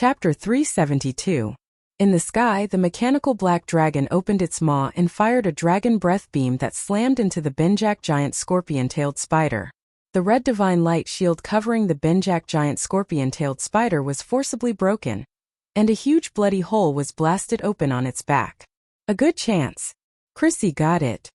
Chapter 372. In the sky, the mechanical black dragon opened its maw and fired a dragon breath beam that slammed into the Benjak giant scorpion-tailed spider. The red divine light shield covering the Benjak giant scorpion-tailed spider was forcibly broken, and a huge bloody hole was blasted open on its back. A good chance. Chrissy got it.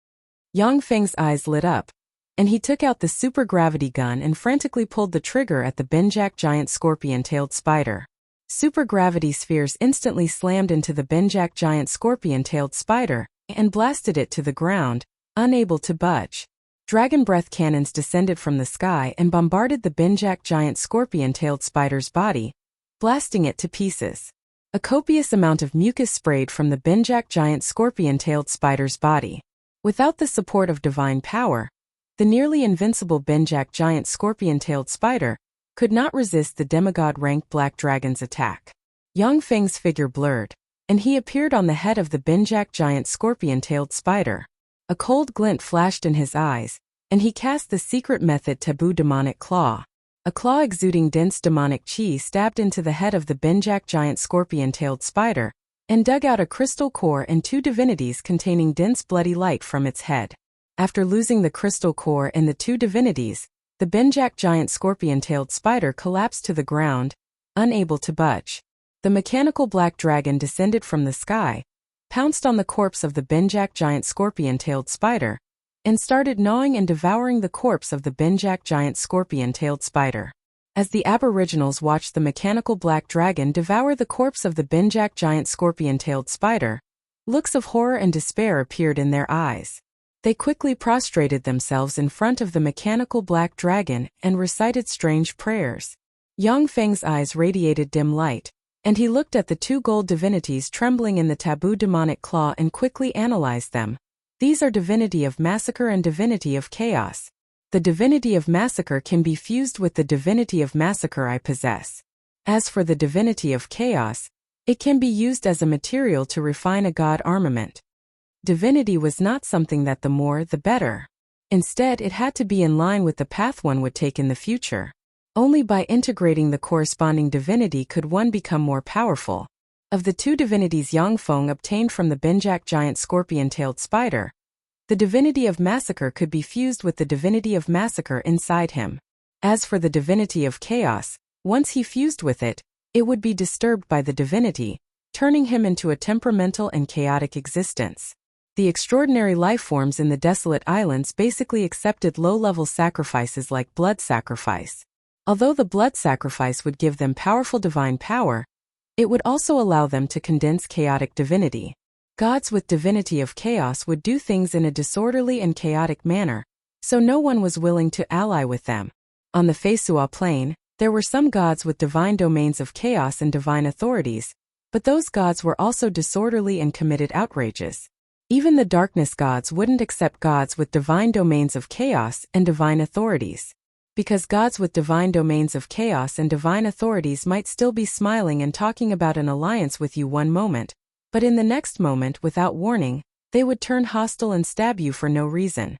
Yang Feng's eyes lit up, and he took out the super-gravity gun and frantically pulled the trigger at the Benjak giant scorpion-tailed spider. Super-gravity spheres instantly slammed into the Benjak giant scorpion-tailed spider and blasted it to the ground, unable to budge. Dragon breath cannons descended from the sky and bombarded the Benjak giant scorpion-tailed spider's body, blasting it to pieces. A copious amount of mucus sprayed from the Benjak giant scorpion-tailed spider's body. Without the support of divine power, the nearly invincible Benjak giant scorpion-tailed spider could not resist the demigod-ranked black dragon's attack. Yang Feng's figure blurred, and he appeared on the head of the Benjak giant scorpion-tailed spider. A cold glint flashed in his eyes, and he cast the secret method taboo demonic claw. A claw exuding dense demonic chi stabbed into the head of the Benjak giant scorpion-tailed spider, and dug out a crystal core and two divinities containing dense bloody light from its head. After losing the crystal core and the two divinities, the Benjak giant scorpion-tailed spider collapsed to the ground, unable to budge. The mechanical black dragon descended from the sky, pounced on the corpse of the Benjak giant scorpion-tailed spider, and started gnawing and devouring the corpse of the Benjak giant scorpion-tailed spider. As the aboriginals watched the mechanical black dragon devour the corpse of the Benjak giant scorpion-tailed spider, looks of horror and despair appeared in their eyes. They quickly prostrated themselves in front of the mechanical black dragon and recited strange prayers. Yang Feng's eyes radiated dim light, and he looked at the two gold divinities trembling in the taboo demonic claw and quickly analyzed them. These are Divinity of Massacre and Divinity of Chaos. The Divinity of Massacre can be fused with the Divinity of Massacre I possess. As for the Divinity of Chaos, it can be used as a material to refine a god armament. Divinity was not something that the more the better. Instead, it had to be in line with the path one would take in the future. Only by integrating the corresponding divinity could one become more powerful. Of the two divinities Yang Feng obtained from the Benjak giant scorpion-tailed spider, the Divinity of Massacre could be fused with the Divinity of Massacre inside him. As for the Divinity of Chaos, once he fused with it, it would be disturbed by the divinity, turning him into a temperamental and chaotic existence. The extraordinary life forms in the desolate islands basically accepted low-level sacrifices like blood sacrifice. Although the blood sacrifice would give them powerful divine power, it would also allow them to condense chaotic divinity. Gods with divinity of chaos would do things in a disorderly and chaotic manner, so no one was willing to ally with them. On the Feisua plane, there were some gods with divine domains of chaos and divine authorities, but those gods were also disorderly and committed outrages. Even the darkness gods wouldn't accept gods with divine domains of chaos and divine authorities. Because gods with divine domains of chaos and divine authorities might still be smiling and talking about an alliance with you one moment, but in the next moment, without warning, they would turn hostile and stab you for no reason.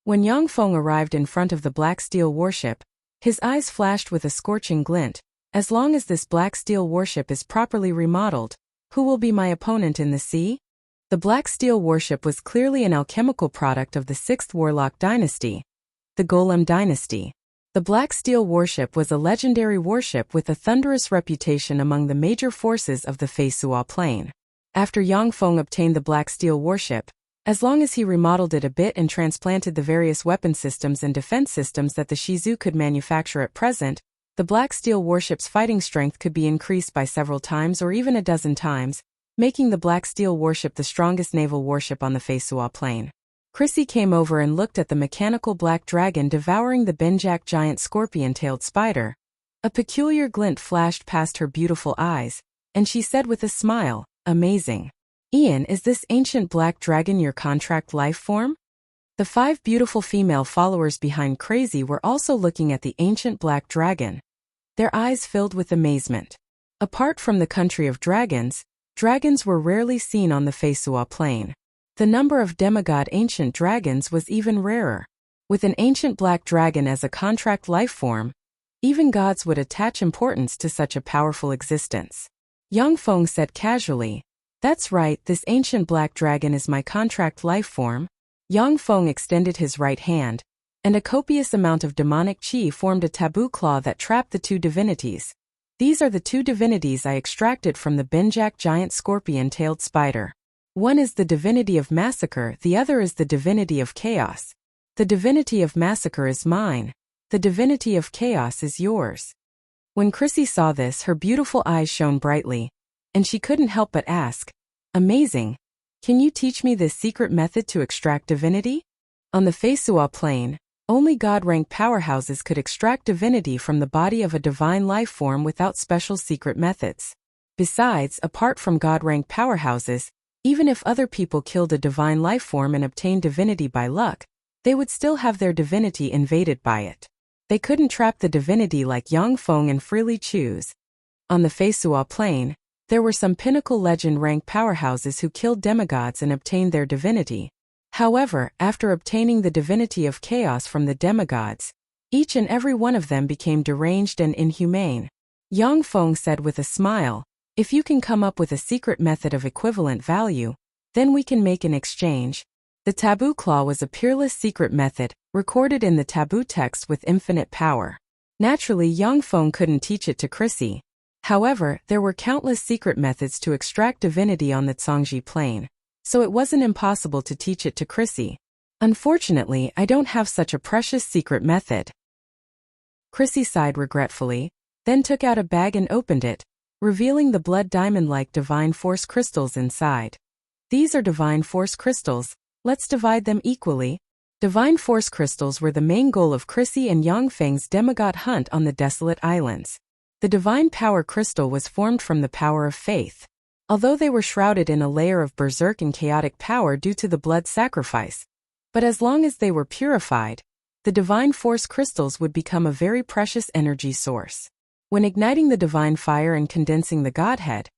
When Yang Feng arrived in front of the black steel warship, his eyes flashed with a scorching glint. As long as this black steel warship is properly remodeled, who will be my opponent in the sea? The Black Steel warship was clearly an alchemical product of the 6th Warlock dynasty, the Golem dynasty. The Black Steel warship was a legendary warship with a thunderous reputation among the major forces of the Feisua plane. After Yang Feng obtained the Black Steel warship, as long as he remodeled it a bit and transplanted the various weapon systems and defense systems that the Shizu could manufacture at present, the Black Steel warship's fighting strength could be increased by several times or even a dozen times, making the Black Steel warship the strongest naval warship on the Feisua plane. Chrissy came over and looked at the mechanical black dragon devouring the Benjak giant scorpion-tailed spider. A peculiar glint flashed past her beautiful eyes, and she said with a smile, "Amazing. Ian, is this ancient black dragon your contract life form?" The 5 beautiful female followers behind Crazy were also looking at the ancient black dragon. Their eyes filled with amazement. Apart from the country of dragons, dragons were rarely seen on the Feisua plane. The number of demigod ancient dragons was even rarer. With an ancient black dragon as a contract life form, Even gods would attach importance to such a powerful existence. Yang Feng said casually, "That's right, this ancient black dragon is my contract life form." Yang Feng extended his right hand, and a copious amount of demonic qi formed a taboo claw that trapped the two divinities. "These are the two divinities I extracted from the Benjak giant scorpion-tailed spider. One is the divinity of massacre, the other is the divinity of chaos. The divinity of massacre is mine. The divinity of chaos is yours." When Chrissy saw this, her beautiful eyes shone brightly, and she couldn't help but ask, "Amazing. Can you teach me this secret method to extract divinity?" On the Feisua plane, only God-rank powerhouses could extract divinity from the body of a divine life form without special secret methods. Besides, apart from God-rank powerhouses, even if other people killed a divine life form and obtained divinity by luck, they would still have their divinity invaded by it. They couldn't trap the divinity like Yang Feng and freely choose. On the Feisua plane, there were some pinnacle legend-rank powerhouses who killed demigods and obtained their divinity. However, after obtaining the divinity of chaos from the demigods, each and every one of them became deranged and inhumane. Yang Feng said with a smile, "If you can come up with a secret method of equivalent value, then we can make an exchange." The taboo claw was a peerless secret method, recorded in the taboo text with infinite power. Naturally, Yang Feng couldn't teach it to Chrissy. However, there were countless secret methods to extract divinity on the Zhangji plane, so it wasn't impossible to teach it to Chrissy. "Unfortunately, I don't have such a precious secret method." Chrissy sighed regretfully, then took out a bag and opened it, revealing the blood diamond-like divine force crystals inside. "These are divine force crystals. Let's divide them equally." Divine force crystals were the main goal of Chrissy and Yang Feng's demigod hunt on the desolate islands. The divine power crystal was formed from the power of faith. Although they were shrouded in a layer of berserk and chaotic power due to the blood sacrifice, but as long as they were purified, the divine force crystals would become a very precious energy source. When igniting the divine fire and condensing the Godhead,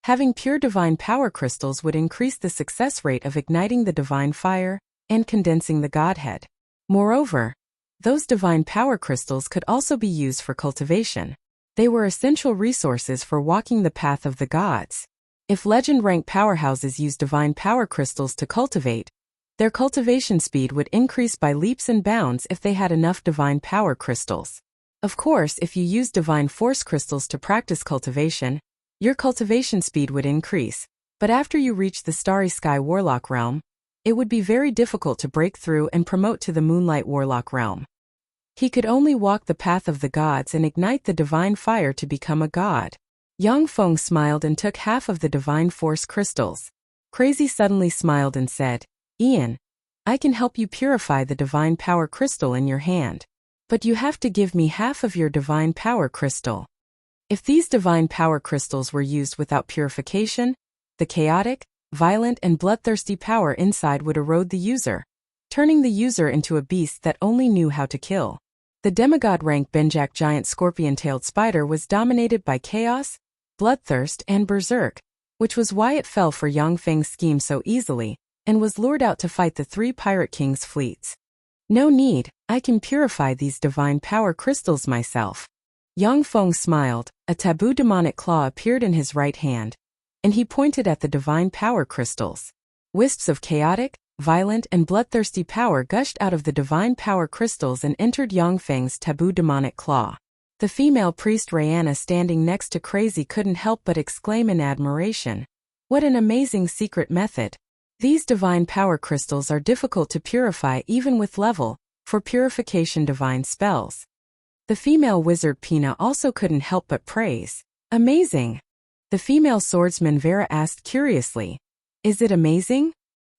having pure divine power crystals would increase the success rate of igniting the divine fire and condensing the Godhead. Moreover, those divine power crystals could also be used for cultivation. They were essential resources for walking the path of the gods. If legend-rank powerhouses used divine power crystals to cultivate, their cultivation speed would increase by leaps and bounds if they had enough divine power crystals. Of course, if you use divine force crystals to practice cultivation, your cultivation speed would increase, but after you reach the Starry Sky Warlock realm, it would be very difficult to break through and promote to the Moonlight Warlock realm. He could only walk the path of the gods and ignite the divine fire to become a god. Yang Feng smiled and took half of the divine force crystals. Crazy suddenly smiled and said, "Ian, I can help you purify the divine power crystal in your hand. But you have to give me half of your divine power crystal." If these divine power crystals were used without purification, the chaotic, violent and bloodthirsty power inside would erode the user, turning the user into a beast that only knew how to kill. The demigod-rank Benjak giant scorpion-tailed spider was dominated by chaos, bloodthirst and berserk, which was why it fell for Yang Feng's scheme so easily, and was lured out to fight the three pirate kings' fleets. "No need, I can purify these divine power crystals myself." Yang Feng smiled, a taboo demonic claw appeared in his right hand, and he pointed at the divine power crystals. Wisps of chaotic, violent and bloodthirsty power gushed out of the divine power crystals and entered Yang Feng's taboo demonic claw. The female priest Rihanna standing next to Crazy couldn't help but exclaim in admiration, "What an amazing secret method. These divine power crystals are difficult to purify even with level, for purification divine spells." The female wizard Pina also couldn't help but praise, "Amazing." The female swordsman Vera asked curiously, "Is it amazing?"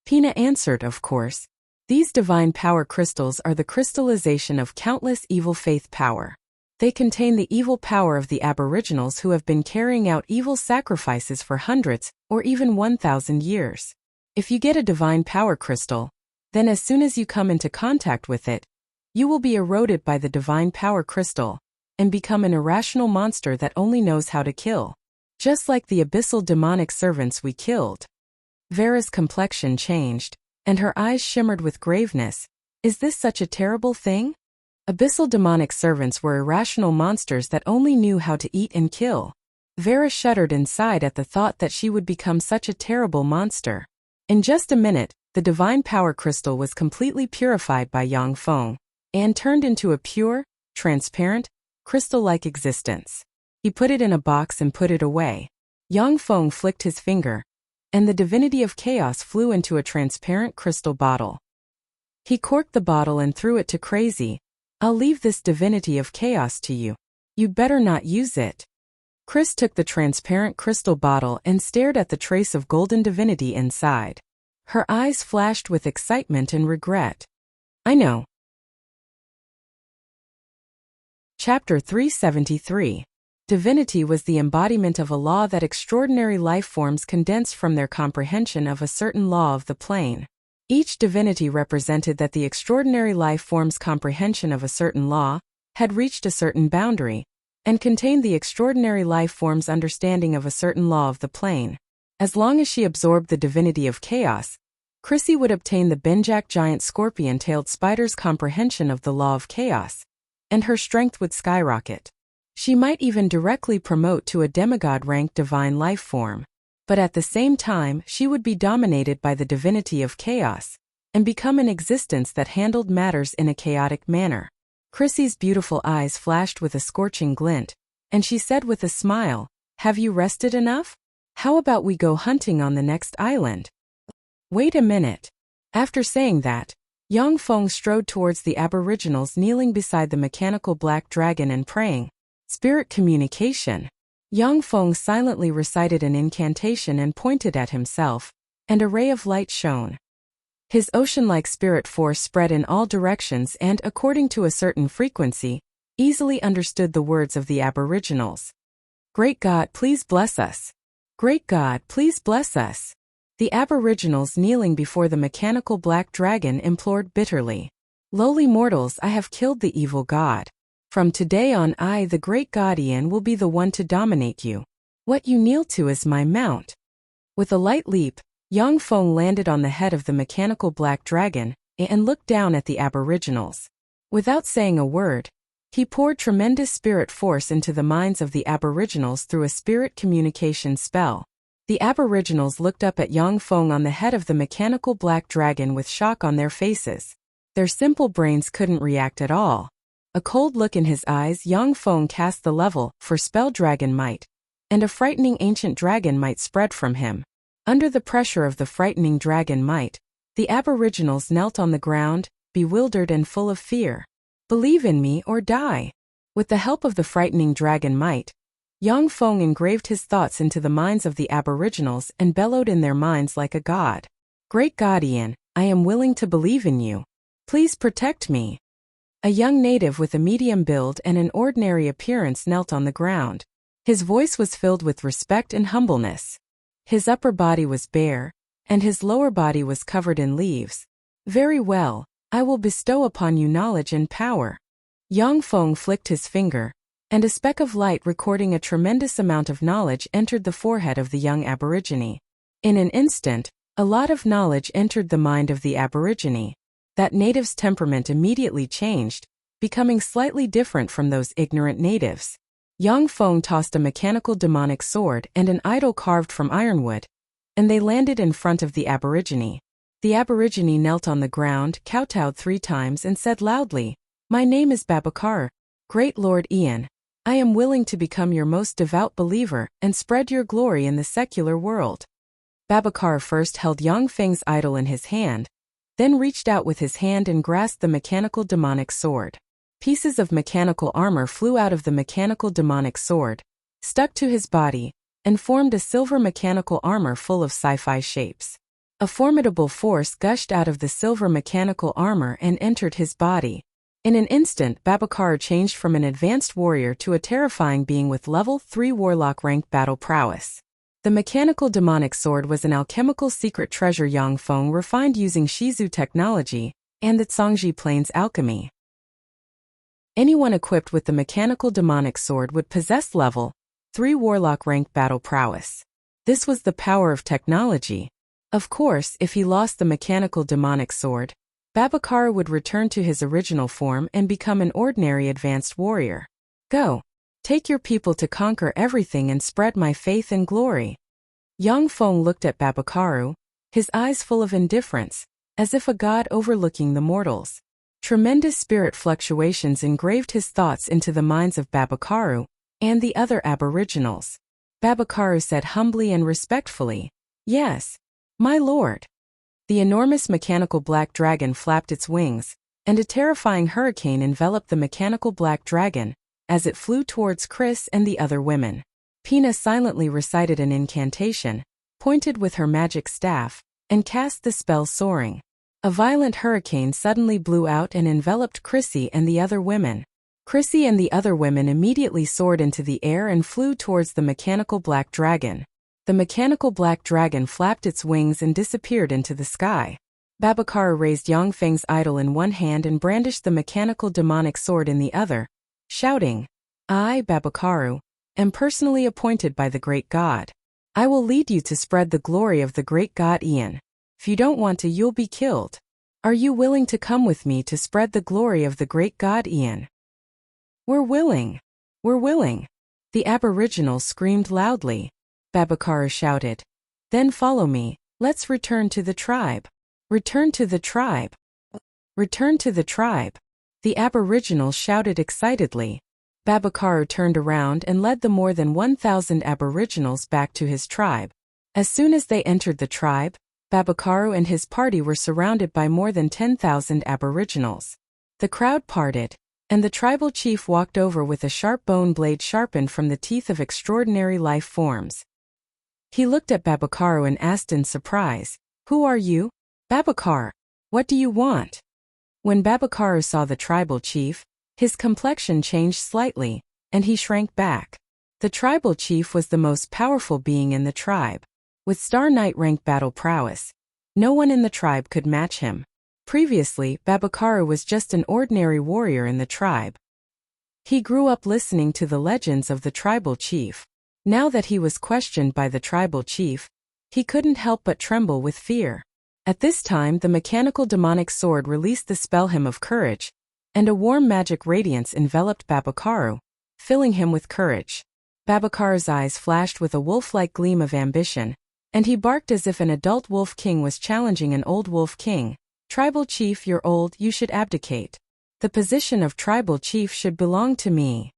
Pina answered, "Of course. These divine power crystals are the crystallization of countless evil faith power. They contain the evil power of the aboriginals who have been carrying out evil sacrifices for hundreds or even 1,000 years. If you get a divine power crystal, then as soon as you come into contact with it, you will be eroded by the divine power crystal and become an irrational monster that only knows how to kill. Just like the abyssal demonic servants we killed." Vera's complexion changed, and her eyes shimmered with graveness. "Is this such a terrible thing?" Abyssal demonic servants were irrational monsters that only knew how to eat and kill. Vera shuddered inside at the thought that she would become such a terrible monster. In just a minute, the divine power crystal was completely purified by Yang Feng and turned into a pure, transparent, crystal-like existence. He put it in a box and put it away. Yang Feng flicked his finger, and the divinity of chaos flew into a transparent crystal bottle. He corked the bottle and threw it to Crazy. "I'll leave this divinity of chaos to you. You better not use it." Chris took the transparent crystal bottle and stared at the trace of golden divinity inside. Her eyes flashed with excitement and regret. "I know." Chapter 373. Divinity was the embodiment of a law that extraordinary life forms condensed from their comprehension of a certain law of the plane. Each divinity represented that the extraordinary life form's comprehension of a certain law had reached a certain boundary, and contained the extraordinary life form's understanding of a certain law of the plane. As long as she absorbed the divinity of chaos, Chrissy would obtain the Benjak giant scorpion-tailed spider's comprehension of the law of chaos, and her strength would skyrocket. She might even directly promote to a demigod-ranked divine life form. But at the same time, she would be dominated by the divinity of chaos, and become an existence that handled matters in a chaotic manner. Chrissy's beautiful eyes flashed with a scorching glint, and she said with a smile, "Have you rested enough? How about we go hunting on the next island?" "Wait a minute." After saying that, Yang Feng strode towards the aboriginals kneeling beside the mechanical black dragon and praying. Spirit communication. Yang Feng silently recited an incantation and pointed at himself, and a ray of light shone. His ocean-like spirit force spread in all directions and, according to a certain frequency, easily understood the words of the aboriginals. "Great God, please bless us. Great God, please bless us." The aboriginals kneeling before the mechanical black dragon implored bitterly. "Lowly mortals, I have killed the evil god. From today on, I, the great guardian, will be the one to dominate you. What you kneel to is my mount." With a light leap, Yang Feng landed on the head of the mechanical black dragon and looked down at the aboriginals. Without saying a word, he poured tremendous spirit force into the minds of the aboriginals through a spirit communication spell. The aboriginals looked up at Yang Feng on the head of the mechanical black dragon with shock on their faces. Their simple brains couldn't react at all. A cold look in his eyes, Yang Feng cast the level for spell dragon might, and a frightening ancient dragon might spread from him. Under the pressure of the frightening dragon might, the aboriginals knelt on the ground, bewildered and full of fear. "Believe in me or die." With the help of the frightening dragon might, Yang Feng engraved his thoughts into the minds of the aboriginals and bellowed in their minds like a god. "Great guardian, I am willing to believe in you. Please protect me." A young native with a medium build and an ordinary appearance knelt on the ground. His voice was filled with respect and humbleness. His upper body was bare, and his lower body was covered in leaves. "Very well, I will bestow upon you knowledge and power." Yang Feng flicked his finger, and a speck of light recording a tremendous amount of knowledge entered the forehead of the young aborigine. In an instant, a lot of knowledge entered the mind of the aborigine. That native's temperament immediately changed, becoming slightly different from those ignorant natives. Yang Feng tossed a mechanical demonic sword and an idol carved from ironwood, and they landed in front of the aborigine. The aborigine knelt on the ground, kowtowed 3 times and said loudly, "My name is Babakar, Great Lord Ian. I am willing to become your most devout believer and spread your glory in the secular world." Babakar first held Yang Feng's idol in his hand, then reached out with his hand and grasped the mechanical demonic sword. Pieces of mechanical armor flew out of the mechanical demonic sword, stuck to his body, and formed a silver mechanical armor full of sci-fi shapes. A formidable force gushed out of the silver mechanical armor and entered his body. In an instant, Babakar changed from an advanced warrior to a terrifying being with level 3 warlock-ranked battle prowess. The mechanical demonic sword was an alchemical secret treasure Yang Feng refined using Shizu technology and the Zhangji Plains alchemy. Anyone equipped with the mechanical demonic sword would possess level 3 warlock-ranked battle prowess. This was the power of technology. Of course, if he lost the mechanical demonic sword, Babakaru would return to his original form and become an ordinary advanced warrior. Go. Take your people to conquer everything and spread my faith and glory. Yang Feng looked at Babakaru, his eyes full of indifference, as if a god overlooking the mortals. Tremendous spirit fluctuations engraved his thoughts into the minds of Babakaru and the other aboriginals. Babakaru said humbly and respectfully, "Yes, my lord." The enormous mechanical black dragon flapped its wings, and a terrifying hurricane enveloped the mechanical black dragon as it flew towards Chris and the other women. Pina silently recited an incantation, pointed with her magic staff, and cast the spell soaring. A violent hurricane suddenly blew out and enveloped Chrissy and the other women. Chrissy and the other women immediately soared into the air and flew towards the mechanical black dragon. The mechanical black dragon flapped its wings and disappeared into the sky. Babakaru raised Yang Feng's idol in one hand and brandished the mechanical demonic sword in the other, shouting, "I, Babakaru, am personally appointed by the great god. I will lead you to spread the glory of the great god Ian. If you don't want to, you'll be killed. Are you willing to come with me to spread the glory of the great god Ian?" "We're willing. We're willing." The aboriginals screamed loudly. Babakaru shouted, "Then follow me, let's return to the tribe. Return to the tribe. Return to the tribe." The aboriginals shouted excitedly. Babakaru turned around and led the more than 1,000 aboriginals back to his tribe. As soon as they entered the tribe, Babakaru and his party were surrounded by more than 10,000 aboriginals. The crowd parted, and the tribal chief walked over with a sharp bone blade sharpened from the teeth of extraordinary life forms. He looked at Babakaru and asked in surprise, "Who are you, Babakaru? What do you want?" When Babakaru saw the tribal chief, his complexion changed slightly, and he shrank back. The tribal chief was the most powerful being in the tribe. With Star Knight rank battle prowess, no one in the tribe could match him. Previously, Babakaru was just an ordinary warrior in the tribe. He grew up listening to the legends of the tribal chief. Now that he was questioned by the tribal chief, he couldn't help but tremble with fear. At this time, the mechanical demonic sword released the spell Hymn of Courage, and a warm magic radiance enveloped Babakaru, filling him with courage. Babakaru's eyes flashed with a wolf-like gleam of ambition, and he barked as if an adult wolf king was challenging an old wolf king. "Tribal chief, you're old, you should abdicate. The position of tribal chief should belong to me."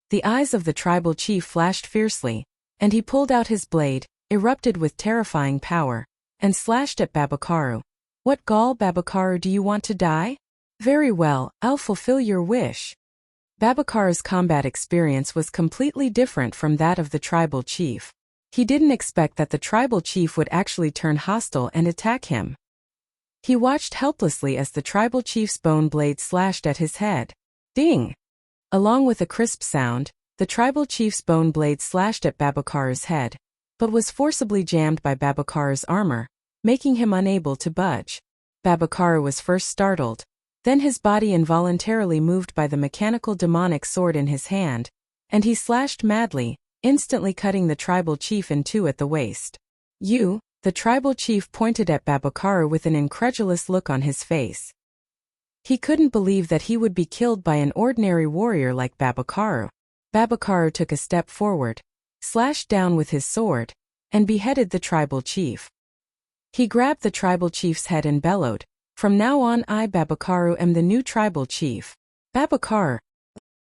The eyes of the tribal chief flashed fiercely, and he pulled out his blade, erupted with terrifying power, and slashed at Babakaru. "What gall, Babakaru, do you want to die? Very well, I'll fulfill your wish." Babakaru's combat experience was completely different from that of the tribal chief. He didn't expect that the tribal chief would actually turn hostile and attack him. He watched helplessly as the tribal chief's bone blade slashed at his head. Ding! Along with a crisp sound, the tribal chief's bone blade slashed at Babakaru's head, but was forcibly jammed by Babakaru's armor, making him unable to budge. Babakaru was first startled, then his body involuntarily moved by the mechanical demonic sword in his hand, and he slashed madly, instantly cutting the tribal chief in two at the waist. "You," the tribal chief pointed at Babakaru with an incredulous look on his face. He couldn't believe that he would be killed by an ordinary warrior like Babakaru. Babakaru took a step forward, slashed down with his sword, and beheaded the tribal chief. He grabbed the tribal chief's head and bellowed, "From now on, I, Babakaru, am the new tribal chief. Babakaru!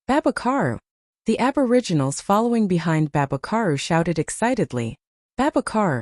Babakaru!" The aboriginals following behind Babakaru shouted excitedly, "Babakaru!"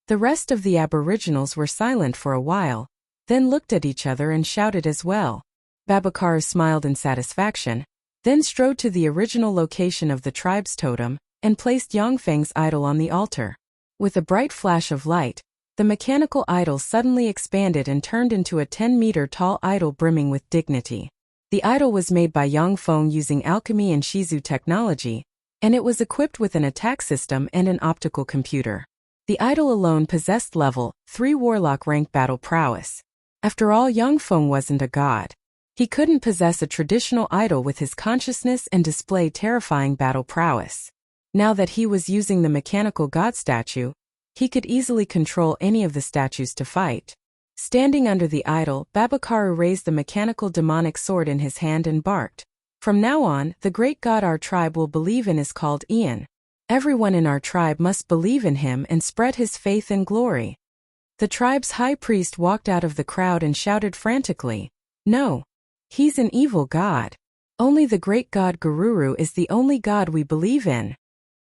The rest of the aboriginals were silent for a while, then looked at each other and shouted as well. Babakaru smiled in satisfaction, then strode to the original location of the tribe's totem, and placed Yang Feng's idol on the altar. With a bright flash of light, the mechanical idol suddenly expanded and turned into a 10-meter-tall idol brimming with dignity. The idol was made by Yang Feng using alchemy and Shizu technology, and it was equipped with an attack system and an optical computer. The idol alone possessed level 3 warlock rank battle prowess. After all, Yang Feng wasn't a god. He couldn't possess a traditional idol with his consciousness and display terrifying battle prowess. Now that he was using the mechanical god statue, he could easily control any of the statues to fight. Standing under the idol, Babakaru raised the mechanical demonic sword in his hand and barked. From now on, the great god our tribe will believe in is called Ian. Everyone in our tribe must believe in him and spread his faith and glory. The tribe's high priest walked out of the crowd and shouted frantically, "No! He's an evil god. Only the great god Gururu is the only god we believe in."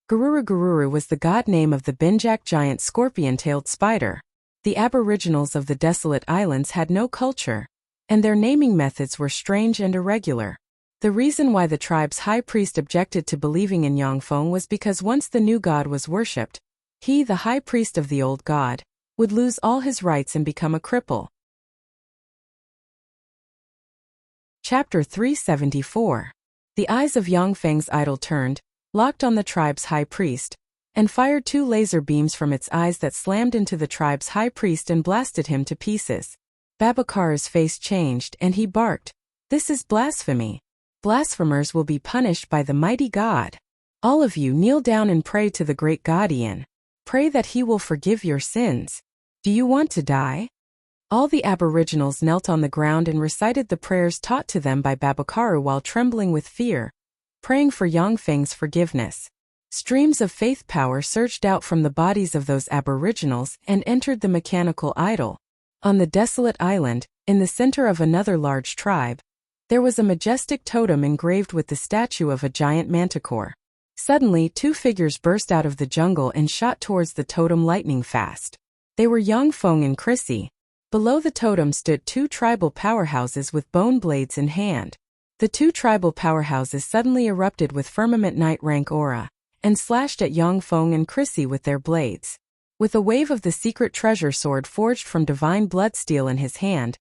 Gururu was the god name of the Binjak giant scorpion-tailed spider. The aboriginals of the desolate islands had no culture, and their naming methods were strange and irregular. The reason why the tribe's high priest objected to believing in Yangfeng was because once the new god was worshipped, he, the high priest of the old god, would lose all his rights and become a cripple. Chapter 374. The eyes of Yangfeng's idol turned, locked on the tribe's high priest, and fired 2 laser beams from its eyes that slammed into the tribe's high priest and blasted him to pieces. Babakaru's face changed and he barked, "This is blasphemy. Blasphemers will be punished by the mighty God. All of you kneel down and pray to the great God Ian. Pray that he will forgive your sins. Do you want to die?" All the aboriginals knelt on the ground and recited the prayers taught to them by Babakaru while trembling with fear, praying for Yangfeng's forgiveness. Streams of faith power surged out from the bodies of those aboriginals and entered the mechanical idol. On the desolate island, in the center of another large tribe, there was a majestic totem engraved with the statue of a giant manticore. Suddenly, 2 figures burst out of the jungle and shot towards the totem lightning fast. They were Yangfeng and Chrissy. Below the totem stood 2 tribal powerhouses with bone blades in hand. The 2 tribal powerhouses suddenly erupted with firmament night rank aura, and slashed at Yangfeng and Chrissy with their blades. With a wave of the secret treasure sword forged from divine blood steel in his hand,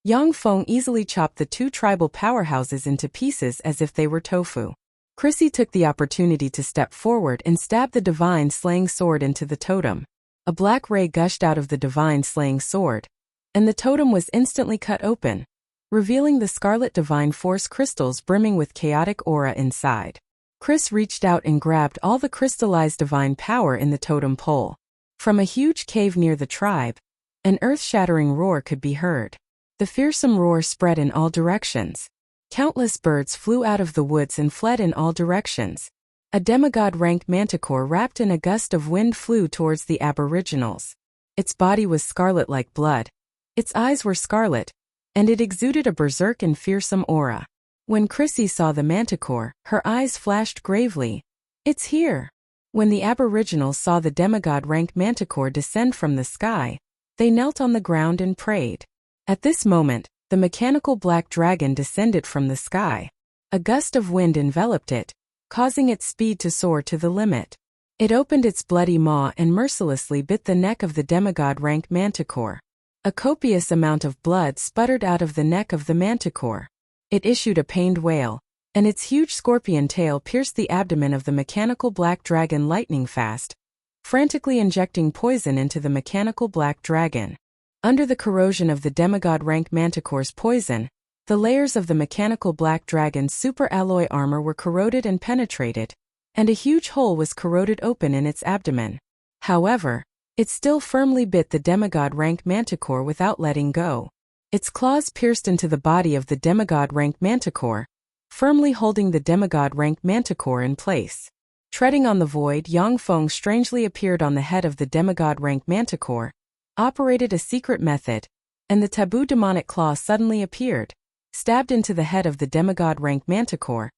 Yangfeng easily chopped the 2 tribal powerhouses into pieces as if they were tofu. Chrissy took the opportunity to step forward and stab the divine slaying sword into the totem. A black ray gushed out of the divine slaying sword, and the totem was instantly cut open, revealing the scarlet divine force crystals brimming with chaotic aura inside. Chris reached out and grabbed all the crystallized divine power in the totem pole. From a huge cave near the tribe, an earth-shattering roar could be heard. The fearsome roar spread in all directions. Countless birds flew out of the woods and fled in all directions. A demigod-ranked manticore wrapped in a gust of wind flew towards the aboriginals. Its body was scarlet like blood. Its eyes were scarlet, and it exuded a berserk and fearsome aura. When Chrissy saw the manticore, her eyes flashed gravely. "It's here!" When the aboriginals saw the demigod-ranked manticore descend from the sky, they knelt on the ground and prayed. At this moment, the mechanical black dragon descended from the sky. A gust of wind enveloped it, causing its speed to soar to the limit. It opened its bloody maw and mercilessly bit the neck of the demigod-ranked manticore. A copious amount of blood sputtered out of the neck of the manticore. It issued a pained wail, and its huge scorpion tail pierced the abdomen of the mechanical black dragon lightning fast, frantically injecting poison into the mechanical black dragon. Under the corrosion of the demigod-ranked manticore's poison, the layers of the mechanical black dragon's super alloy armor were corroded and penetrated, and a huge hole was corroded open in its abdomen. However, it still firmly bit the demigod-ranked manticore without letting go. Its claws pierced into the body of the demigod-ranked manticore, firmly holding the demigod-ranked manticore in place. Treading on the void, Yangfeng strangely appeared on the head of the demigod-ranked manticore, operated a secret method, and the taboo demonic claw suddenly appeared, stabbed into the head of the demigod-ranked manticore,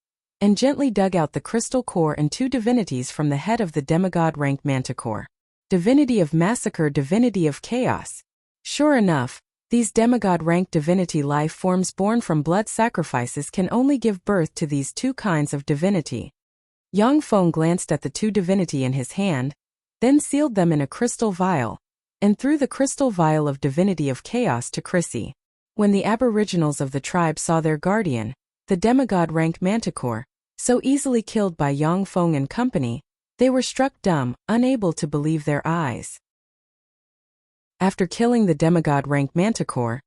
and gently dug out the crystal core and 2 divinities from the head of the demigod-ranked manticore. Divinity of massacre, divinity of chaos. Sure enough, these demigod-ranked divinity life forms born from blood sacrifices can only give birth to these 2 kinds of divinity. Yangfeng glanced at the 2 divinity in his hand, then sealed them in a crystal vial, and threw the crystal vial of divinity of chaos to Chrissy. When the aboriginals of the tribe saw their guardian, the demigod-ranked manticore, so easily killed by Yangfeng and company, they were struck dumb, unable to believe their eyes. After killing the demigod-ranked manticore,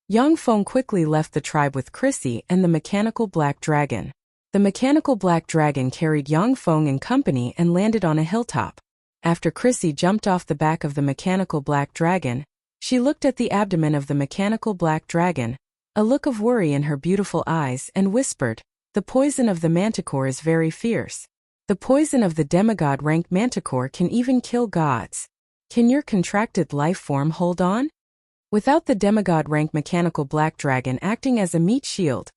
Yangfeng quickly left the tribe with Chrissy and the mechanical black dragon. The mechanical black dragon carried Yangfeng and company and landed on a hilltop. After Chrissy jumped off the back of the mechanical black dragon, She looked at the abdomen of the mechanical black dragon, a look of worry in her beautiful eyes, and whispered, "The poison of the manticore is very fierce. The poison of the demigod-rank manticore can even kill gods. Can your contracted life form hold on?" Without the demigod-rank mechanical black dragon acting as a meat shield,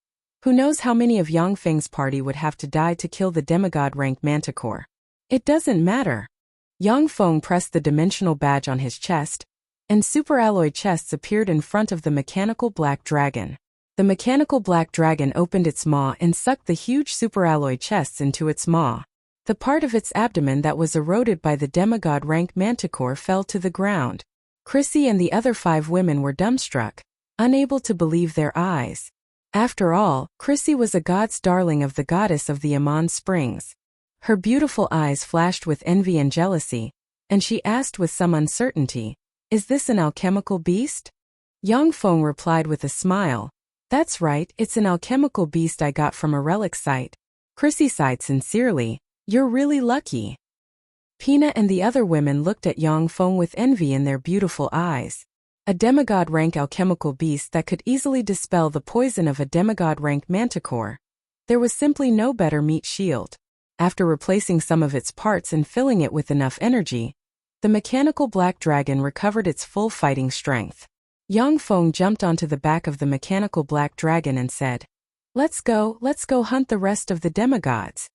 who knows how many of Yang Feng's party would have to die to kill the demigod-rank manticore? It doesn't matter. Yang Feng pressed the dimensional badge on his chest, and superalloy chests appeared in front of the mechanical black dragon. The mechanical black dragon opened its maw and sucked the huge superalloy chests into its maw. The part of its abdomen that was eroded by the demigod-rank manticore fell to the ground. Chrissy and the other 5 women were dumbstruck, unable to believe their eyes. After all, Chrissy was a god's darling of the goddess of the Amon Springs. Her beautiful eyes flashed with envy and jealousy, and she asked with some uncertainty, "Is this an alchemical beast?" Yang Feng replied with a smile, "That's right, it's an alchemical beast I got from a relic site." Chrissy sighed sincerely, "You're really lucky." Pina and the other women looked at Yang Feng with envy in their beautiful eyes. A demigod-rank alchemical beast that could easily dispel the poison of a demigod-rank manticore. There was simply no better meat shield. After replacing some of its parts and filling it with enough energy, the mechanical black dragon recovered its full fighting strength. Yang Feng jumped onto the back of the mechanical black dragon and said, let's go hunt the rest of the demigods."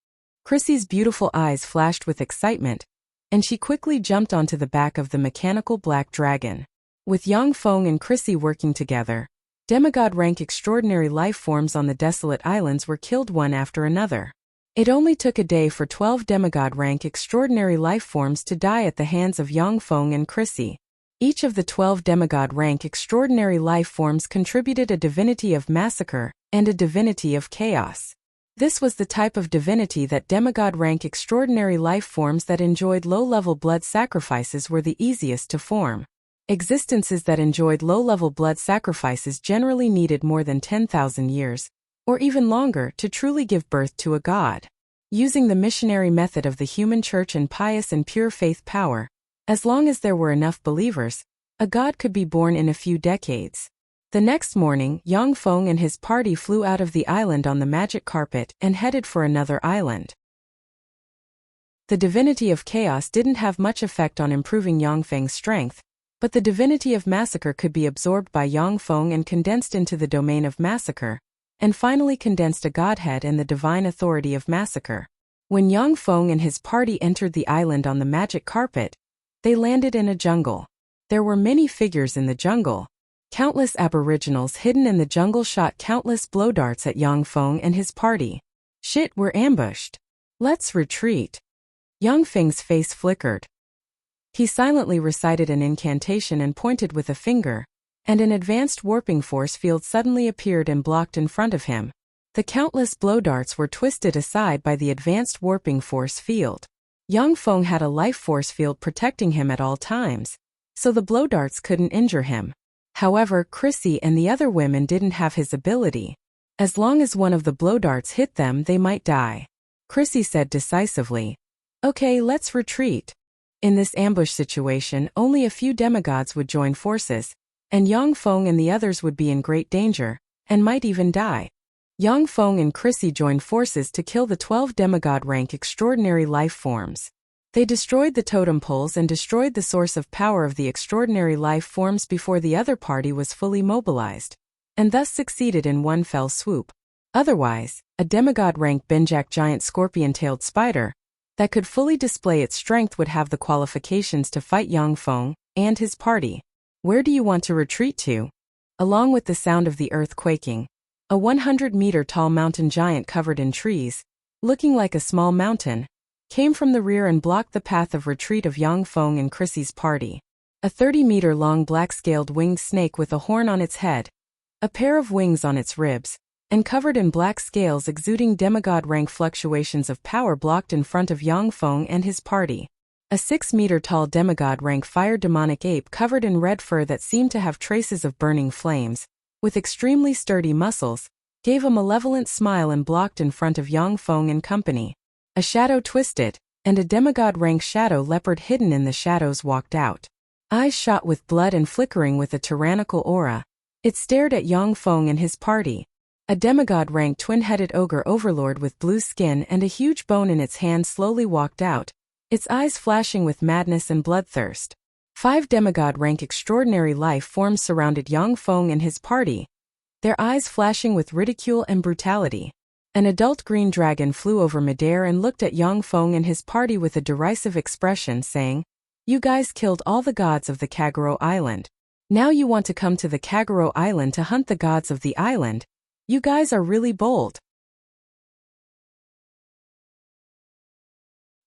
Chrissy's beautiful eyes flashed with excitement, and she quickly jumped onto the back of the mechanical black dragon. With Yang Feng and Chrissy working together, demigod-rank extraordinary life forms on the desolate islands were killed one after another. It only took a day for 12 demigod-rank extraordinary life forms to die at the hands of Yang Feng and Chrissy. Each of the 12 demigod-rank extraordinary life forms contributed a divinity of massacre and a divinity of chaos. This was the type of divinity that demigod-rank extraordinary life forms that enjoyed low-level blood sacrifices were the easiest to form. Existences that enjoyed low-level blood sacrifices generally needed more than 10,000 years, or even longer, to truly give birth to a god. Using the missionary method of the human church and pious and pure faith power, as long as there were enough believers, a god could be born in a few decades. The next morning, Yang Feng and his party flew out of the island on the magic carpet and headed for another island. The divinity of chaos didn't have much effect on improving Yang Feng's strength, but the divinity of massacre could be absorbed by Yang Feng and condensed into the domain of massacre, and finally condensed a godhead and the divine authority of massacre. When Yang Feng and his party entered the island on the magic carpet, they landed in a jungle. There were many figures in the jungle. Countless aboriginals hidden in the jungle shot countless blow darts at Yang Feng and his party. "Shit, we're ambushed. Let's retreat." Yang Feng's face flickered. He silently recited an incantation and pointed with a finger, and an advanced warping force field suddenly appeared and blocked in front of him. The countless blow darts were twisted aside by the advanced warping force field. Yang Feng had a life force field protecting him at all times, so the blow darts couldn't injure him. However, Chrissy and the other women didn't have his ability. As long as one of the blow darts hit them, they might die. Chrissy said decisively, "Okay, let's retreat." In this ambush situation, only a few demigods would join forces, and Yang Feng and the others would be in great danger, and might even die. Yang Feng and Chrissy joined forces to kill the 12 demigod-rank extraordinary life forms. They destroyed the totem poles and destroyed the source of power of the extraordinary life forms before the other party was fully mobilized, and thus succeeded in one fell swoop. Otherwise, a demigod-rank benjak giant scorpion-tailed spider that could fully display its strength would have the qualifications to fight Yang Feng and his party. "Where do you want to retreat to?" Along with the sound of the earth quaking, a 100-meter-tall mountain giant covered in trees, looking like a small mountain, came from the rear and blocked the path of retreat of Yang Feng and Chrissy's party. A 30-meter-long black-scaled winged snake with a horn on its head, a pair of wings on its ribs, and covered in black scales exuding demigod-rank fluctuations of power blocked in front of Yang Feng and his party. A 6-meter-tall demigod-rank fire demonic ape covered in red fur that seemed to have traces of burning flames, with extremely sturdy muscles, gave a malevolent smile and blocked in front of Yang Feng and company. A shadow twisted, and a demigod-rank shadow leopard hidden in the shadows walked out. eyes shot with blood and flickering with a tyrannical aura. It stared at Yang Feng and his party. A demigod-ranked twin-headed ogre overlord with blue skin and a huge bone in its hand slowly walked out, its eyes flashing with madness and bloodthirst. 5 demigod-rank extraordinary life forms surrounded Yang Feng and his party, their eyes flashing with ridicule and brutality. An adult green dragon flew over midair and looked at Yang Feng and his party with a derisive expression, saying, "You guys killed all the gods of the Kagero Island. Now you want to come to the Kagero Island to hunt the gods of the island? You guys are really bold."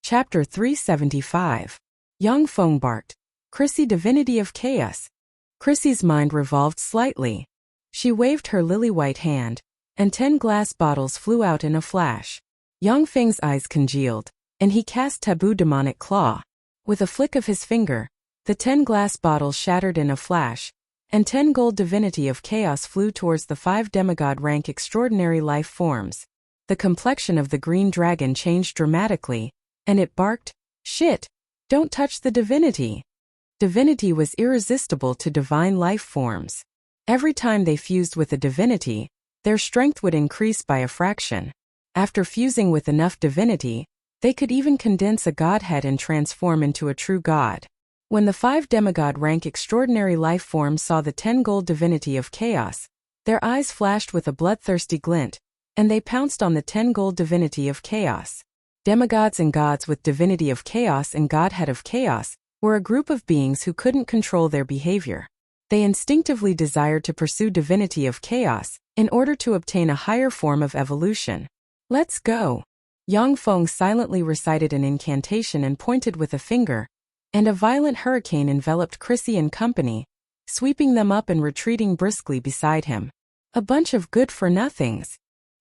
Chapter 375. Yang Feng barked, "Chrissy, divinity of chaos." Chrissy's mind revolved slightly. She waved her lily-white hand, and 10 glass bottles flew out in a flash. Yang Feng's eyes congealed, and he cast Taboo Demonic Claw. With a flick of his finger, the 10 glass bottles shattered in a flash, and 10 gold divinity of chaos flew towards the 5 demigod-rank extraordinary life forms. The complexion of the green dragon changed dramatically, and it barked, "Shit! Don't touch the divinity." Divinity was irresistible to divine life forms. Every time they fused with a divinity, their strength would increase by a fraction. After fusing with enough divinity, they could even condense a godhead and transform into a true god. When the 5 demigod-rank extraordinary life forms saw the 10 gold divinity of chaos, their eyes flashed with a bloodthirsty glint, and they pounced on the 10 gold divinity of chaos. Demigods and gods with divinity of chaos and godhead of chaos were a group of beings who couldn't control their behavior. They instinctively desired to pursue divinity of chaos in order to obtain a higher form of evolution. "Let's go." Yang Feng silently recited an incantation and pointed with a finger, and a violent hurricane enveloped Chrissy and company, sweeping them up and retreating briskly beside him. A bunch of good-for-nothings.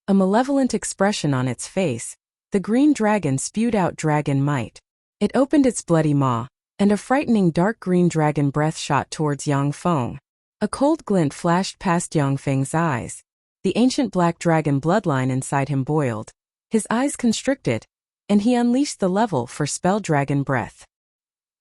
A malevolent expression on its face, the green dragon spewed out dragon might. It opened its bloody maw, and a frightening dark green dragon breath shot towards Yang Feng. A cold glint flashed past Yang Feng's eyes. The ancient black dragon bloodline inside him boiled. His eyes constricted, and he unleashed the level for spell dragon breath.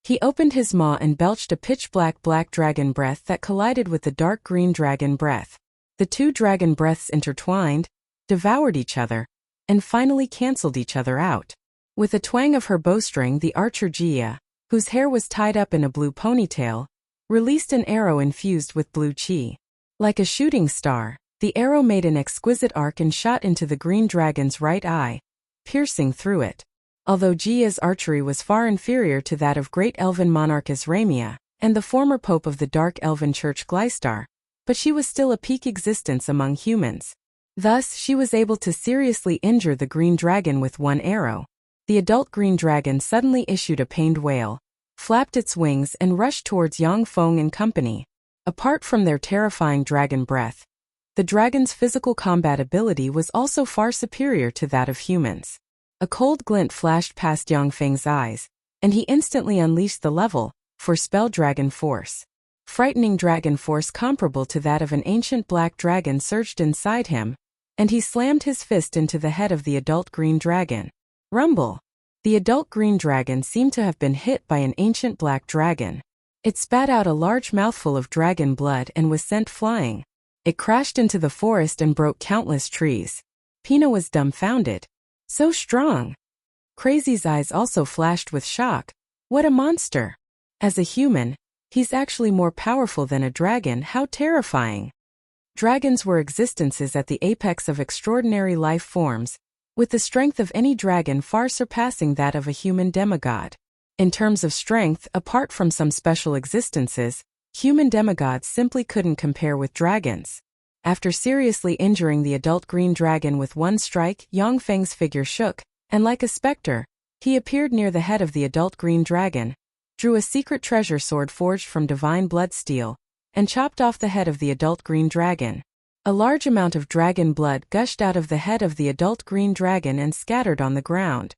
He opened his maw and belched a pitch-black black dragon breath that collided with the dark green dragon breath. The 2 dragon breaths intertwined, devoured each other, and finally cancelled each other out. With a twang of her bowstring, the archer Jia, whose hair was tied up in a blue ponytail, released an arrow infused with blue chi. Like a shooting star, the arrow made an exquisite arc and shot into the green dragon's right eye, piercing through it. Although Jia's archery was far inferior to that of great elven monarch Asramia, and the former pope of the dark elven church Gleistar, but she was still a peak existence among humans. Thus, she was able to seriously injure the green dragon with one arrow. The adult green dragon suddenly issued a pained wail, flapped its wings and rushed towards Yang Feng and company. Apart from their terrifying dragon breath, the dragon's physical combat ability was also far superior to that of humans. A cold glint flashed past Yang Feng's eyes, and he instantly unleashed the level for spell dragon force. Frightening dragon force comparable to that of an ancient black dragon surged inside him, and he slammed his fist into the head of the adult green dragon. Rumble! The adult green dragon seemed to have been hit by an ancient black dragon. It spat out a large mouthful of dragon blood and was sent flying. It crashed into the forest and broke countless trees. Pina was dumbfounded. So strong! Crazy's eyes also flashed with shock. What a monster! As a human, he's actually more powerful than a dragon. How terrifying! Dragons were existences at the apex of extraordinary life forms, with the strength of any dragon far surpassing that of a human demigod. In terms of strength, apart from some special existences, human demigods simply couldn't compare with dragons. After seriously injuring the adult green dragon with one strike, Yang Feng's figure shook, and like a specter, he appeared near the head of the adult green dragon, drew a secret treasure sword forged from divine blood steel, and chopped off the head of the adult green dragon. A large amount of dragon blood gushed out of the head of the adult green dragon and scattered on the ground.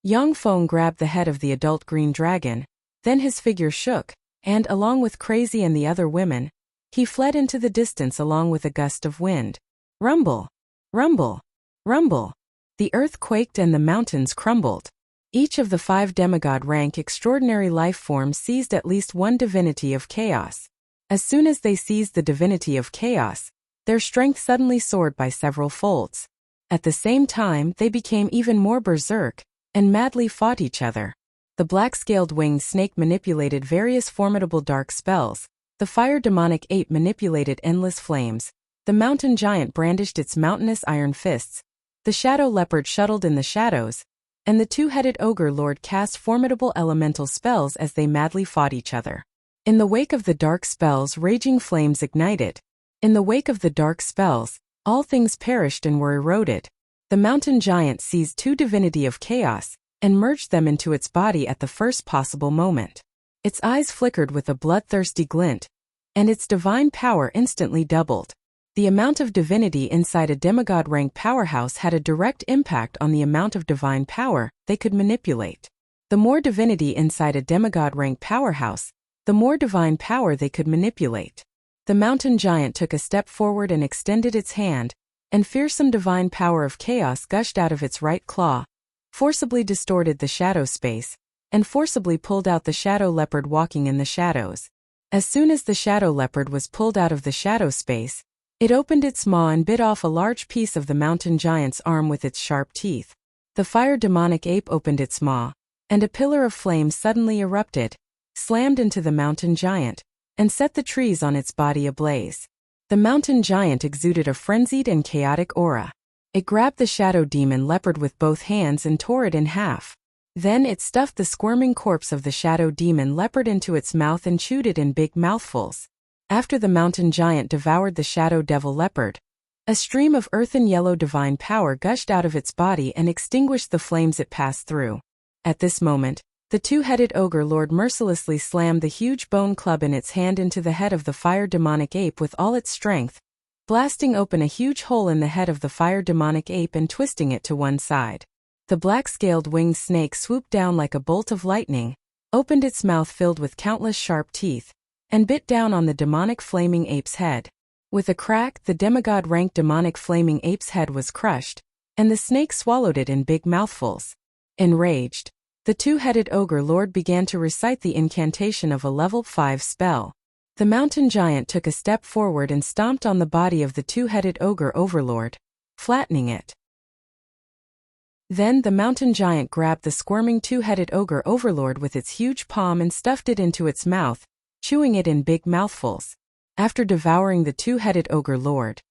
Yang Feng grabbed the head of the adult green dragon, then his figure shook, and along with Crazy and the other women, he fled into the distance along with a gust of wind. Rumble! Rumble! Rumble! The earth quaked and the mountains crumbled. Each of the 5 demigod rank extraordinary life forms seized at least one divinity of chaos. As soon as they seized the divinity of chaos, their strength suddenly soared by several folds. At the same time, they became even more berserk, and madly fought each other. The black-scaled winged snake manipulated various formidable dark spells, the fire demonic ape manipulated endless flames, the mountain giant brandished its mountainous iron fists, the shadow leopard shuttled in the shadows, and the two-headed ogre lord cast formidable elemental spells as they madly fought each other. In the wake of the dark spells, raging flames ignited. In the wake of the dark spells, all things perished and were eroded. The mountain giant seized 2 divinity of chaos and merged them into its body at the first possible moment. Its eyes flickered with a bloodthirsty glint, and its divine power instantly doubled. The amount of divinity inside a demigod rank powerhouse had a direct impact on the amount of divine power they could manipulate. The more divinity inside a demigod rank powerhouse, the more divine power they could manipulate. The mountain giant took a step forward and extended its hand, and fearsome divine power of chaos gushed out of its right claw, forcibly distorted the shadow space, and forcibly pulled out the shadow leopard walking in the shadows. As soon as the shadow leopard was pulled out of the shadow space, it opened its maw and bit off a large piece of the mountain giant's arm with its sharp teeth. The fire demonic ape opened its maw, and a pillar of flame suddenly erupted, slammed into the mountain giant, and set the trees on its body ablaze. The mountain giant exuded a frenzied and chaotic aura. It grabbed the shadow demon leopard with both hands and tore it in half. Then it stuffed the squirming corpse of the shadow demon leopard into its mouth and chewed it in big mouthfuls. After the mountain giant devoured the shadow devil leopard, a stream of earthen yellow divine power gushed out of its body and extinguished the flames it passed through. At this moment, the two-headed ogre lord mercilessly slammed the huge bone club in its hand into the head of the fire demonic ape with all its strength, blasting open a huge hole in the head of the fire demonic ape and twisting it to one side. The black-scaled winged snake swooped down like a bolt of lightning, opened its mouth filled with countless sharp teeth, and bit down on the demonic flaming ape's head. With a crack, the demigod-ranked demonic flaming ape's head was crushed, and the snake swallowed it in big mouthfuls. Enraged, the two-headed ogre lord began to recite the incantation of a level 5 spell. The mountain giant took a step forward and stomped on the body of the two-headed ogre overlord, flattening it. Then the mountain giant grabbed the squirming two-headed ogre overlord with its huge palm and stuffed it into its mouth, chewing it in big mouthfuls. After devouring the two-headed ogre lord,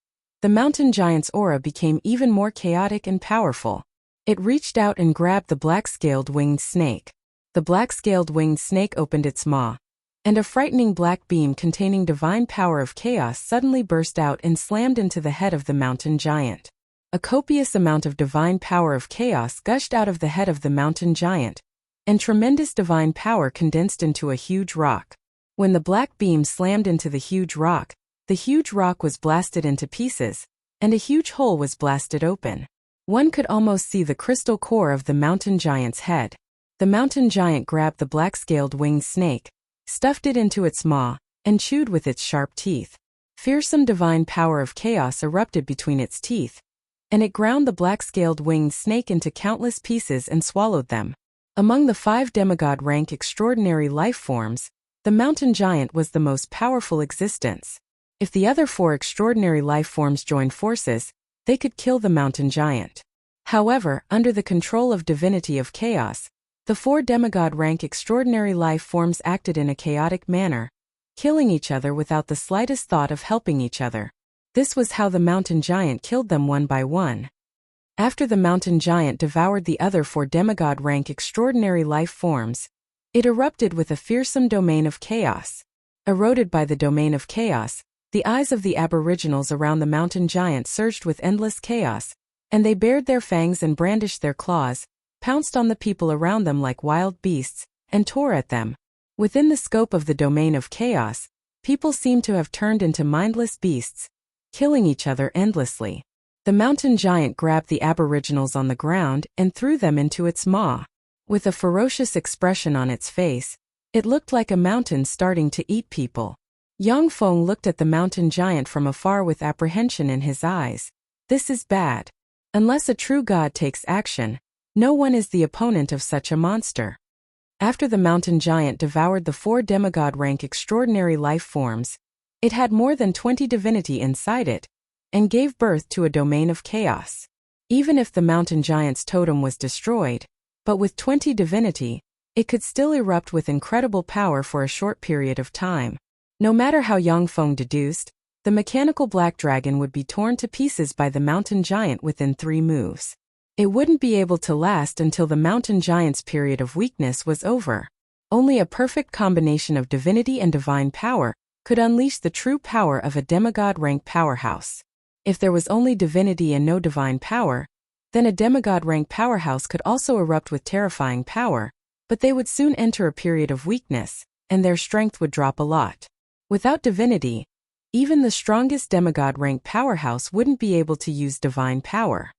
the mountain giant's aura became even more chaotic and powerful. It reached out and grabbed the black-scaled winged snake. The black-scaled winged snake opened its maw, and a frightening black beam containing divine power of chaos suddenly burst out and slammed into the head of the mountain giant. A copious amount of divine power of chaos gushed out of the head of the mountain giant, and tremendous divine power condensed into a huge rock. When the black beam slammed into the huge rock was blasted into pieces, and a huge hole was blasted open. One could almost see the crystal core of the mountain giant's head. The mountain giant grabbed the black-scaled winged snake, stuffed it into its maw, and chewed with its sharp teeth. Fearsome divine power of chaos erupted between its teeth, and it ground the black-scaled winged snake into countless pieces and swallowed them. Among the 5 demigod rank extraordinary life forms, the mountain giant was the most powerful existence. If the other 4 extraordinary life forms joined forces, they could kill the mountain giant. However, under the control of divinity of chaos, the 4 demigod rank extraordinary life forms acted in a chaotic manner, killing each other without the slightest thought of helping each other. This was how the mountain giant killed them one by one. After the mountain giant devoured the other 4 demigod rank extraordinary life forms, it erupted with a fearsome domain of chaos. Eroded by the domain of chaos, the eyes of the aboriginals around the mountain giant surged with endless chaos, and they bared their fangs and brandished their claws, pounced on the people around them like wild beasts, and tore at them. Within the scope of the domain of chaos, people seemed to have turned into mindless beasts, killing each other endlessly. The mountain giant grabbed the aboriginals on the ground and threw them into its maw. With a ferocious expression on its face, it looked like a mountain starting to eat people. Yang Feng looked at the mountain giant from afar with apprehension in his eyes. This is bad. Unless a true god takes action, No one is the opponent of such a monster. After the mountain giant devoured the 4 demigod-rank extraordinary life forms, it had more than 20 divinity inside it, and gave birth to a domain of chaos. Even if the mountain giant's totem was destroyed, but with 20 divinity, it could still erupt with incredible power for a short period of time. No matter how Yang Feng deduced, the mechanical black dragon would be torn to pieces by the mountain giant within 3 moves. It wouldn't be able to last until the mountain giant's period of weakness was over. Only a perfect combination of divinity and divine power could unleash the true power of a demigod-rank powerhouse. If there was only divinity and no divine power, then a demigod-rank powerhouse could also erupt with terrifying power, but they would soon enter a period of weakness, and their strength would drop a lot. Without divinity, even the strongest demigod-rank powerhouse wouldn't be able to use divine power.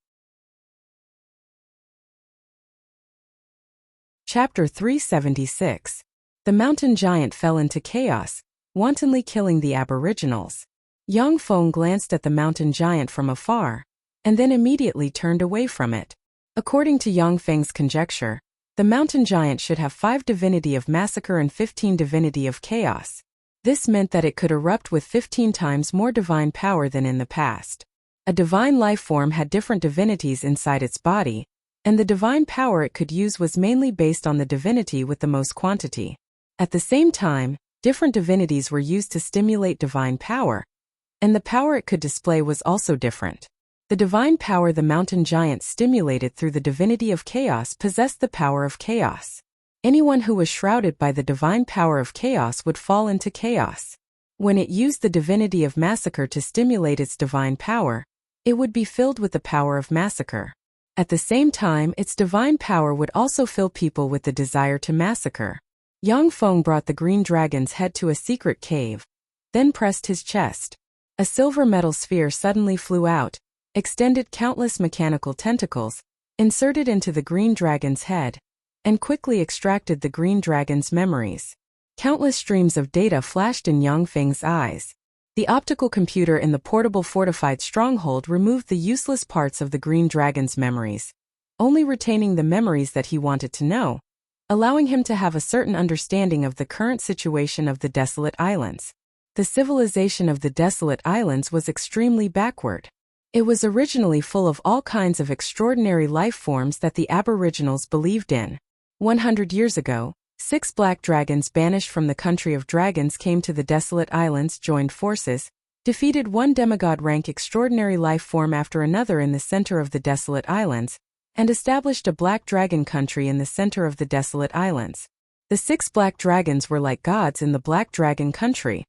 Chapter 376. The mountain giant fell into chaos, wantonly killing the aboriginals. Yang Feng glanced at the mountain giant from afar, and then immediately turned away from it. According to Yang Feng's conjecture, the mountain giant should have 5 divinity of massacre and 15 divinity of chaos. This meant that it could erupt with 15 times more divine power than in the past. A divine life form had different divinities inside its body, and the divine power it could use was mainly based on the divinity with the most quantity. At the same time, different divinities were used to stimulate divine power, and the power it could display was also different. The divine power the mountain giant stimulated through the divinity of chaos possessed the power of chaos. Anyone who was shrouded by the divine power of chaos would fall into chaos. When it used the divinity of massacre to stimulate its divine power, it would be filled with the power of massacre. At the same time, its divine power would also fill people with the desire to massacre. Yang Feng brought the green dragon's head to a secret cave, then pressed his chest. A silver metal sphere suddenly flew out, extended countless mechanical tentacles, inserted into the green dragon's head, and quickly extracted the green dragon's memories. Countless streams of data flashed in Yang Feng's eyes. The optical computer in the portable fortified stronghold removed the useless parts of the green dragon's memories, only retaining the memories that he wanted to know, allowing him to have a certain understanding of the current situation of the desolate islands. The civilization of the desolate islands was extremely backward. It was originally full of all kinds of extraordinary life forms that the aboriginals believed in. 100 years ago, 6 black dragons banished from the country of dragons came to the desolate islands, joined forces, defeated one demigod-rank extraordinary life form after another in the center of the desolate islands, and established a black dragon country in the center of the desolate islands. The 6 black dragons were like gods in the black dragon country,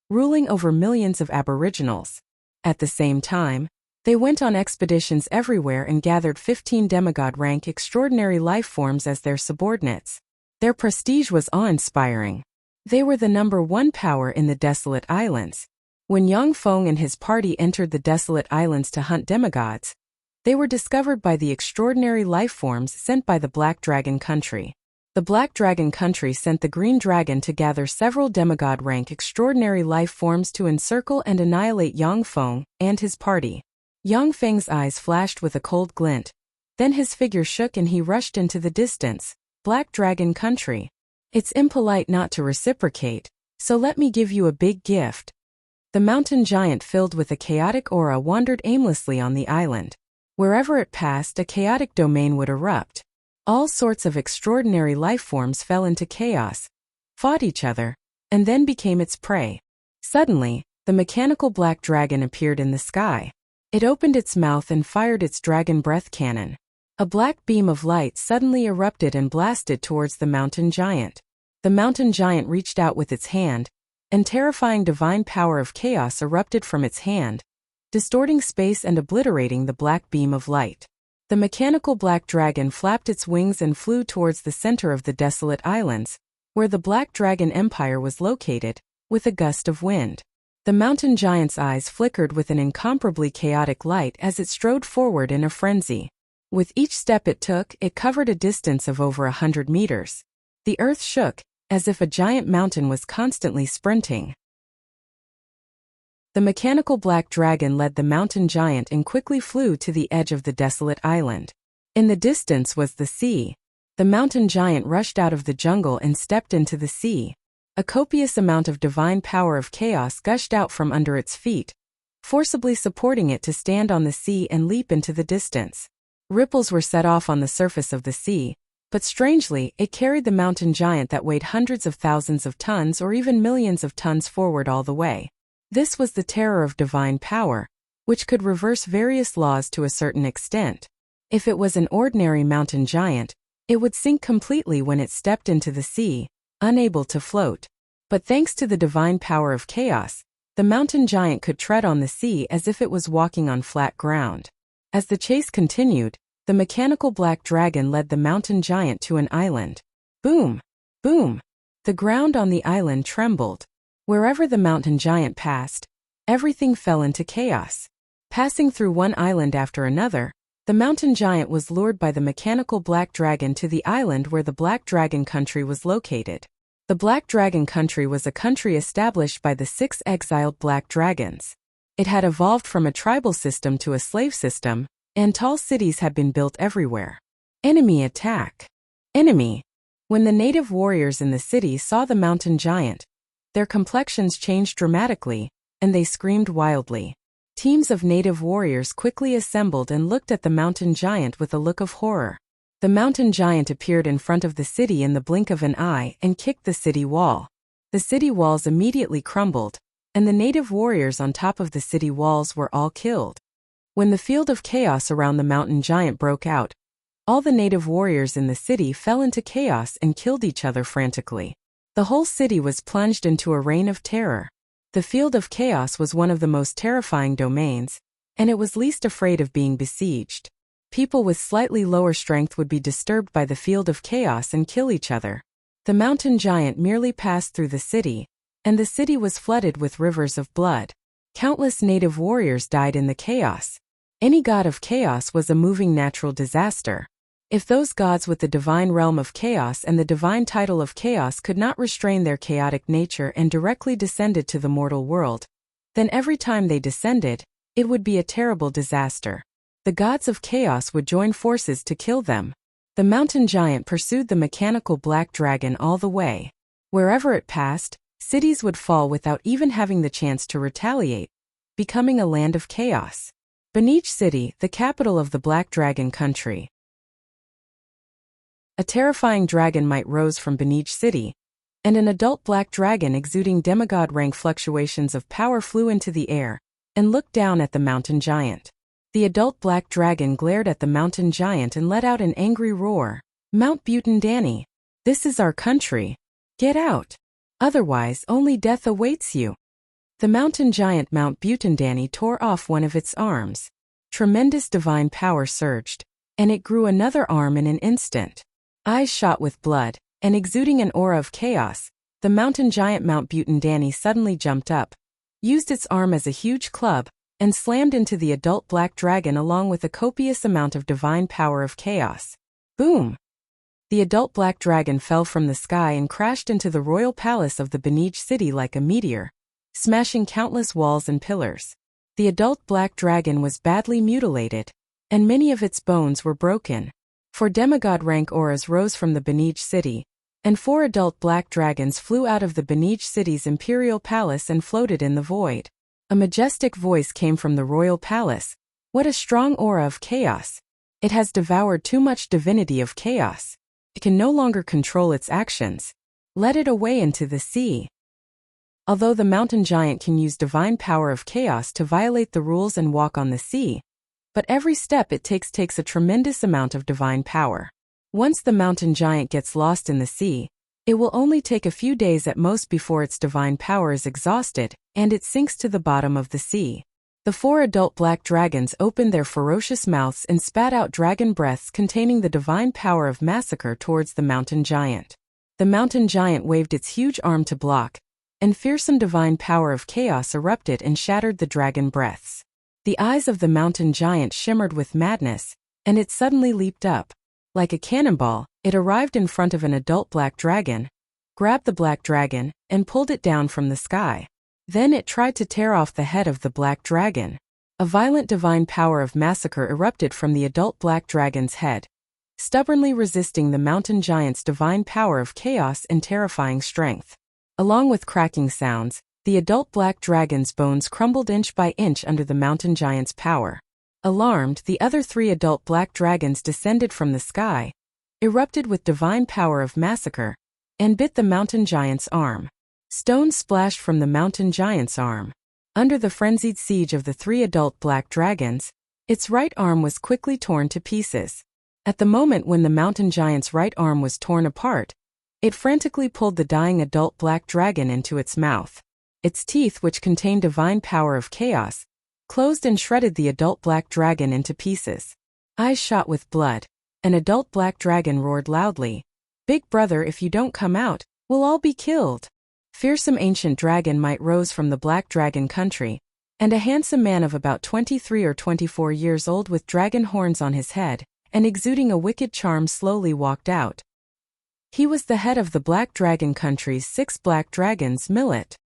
ruling over millions of aboriginals. At the same time, they went on expeditions everywhere and gathered 15 demigod-rank extraordinary life forms as their subordinates. Their prestige was awe-inspiring. They were the number 1 power in the desolate islands. When Yang Feng and his party entered the desolate islands to hunt demigods, they were discovered by the extraordinary life forms sent by the Black Dragon Country. The Black Dragon Country sent the Green Dragon to gather several demigod-rank extraordinary life forms to encircle and annihilate Yang Feng and his party. Yang Feng's eyes flashed with a cold glint. Then his figure shook and he rushed into the distance. Black Dragon Country. It's impolite not to reciprocate, so let me give you a big gift. The mountain giant filled with a chaotic aura wandered aimlessly on the island. Wherever it passed, a chaotic domain would erupt. All sorts of extraordinary life forms fell into chaos, fought each other, and then became its prey. Suddenly, the mechanical black dragon appeared in the sky. It opened its mouth and fired its dragon breath cannon. A black beam of light suddenly erupted and blasted towards the mountain giant. The mountain giant reached out with its hand, and terrifying divine power of chaos erupted from its hand, distorting space and obliterating the black beam of light. The mechanical black dragon flapped its wings and flew towards the center of the desolate islands, where the Black Dragon Empire was located, with a gust of wind. The mountain giant's eyes flickered with an incomparably chaotic light as it strode forward in a frenzy. With each step it took, it covered a distance of over 100 meters. The earth shook, as if a giant mountain was constantly sprinting. The mechanical black dragon led the mountain giant and quickly flew to the edge of the desolate island. In the distance was the sea. The mountain giant rushed out of the jungle and stepped into the sea. A copious amount of divine power of chaos gushed out from under its feet, forcibly supporting it to stand on the sea and leap into the distance. Ripples were set off on the surface of the sea, but strangely, it carried the mountain giant that weighed hundreds of thousands of tons or even millions of tons forward all the way. This was the terror of divine power, which could reverse various laws to a certain extent. If it was an ordinary mountain giant, it would sink completely when it stepped into the sea, unable to float. But thanks to the divine power of chaos, the mountain giant could tread on the sea as if it was walking on flat ground. As the chase continued, the mechanical black dragon led the mountain giant to an island. Boom! Boom! The ground on the island trembled. Wherever the mountain giant passed, everything fell into chaos. Passing through one island after another, the mountain giant was lured by the mechanical black dragon to the island where the Black Dragon Country was located. The Black Dragon Country was a country established by the 6 exiled black dragons. It had evolved from a tribal system to a slave system, and tall cities had been built everywhere. Enemy attack. Enemy. When the native warriors in the city saw the mountain giant, their complexions changed dramatically, and they screamed wildly. Teams of native warriors quickly assembled and looked at the mountain giant with a look of horror. The mountain giant appeared in front of the city in the blink of an eye and kicked the city wall. The city walls immediately crumbled, and the native warriors on top of the city walls were all killed. When the field of chaos around the mountain giant broke out, all the native warriors in the city fell into chaos and killed each other frantically. The whole city was plunged into a reign of terror. The field of chaos was one of the most terrifying domains, and it was least afraid of being besieged. People with slightly lower strength would be disturbed by the field of chaos and kill each other. The mountain giant merely passed through the city, and the city was flooded with rivers of blood. Countless native warriors died in the chaos. Any god of chaos was a moving natural disaster. If those gods with the divine realm of chaos and the divine title of chaos could not restrain their chaotic nature and directly descended to the mortal world, then every time they descended, it would be a terrible disaster. The gods of chaos would join forces to kill them. The mountain giant pursued the mechanical black dragon all the way. Wherever it passed, cities would fall without even having the chance to retaliate, becoming a land of chaos. Beneach City, the capital of the Black Dragon Country. A terrifying dragon might rose from Beneach City, and an adult black dragon exuding demigod rank fluctuations of power flew into the air and looked down at the mountain giant. The adult black dragon glared at the mountain giant and let out an angry roar. "Mount Butin Danny, this is our country. Get out. Otherwise, only death awaits you." The mountain giant Mount Butin Danny tore off one of its arms. Tremendous divine power surged, and it grew another arm in an instant. Eyes shot with blood, and exuding an aura of chaos, the mountain giant Mount Butin Danny suddenly jumped up, used its arm as a huge club, and slammed into the adult black dragon along with a copious amount of divine power of chaos. Boom! The adult black dragon fell from the sky and crashed into the royal palace of the Beneach City like a meteor, smashing countless walls and pillars. The adult black dragon was badly mutilated, and many of its bones were broken. 4 demigod rank auras rose from the Beneach City, and 4 adult black dragons flew out of the Beneach City's imperial palace and floated in the void. A majestic voice came from the royal palace. "What a strong aura of chaos! It has devoured too much divinity of chaos. It can no longer control its actions. Let it away into the sea." Although the mountain giant can use divine power of chaos to violate the rules and walk on the sea, but every step it takes a tremendous amount of divine power. Once the mountain giant gets lost in the sea, it will only take a few days at most before its divine power is exhausted, and it sinks to the bottom of the sea. The 4 adult black dragons opened their ferocious mouths and spat out dragon breaths containing the divine power of massacre towards the mountain giant. The mountain giant waved its huge arm to block, and fearsome divine power of chaos erupted and shattered the dragon breaths. The eyes of the mountain giant shimmered with madness, and it suddenly leaped up. Like a cannonball, it arrived in front of an adult black dragon, grabbed the black dragon, and pulled it down from the sky. Then it tried to tear off the head of the black dragon. A violent divine power of massacre erupted from the adult black dragon's head, stubbornly resisting the mountain giant's divine power of chaos and terrifying strength. Along with cracking sounds, the adult black dragon's bones crumbled inch by inch under the mountain giant's power. Alarmed, the other 3 adult black dragons descended from the sky, erupted with divine power of massacre, and bit the mountain giant's arm. Stones splashed from the mountain giant's arm. Under the frenzied siege of the 3 adult black dragons, its right arm was quickly torn to pieces. At the moment when the mountain giant's right arm was torn apart, it frantically pulled the dying adult black dragon into its mouth. Its teeth, which contained divine power of chaos, closed and shredded the adult black dragon into pieces. Eyes shot with blood, an adult black dragon roared loudly, "Big brother, if you don't come out, we'll all be killed." Fearsome ancient dragon might rose from the black dragon country, and a handsome man of about 23 or 24 years old with dragon horns on his head, and exuding a wicked charm slowly walked out. He was the head of the black dragon country's 6 black dragons, Millet.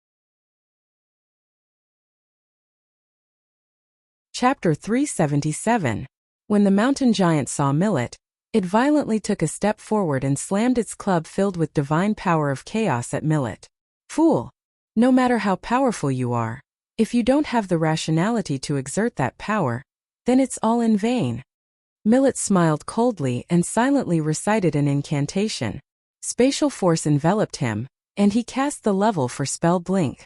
Chapter 377. When the mountain giant saw Millet, it violently took a step forward and slammed its club filled with divine power of chaos at Millet. "Fool! No matter how powerful you are, if you don't have the rationality to exert that power, then it's all in vain." Millet smiled coldly and silently recited an incantation. Spatial force enveloped him, and he cast the level for spell blink.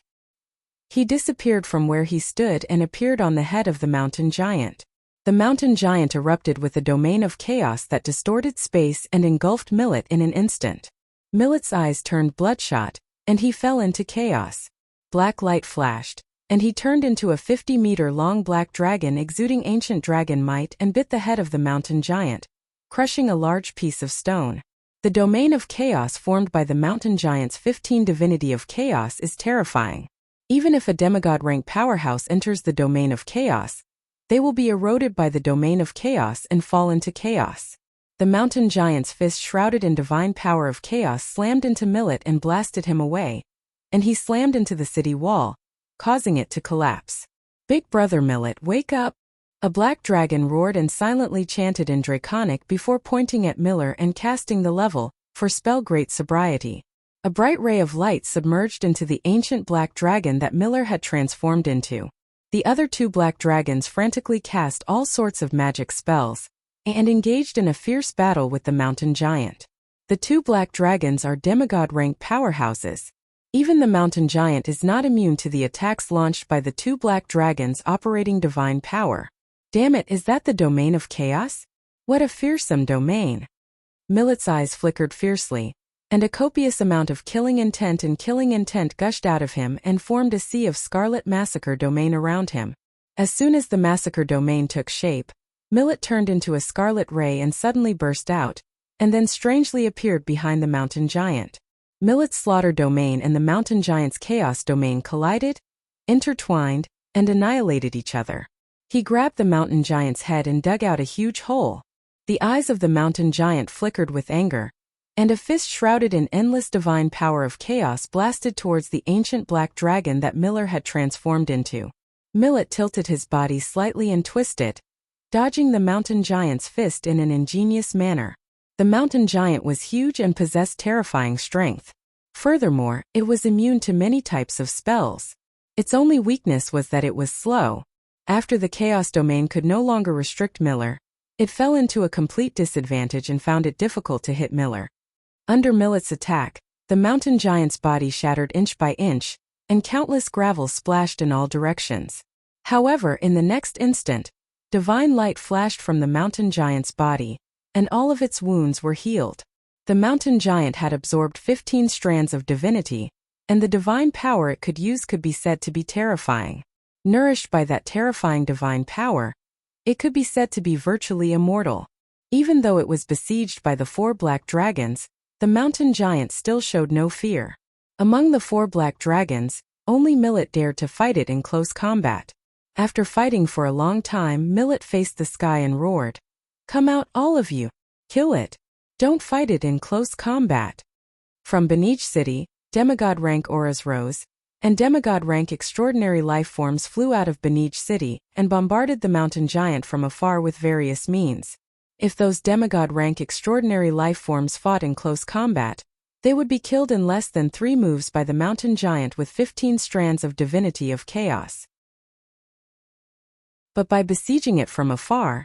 He disappeared from where he stood and appeared on the head of the mountain giant. The mountain giant erupted with a domain of chaos that distorted space and engulfed Millet in an instant. Millet's eyes turned bloodshot, and he fell into chaos. Black light flashed, and he turned into a 50-meter-long black dragon exuding ancient dragon might and bit the head of the mountain giant, crushing a large piece of stone. The domain of chaos formed by the mountain giant's 15 divinity of chaos is terrifying. Even if a demigod-rank powerhouse enters the domain of chaos, they will be eroded by the domain of chaos and fall into chaos. The mountain giant's fist shrouded in divine power of chaos slammed into Millet and blasted him away, and he slammed into the city wall, causing it to collapse. "Big brother Millet, wake up!" A black dragon roared and silently chanted in Draconic before pointing at Miller and casting the level for spell Great Sobriety. A bright ray of light submerged into the ancient black dragon that Miller had transformed into. The other 2 black dragons frantically cast all sorts of magic spells and engaged in a fierce battle with the mountain giant. The 2 black dragons are demigod-rank powerhouses. Even the mountain giant is not immune to the attacks launched by the 2 black dragons operating divine power. Damn it, is that the domain of chaos? What a fearsome domain. Millet's eyes flickered fiercely, and a copious amount of killing intent gushed out of him and formed a sea of scarlet massacre domain around him. As soon as the massacre domain took shape, Millet turned into a scarlet ray and suddenly burst out, and then strangely appeared behind the mountain giant. Millet's slaughter domain and the mountain giant's chaos domain collided, intertwined, and annihilated each other. He grabbed the mountain giant's head and dug out a huge hole. The eyes of the mountain giant flickered with anger, and a fist shrouded in endless divine power of chaos blasted towards the ancient black dragon that Miller had transformed into. Millet tilted his body slightly and twisted, dodging the mountain giant's fist in an ingenious manner. The mountain giant was huge and possessed terrifying strength. Furthermore, it was immune to many types of spells. Its only weakness was that it was slow. After the chaos domain could no longer restrict Miller, it fell into a complete disadvantage and found it difficult to hit Miller. Under Millet's attack, the mountain giant's body shattered inch by inch, and countless gravel splashed in all directions. However, in the next instant, divine light flashed from the mountain giant's body, and all of its wounds were healed. The mountain giant had absorbed 15 strands of divinity, and the divine power it could use could be said to be terrifying. Nourished by that terrifying divine power, it could be said to be virtually immortal. Even though it was besieged by the 4 black dragons, the mountain giant still showed no fear. Among the 4 black dragons, only Millet dared to fight it in close combat. After fighting for a long time, Millet faced the sky and roared, "Come out, all of you! Kill it! Don't fight it in close combat!" From Beniche City, demigod rank auras rose, and demigod-rank extraordinary life forms flew out of Benij City and bombarded the mountain giant from afar with various means. If those demigod-rank extraordinary life forms fought in close combat, they would be killed in less than 3 moves by the mountain giant with 15 strands of divinity of chaos. But by besieging it from afar,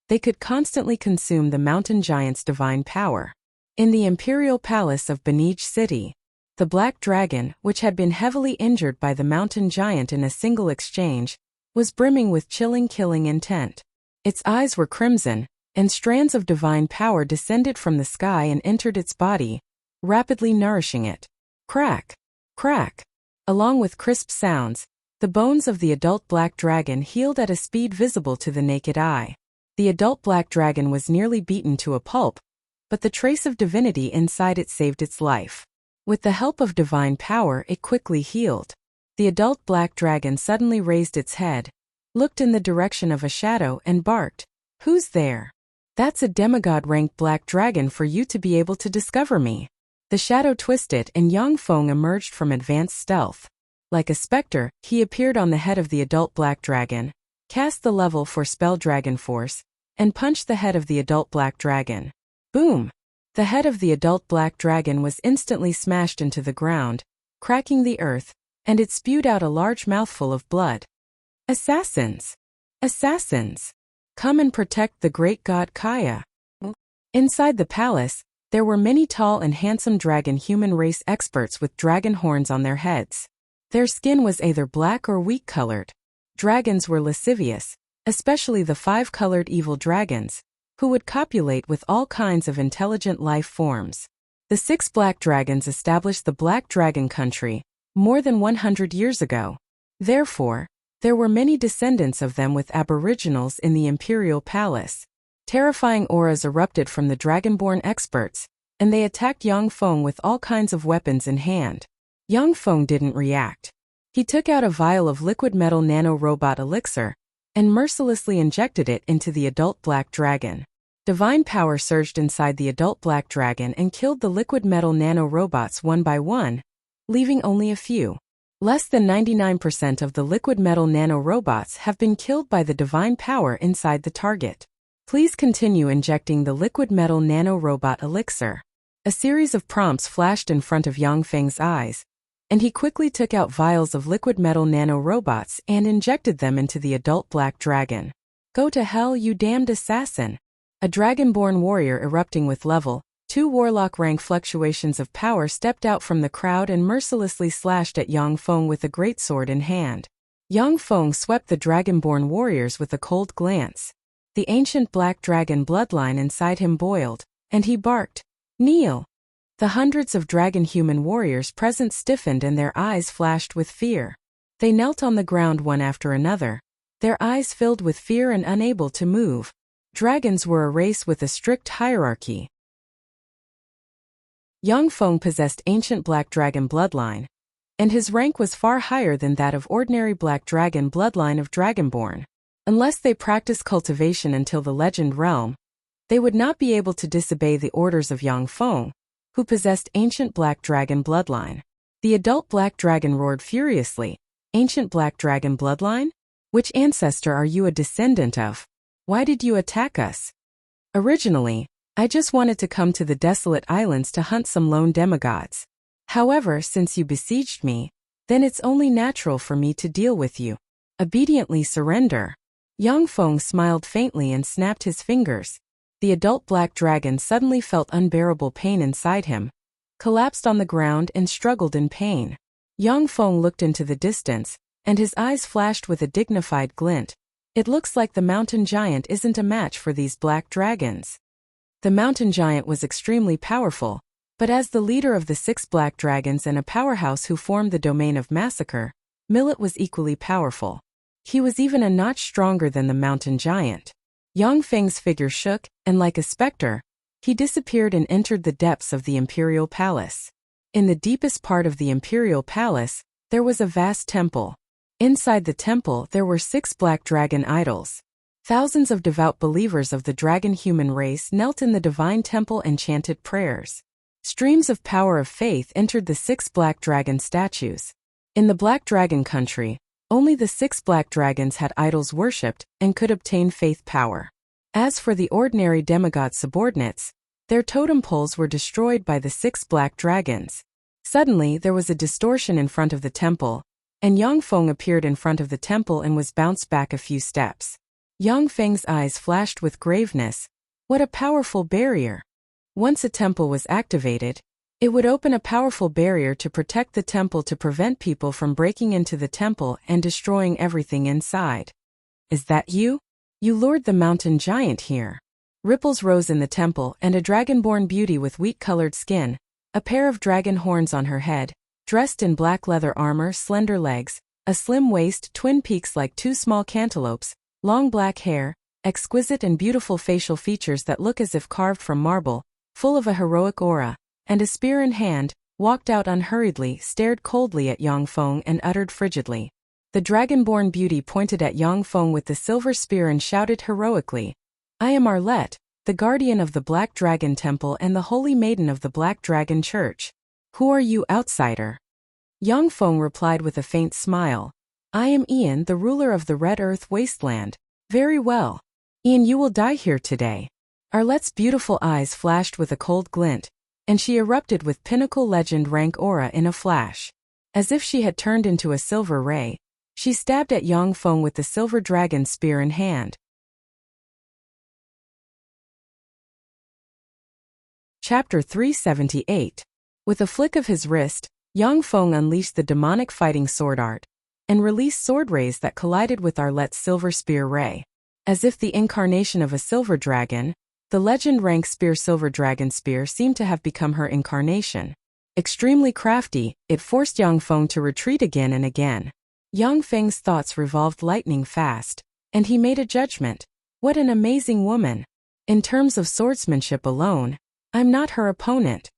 they could constantly consume the mountain giant's divine power. In the imperial palace of Benij City, the black dragon, which had been heavily injured by the mountain giant in a single exchange, was brimming with chilling killing intent. Its eyes were crimson, and strands of divine power descended from the sky and entered its body, rapidly nourishing it. Crack! Crack! Along with crisp sounds, the bones of the adult black dragon healed at a speed visible to the naked eye. The adult black dragon was nearly beaten to a pulp, but the trace of divinity inside it saved its life. With the help of divine power, it quickly healed. The adult black dragon suddenly raised its head, looked in the direction of a shadow and barked, "Who's there?" "That's a demigod-ranked black dragon for you to be able to discover me." The shadow twisted and Yang Feng emerged from advanced stealth. Like a specter, he appeared on the head of the adult black dragon, cast the level for spell dragon force, and punched the head of the adult black dragon. Boom! The head of the adult black dragon was instantly smashed into the ground, cracking the earth, and it spewed out a large mouthful of blood. "Assassins! Assassins! Come and protect the great god Kaya." Inside the palace, there were many tall and handsome dragon human race experts with dragon horns on their heads. Their skin was either black or wheat-colored. Dragons were lascivious, especially the 5-colored evil dragons, who would copulate with all kinds of intelligent life forms. The 6 black dragons established the Black Dragon Country more than 100 years ago. Therefore, there were many descendants of them with aboriginals in the imperial palace. Terrifying auras erupted from the dragonborn experts, and they attacked Yang Feng with all kinds of weapons in hand. Yang Feng didn't react. He took out a vial of liquid metal nano-robot elixir and mercilessly injected it into the adult black dragon. Divine power surged inside the adult black dragon and killed the liquid metal nano-robots one by one, leaving only a few. Less than 99% of the liquid metal nano-robots have been killed by the divine power inside the target. Please continue injecting the liquid metal nano-robot elixir. A series of prompts flashed in front of Yang Feng's eyes, and he quickly took out vials of liquid metal nano-robots and injected them into the adult black dragon. "Go to hell, you damned assassin!" A dragonborn warrior erupting with level 2 warlock rank fluctuations of power stepped out from the crowd and mercilessly slashed at Yang Feng with a greatsword in hand. Yang Feng swept the dragonborn warriors with a cold glance. The ancient black dragon bloodline inside him boiled, and he barked, "Kneel!" The hundreds of dragon-human warriors present stiffened and their eyes flashed with fear. They knelt on the ground one after another, their eyes filled with fear and unable to move. Dragons were a race with a strict hierarchy. Yang Feng possessed ancient black dragon bloodline, and his rank was far higher than that of ordinary black dragon bloodline of dragonborn. Unless they practiced cultivation until the legend realm, they would not be able to disobey the orders of Yang Feng, who possessed ancient black dragon bloodline. The adult black dragon roared furiously, "Ancient black dragon bloodline? Which ancestor are you a descendant of? Why did you attack us?" "Originally, I just wanted to come to the desolate islands to hunt some lone demigods. However, since you besieged me, then it's only natural for me to deal with you. Obediently surrender." Yang Feng smiled faintly and snapped his fingers. The adult black dragon suddenly felt unbearable pain inside him, collapsed on the ground and struggled in pain. Yang Feng looked into the distance, and his eyes flashed with a dignified glint. "It looks like the mountain giant isn't a match for these black dragons." The mountain giant was extremely powerful, but as the leader of the 6 black dragons and a powerhouse who formed the domain of massacre, Millet was equally powerful. He was even a notch stronger than the mountain giant. Yang Feng's figure shook, and like a specter, he disappeared and entered the depths of the imperial palace. In the deepest part of the imperial palace, there was a vast temple. Inside the temple there were 6 black dragon idols. Thousands of devout believers of the dragon human race knelt in the divine temple and chanted prayers. Streams of power of faith entered the 6 black dragon statues. In the Black Dragon country, only the 6 black dragons had idols worshipped and could obtain faith power. As for the ordinary demigod subordinates, their totem poles were destroyed by the 6 black dragons. Suddenly there was a distortion in front of the temple, and Yang Feng appeared in front of the temple and was bounced back a few steps. Yang Feng's eyes flashed with graveness. What a powerful barrier! Once a temple was activated, it would open a powerful barrier to protect the temple to prevent people from breaking into the temple and destroying everything inside. Is that you? You lured the mountain giant here. Ripples rose in the temple, and a dragonborn beauty with wheat-colored skin, a pair of dragon horns on her head, dressed in black leather armor, slender legs, a slim waist, twin peaks like 2 small cantaloupes, long black hair, exquisite and beautiful facial features that look as if carved from marble, full of a heroic aura, and a spear in hand, walked out unhurriedly, stared coldly at Yang Feng and uttered frigidly. The dragonborn beauty pointed at Yang Feng with the silver spear and shouted heroically, "I am Arlette, the guardian of the Black Dragon Temple and the Holy Maiden of the Black Dragon Church. Who are you, outsider?" Yang Feng replied with a faint smile, "I am Ian, the ruler of the Red Earth Wasteland." "Very well. Ian, you will die here today." Arlette's beautiful eyes flashed with a cold glint, and she erupted with pinnacle legend rank aura in a flash. As if she had turned into a silver ray, she stabbed at Yang Feng with the silver dragon spear in hand. Chapter 378. With a flick of his wrist, Yang Feng unleashed the demonic fighting sword art, and released sword rays that collided with Arlette's silver spear ray. As if the incarnation of a silver dragon, the legend rank spear silver dragon spear seemed to have become her incarnation. Extremely crafty, it forced Yang Feng to retreat again and again. Yang Feng's thoughts revolved lightning fast, and he made a judgment. What an amazing woman! In terms of swordsmanship alone, I'm not her opponent.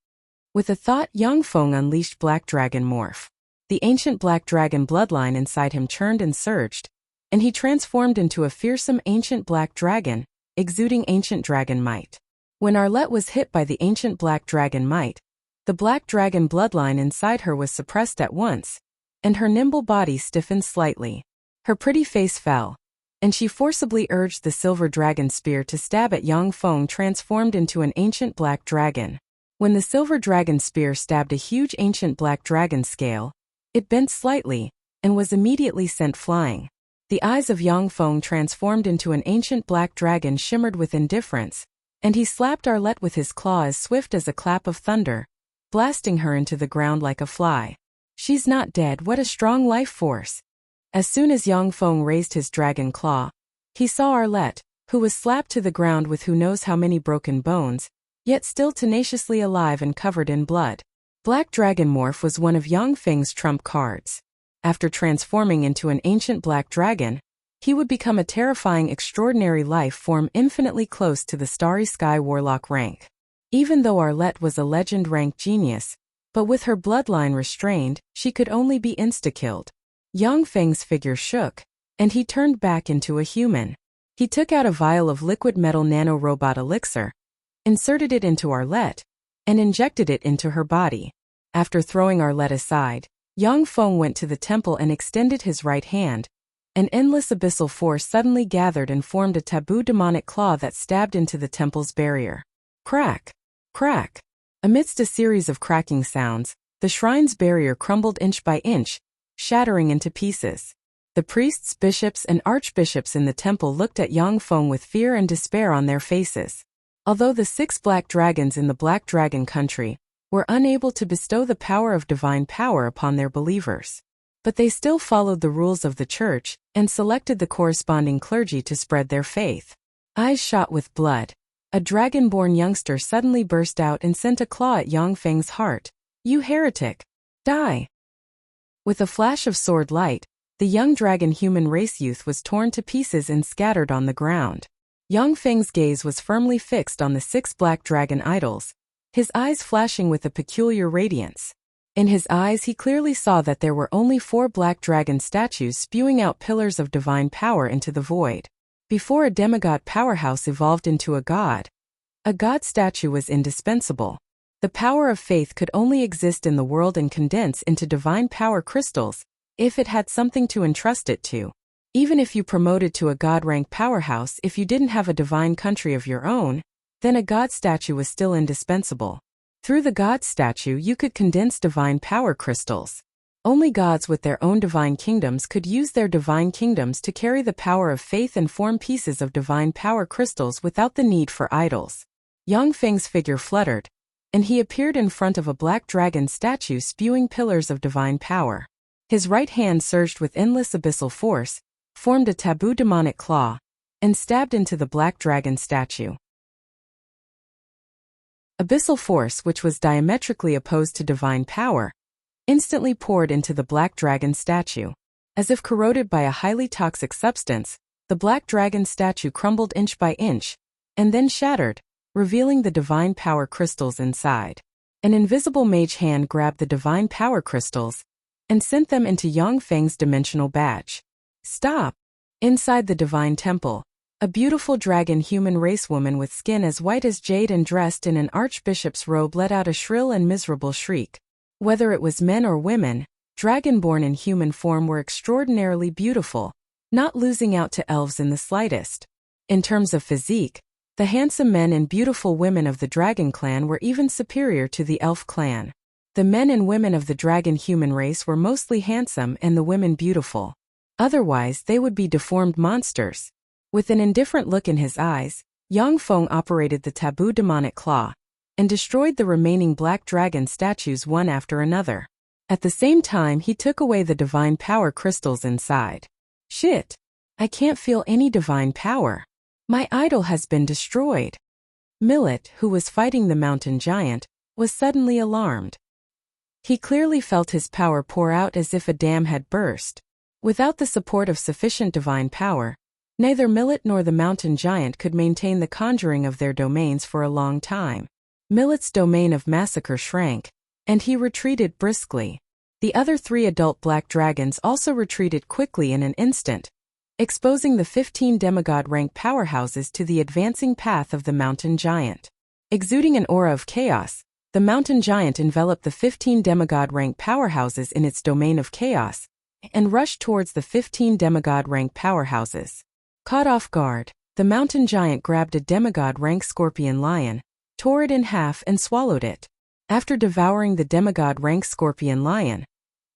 With a thought, Yang Feng unleashed Black Dragon Morph. The ancient Black Dragon bloodline inside him churned and surged, and he transformed into a fearsome ancient black dragon, exuding ancient dragon might. When Arlette was hit by the ancient black dragon might, the black dragon bloodline inside her was suppressed at once, and her nimble body stiffened slightly. Her pretty face fell, and she forcibly urged the silver dragon spear to stab at Yang Feng, transformed into an ancient black dragon. When the silver dragon spear stabbed a huge ancient black dragon scale, it bent slightly, and was immediately sent flying. The eyes of Yang Feng transformed into an ancient black dragon shimmered with indifference, and he slapped Arlette with his claw as swift as a clap of thunder, blasting her into the ground like a fly. She's not dead, what a strong life force! As soon as Yang Feng raised his dragon claw, he saw Arlette, who was slapped to the ground with who knows how many broken bones, yet still tenaciously alive and covered in blood. Black Dragon Morph was one of Yang Feng's trump cards. After transforming into an ancient black dragon, he would become a terrifying extraordinary life form infinitely close to the Starry Sky Warlock rank. Even though Arlette was a legend rank genius, but with her bloodline restrained, she could only be insta-killed. Yang Feng's figure shook, and he turned back into a human. He took out a vial of liquid metal nano-robot elixir, inserted it into Arlette, and injected it into her body. After throwing Arlette aside, Yang Feng went to the temple and extended his right hand. An endless abyssal force suddenly gathered and formed a taboo demonic claw that stabbed into the temple's barrier. Crack! Crack! Amidst a series of cracking sounds, the shrine's barrier crumbled inch by inch, shattering into pieces. The priests, bishops, and archbishops in the temple looked at Yang Feng with fear and despair on their faces. Although the 6 black dragons in the Black Dragon country were unable to bestow the power of divine power upon their believers, but they still followed the rules of the church and selected the corresponding clergy to spread their faith. Eyes shot with blood, a dragon-born youngster suddenly burst out and sent a claw at Yang Feng's heart. "You heretic! Die!" With a flash of sword light, the young dragon human race youth was torn to pieces and scattered on the ground. Yang Feng's gaze was firmly fixed on the 6 black dragon idols, his eyes flashing with a peculiar radiance. In his eyes he clearly saw that there were only 4 black dragon statues spewing out pillars of divine power into the void. Before a demigod powerhouse evolved into a god statue was indispensable. The power of faith could only exist in the world and condense into divine power crystals, if it had something to entrust it to. Even if you promoted to a god-rank powerhouse, if you didn't have a divine country of your own, then a god statue was still indispensable. Through the god statue you could condense divine power crystals. Only gods with their own divine kingdoms could use their divine kingdoms to carry the power of faith and form pieces of divine power crystals without the need for idols. Yang Feng's figure fluttered, and he appeared in front of a black dragon statue spewing pillars of divine power. His right hand surged with endless abyssal force, formed a taboo demonic claw, and stabbed into the black dragon statue. Abyssal force, which was diametrically opposed to divine power, instantly poured into the black dragon statue. As if corroded by a highly toxic substance, the black dragon statue crumbled inch by inch, and then shattered, revealing the divine power crystals inside. An invisible mage hand grabbed the divine power crystals and sent them into Yang Feng's dimensional badge. Stop! Inside the divine temple, a beautiful dragon human race woman with skin as white as jade and dressed in an archbishop's robe let out a shrill and miserable shriek. Whether it was men or women, dragonborn in human form were extraordinarily beautiful, not losing out to elves in the slightest. In terms of physique, the handsome men and beautiful women of the dragon clan were even superior to the elf clan. The men and women of the dragon human race were mostly handsome and the women beautiful. Otherwise they would be deformed monsters. With an indifferent look in his eyes, Yang Feng operated the taboo demonic claw and destroyed the remaining black dragon statues one after another. At the same time he took away the divine power crystals inside. Shit! I can't feel any divine power. My idol has been destroyed. Millet, who was fighting the mountain giant, was suddenly alarmed. He clearly felt his power pour out as if a dam had burst. Without the support of sufficient divine power, neither Millet nor the mountain giant could maintain the conjuring of their domains for a long time. Millet's domain of massacre shrank, and he retreated briskly. The other 3 adult black dragons also retreated quickly in an instant, exposing the 15 demigod-rank powerhouses to the advancing path of the mountain giant. Exuding an aura of chaos, the mountain giant enveloped the 15 demigod-rank powerhouses in its domain of chaos, and rushed towards the 15 demigod-rank powerhouses. Caught off guard, the mountain giant grabbed a demigod-rank scorpion lion, tore it in half and swallowed it. After devouring the demigod-rank scorpion lion,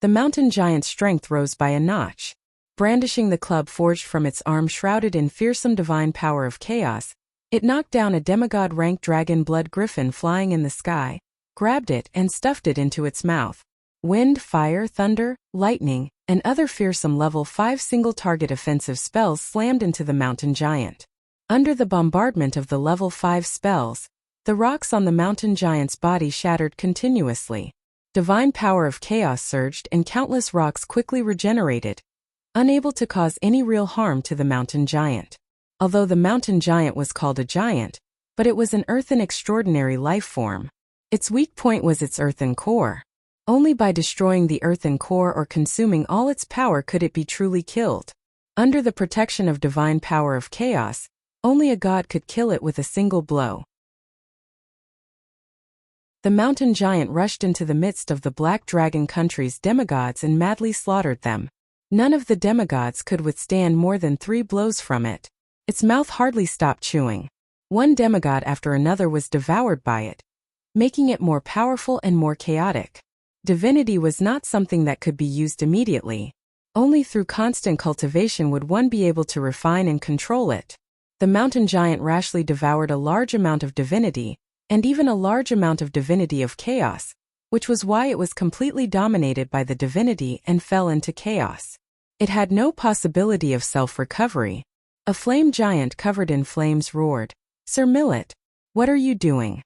the mountain giant's strength rose by a notch. Brandishing the club forged from its arm shrouded in fearsome divine power of chaos, it knocked down a demigod-rank dragon blood griffin flying in the sky, grabbed it and stuffed it into its mouth. Wind, fire, thunder, lightning, and other fearsome level 5 single-target offensive spells slammed into the mountain giant. Under the bombardment of the level 5 spells, the rocks on the mountain giant's body shattered continuously. Divine power of chaos surged and countless rocks quickly regenerated, unable to cause any real harm to the mountain giant. Although the mountain giant was called a giant, but it was an earthen extraordinary life form. Its weak point was its earthen core. Only by destroying the earthen core or consuming all its power could it be truly killed. Under the protection of divine power of chaos, only a god could kill it with a single blow. The mountain giant rushed into the midst of the Black Dragon country's demigods and madly slaughtered them. None of the demigods could withstand more than 3 blows from it. Its mouth hardly stopped chewing. One demigod after another was devoured by it, making it more powerful and more chaotic. Divinity was not something that could be used immediately. Only through constant cultivation would one be able to refine and control it. The mountain giant rashly devoured a large amount of divinity, and even a large amount of divinity of chaos, which was why it was completely dominated by the divinity and fell into chaos. It had no possibility of self-recovery. A flame giant covered in flames roared, "Sir Millet, what are you doing?"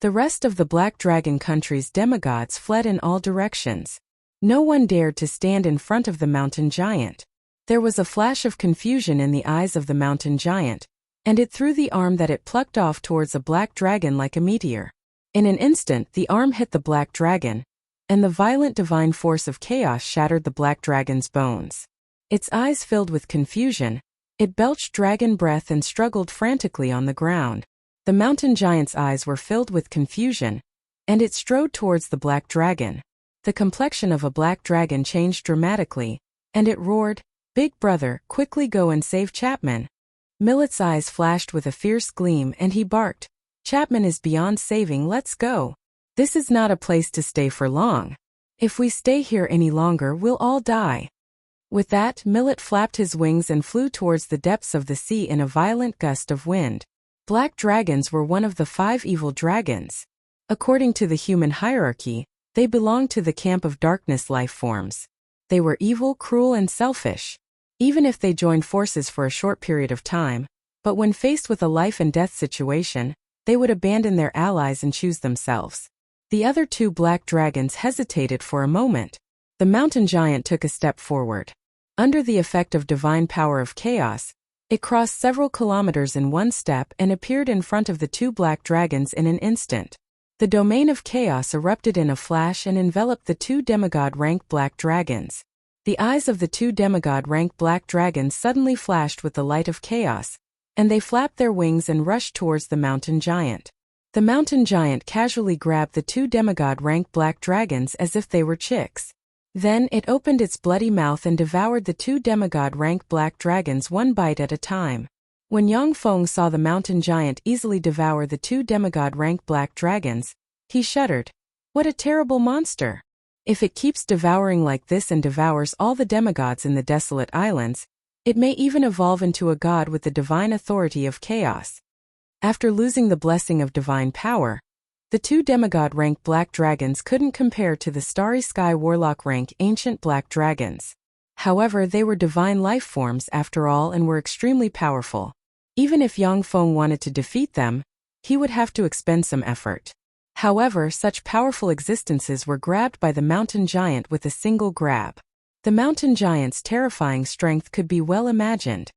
The rest of the Black Dragon country's demigods fled in all directions. No one dared to stand in front of the mountain giant. There was a flash of confusion in the eyes of the mountain giant, and it threw the arm that it plucked off towards a black dragon like a meteor. In an instant the arm hit the black dragon, and the violent divine force of chaos shattered the black dragon's bones. Its eyes filled with confusion, it belched dragon breath and struggled frantically on the ground. The mountain giant's eyes were filled with confusion, and it strode towards the black dragon. The complexion of a black dragon changed dramatically, and it roared, "Big brother, quickly go and save Chapman." Millet's eyes flashed with a fierce gleam and he barked, "Chapman is beyond saving, let's go. This is not a place to stay for long. If we stay here any longer we'll all die." With that, Millet flapped his wings and flew towards the depths of the sea in a violent gust of wind. Black dragons were one of the 5 evil dragons. According to the human hierarchy, they belonged to the camp of darkness life forms. They were evil, cruel, and selfish. Even if they joined forces for a short period of time, but when faced with a life and death situation, they would abandon their allies and choose themselves. The other 2 black dragons hesitated for a moment. The mountain giant took a step forward. Under the effect of divine power of chaos, it crossed several kilometers in one step and appeared in front of the 2 black dragons in an instant. The domain of chaos erupted in a flash and enveloped the 2 demigod-rank black dragons. The eyes of the 2 demigod-rank black dragons suddenly flashed with the light of chaos, and they flapped their wings and rushed towards the mountain giant. The mountain giant casually grabbed the 2 demigod-rank black dragons as if they were chicks. Then it opened its bloody mouth and devoured the 2 demigod-rank black dragons one bite at a time. When Yang Feng saw the mountain giant easily devour the 2 demigod-rank black dragons, he shuddered. What a terrible monster! If it keeps devouring like this and devours all the demigods in the desolate islands, it may even evolve into a god with the divine authority of chaos. After losing the blessing of divine power, the 2 demigod-rank black dragons couldn't compare to the starry sky warlock-rank ancient black dragons. However, they were divine life forms after all and were extremely powerful. Even if Yang Feng wanted to defeat them, he would have to expend some effort. However, such powerful existences were grabbed by the mountain giant with a single grab. The mountain giant's terrifying strength could be well imagined.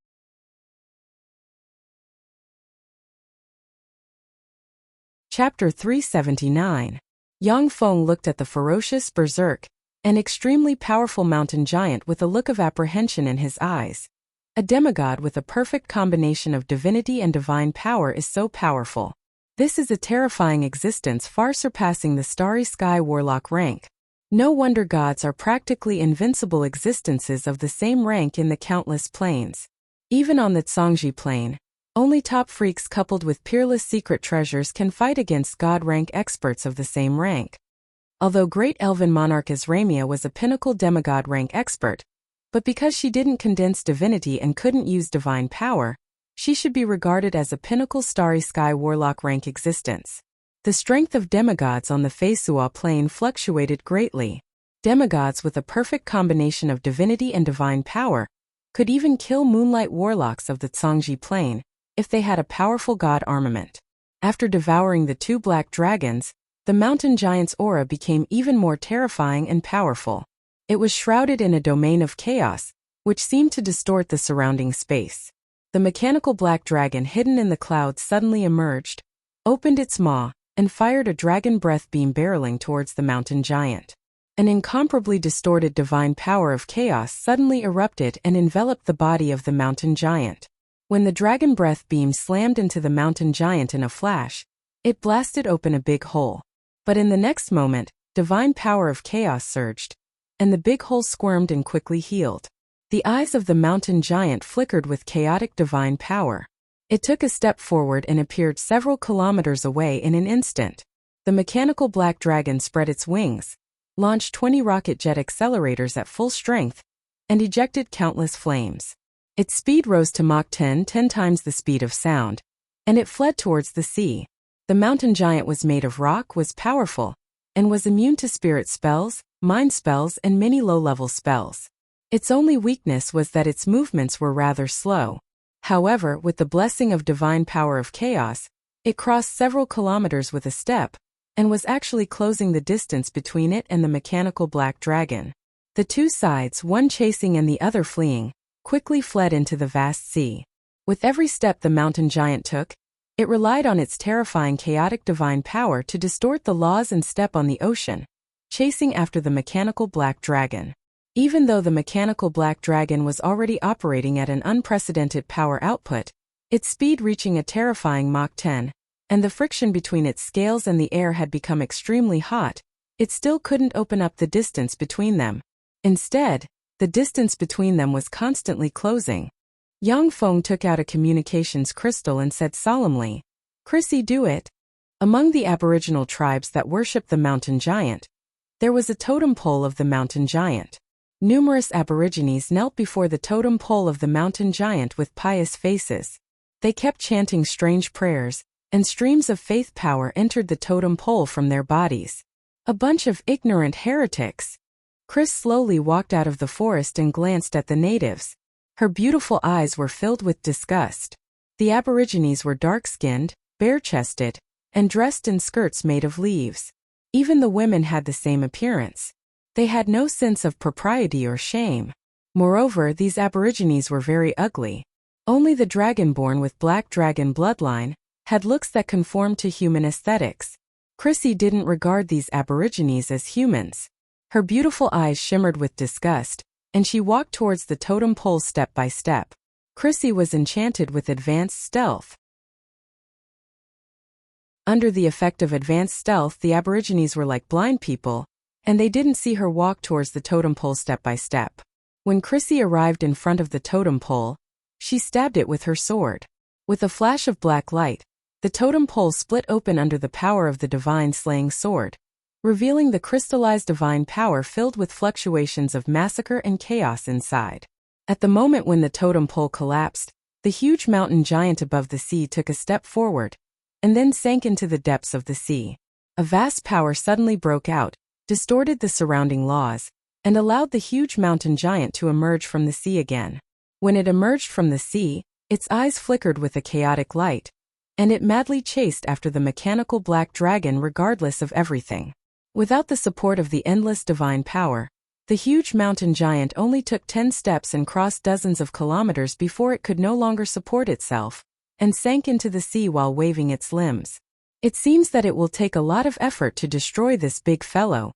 Chapter 379. Yang Feng looked at the ferocious berserk, an extremely powerful mountain giant with a look of apprehension in his eyes. A demigod with a perfect combination of divinity and divine power is so powerful. This is a terrifying existence far surpassing the starry sky warlock rank. No wonder gods are practically invincible existences of the same rank in the countless planes. Even on the Zhangji plane, only top freaks coupled with peerless secret treasures can fight against god-rank experts of the same rank. Although great elven monarch Azramia was a pinnacle demigod-rank expert, but because she didn't condense divinity and couldn't use divine power, she should be regarded as a pinnacle starry sky warlock-rank existence. The strength of demigods on the Feisua plane fluctuated greatly. Demigods with a perfect combination of divinity and divine power could even kill moonlight warlocks of the Zhangji plane if they had a powerful god armament. After devouring the 2 black dragons, the mountain giant's aura became even more terrifying and powerful. It was shrouded in a domain of chaos, which seemed to distort the surrounding space. The mechanical black dragon hidden in the clouds suddenly emerged, opened its maw, and fired a dragon breath beam barreling towards the mountain giant. An incomparably distorted divine power of chaos suddenly erupted and enveloped the body of the mountain giant. When the dragon breath beam slammed into the mountain giant in a flash, it blasted open a big hole. But in the next moment, divine power of chaos surged, and the big hole squirmed and quickly healed. The eyes of the mountain giant flickered with chaotic divine power. It took a step forward and appeared several kilometers away in an instant. The mechanical black dragon spread its wings, launched 20 rocket jet accelerators at full strength, and ejected countless flames. Its speed rose to Mach 10 times the speed of sound, and it fled towards the sea. The mountain giant was made of rock, was powerful, and was immune to spirit spells, mind spells, and many low-level spells. Its only weakness was that its movements were rather slow. However, with the blessing of divine power of chaos, it crossed several kilometers with a step, and was actually closing the distance between it and the mechanical black dragon. The 2 sides, one chasing and the other fleeing, quickly fled into the vast sea. With every step the mountain giant took, it relied on its terrifying chaotic divine power to distort the laws and step on the ocean, chasing after the mechanical black dragon. Even though the mechanical black dragon was already operating at an unprecedented power output, its speed reaching a terrifying Mach 10, and the friction between its scales and the air had become extremely hot, it still couldn't open up the distance between them. Instead, the distance between them was constantly closing. Yang Feng took out a communications crystal and said solemnly, "Chrissy, do it." Among the aboriginal tribes that worshipped the mountain giant, there was a totem pole of the mountain giant. Numerous aborigines knelt before the totem pole of the mountain giant with pious faces. They kept chanting strange prayers, and streams of faith power entered the totem pole from their bodies. A bunch of ignorant heretics. Chris slowly walked out of the forest and glanced at the natives. Her beautiful eyes were filled with disgust. The aborigines were dark-skinned, bare-chested, and dressed in skirts made of leaves. Even the women had the same appearance. They had no sense of propriety or shame. Moreover, these aborigines were very ugly. Only the dragonborn with black dragon bloodline had looks that conformed to human aesthetics. Chrissy didn't regard these aborigines as humans. Her beautiful eyes shimmered with disgust, and she walked towards the totem pole step by step. Chrissy was enchanted with advanced stealth. Under the effect of advanced stealth, the aborigines were like blind people, and they didn't see her walk towards the totem pole step by step. When Chrissy arrived in front of the totem pole, she stabbed it with her sword. With a flash of black light, the totem pole split open under the power of the divine slaying sword, revealing the crystallized divine power filled with fluctuations of massacre and chaos inside. At the moment when the totem pole collapsed, the huge mountain giant above the sea took a step forward, and then sank into the depths of the sea. A vast power suddenly broke out, distorted the surrounding laws, and allowed the huge mountain giant to emerge from the sea again. When it emerged from the sea, its eyes flickered with a chaotic light, and it madly chased after the mechanical black dragon regardless of everything. Without the support of the endless divine power, the huge mountain giant only took 10 steps and crossed dozens of kilometers before it could no longer support itself, and sank into the sea while waving its limbs. It seems that it will take a lot of effort to destroy this big fellow.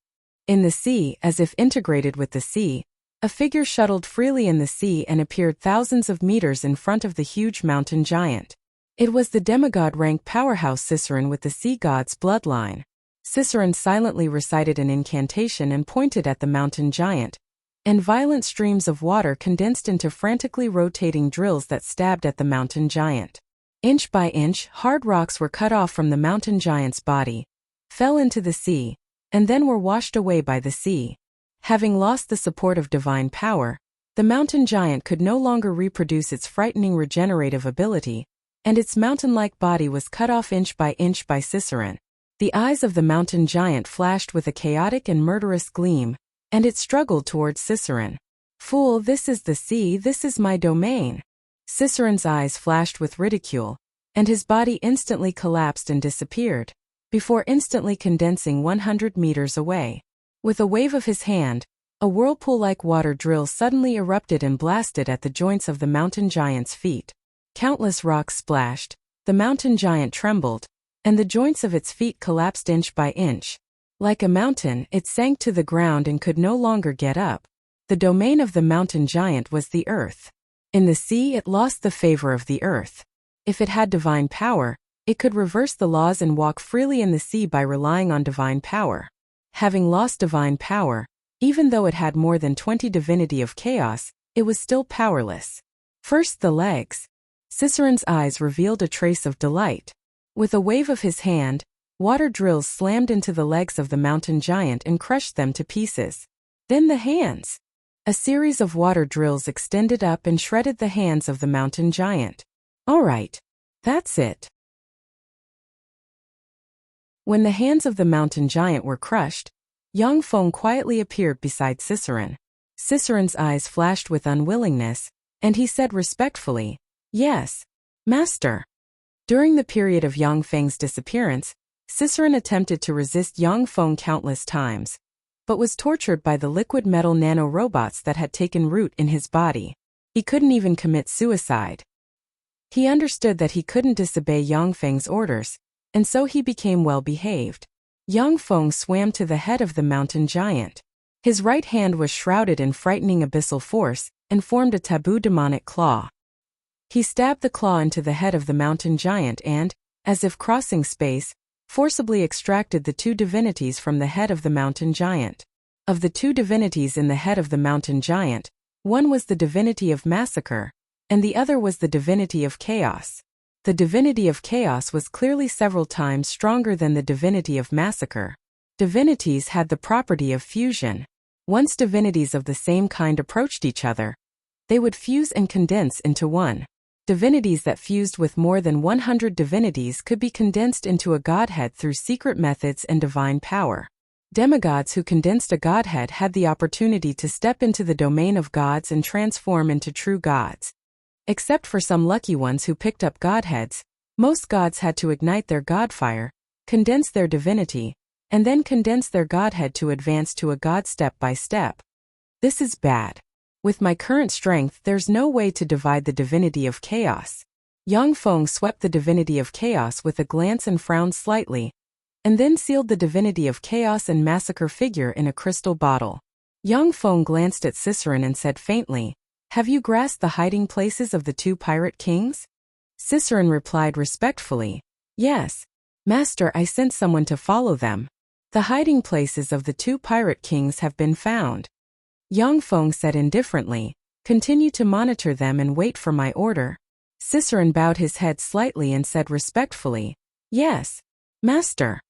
In the sea, as if integrated with the sea, a figure shuttled freely in the sea and appeared thousands of meters in front of the huge mountain giant. It was the demigod-rank powerhouse Cicerone with the sea god's bloodline. Cicerone silently recited an incantation and pointed at the mountain giant, and violent streams of water condensed into frantically rotating drills that stabbed at the mountain giant. Inch by inch, hard rocks were cut off from the mountain giant's body, fell into the sea, and then were washed away by the sea. Having lost the support of divine power, the mountain giant could no longer reproduce its frightening regenerative ability, and its mountain-like body was cut off inch by Cicerone. The eyes of the mountain giant flashed with a chaotic and murderous gleam, and it struggled towards Cicerone. "Fool, this is the sea, this is my domain." Cicerone's eyes flashed with ridicule, and his body instantly collapsed and disappeared, before instantly condensing 100 meters away. With a wave of his hand, a whirlpool-like water drill suddenly erupted and blasted at the joints of the mountain giant's feet. Countless rocks splashed, the mountain giant trembled, and the joints of its feet collapsed inch by inch. Like a mountain, it sank to the ground and could no longer get up. The domain of the mountain giant was the earth. In the sea, it lost the favor of the earth. If it had divine power, it could reverse the laws and walk freely in the sea by relying on divine power. Having lost divine power, even though it had more than 20 divinity of chaos, it was still powerless. First the legs. Cicerone's eyes revealed a trace of delight. With a wave of his hand, water drills slammed into the legs of the mountain giant and crushed them to pieces. Then the hands. A series of water drills extended up and shredded the hands of the mountain giant. All right, that's it. When the hands of the mountain giant were crushed, Yang Feng quietly appeared beside Cicerone. Cicerone's eyes flashed with unwillingness, and he said respectfully, "Yes, master." During the period of Yang Feng's disappearance, Cicerone attempted to resist Yang Feng countless times, but was tortured by the liquid metal nanorobots that had taken root in his body. He couldn't even commit suicide. He understood that he couldn't disobey Yang Feng's orders, and so he became well-behaved. Yang Feng swam to the head of the mountain giant. His right hand was shrouded in frightening abyssal force and formed a taboo demonic claw. He stabbed the claw into the head of the mountain giant and, as if crossing space, forcibly extracted the two divinities from the head of the mountain giant. Of the two divinities in the head of the mountain giant, one was the divinity of massacre, and the other was the divinity of chaos. The divinity of chaos was clearly several times stronger than the divinity of massacre. Divinities had the property of fusion. Once divinities of the same kind approached each other, they would fuse and condense into one. Divinities that fused with more than 100 divinities could be condensed into a godhead through secret methods and divine power. Demigods who condensed a godhead had the opportunity to step into the domain of gods and transform into true gods. Except for some lucky ones who picked up godheads, most gods had to ignite their godfire, condense their divinity, and then condense their godhead to advance to a god step by step. This is bad. With my current strength, there's no way to divide the divinity of chaos. Yang Feng swept the divinity of chaos with a glance and frowned slightly, and then sealed the divinity of chaos and massacre figure in a crystal bottle. Yang Feng glanced at Cicerone and said faintly, "Have you grasped the hiding places of the two pirate kings?" Cicerone replied respectfully, "Yes, Master, I sent someone to follow them. The hiding places of the two pirate kings have been found." Yang Feng said indifferently, "Continue to monitor them and wait for my order." Cicerone bowed his head slightly and said respectfully, "Yes, Master."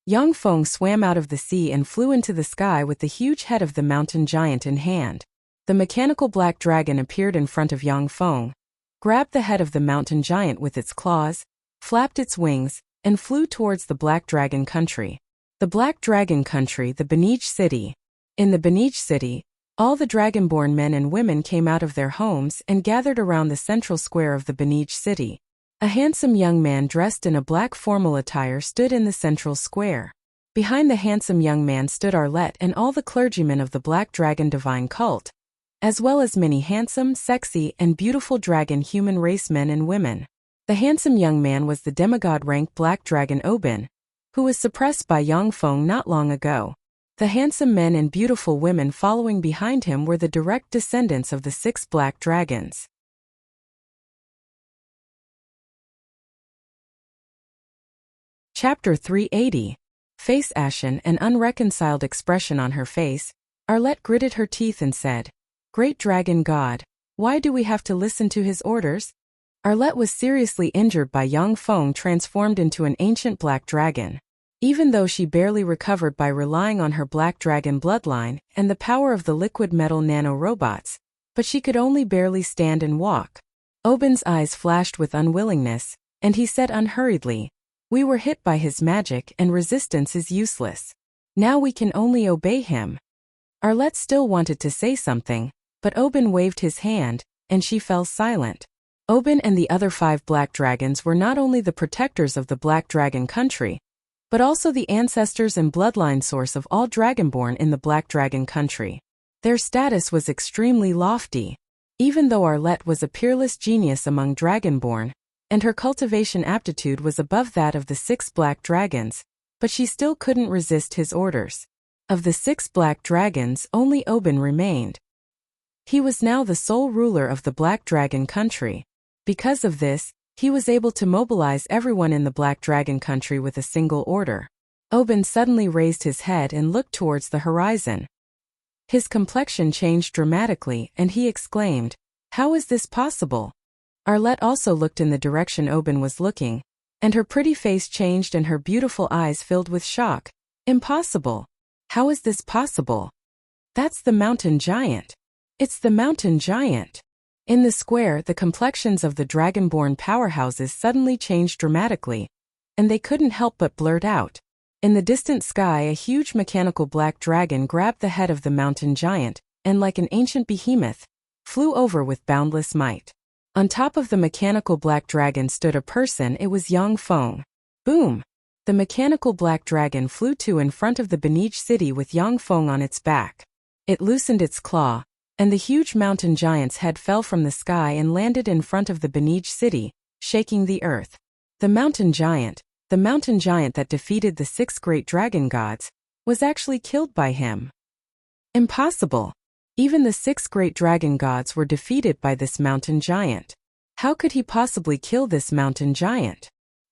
Yang Feng swam out of the sea and flew into the sky with the huge head of the mountain giant in hand. The mechanical black dragon appeared in front of Yang Feng, grabbed the head of the mountain giant with its claws, flapped its wings, and flew towards the Black Dragon country. The Black Dragon country, the Beniche city. In the Beniche city, all the dragonborn men and women came out of their homes and gathered around the central square of the Beniche city. A handsome young man dressed in a black formal attire stood in the central square. Behind the handsome young man stood Arlette and all the clergymen of the Black Dragon divine cult, as well as many handsome, sexy, and beautiful dragon human race men and women. The handsome young man was the demigod-rank Black Dragon Oben, who was suppressed by Yang Feng not long ago. The handsome men and beautiful women following behind him were the direct descendants of the 6 Black Dragons. Chapter 380. Face ashen and unreconciled expression on her face, Arlette gritted her teeth and said, "Great Dragon God, why do we have to listen to his orders?" Arlette was seriously injured by Yang Feng transformed into an ancient black dragon. Even though she barely recovered by relying on her black dragon bloodline and the power of the liquid metal nano-robots, but she could only barely stand and walk. Oben's eyes flashed with unwillingness, and he said unhurriedly, "We were hit by his magic and resistance is useless. Now we can only obey him." Arlette still wanted to say something, but Oben waved his hand, and she fell silent. Oben and the other 5 black dragons were not only the protectors of the Black Dragon country, but also the ancestors and bloodline source of all dragonborn in the Black Dragon country. Their status was extremely lofty. Even though Arlette was a peerless genius among dragonborn, and her cultivation aptitude was above that of the 6 black dragons, but she still couldn't resist his orders. Of the 6 black dragons, only Oben remained. He was now the sole ruler of the Black Dragon country. Because of this, he was able to mobilize everyone in the Black Dragon country with a single order. Oben suddenly raised his head and looked towards the horizon. His complexion changed dramatically and he exclaimed, "How is this possible?" Arlette also looked in the direction Oben was looking, and her pretty face changed and her beautiful eyes filled with shock. "Impossible. How is this possible? That's the mountain giant. It's the mountain giant." In the square, the complexions of the dragonborn powerhouses suddenly changed dramatically, and they couldn't help but blurt out. In the distant sky, a huge mechanical black dragon grabbed the head of the mountain giant, and like an ancient behemoth, flew over with boundless might. On top of the mechanical black dragon stood a person. It was Yang Feng. Boom! The mechanical black dragon flew to in front of the Beniche city with Yang Feng on its back. It loosened its claw, and the huge mountain giant's head fell from the sky and landed in front of the Beniche city, shaking the earth. The mountain giant that defeated the 6 great dragon gods, was actually killed by him. Impossible! Even the 6 great dragon gods were defeated by this mountain giant. How could he possibly kill this mountain giant?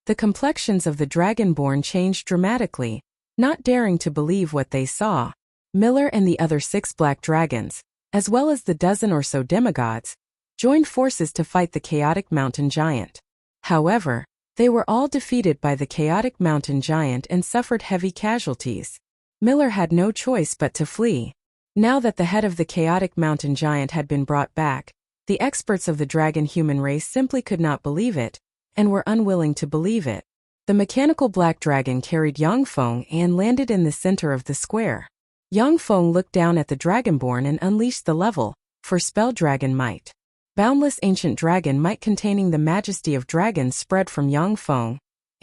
The complexions of the dragonborn changed dramatically. Not daring to believe what they saw, Miller and the other 6 black dragons, as well as the dozen or so demigods, joined forces to fight the chaotic mountain giant. However, they were all defeated by the chaotic mountain giant and suffered heavy casualties. Miller had no choice but to flee. Now that the head of the chaotic mountain giant had been brought back, the experts of the dragon human race simply could not believe it, and were unwilling to believe it. The mechanical black dragon carried Yangfeng and landed in the center of the square. Yangfeng looked down at the dragonborn and unleashed the level for spell dragon might. Boundless ancient dragon might containing the majesty of dragons spread from Yangfeng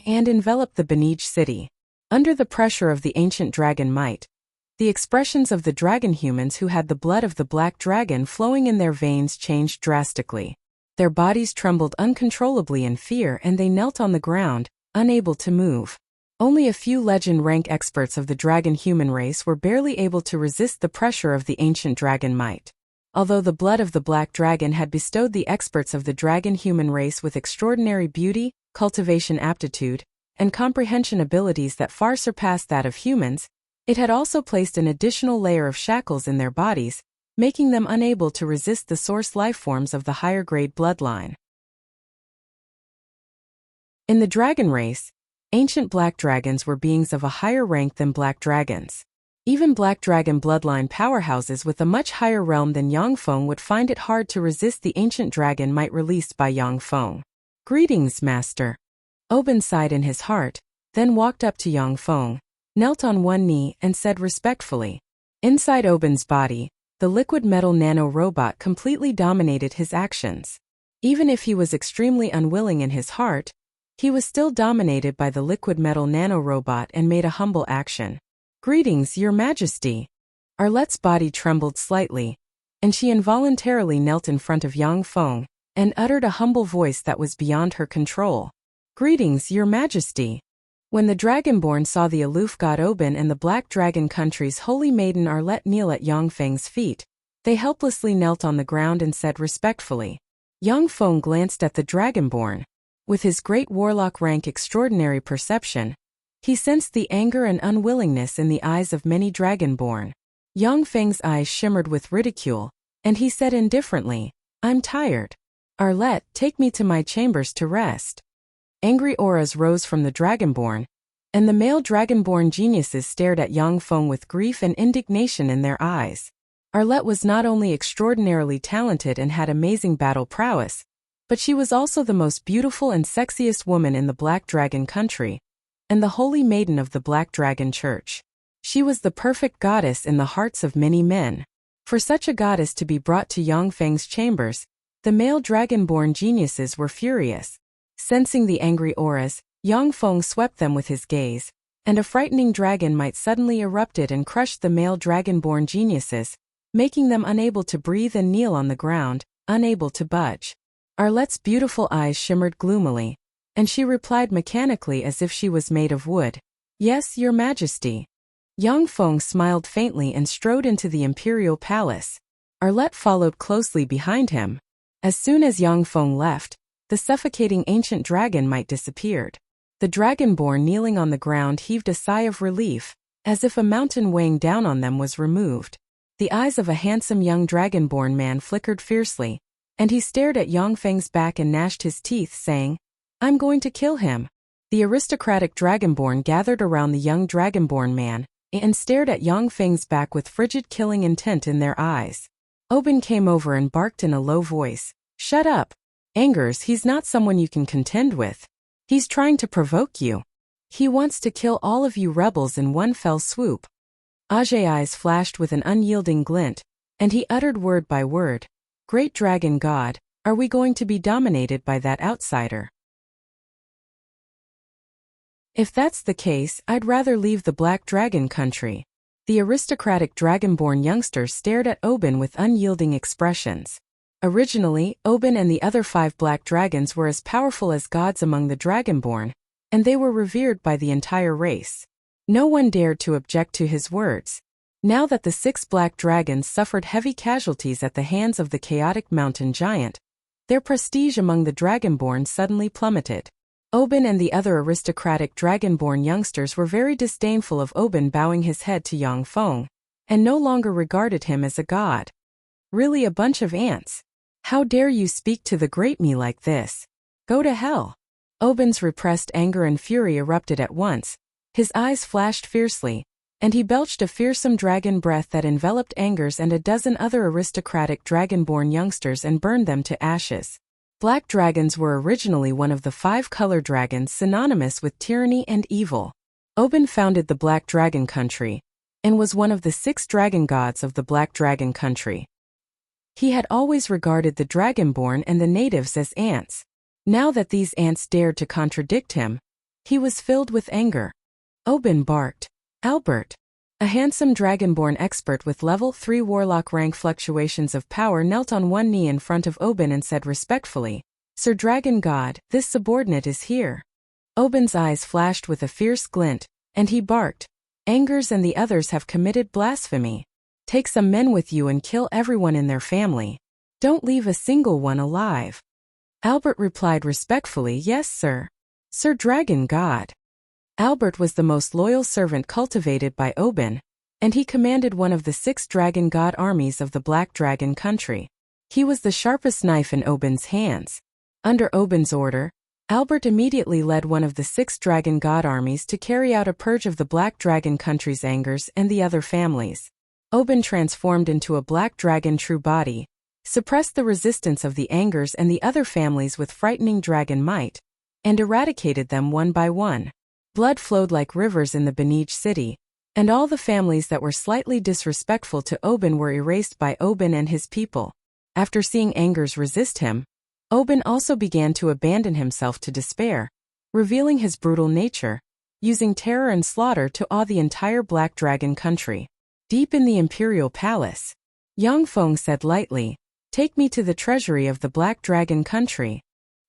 and enveloped the besieged city. Under the pressure of the ancient dragon might, the expressions of the dragon humans who had the blood of the black dragon flowing in their veins changed drastically. Their bodies trembled uncontrollably in fear and they knelt on the ground, unable to move. Only a few legend rank experts of the dragon human race were barely able to resist the pressure of the ancient dragon might. Although the blood of the black dragon had bestowed the experts of the dragon human race with extraordinary beauty, cultivation aptitude, and comprehension abilities that far surpassed that of humans, it had also placed an additional layer of shackles in their bodies, making them unable to resist the source lifeforms of the higher-grade bloodline. In the dragon race, ancient black dragons were beings of a higher rank than black dragons. Even black dragon bloodline powerhouses with a much higher realm than Yangfeng would find it hard to resist the ancient dragon might released by Yangfeng. "Greetings, Master." Oben sighed in his heart, then walked up to Yangfeng, knelt on one knee and said respectfully. Inside Oben's body, the liquid metal nano-robot completely dominated his actions. Even if he was extremely unwilling in his heart, he was still dominated by the liquid metal nano-robot and made a humble action. "Greetings, Your Majesty." Arlette's body trembled slightly, and she involuntarily knelt in front of Yangfeng and uttered a humble voice that was beyond her control. "Greetings, Your Majesty." When the Dragonborn saw the aloof god Oben and the Black Dragon Country's holy maiden Arlette kneel at Yangfeng's feet, they helplessly knelt on the ground and said respectfully. Yangfeng glanced at the Dragonborn. With his great warlock rank extraordinary perception, he sensed the anger and unwillingness in the eyes of many Dragonborn. Yangfeng's eyes shimmered with ridicule, and he said indifferently, "I'm tired. Arlette, take me to my chambers to rest." Angry auras rose from the Dragonborn, and the male Dragonborn geniuses stared at Yangfeng with grief and indignation in their eyes. Arlette was not only extraordinarily talented and had amazing battle prowess, but she was also the most beautiful and sexiest woman in the Black Dragon Country, and the holy maiden of the Black Dragon Church. She was the perfect goddess in the hearts of many men. For such a goddess to be brought to Yangfeng's chambers, the male Dragonborn geniuses were furious. Sensing the angry auras, Yangfeng swept them with his gaze, and a frightening dragon might suddenly erupted and crushed the male Dragonborn geniuses, making them unable to breathe and kneel on the ground, unable to budge. Arlette's beautiful eyes shimmered gloomily, and she replied mechanically as if she was made of wood. "Yes, Your Majesty." Yangfeng smiled faintly and strode into the imperial palace. Arlette followed closely behind him. As soon as Yangfeng left, the suffocating ancient dragon might disappeared. The Dragonborn kneeling on the ground heaved a sigh of relief, as if a mountain weighing down on them was removed. The eyes of a handsome young Dragonborn man flickered fiercely, and he stared at Yangfeng's back and gnashed his teeth, saying, "I'm going to kill him." The aristocratic Dragonborn gathered around the young Dragonborn man and stared at Yangfeng's back with frigid killing intent in their eyes. Oben came over and barked in a low voice, "Shut up. Angers, he's not someone you can contend with. He's trying to provoke you. He wants to kill all of you rebels in one fell swoop." Ajay's eyes flashed with an unyielding glint, and he uttered word by word, "Great Dragon God, are we going to be dominated by that outsider? If that's the case, I'd rather leave the Black Dragon Country." The aristocratic Dragonborn youngsters stared at Oben with unyielding expressions. Originally, Oben and the other 5 black dragons were as powerful as gods among the Dragonborn, and they were revered by the entire race. No one dared to object to his words. Now that the 6 black dragons suffered heavy casualties at the hands of the chaotic mountain giant, their prestige among the Dragonborn suddenly plummeted. Oben and the other aristocratic dragonborn youngsters were very disdainful of Oben bowing his head to Yang Feng, and no longer regarded him as a god. Really a bunch of ants. How dare you speak to the great me like this? Go to hell. Oben's repressed anger and fury erupted at once. His eyes flashed fiercely, and he belched a fearsome dragon breath that enveloped Angers and a dozen other aristocratic dragonborn youngsters and burned them to ashes. Black dragons were originally one of the 5 color dragons synonymous with tyranny and evil. Oben founded the Black Dragon Country, and was one of the 6 dragon gods of the Black Dragon Country. He had always regarded the dragonborn and the natives as ants. Now that these ants dared to contradict him, he was filled with anger. Oben barked, "Albert!" A handsome dragonborn expert with level 3 warlock rank fluctuations of power knelt on one knee in front of Oben and said respectfully, "Sir Dragon God, this subordinate is here." Oben's eyes flashed with a fierce glint, and he barked, "Angers and the others have committed blasphemy. Take some men with you and kill everyone in their family. Don't leave a single one alive." Albert replied respectfully, "Yes, sir. Sir Dragon God." Albert was the most loyal servant cultivated by Oben, and he commanded one of the 6 dragon god armies of the Black Dragon Country. He was the sharpest knife in Oben's hands. Under Oben's order, Albert immediately led one of the 6 dragon god armies to carry out a purge of the Black Dragon Country's Angers and the other families. Oben transformed into a black dragon true body, suppressed the resistance of the Angers and the other families with frightening dragon might, and eradicated them one by one. Blood flowed like rivers in the besieged city, and all the families that were slightly disrespectful to Oben were erased by Oben and his people. After seeing Angers resist him, Oben also began to abandon himself to despair, revealing his brutal nature, using terror and slaughter to awe the entire Black Dragon Country. Deep in the imperial palace, Yang Feng said lightly, "Take me to the treasury of the Black Dragon Country."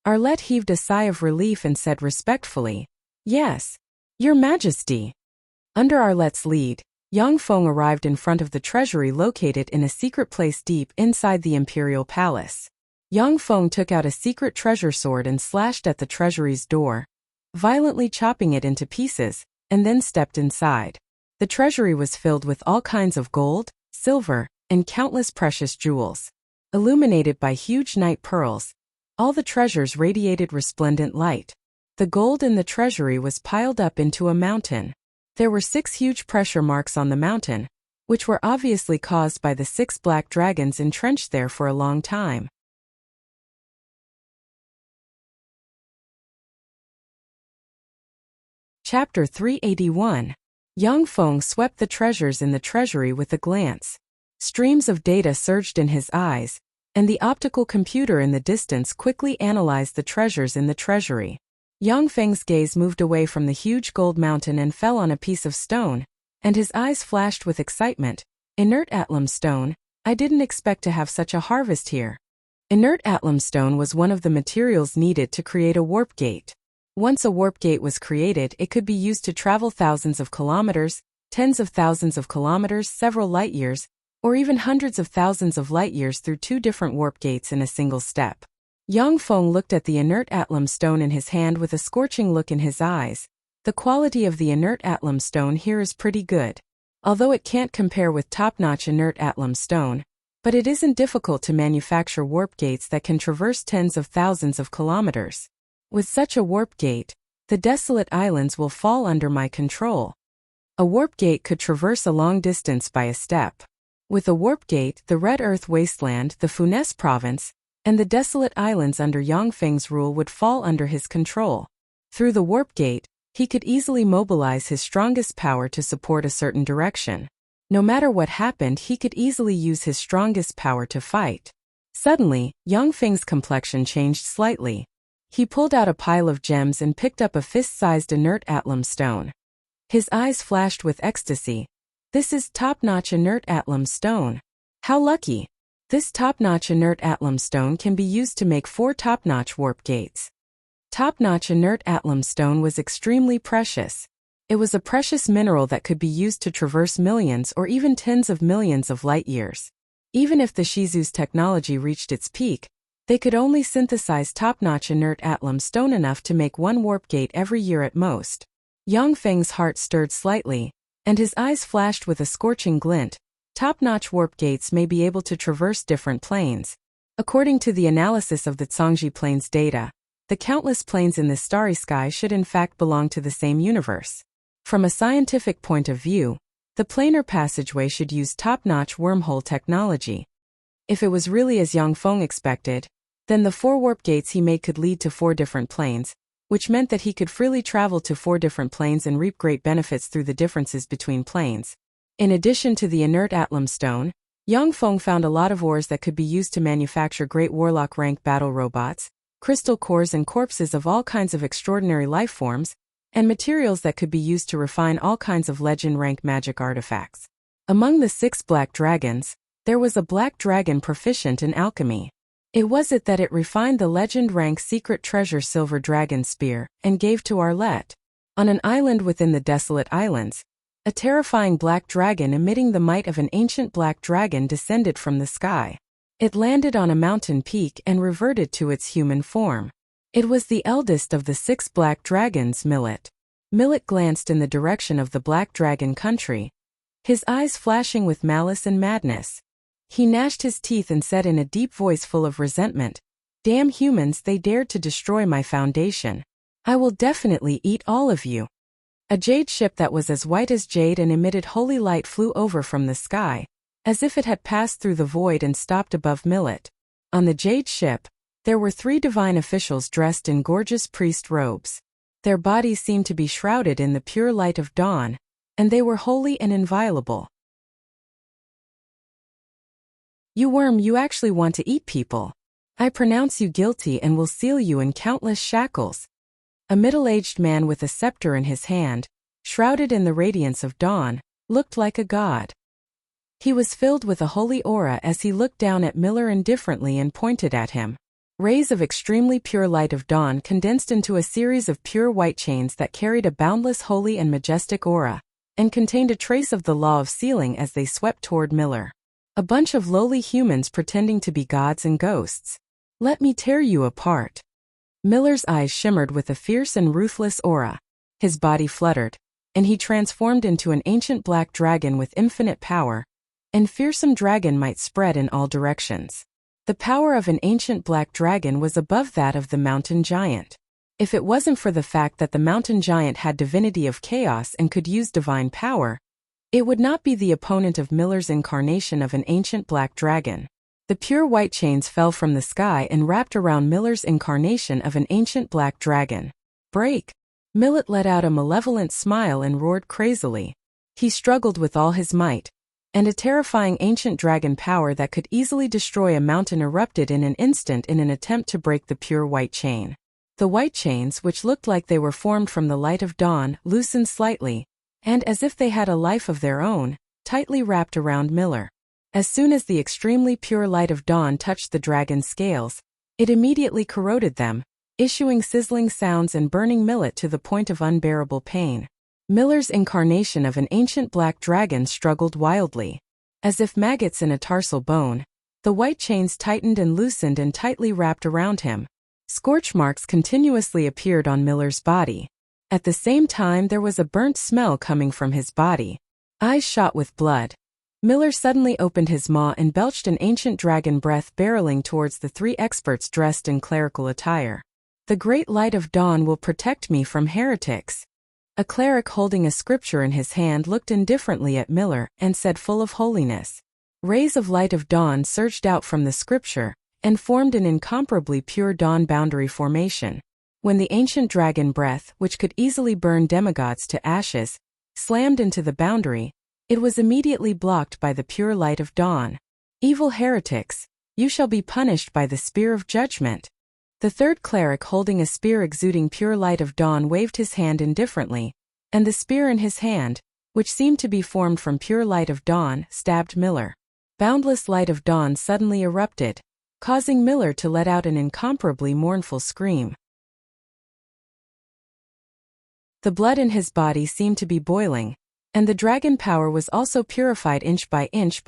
Arlette heaved a sigh of relief and said respectfully, "Yes, Your Majesty." Under Arlette's lead, Yang Feng arrived in front of the treasury located in a secret place deep inside the imperial palace. Yang Feng took out a secret treasure sword and slashed at the treasury's door, violently chopping it into pieces, and then stepped inside. The treasury was filled with all kinds of gold, silver, and countless precious jewels. Illuminated by huge night pearls, all the treasures radiated resplendent light. The gold in the treasury was piled up into a mountain. There were 6 huge pressure marks on the mountain, which were obviously caused by the 6 black dragons entrenched there for a long time. Chapter 381. Yang Feng swept the treasures in the treasury with a glance. Streams of data surged in his eyes, and the optical computer in the distance quickly analyzed the treasures in the treasury. Yang Feng's gaze moved away from the huge gold mountain and fell on a piece of stone, and his eyes flashed with excitement. Inert Atlam stone, I didn't expect to have such a harvest here. Inert Atlam stone was one of the materials needed to create a warp gate. Once a warp gate was created, it could be used to travel thousands of kilometers, tens of thousands of kilometers, several light years, or even hundreds of thousands of light years through 2 different warp gates in a single step. Yang Feng looked at the inert Atlam stone in his hand with a scorching look in his eyes. The quality of the inert Atlam stone here is pretty good. Although it can't compare with top-notch inert Atlam stone, but it isn't difficult to manufacture warp gates that can traverse tens of thousands of kilometers. With such a warp gate, the desolate islands will fall under my control. A warp gate could traverse a long distance by a step. With a warp gate, the Red Earth Wasteland, the Funès province, and the desolate islands under Yang Feng's rule would fall under his control. Through the warp gate, he could easily mobilize his strongest power to support a certain direction. No matter what happened, he could easily use his strongest power to fight. Suddenly, Yang Feng's complexion changed slightly. He pulled out a pile of gems and picked up a fist-sized inert Atlam stone. His eyes flashed with ecstasy. This is top-notch inert Atlam stone. How lucky! This top-notch inert Atlam stone can be used to make 4 top-notch warp gates. Top-notch inert Atlam stone was extremely precious. It was a precious mineral that could be used to traverse millions or even tens of millions of light years. Even if the Shizu's technology reached its peak, They could only synthesize top-notch inert Atlam stone enough to make one warp gate every year at most. Yang Feng's heart stirred slightly, and his eyes flashed with a scorching glint. Top-notch warp gates may be able to traverse different planes. According to the analysis of the Zhangji plane's data, the countless planes in this starry sky should in fact belong to the same universe. From a scientific point of view, the planar passageway should use top-notch wormhole technology. If it was really as Yang Feng expected, then the 4 warp gates he made could lead to 4 different planes, which meant that he could freely travel to 4 different planes and reap great benefits through the differences between planes. In addition to the inert Atlam stone, Yang Feng found a lot of ores that could be used to manufacture great warlock rank battle robots, crystal cores and corpses of all kinds of extraordinary life forms, and materials that could be used to refine all kinds of legend rank magic artifacts. Among the 6 black dragons, there was a black dragon proficient in alchemy. It was it that it refined the legend rank secret treasure silver dragon spear and gave to Arlette. On an island within the desolate islands, a terrifying black dragon emitting the might of an ancient black dragon descended from the sky. It landed on a mountain peak and reverted to its human form. It was the eldest of the 6 black dragons, Millet. Millet glanced in the direction of the black dragon country, his eyes flashing with malice and madness. He gnashed his teeth and said in a deep voice full of resentment, "Damn humans, they dared to destroy my foundation. I will definitely eat all of you." A jade ship that was as white as jade and emitted holy light flew over from the sky, as if it had passed through the void and stopped above Millet. On the jade ship, there were 3 divine officials dressed in gorgeous priest robes. Their bodies seemed to be shrouded in the pure light of dawn, and they were holy and inviolable. "You worm, you actually want to eat people. I pronounce you guilty and will seal you in countless shackles." A middle-aged man with a scepter in his hand, shrouded in the radiance of dawn, looked like a god. He was filled with a holy aura as he looked down at Miller indifferently and pointed at him. Rays of extremely pure light of dawn condensed into a series of pure white chains that carried a boundless holy and majestic aura, and contained a trace of the law of sealing as they swept toward Miller. A bunch of lowly humans pretending to be gods and ghosts. Let me tear you apart. Miller's eyes shimmered with a fierce and ruthless aura. His body fluttered, and he transformed into an ancient black dragon with infinite power, and fearsome dragon might spread in all directions. The power of an ancient black dragon was above that of the mountain giant. If it wasn't for the fact that the mountain giant had divinity of chaos and could use divine power, it would not be the opponent of Miller's incarnation of an ancient black dragon. The pure white chains fell from the sky and wrapped around Miller's incarnation of an ancient black dragon. "Break!" Millet let out a malevolent smile and roared crazily. He struggled with all his might, and a terrifying ancient dragon power that could easily destroy a mountain erupted in an instant in an attempt to break the pure white chain. The white chains, which looked like they were formed from the light of dawn, loosened slightly, and as if they had a life of their own, tightly wrapped around Miller. As soon as the extremely pure light of dawn touched the dragon's scales, it immediately corroded them, issuing sizzling sounds and burning Millet to the point of unbearable pain. Miller's incarnation of an ancient black dragon struggled wildly. As if maggots in a tarsal bone, the white chains tightened and loosened and tightly wrapped around him. Scorch marks continuously appeared on Miller's body. At the same time, there was a burnt smell coming from his body. Eyes shot with blood. Miller suddenly opened his maw and belched an ancient dragon breath barreling towards the 3 experts dressed in clerical attire. "The great light of dawn will protect me from heretics." A cleric holding a scripture in his hand looked indifferently at Miller and said full of holiness. Rays of light of dawn surged out from the scripture and formed an incomparably pure dawn boundary formation. When the ancient dragon breath, which could easily burn demigods to ashes, slammed into the boundary, it was immediately blocked by the pure light of dawn. "Evil heretics, you shall be punished by the spear of judgment." The 3rd cleric holding a spear exuding pure light of dawn waved his hand indifferently, and the spear in his hand, which seemed to be formed from pure light of dawn, stabbed Miller. Boundless light of dawn suddenly erupted, causing Miller to let out an incomparably mournful scream. The blood in his body seemed to be boiling, and the dragon power was also purified inch by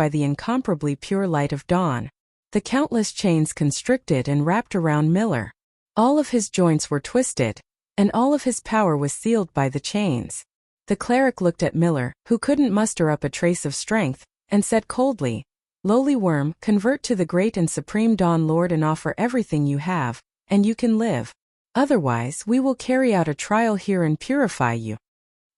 the incomparably pure light of dawn. The countless chains constricted and wrapped around Miller. All of his joints were twisted, and all of his power was sealed by the chains. The cleric looked at Miller, who couldn't muster up a trace of strength, and said coldly, "Lowly worm, convert to the great and supreme Dawn Lord and offer everything you have, and you can live. Otherwise, we will carry out a trial here and purify you."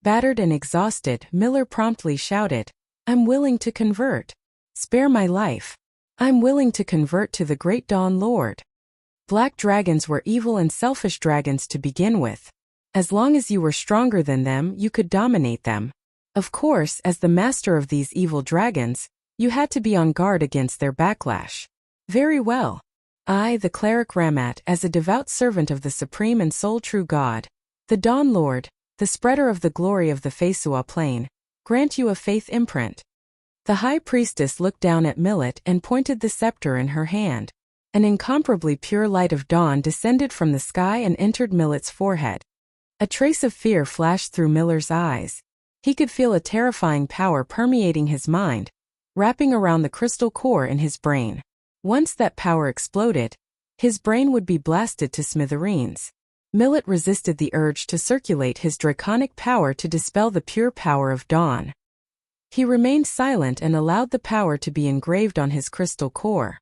Battered and exhausted, Miller promptly shouted, "I'm willing to convert. Spare my life. I'm willing to convert to the great Dawn Lord." Black dragons were evil and selfish dragons to begin with. As long as you were stronger than them, you could dominate them. Of course, as the master of these evil dragons, you had to be on guard against their backlash. Very well. I, the cleric Ramat, as a devout servant of the supreme and sole true God, the Dawn Lord, the spreader of the glory of the Fesua plain, grant you a faith imprint. The high priestess looked down at Millet and pointed the scepter in her hand. An incomparably pure light of dawn descended from the sky and entered Millet's forehead. A trace of fear flashed through Miller's eyes. He could feel a terrifying power permeating his mind, wrapping around the crystal core in his brain. Once that power exploded, his brain would be blasted to smithereens. Millet resisted the urge to circulate his draconic power to dispel the pure power of dawn. He remained silent and allowed the power to be engraved on his crystal core.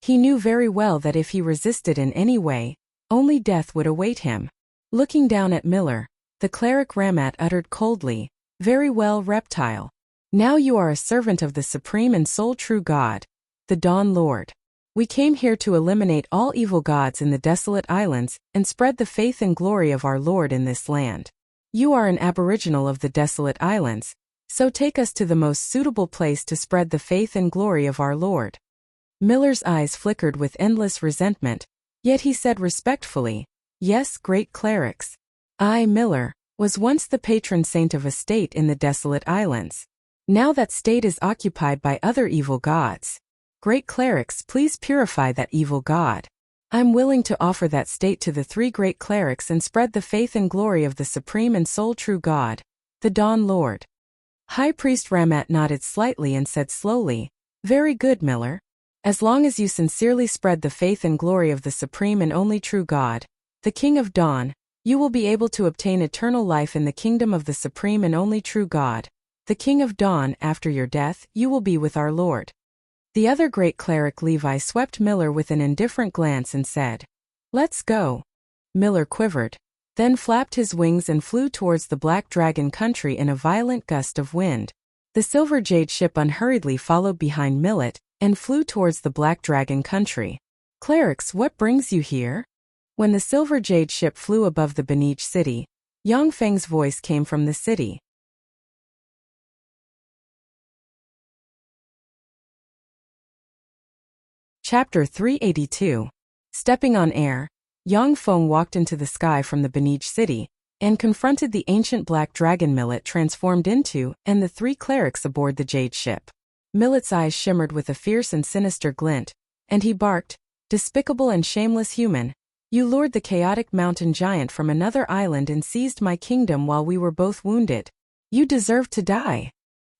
He knew very well that if he resisted in any way, only death would await him. Looking down at Miller, the cleric Ramat uttered coldly, "Very well, reptile. Now you are a servant of the supreme and sole true God, the Dawn Lord. We came here to eliminate all evil gods in the desolate islands and spread the faith and glory of our Lord in this land. You are an aboriginal of the desolate islands, so take us to the most suitable place to spread the faith and glory of our Lord." Miller's eyes flickered with endless resentment, yet he said respectfully, "Yes, great clerics. I, Miller, was once the patron saint of a state in the desolate islands. Now that state is occupied by other evil gods. Great clerics, please purify that evil god. I'm willing to offer that state to the three great clerics and spread the faith and glory of the supreme and sole true God, the Dawn Lord." High Priest Ramat nodded slightly and said slowly, "Very good, Miller. As long as you sincerely spread the faith and glory of the supreme and only true God, the King of Dawn, you will be able to obtain eternal life in the kingdom of the supreme and only true God, the King of Dawn. After your death, you will be with our Lord." The other great cleric Levi swept Miller with an indifferent glance and said, "Let's go." Miller quivered, then flapped his wings and flew towards the Black Dragon country in a violent gust of wind. The Silver Jade ship unhurriedly followed behind Millet and flew towards the Black Dragon country. "Clerics, what brings you here?" When the Silver Jade ship flew above the Beniche city, Yang Feng's voice came from the city. Chapter 382. Stepping on air, Yang Feng walked into the sky from the Beniche city and confronted the ancient black dragon Millet transformed into and the three clerics aboard the Jade ship. Millet's eyes shimmered with a fierce and sinister glint, and he barked, "Despicable and shameless human, you lured the chaotic mountain giant from another island and seized my kingdom while we were both wounded. You deserve to die.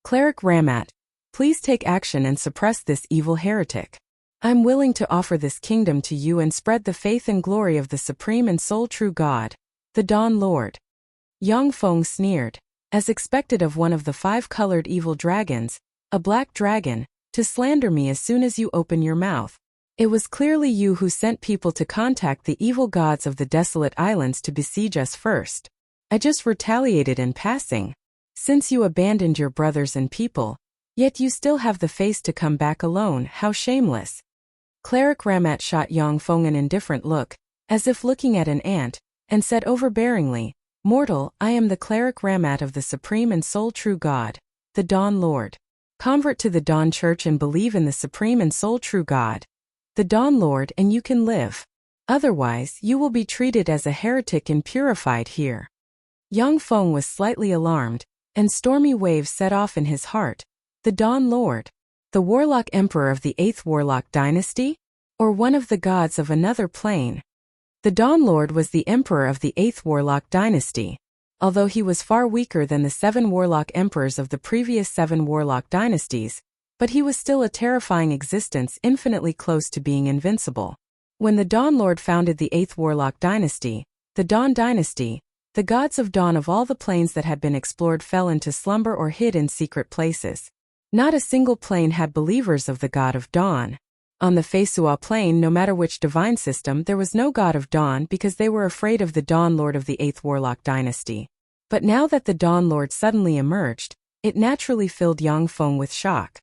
Cleric Ramat, please take action and suppress this evil heretic. I'm willing to offer this kingdom to you and spread the faith and glory of the supreme and sole true God, the Dawn Lord." Yang Feng sneered, as expected of one of the five-colored evil dragons, a black dragon, to slander me as soon as you open your mouth. It was clearly you who sent people to contact the evil gods of the desolate islands to besiege us first. I just retaliated in passing. Since you abandoned your brothers and people, yet you still have the face to come back alone, how shameless. Cleric Ramat shot Yang Feng an indifferent look, as if looking at an ant, and said overbearingly, "Mortal, I am the Cleric Ramat of the supreme and sole true God, the Dawn Lord. Convert to the Dawn Church and believe in the supreme and sole true God, the Dawn Lord, and you can live. Otherwise, you will be treated as a heretic and purified here." Yang Feng was slightly alarmed, and stormy waves set off in his heart. The Dawn Lord? The Warlock Emperor of the 8th Warlock Dynasty? Or one of the gods of another plane? The Dawn Lord was the Emperor of the 8th Warlock Dynasty. Although he was far weaker than the 7 Warlock Emperors of the previous 7 Warlock Dynasties, But he was still a terrifying existence infinitely close to being invincible. When the Dawn Lord founded the 8th Warlock dynasty, the Dawn dynasty, the gods of dawn of all the planes that had been explored fell into slumber or hid in secret places. Not a single plane had believers of the god of dawn. On the Feisua plane, no matter which divine system, there was no god of dawn because they were afraid of the Dawn Lord of the 8th Warlock dynasty. But now that the Dawn Lord suddenly emerged, it naturally filled Yang Feng with shock.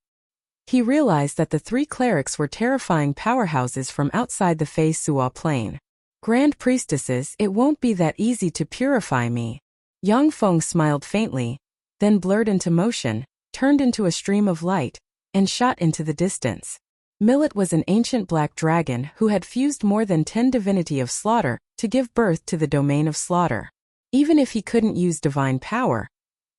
He realized that the 3 clerics were terrifying powerhouses from outside the Feisua plane. Grand priestesses, it won't be that easy to purify me. Yang Feng smiled faintly, then blurred into motion, turned into a stream of light, and shot into the distance. Millet was an ancient black dragon who had fused more than 10 divinity of slaughter to give birth to the domain of slaughter. Even if he couldn't use divine power,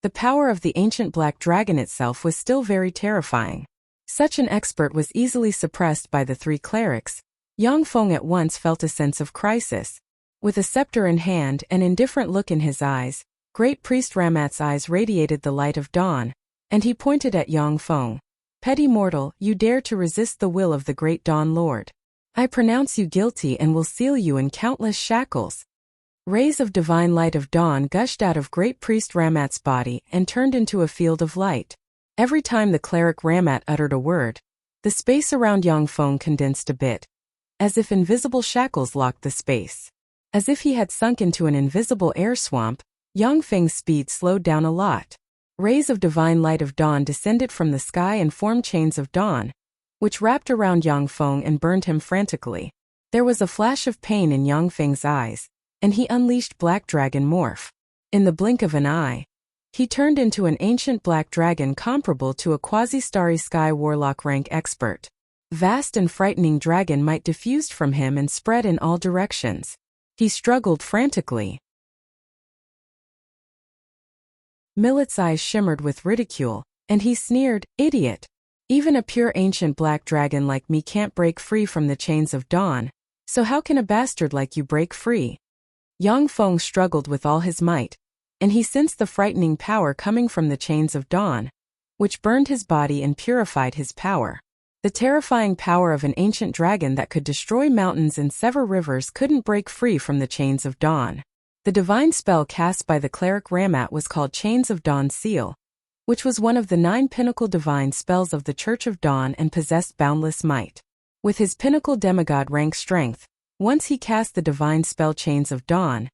the power of the ancient black dragon itself was still very terrifying. Such an expert was easily suppressed by the 3 clerics. Yang Feng at once felt a sense of crisis. With a scepter in hand and indifferent look in his eyes, Great Priest Ramat's eyes radiated the light of dawn, and he pointed at Yang Feng. Petty mortal, you dare to resist the will of the great Dawn Lord. I pronounce you guilty and will seal you in countless shackles. Rays of divine light of dawn gushed out of Great Priest Ramat's body and turned into a field of light. Every time the cleric Ramat uttered a word, the space around Yang Feng condensed a bit, as if invisible shackles locked the space. As if he had sunk into an invisible air swamp, Yang Feng's speed slowed down a lot. Rays of divine light of dawn descended from the sky and formed chains of dawn, which wrapped around Yang Feng and burned him frantically. There was a flash of pain in Yang Feng's eyes, and he unleashed Black Dragon Morph. In the blink of an eye, he turned into an ancient black dragon comparable to a quasi-starry sky warlock rank expert. Vast and frightening dragon might diffused from him and spread in all directions. He struggled frantically. Millet's eyes shimmered with ridicule, and he sneered, "Idiot! Even a pure ancient black dragon like me can't break free from the chains of dawn, so how can a bastard like you break free?" Yang Feng struggled with all his might, and he sensed the frightening power coming from the chains of dawn, which burned his body and purified his power. The terrifying power of an ancient dragon that could destroy mountains and sever rivers couldn't break free from the chains of dawn. The divine spell cast by the cleric Ramat was called Chains of Dawn Seal, which was one of the 9 pinnacle divine spells of the Church of Dawn and possessed boundless might. With his pinnacle demigod rank strength, once he cast the divine spell Chains of Dawn,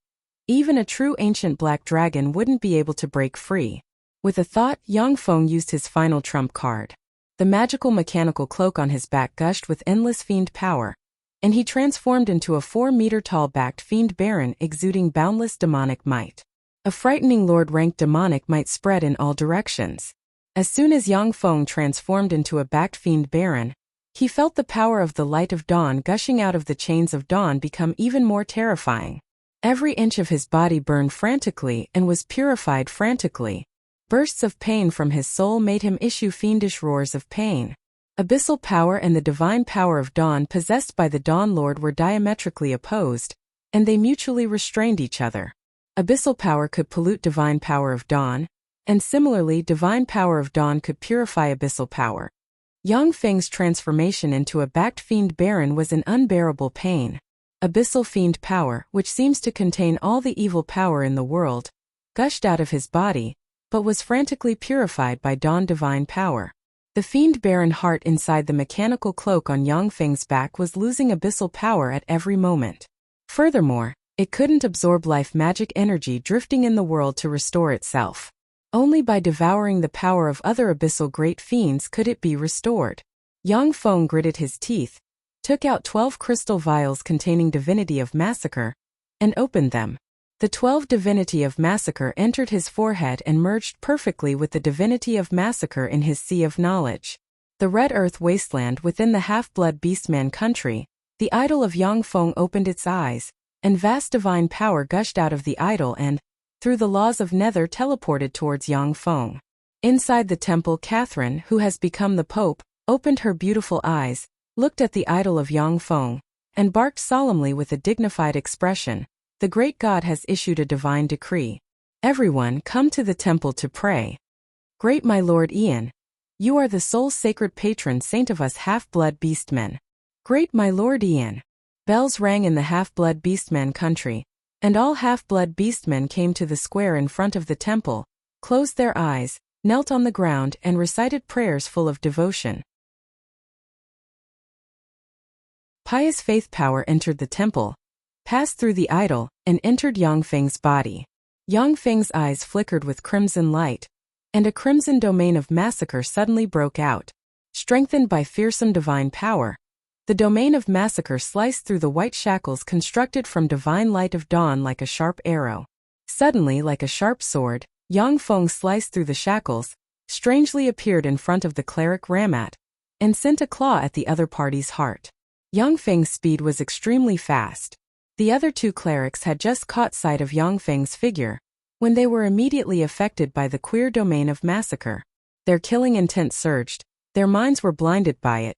even a true ancient black dragon wouldn't be able to break free. With a thought, Yang Feng used his final trump card. The magical mechanical cloak on his back gushed with endless fiend power, and he transformed into a 4-meter-tall backed fiend baron exuding boundless demonic might. A frightening lord-ranked demonic might spread in all directions. As soon as Yang Feng transformed into a backed fiend baron, he felt the power of the light of dawn gushing out of the chains of dawn become even more terrifying. Every inch of his body burned frantically and was purified frantically. Bursts of pain from his soul made him issue fiendish roars of pain. Abyssal power and the divine power of dawn possessed by the Dawn Lord were diametrically opposed, and they mutually restrained each other. Abyssal power could pollute divine power of dawn, and similarly divine power of dawn could purify abyssal power. Yang Feng's transformation into a backed fiend baron was an unbearable pain. Abyssal fiend power, which seems to contain all the evil power in the world, gushed out of his body, but was frantically purified by dawn divine power. The fiend baron heart inside the mechanical cloak on Yang Feng's back was losing abyssal power at every moment. Furthermore, it couldn't absorb life magic energy drifting in the world to restore itself. Only by devouring the power of other abyssal great fiends could it be restored. Yang Feng gritted his teeth, took out 12 crystal vials containing divinity of massacre, and opened them. The 12 divinity of massacre entered his forehead and merged perfectly with the divinity of massacre in his sea of knowledge. The red earth wasteland within the half-blood beastman country, the idol of Yang Feng opened its eyes, and vast divine power gushed out of the idol and, through the laws of Nether, teleported towards Yang Feng. Inside the temple, Catherine, who has become the Pope, opened her beautiful eyes, looked at the idol of Yang Feng, and barked solemnly with a dignified expression. The great God has issued a divine decree. Everyone come to the temple to pray. Great my Lord Ian. You are the sole sacred patron saint of us half-blood beastmen. Great my lord Ian. Bells rang in the half-blood beastmen country, and all half-blood beastmen came to the square in front of the temple, closed their eyes, knelt on the ground and recited prayers full of devotion. Pious faith power entered the temple, passed through the idol, and entered Yang Feng's body. Yang Feng's eyes flickered with crimson light, and a crimson domain of massacre suddenly broke out. Strengthened by fearsome divine power, the domain of massacre sliced through the white shackles constructed from divine light of dawn like a sharp arrow. Suddenly, like a sharp sword, Yang Feng sliced through the shackles, strangely appeared in front of the cleric Ramat, and sent a claw at the other party's heart. Yang Feng's speed was extremely fast. The other two clerics had just caught sight of Yang Feng's figure, when they were immediately affected by the queer domain of massacre. Their killing intent surged, their minds were blinded by it,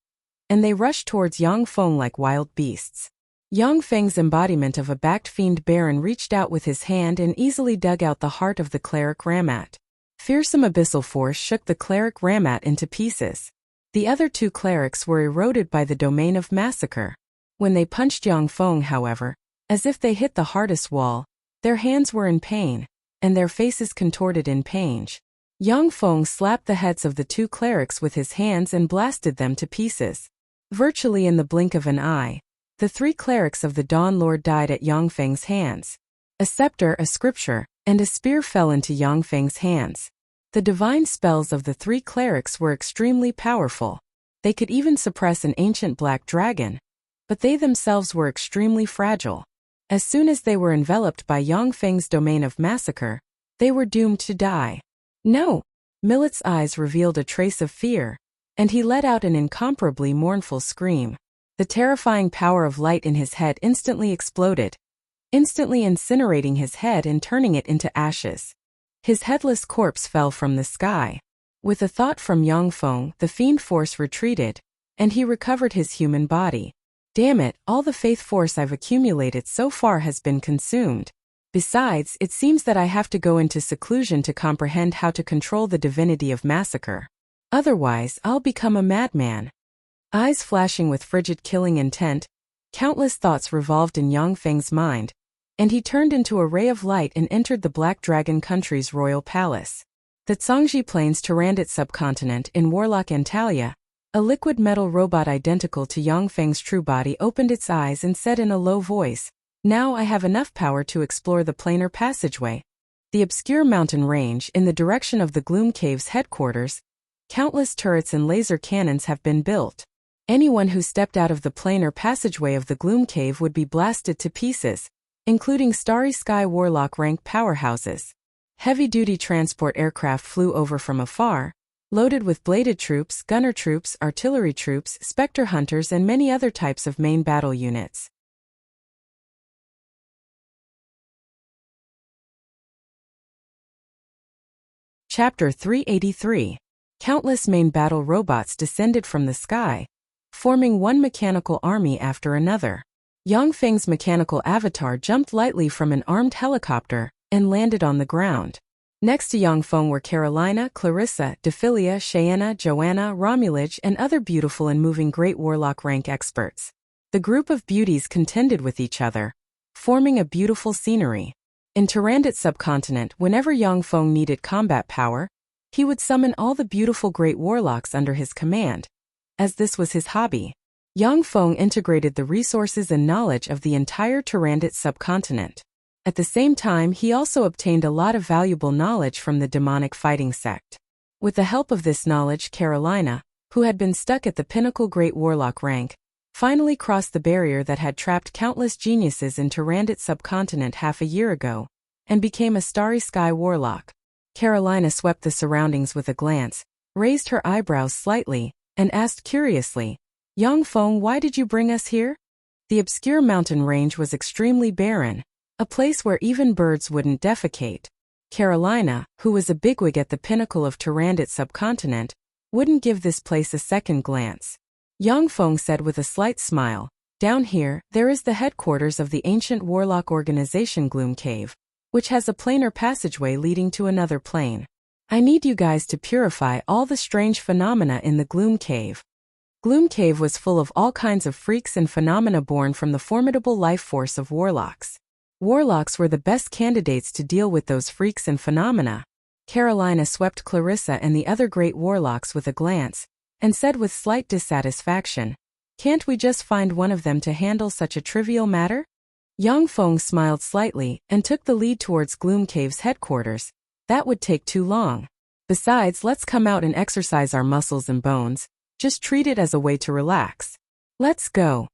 and they rushed towards Yang Feng like wild beasts. Yang Feng's embodiment of a backed fiend baron reached out with his hand and easily dug out the heart of the cleric Ramat. Fearsome abyssal force shook the cleric Ramat into pieces. The other two clerics were eroded by the domain of massacre. When they punched Yang Feng, however, as if they hit the hardest wall, their hands were in pain, and their faces contorted in pain. Yang Feng slapped the heads of the two clerics with his hands and blasted them to pieces. Virtually in the blink of an eye, the three clerics of the Dawn Lord died at Yang Feng's hands. A scepter, a scripture, and a spear fell into Yang Feng's hands. The divine spells of the three clerics were extremely powerful. They could even suppress an ancient black dragon, but they themselves were extremely fragile. As soon as they were enveloped by Yang Feng's domain of massacre, they were doomed to die. No! Millet's eyes revealed a trace of fear, and he let out an incomparably mournful scream. The terrifying power of light in his head instantly exploded, instantly incinerating his head and turning it into ashes. His headless corpse fell from the sky. With a thought from Yang Feng, the fiend force retreated, and he recovered his human body. Damn it, all the faith force I've accumulated so far has been consumed. Besides, it seems that I have to go into seclusion to comprehend how to control the divinity of massacre. Otherwise, I'll become a madman. Eyes flashing with frigid killing intent, countless thoughts revolved in Yang Feng's mind, and he turned into a ray of light and entered the Black Dragon country's royal palace. The Zhangji Plains Tyrannid subcontinent in Warlock Antalya, a liquid metal robot identical to Yang Feng's true body opened its eyes and said in a low voice, "Now I have enough power to explore the planar passageway." The obscure mountain range in the direction of the Gloom Cave's headquarters, countless turrets and laser cannons have been built. Anyone who stepped out of the planar passageway of the Gloom Cave would be blasted to pieces, including Starry Sky Warlock rank powerhouses. Heavy-duty transport aircraft flew over from afar, loaded with bladed troops, gunner troops, artillery troops, spectre hunters and many other types of main battle units. Chapter 383. Countless main battle robots descended from the sky, forming one mechanical army after another. Yang Feng's mechanical avatar jumped lightly from an armed helicopter and landed on the ground. Next to Yang Feng were Carolina, Clarissa, Dephilia, Cheyenne, Joanna, Romulage, and other beautiful and moving great warlock rank experts. The group of beauties contended with each other, forming a beautiful scenery. In Tyrannid subcontinent, whenever Yang Feng needed combat power, he would summon all the beautiful great warlocks under his command, as this was his hobby. Yang Feng integrated the resources and knowledge of the entire Tyrannid subcontinent. At the same time, he also obtained a lot of valuable knowledge from the demonic fighting sect. With the help of this knowledge, Carolina, who had been stuck at the pinnacle great warlock rank, finally crossed the barrier that had trapped countless geniuses in Tyrannid subcontinent half a year ago, and became a Starry Sky warlock. Carolina swept the surroundings with a glance, raised her eyebrows slightly, and asked curiously, "Yang Feng, why did you bring us here?" The obscure mountain range was extremely barren, a place where even birds wouldn't defecate. Carolina, who was a bigwig at the pinnacle of Tyrannid subcontinent, wouldn't give this place a second glance. Yang Feng said with a slight smile, "Down here, there is the headquarters of the ancient warlock organization Gloom Cave, which has a planar passageway leading to another plane. I need you guys to purify all the strange phenomena in the Gloom Cave. Gloom Cave was full of all kinds of freaks and phenomena born from the formidable life force of warlocks. Warlocks were the best candidates to deal with those freaks and phenomena. Carolina swept Clarissa and the other great warlocks with a glance, and said with slight dissatisfaction, "Can't we just find one of them to handle such a trivial matter?" Yang Feng smiled slightly and took the lead towards Gloom Cave's headquarters. That would take too long. Besides, let's come out and exercise our muscles and bones. Just treat it as a way to relax. Let's go.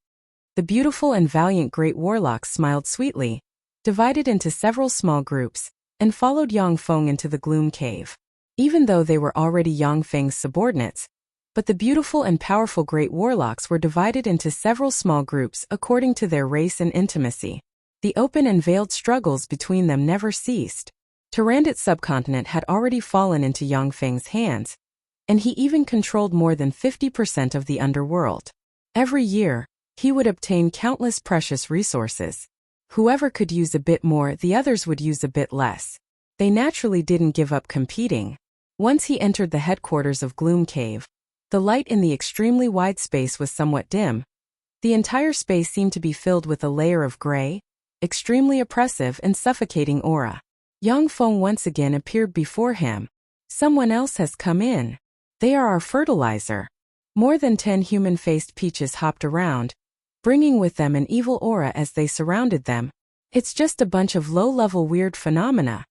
The beautiful and valiant great warlocks smiled sweetly, divided into several small groups, and followed Yang Feng into the Gloom Cave. Even though they were already Yang Feng's subordinates, but the beautiful and powerful great warlocks were divided into several small groups according to their race and intimacy. The open and veiled struggles between them never ceased. Tarandit's subcontinent had already fallen into Yang Feng's hands, and he even controlled more than 50% of the underworld. Every year, he would obtain countless precious resources. Whoever could use a bit more, the others would use a bit less. They naturally didn't give up competing. Once he entered the headquarters of Gloom Cave, the light in the extremely wide space was somewhat dim. The entire space seemed to be filled with a layer of gray, extremely oppressive and suffocating aura. Yang Feng once again appeared before him. Someone else has come in. They are our fertilizer. More than 10 human-faced peaches hopped around, bringing with them an evil aura as they surrounded them. It's just a bunch of low-level weird phenomena.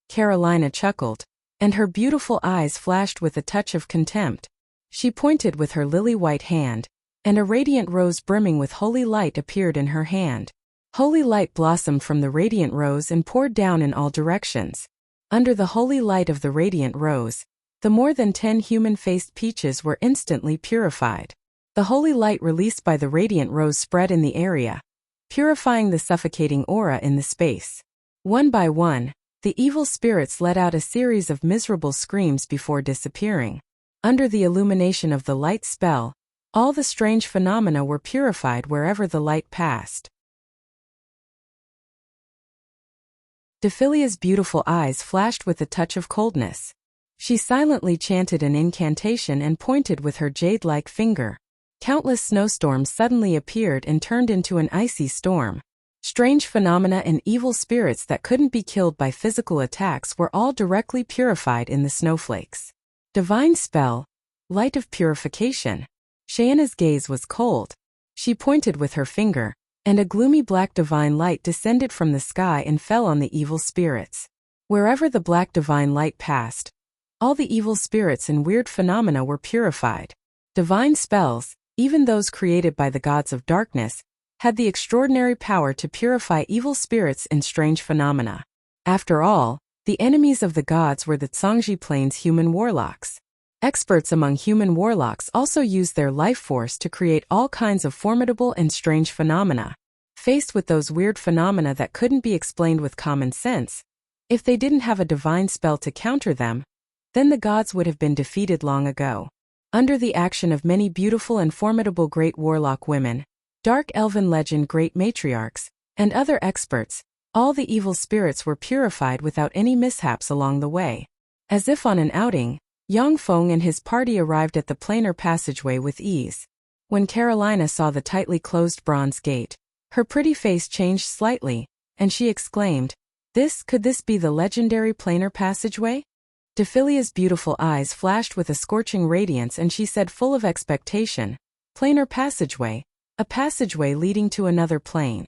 Carolina chuckled, and her beautiful eyes flashed with a touch of contempt. She pointed with her lily-white hand, and a radiant rose brimming with holy light appeared in her hand. Holy light blossomed from the radiant rose and poured down in all directions. Under the holy light of the radiant rose, the more than 10 human-faced peaches were instantly purified. The holy light released by the radiant rose spread in the area, purifying the suffocating aura in the space. One by one, the evil spirits let out a series of miserable screams before disappearing. Under the illumination of the light spell, all the strange phenomena were purified wherever the light passed. Dephilia's beautiful eyes flashed with a touch of coldness. She silently chanted an incantation and pointed with her jade-like finger. Countless snowstorms suddenly appeared and turned into an icy storm. Strange phenomena and evil spirits that couldn't be killed by physical attacks were all directly purified in the snowflakes. Divine spell, light of purification. Shayena's gaze was cold. She pointed with her finger, and a gloomy black divine light descended from the sky and fell on the evil spirits. Wherever the black divine light passed, all the evil spirits and weird phenomena were purified. Divine spells, even those created by the gods of darkness, had the extraordinary power to purify evil spirits and strange phenomena. After all, the enemies of the gods were the Zhangji Plains human warlocks. Experts among human warlocks also used their life force to create all kinds of formidable and strange phenomena. Faced with those weird phenomena that couldn't be explained with common sense, if they didn't have a divine spell to counter them, then the gods would have been defeated long ago. Under the action of many beautiful and formidable great warlock women, dark elven legend great matriarchs, and other experts, all the evil spirits were purified without any mishaps along the way. As if on an outing, Yang Feng and his party arrived at the planar passageway with ease. When Carolina saw the tightly closed bronze gate, her pretty face changed slightly, and she exclaimed, Could this be the legendary planar passageway?" Dephilia's beautiful eyes flashed with a scorching radiance and she said full of expectation, "Planar passageway, a passageway leading to another plane."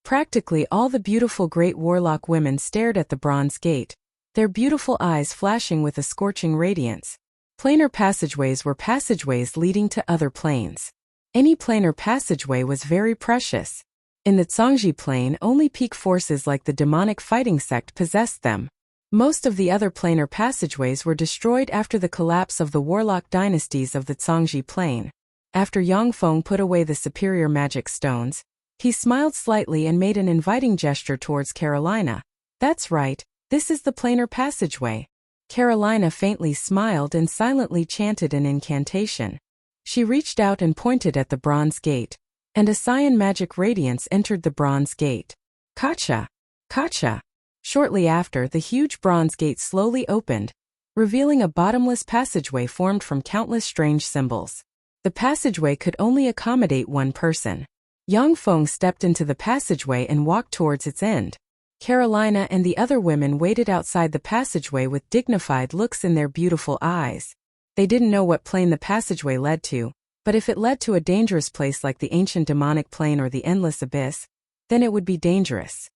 Practically all the beautiful great warlock women stared at the bronze gate, their beautiful eyes flashing with a scorching radiance. Planar passageways were passageways leading to other planes. Any planar passageway was very precious. In the Zhangji plane, only peak forces like the demonic fighting sect possessed them. Most of the other planar passageways were destroyed after the collapse of the warlock dynasties of the Zhangji plane. After Yang Feng put away the superior magic stones, he smiled slightly and made an inviting gesture towards Carolina. "That's right, this is the planar passageway." Carolina faintly smiled and silently chanted an incantation. She reached out and pointed at the bronze gate, and a cyan magic radiance entered the bronze gate. "Kacha! Kacha!" Shortly after, the huge bronze gate slowly opened, revealing a bottomless passageway formed from countless strange symbols. The passageway could only accommodate one person. Yang Feng stepped into the passageway and walked towards its end. Carolina and the other women waited outside the passageway with dignified looks in their beautiful eyes. They didn't know what plane the passageway led to, but if it led to a dangerous place like the ancient demonic plane or the endless abyss, then it would be dangerous.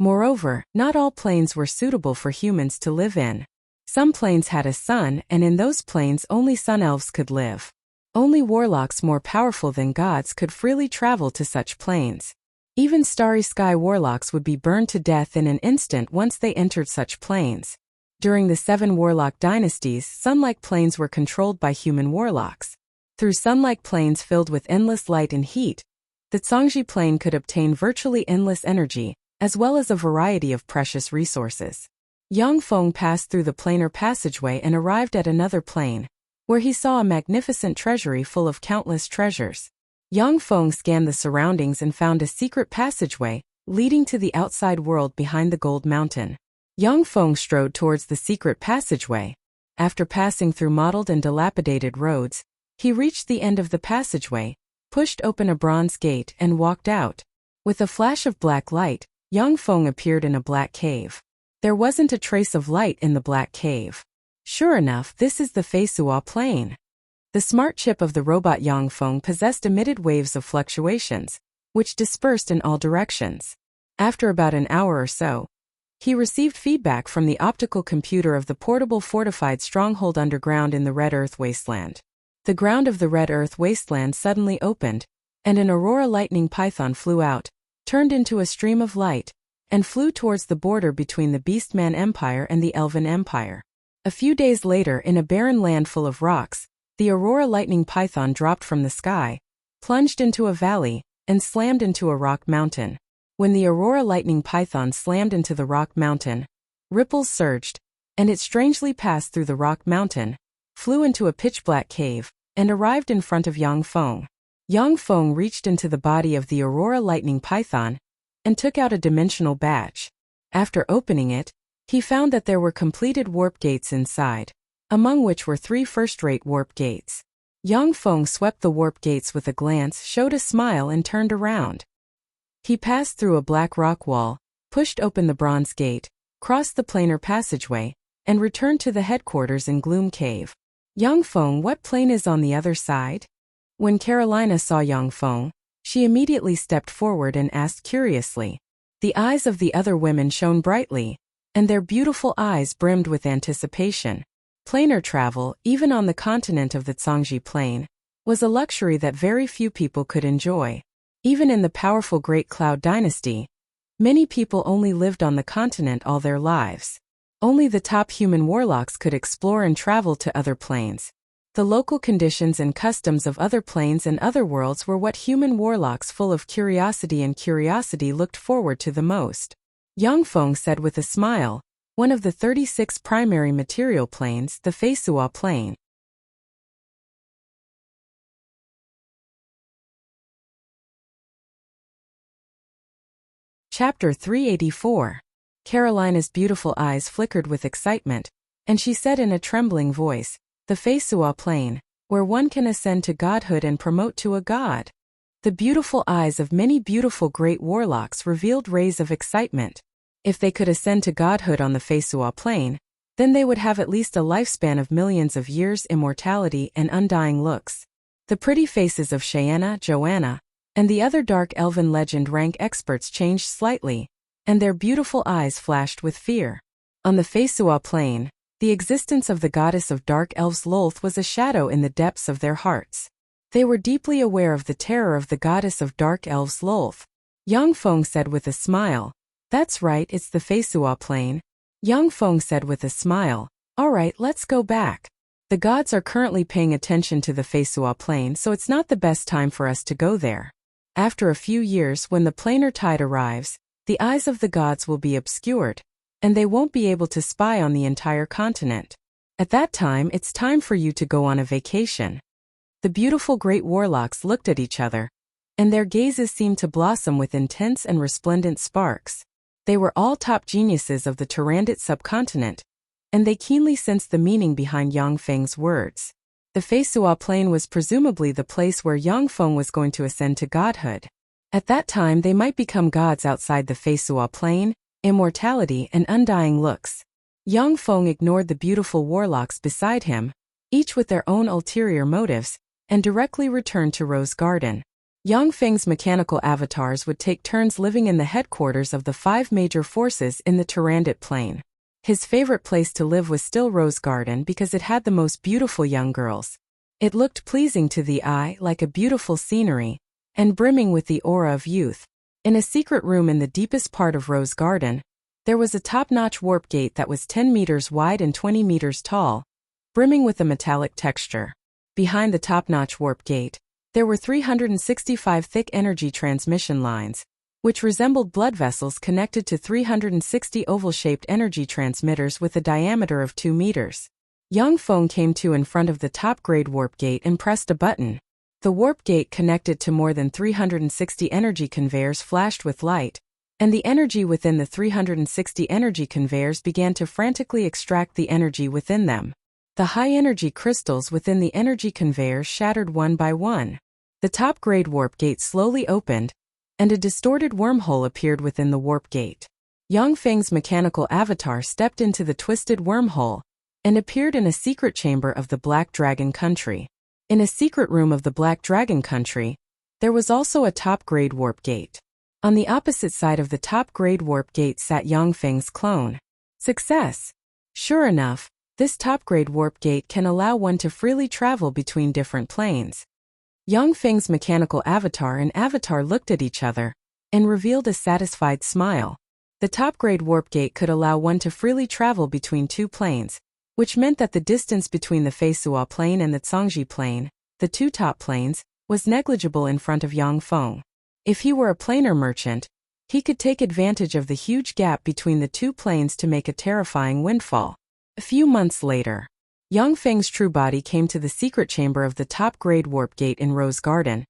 Moreover, not all planes were suitable for humans to live in. Some planes had a sun, and in those planes only sun elves could live. Only warlocks more powerful than gods could freely travel to such planes. Even starry sky warlocks would be burned to death in an instant once they entered such planes. During the 7 warlock dynasties, sun-like planes were controlled by human warlocks. Through sun-like planes filled with endless light and heat, the Zhangji plane could obtain virtually endless energy, as well as a variety of precious resources. Yang Feng passed through the planar passageway and arrived at another plane, where he saw a magnificent treasury full of countless treasures. Yang Feng scanned the surroundings and found a secret passageway, leading to the outside world behind the gold mountain. Yang Feng strode towards the secret passageway. After passing through mottled and dilapidated roads, he reached the end of the passageway, pushed open a bronze gate and walked out. With a flash of black light, Yang Feng appeared in a black cave. There wasn't a trace of light in the black cave. Sure enough, this is the Feisua plane. The smart chip of the robot Yang Feng possessed emitted waves of fluctuations, which dispersed in all directions. After about an hour or so, he received feedback from the optical computer of the portable fortified stronghold underground in the Red Earth Wasteland. The ground of the Red Earth Wasteland suddenly opened, and an aurora lightning python flew out, turned into a stream of light, and flew towards the border between the Beastman Empire and the Elven Empire. A few days later, in a barren land full of rocks, the aurora lightning python dropped from the sky, plunged into a valley, and slammed into a rock mountain. When the aurora lightning python slammed into the rock mountain, ripples surged, and it strangely passed through the rock mountain, flew into a pitch-black cave, and arrived in front of Yang Feng. Yang Feng reached into the body of the aurora lightning python and took out a dimensional badge. After opening it, he found that there were completed warp gates inside, among which were 3 first-rate warp gates. Yang Feng swept the warp gates with a glance, showed a smile and turned around. He passed through a black rock wall, pushed open the bronze gate, crossed the planar passageway, and returned to the headquarters in Gloom Cave. Yang Feng, what plane is on the other side? When Carolina saw Yang Feng, she immediately stepped forward and asked curiously. The eyes of the other women shone brightly, and their beautiful eyes brimmed with anticipation. Planar travel, even on the continent of the Zhangji Plain, was a luxury that very few people could enjoy. Even in the powerful Great Cloud Dynasty, many people only lived on the continent all their lives. Only the top human warlocks could explore and travel to other planes. The local conditions and customs of other planes and other worlds were what human warlocks full of curiosity looked forward to the most. Yang Feng said with a smile, one of the 36 primary material planes, the Feisua plane. Chapter 384. Carolina's beautiful eyes flickered with excitement, and she said in a trembling voice, the Feisua plane, where one can ascend to godhood and promote to a god. The beautiful eyes of many beautiful great warlocks revealed rays of excitement. If they could ascend to godhood on the Feisua plane, then they would have at least a lifespan of millions of years, immortality, and undying looks. The pretty faces of Cheyenne, Joanna, and the other dark elven legend rank experts changed slightly, and their beautiful eyes flashed with fear. On the Feisua plane, the existence of the goddess of dark elves Lolth was a shadow in the depths of their hearts. They were deeply aware of the terror of the goddess of dark elves Lolth. Yang Feng said with a smile, "That's right, it's the Feisua plane." Yang Feng said with a smile, "All right, let's go back. The gods are currently paying attention to the Feisua plane, so it's not the best time for us to go there. After a few years, when the planar tide arrives, the eyes of the gods will be obscured, and they won't be able to spy on the entire continent. At that time, it's time for you to go on a vacation." The beautiful great warlocks looked at each other, and their gazes seemed to blossom with intense and resplendent sparks. They were all top geniuses of the Turandot subcontinent, and they keenly sensed the meaning behind Yang Feng's words. The Feisua Plain was presumably the place where Yang Feng was going to ascend to godhood. At that time they might become gods outside the Feisua Plain, immortality and undying looks. Yang Feng ignored the beautiful warlocks beside him, each with their own ulterior motives, and directly returned to Rose Garden. Yang Feng's mechanical avatars would take turns living in the headquarters of the 5 major forces in the Turandot Plain. His favorite place to live was still Rose Garden because it had the most beautiful young girls. It looked pleasing to the eye, like a beautiful scenery, and brimming with the aura of youth. In a secret room in the deepest part of Rose Garden, there was a top-notch warp gate that was 10 meters wide and 20 meters tall, brimming with a metallic texture. Behind the top-notch warp gate, there were 365 thick energy transmission lines, which resembled blood vessels connected to 360 oval-shaped energy transmitters with a diameter of 2 meters. Yang Feng came to in front of the top-grade warp gate and pressed a button. The warp gate connected to more than 360 energy conveyors flashed with light, and the energy within the 360 energy conveyors began to frantically extract the energy within them. The high-energy crystals within the energy conveyors shattered one by one. The top-grade warp gate slowly opened, and a distorted wormhole appeared within the warp gate. Yang Feng's mechanical avatar stepped into the twisted wormhole and appeared in a secret chamber of the Black Dragon Country. In a secret room of the Black Dragon Country, there was also a top-grade warp gate. On the opposite side of the top-grade warp gate sat Yang Feng's clone. Success! Sure enough, this top-grade warp gate can allow one to freely travel between different planes. Yang Feng's mechanical avatar and avatar looked at each other and revealed a satisfied smile. The top-grade warp gate could allow one to freely travel between 2 planes, which meant that the distance between the Feisua Plain and the Zhangji Plain, the 2 top planes, was negligible in front of Yang Feng. If he were a planar merchant, he could take advantage of the huge gap between the 2 planes to make a terrifying windfall. A few months later, Yang Feng's true body came to the secret chamber of the top-grade warp gate in Rose Garden,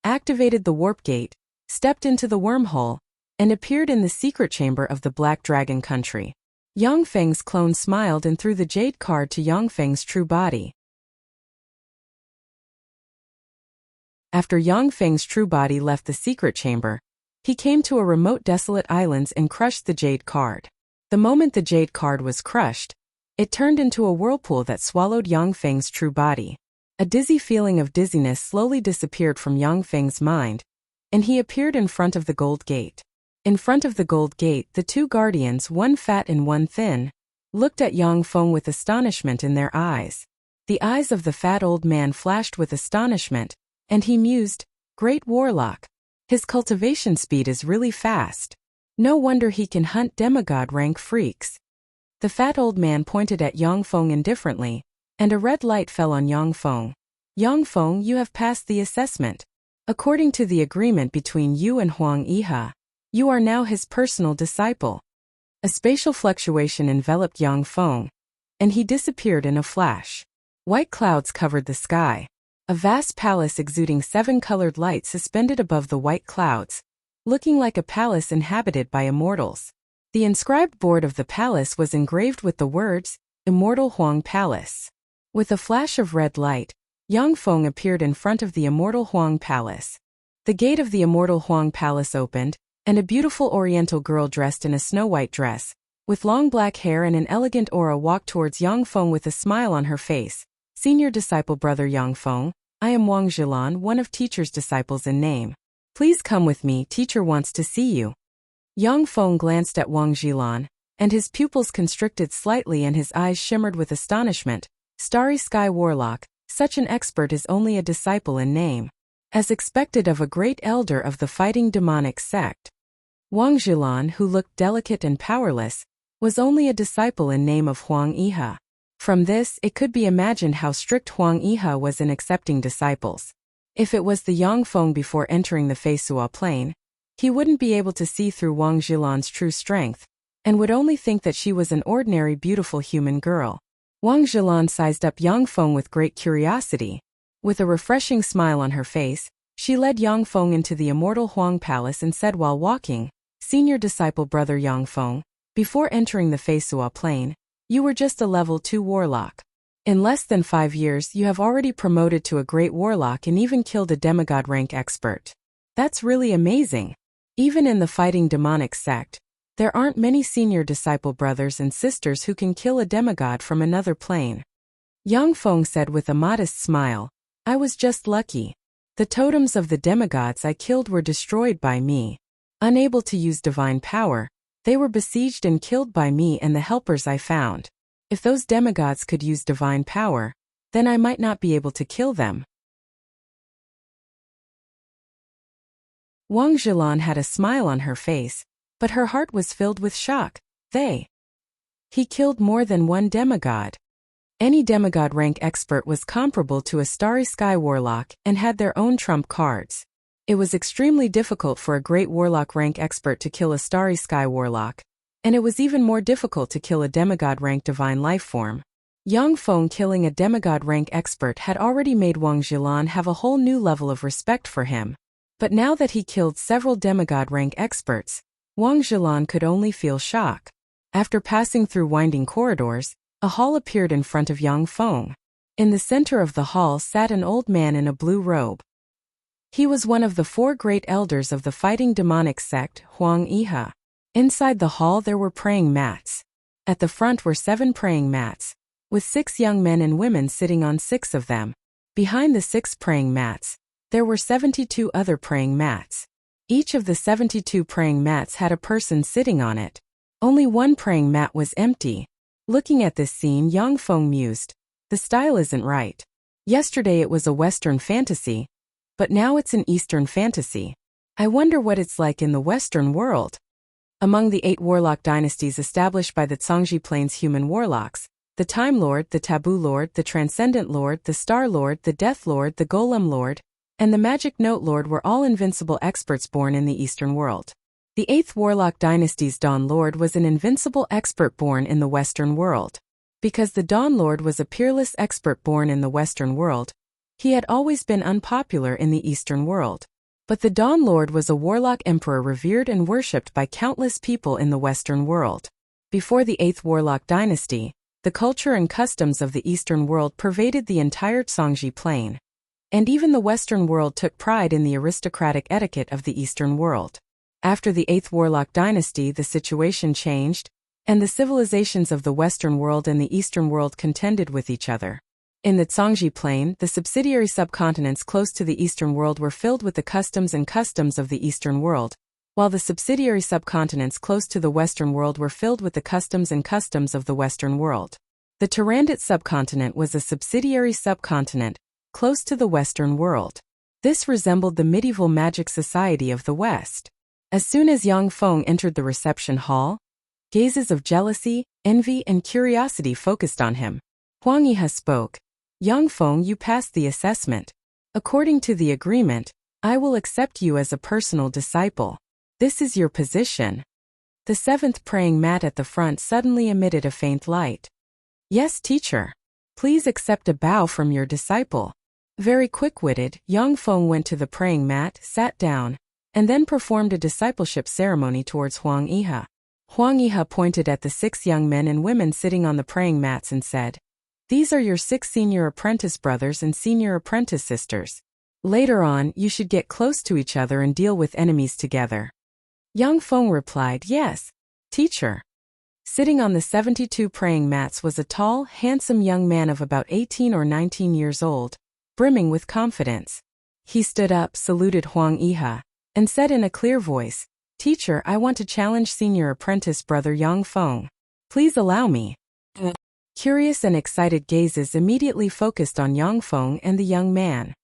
activated the warp gate, stepped into the wormhole, and appeared in the secret chamber of the Black Dragon Country. Yang Feng's clone smiled and threw the jade card to Yang Feng's true body. After Yang Feng's true body left the secret chamber, he came to a remote desolate islands and crushed the jade card. The moment the jade card was crushed, it turned into a whirlpool that swallowed Yang Feng's true body. A dizzy feeling of dizziness slowly disappeared from Yang Feng's mind, and he appeared in front of the gold gate. In front of the gold gate, the 2 guardians, one fat and one thin, looked at Yang Feng with astonishment in their eyes. The eyes of the fat old man flashed with astonishment, and he mused, "Great warlock. His cultivation speed is really fast. No wonder he can hunt demigod rank freaks." The fat old man pointed at Yang Feng indifferently, and a red light fell on Yang Feng. "Yang Feng, you have passed the assessment. According to the agreement between you and Huang Yihe, you are now his personal disciple." A spatial fluctuation enveloped Yang Feng, and he disappeared in a flash. White clouds covered the sky. A vast palace exuding 7 colored lights suspended above the white clouds, looking like a palace inhabited by immortals. The inscribed board of the palace was engraved with the words, "Immortal Huang Palace." With a flash of red light, Yang Feng appeared in front of the Immortal Huang Palace. The gate of the Immortal Huang Palace opened, and a beautiful oriental girl dressed in a snow-white dress, with long black hair and an elegant aura walked towards Yang Feng with a smile on her face. "Senior disciple brother Yang Feng, I am Wang Zhilan, one of teacher's disciples in name. Please come with me, teacher wants to see you." Yang Feng glanced at Wang Zhilan, and his pupils constricted slightly and his eyes shimmered with astonishment. Starry Sky Warlock, such an expert is only a disciple in name. As expected of a great elder of the fighting demonic sect. Wang Zhilan, who looked delicate and powerless, was only a disciple in name of Huang Yihe. From this, it could be imagined how strict Huang Yihe was in accepting disciples. If it was the Yang Feng before entering the Feisua Plain, he wouldn't be able to see through Wang Zhilan's true strength, and would only think that she was an ordinary beautiful human girl. Wang Zhilan sized up Yang Feng with great curiosity. With a refreshing smile on her face, she led Yang Feng into the Immortal Huang Palace and said while walking, Senior disciple brother Yangfeng, before entering the Feisua plane, you were just a level 2 warlock. In less than 5 years you have already promoted to a great warlock and even killed a demigod rank expert. That's really amazing. Even in the fighting demonic sect, there aren't many senior disciple brothers and sisters who can kill a demigod from another plane. Yangfeng said with a modest smile, I was just lucky. The totems of the demigods I killed were destroyed by me. Unable to use divine power, they were besieged and killed by me and the helpers I found. If those demigods could use divine power, then I might not be able to kill them. Wang Zhilan had a smile on her face, but her heart was filled with shock. He killed more than one demigod. Any demigod rank expert was comparable to a Starry Sky warlock and had their own trump cards. It was extremely difficult for a great warlock rank expert to kill a Starry Sky warlock, and it was even more difficult to kill a demigod rank divine lifeform. Yangfeng killing a demigod rank expert had already made Wang Zhilan have a whole new level of respect for him. But now that he killed several demigod rank experts, Wang Zhilan could only feel shock. After passing through winding corridors, a hall appeared in front of Yangfeng. In the center of the hall sat an old man in a blue robe. He was one of the 4 great elders of the fighting demonic sect, Huang Yihe. Inside the hall there were praying mats. At the front were 7 praying mats, with 6 young men and women sitting on 6 of them. Behind the 6 praying mats, there were 72 other praying mats. Each of the 72 praying mats had a person sitting on it. Only one praying mat was empty. Looking at this scene, Yangfeng mused, the style isn't right. Yesterday it was a Western fantasy, but now it's an Eastern fantasy. I wonder what it's like in the Western world. Among the 8 warlock dynasties established by the Zhangji Plains human warlocks, the Time Lord, the Taboo Lord, the Transcendent Lord, the Star Lord, the Death Lord, the Golem Lord, and the Magic Note Lord were all invincible experts born in the Eastern world. The 8th warlock dynasty's Dawn Lord was an invincible expert born in the Western world. Because the Dawn Lord was a peerless expert born in the Western world, he had always been unpopular in the Eastern world. But the Dawn Lord was a warlock emperor revered and worshipped by countless people in the Western world. Before the 8th warlock dynasty, the culture and customs of the Eastern world pervaded the entire Zhangji plain. And even the Western world took pride in the aristocratic etiquette of the Eastern world. After the 8th warlock dynasty, the situation changed, and the civilizations of the Western world and the Eastern world contended with each other. In the Zhangji plain, the subsidiary subcontinents close to the Eastern world were filled with the customs of the Eastern world, while the subsidiary subcontinents close to the Western world were filled with the customs of the Western world. The Tyrandot subcontinent was a subsidiary subcontinent, close to the Western world. This resembled the medieval magic society of the West. As soon as Yangfeng entered the reception hall, gazes of jealousy, envy, and curiosity focused on him. Huang Yihe spoke. Yangfeng, you passed the assessment. According to the agreement, I will accept you as a personal disciple. This is your position. The 7th praying mat at the front suddenly emitted a faint light. Yes, teacher. Please accept a bow from your disciple. Very quick-witted, Yangfeng went to the praying mat, sat down, and then performed a discipleship ceremony towards Huang Yihe. Huang Yihe pointed at the 6 young men and women sitting on the praying mats and said, these are your 6 senior apprentice brothers and senior apprentice sisters. Later on, you should get close to each other and deal with enemies together. Yangfeng replied, yes, teacher. Sitting on the 72 praying mats was a tall, handsome young man of about 18 or 19 years old, brimming with confidence. He stood up, saluted Huang Yihe, and said in a clear voice, teacher, I want to challenge senior apprentice brother Yangfeng. Please allow me. Curious and excited gazes immediately focused on Yangfeng and the young man.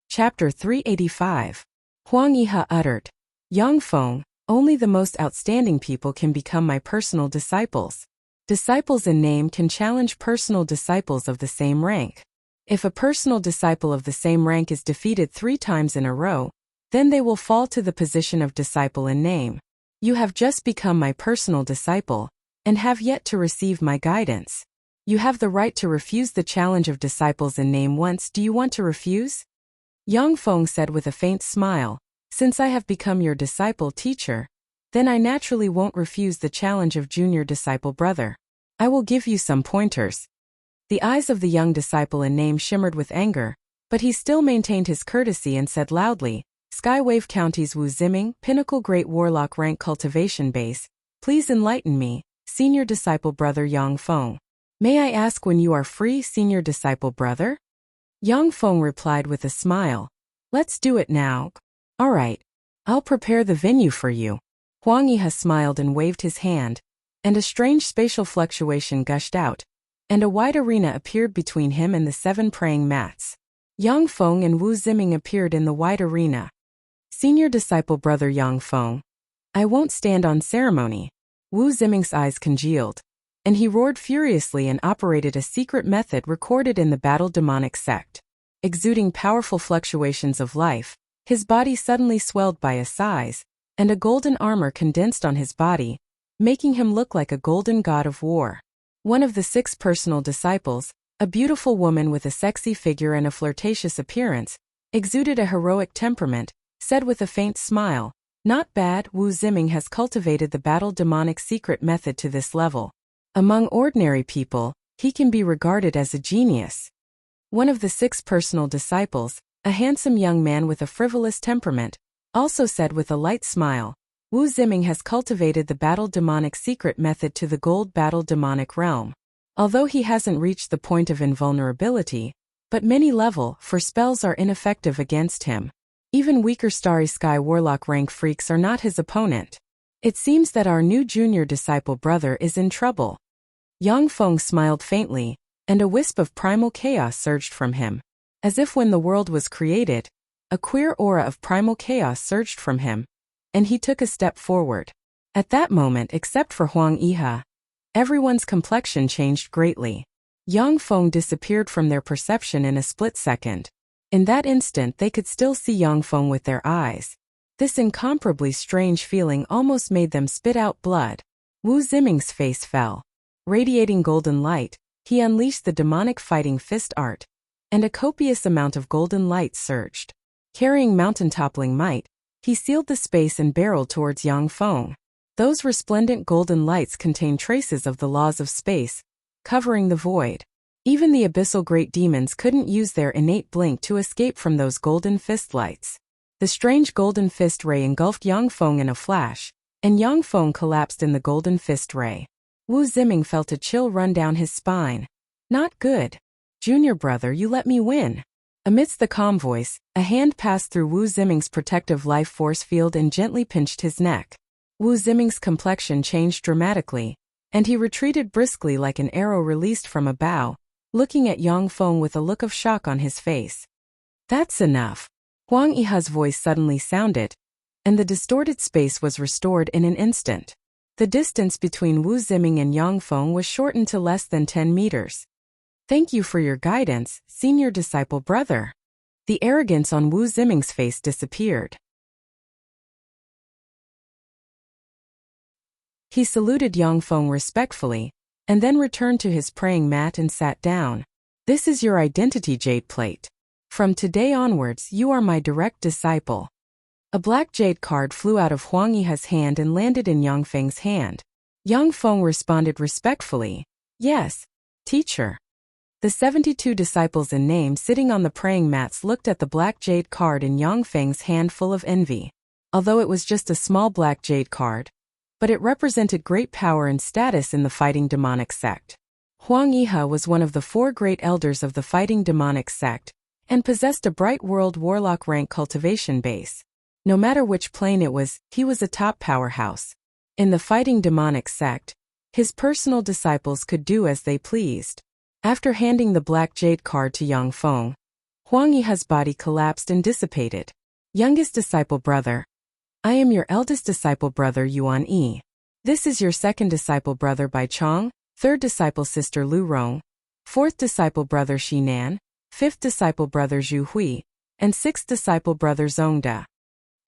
Chapter 385. Huang Yihe uttered, Yangfeng, only the most outstanding people can become my personal disciples. Disciples in name can challenge personal disciples of the same rank. If a personal disciple of the same rank is defeated 3 times in a row, then they will fall to the position of disciple in name. You have just become my personal disciple, and have yet to receive my guidance. You have the right to refuse the challenge of disciples in name once. Do you want to refuse? Yang Feng said with a faint smile, since I have become your disciple teacher, then I naturally won't refuse the challenge of junior disciple brother. I will give you some pointers. The eyes of the young disciple in name shimmered with anger, but he still maintained his courtesy and said loudly, Skywave County's Wu Ziming, Pinnacle Great Warlock Rank Cultivation Base, please enlighten me, senior disciple brother Yang Feng. May I ask when you are free, senior disciple brother? Yang Feng replied with a smile. Let's do it now. All right. I'll prepare the venue for you. Huang Yihe smiled and waved his hand, and a strange spatial fluctuation gushed out, and a wide arena appeared between him and the 7 praying mats. Yang Feng and Wu Ziming appeared in the wide arena. Senior disciple brother Yang Feng. I won't stand on ceremony. Wu Ziming's eyes congealed, and he roared furiously and operated a secret method recorded in the battle demonic sect. Exuding powerful fluctuations of life, his body suddenly swelled by a size, and a golden armor condensed on his body, making him look like a golden god of war. One of the 6 personal disciples, a beautiful woman with a sexy figure and a flirtatious appearance, exuded a heroic temperament, said with a faint smile, not bad. Wu Ziming has cultivated the battle demonic secret method to this level. Among ordinary people, he can be regarded as a genius. One of the 6 personal disciples, a handsome young man with a frivolous temperament, also said with a light smile, Wu Ziming has cultivated the battle demonic secret method to the gold battle demonic realm. Although he hasn't reached the point of invulnerability, but many level 4 spells are ineffective against him. Even weaker Starry Sky Warlock rank freaks are not his opponent. It seems that our new junior disciple brother is in trouble. Yang Feng smiled faintly, and a wisp of primal chaos surged from him. As if when the world was created, a queer aura of primal chaos surged from him, and he took a step forward. At that moment, except for Huang Yihe, everyone's complexion changed greatly. Yang Feng disappeared from their perception in a split second. In that instant they could still see Yang Feng with their eyes. This incomparably strange feeling almost made them spit out blood. Wu Ziming's face fell. Radiating golden light, he unleashed the demonic fighting fist art, and a copious amount of golden light surged. Carrying mountain-toppling might, he sealed the space and barreled towards Yang Feng. Those resplendent golden lights contained traces of the laws of space, covering the void. Even the abyssal great demons couldn't use their innate blink to escape from those golden fist lights. The strange golden fist ray engulfed Yang Feng in a flash, and Yang Feng collapsed in the golden fist ray. Wu Ziming felt a chill run down his spine. Not good. Junior brother, you let me win. Amidst the calm voice, a hand passed through Wu Ziming's protective life force field and gently pinched his neck. Wu Ziming's complexion changed dramatically, and he retreated briskly like an arrow released from a bow, looking at Yang Feng with a look of shock on his face. That's enough. Huang Yihe's voice suddenly sounded, and the distorted space was restored in an instant. The distance between Wu Ziming and Yang Feng was shortened to less than 10 meters. Thank you for your guidance, senior disciple brother. The arrogance on Wu Ziming's face disappeared. He saluted Yang Feng respectfully, and then returned to his praying mat and sat down. This is your identity, Jade Plate. From today onwards, you are my direct disciple. A black jade card flew out of Huang Yihe's hand and landed in Yang Feng's hand. Yang Feng responded respectfully, Yes, teacher. The 72 disciples in name sitting on the praying mats looked at the black jade card in Yang Feng's hand full of envy. Although it was just a small black jade card, but it represented great power and status in the fighting demonic sect. Huang Yihe was one of the 4 great elders of the fighting demonic sect, and possessed a bright world warlock rank cultivation base. No matter which plane it was, he was a top powerhouse. In the fighting demonic sect, his personal disciples could do as they pleased. After handing the black jade card to Yang Feng, Huang Yihe's body collapsed and dissipated. Youngest disciple brother. I am your eldest disciple brother Yuan Yi. This is your second disciple brother Bai Chong, third disciple sister Lu Rong, fourth disciple brother Shi Nan, fifth disciple brother Zhu Hui, and sixth disciple brother Zhongda.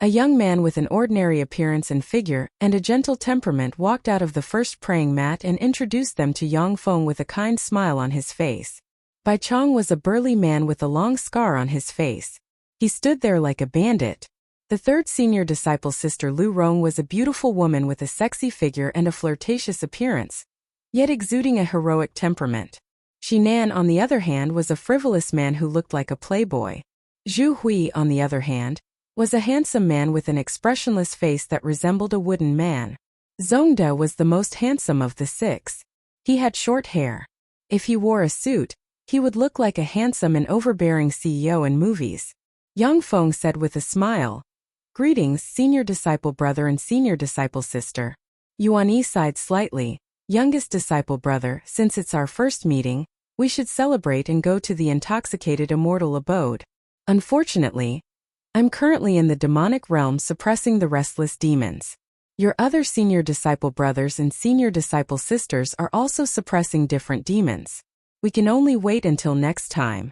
A young man with an ordinary appearance and figure and a gentle temperament walked out of the first praying mat and introduced them to Yang Feng with a kind smile on his face. Bai Chong was a burly man with a long scar on his face. He stood there like a bandit. The third senior disciple, Sister Lu Rong, was a beautiful woman with a sexy figure and a flirtatious appearance, yet exuding a heroic temperament. Shi Nan, on the other hand, was a frivolous man who looked like a playboy. Zhu Hui, on the other hand, was a handsome man with an expressionless face that resembled a wooden man. Zongde was the most handsome of the six. He had short hair. If he wore a suit, he would look like a handsome and overbearing CEO in movies. Yang Feng said with a smile, "Greetings, senior disciple brother and senior disciple sister." Yuan Yi sighed slightly. "Youngest disciple brother, since it's our first meeting, we should celebrate and go to the intoxicated immortal abode. Unfortunately, I'm currently in the demonic realm suppressing the restless demons. Your other senior disciple brothers and senior disciple sisters are also suppressing different demons. We can only wait until next time.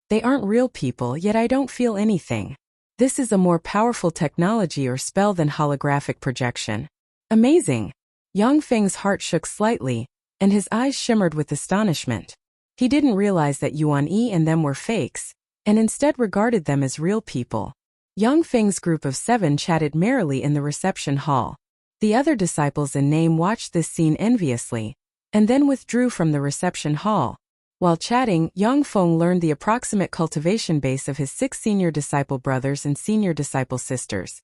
They aren't real people, yet I don't feel anything. This is a more powerful technology or spell than holographic projection. Amazing." Yang Feng's heart shook slightly, and his eyes shimmered with astonishment. He didn't realize that Yuan Yi and them were fakes, and instead regarded them as real people. Yang Feng's group of 7 chatted merrily in the reception hall. The other disciples in name watched this scene enviously, and then withdrew from the reception hall. While chatting, Yang Feng learned the approximate cultivation base of his 6 senior disciple brothers and senior disciple sisters.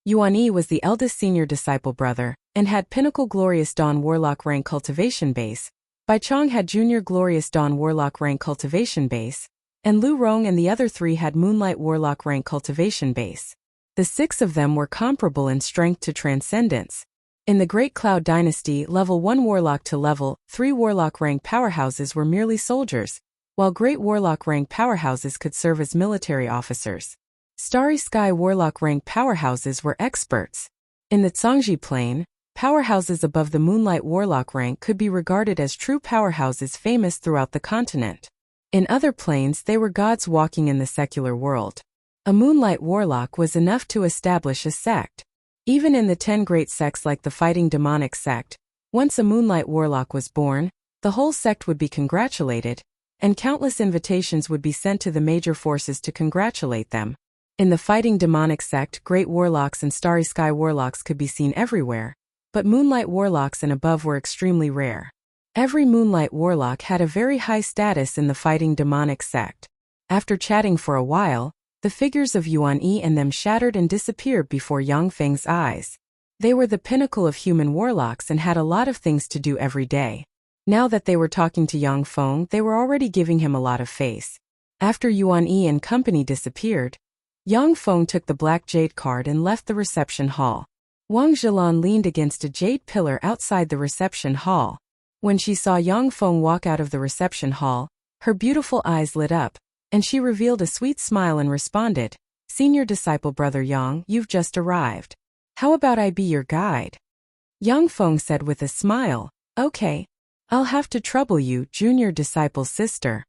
Yuan Yi was the eldest senior disciple brother, and had Pinnacle Glorious Dawn Warlock rank cultivation base. Bai Chong had Junior Glorious Dawn Warlock rank cultivation base, and Lu Rong and the other 3 had Moonlight Warlock rank cultivation base. The 6 of them were comparable in strength to Transcendence. In the Great Cloud Dynasty, level 1 Warlock to level 3 Warlock rank powerhouses were merely soldiers, while Great Warlock rank powerhouses could serve as military officers. Starry Sky Warlock rank powerhouses were experts. In the Zhangji Plane, powerhouses above the Moonlight Warlock rank could be regarded as true powerhouses famous throughout the continent. In other planes, they were gods walking in the secular world. A Moonlight Warlock was enough to establish a sect. Even in the 10 great sects like the Fighting Demonic sect, once a Moonlight Warlock was born, the whole sect would be congratulated, and countless invitations would be sent to the major forces to congratulate them. In the Fighting Demonic sect, Great Warlocks and Starry Sky Warlocks could be seen everywhere, but Moonlight Warlocks and above were extremely rare. Every Moonlight Warlock had a very high status in the Fighting Demonic sect. After chatting for a while, the figures of Yuan Yi and them shattered and disappeared before Yang Feng's eyes. They were the pinnacle of human warlocks and had a lot of things to do every day. Now that they were talking to Yang Feng, they were already giving him a lot of face. After Yuan Yi and company disappeared, Yang Feng took the black jade card and left the reception hall. Wang Zhilan leaned against a jade pillar outside the reception hall. When she saw Yang Feng walk out of the reception hall, her beautiful eyes lit up, and she revealed a sweet smile and responded, "Senior disciple brother Yang, you've just arrived. How about I be your guide?" Yang Feng said with a smile, "Okay. I'll have to trouble you, junior disciple sister."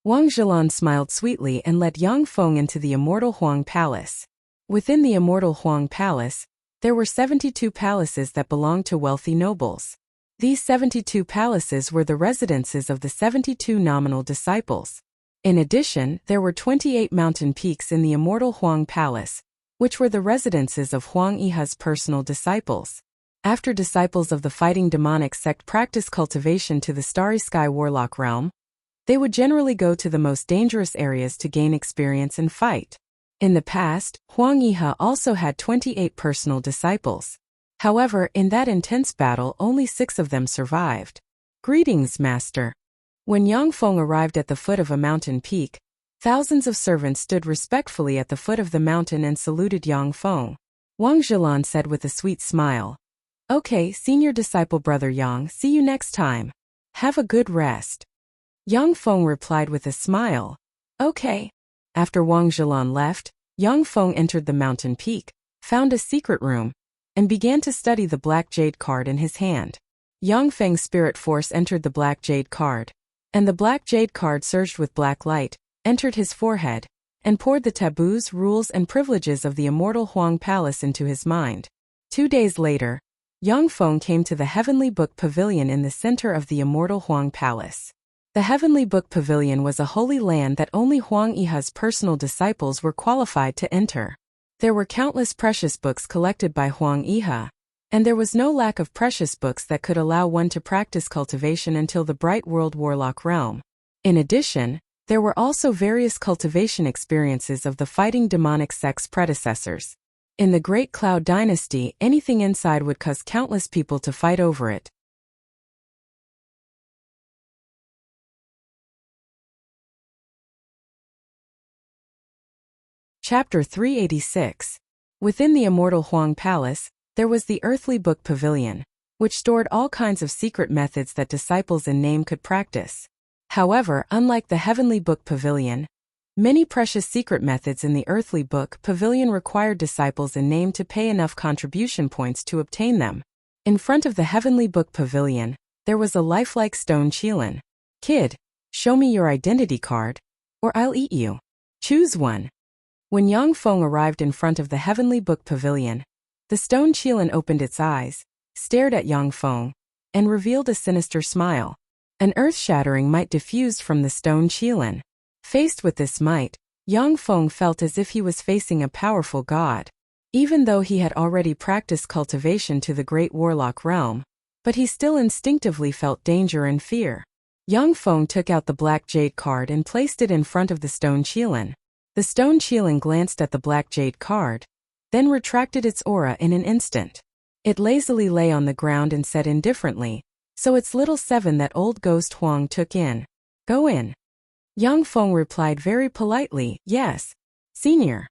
Wang Zhilan smiled sweetly and led Yang Feng into the Immortal Huang Palace. Within the Immortal Huang Palace, there were 72 palaces that belonged to wealthy nobles. These 72 palaces were the residences of the 72 nominal disciples. In addition, there were 28 mountain peaks in the Immortal Huang Palace, which were the residences of Huang Yiha's personal disciples. After disciples of the Fighting Demonic sect practiced cultivation to the Starry Sky Warlock realm, they would generally go to the most dangerous areas to gain experience and fight. In the past, Huang Yiha also had 28 personal disciples. However, in that intense battle, only 6 of them survived. "Greetings, Master." When Yang Feng arrived at the foot of a mountain peak, thousands of servants stood respectfully at the foot of the mountain and saluted Yang Feng. Wang Zhilan said with a sweet smile, "Okay, senior disciple brother Yang, see you next time. Have a good rest." Yang Feng replied with a smile, "Okay." After Wang Zhilan left, Yang Feng entered the mountain peak, found a secret room, and began to study the black jade card in his hand. Yang Feng's spirit force entered the black jade card, and the black jade card surged with black light, entered his forehead, and poured the taboos, rules, and privileges of the immortal Huang Palace into his mind. 2 days later, Yang Feng came to the Heavenly Book Pavilion in the center of the immortal Huang Palace. The Heavenly Book Pavilion was a holy land that only Huang Yiha's personal disciples were qualified to enter. There were countless precious books collected by Huang Yiha, and there was no lack of precious books that could allow one to practice cultivation until the Bright World Warlock realm. In addition, there were also various cultivation experiences of the fighting demonic sect's predecessors. In the Great Cloud Dynasty, anything inside would cause countless people to fight over it. Chapter 386. Within the immortal Huang Palace, there was the Earthly Book Pavilion, which stored all kinds of secret methods that disciples in name could practice. However, unlike the Heavenly Book Pavilion, many precious secret methods in the Earthly Book Pavilion required disciples in name to pay enough contribution points to obtain them. In front of the Heavenly Book Pavilion, there was a lifelike stone Qilin. "Kid, show me your identity card, or I'll eat you. Choose one." When Yang Feng arrived in front of the Heavenly Book Pavilion, the stone Qilin opened its eyes, stared at Yang Feng, and revealed a sinister smile. An earth-shattering might diffused from the stone Qilin. Faced with this might, Yang Feng felt as if he was facing a powerful god. Even though he had already practiced cultivation to the Great Warlock realm, but he still instinctively felt danger and fear. Yang Feng took out the black jade card and placed it in front of the stone Qilin. The stone Qilin glanced at the black jade card, then retracted its aura in an instant. It lazily lay on the ground and said indifferently, "So it's little 7 that old ghost Huang took in. Go in." Yang Feng replied very politely, "Yes, senior."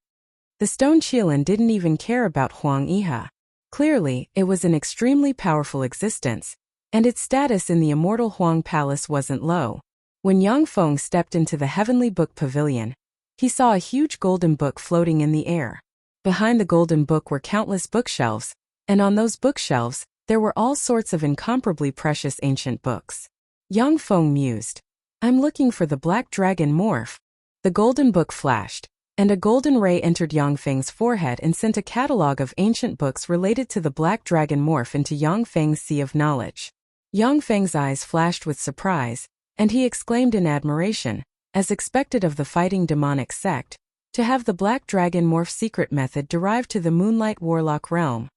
The stone Qilin didn't even care about Huang Yiha. Clearly, it was an extremely powerful existence, and its status in the immortal Huang Palace wasn't low. When Yang Feng stepped into the Heavenly Book Pavilion, he saw a huge golden book floating in the air. Behind the golden book were countless bookshelves, and on those bookshelves, there were all sorts of incomparably precious ancient books. Yang Feng mused, "I'm looking for the Black Dragon Morph." The golden book flashed, and a golden ray entered Yang Feng's forehead and sent a catalogue of ancient books related to the Black Dragon Morph into Yang Feng's sea of knowledge. Yang Feng's eyes flashed with surprise, and he exclaimed in admiration, as expected of the fighting demonic sect, to have the Black Dragon Morph secret method derived to the Moonlight Warlock realm.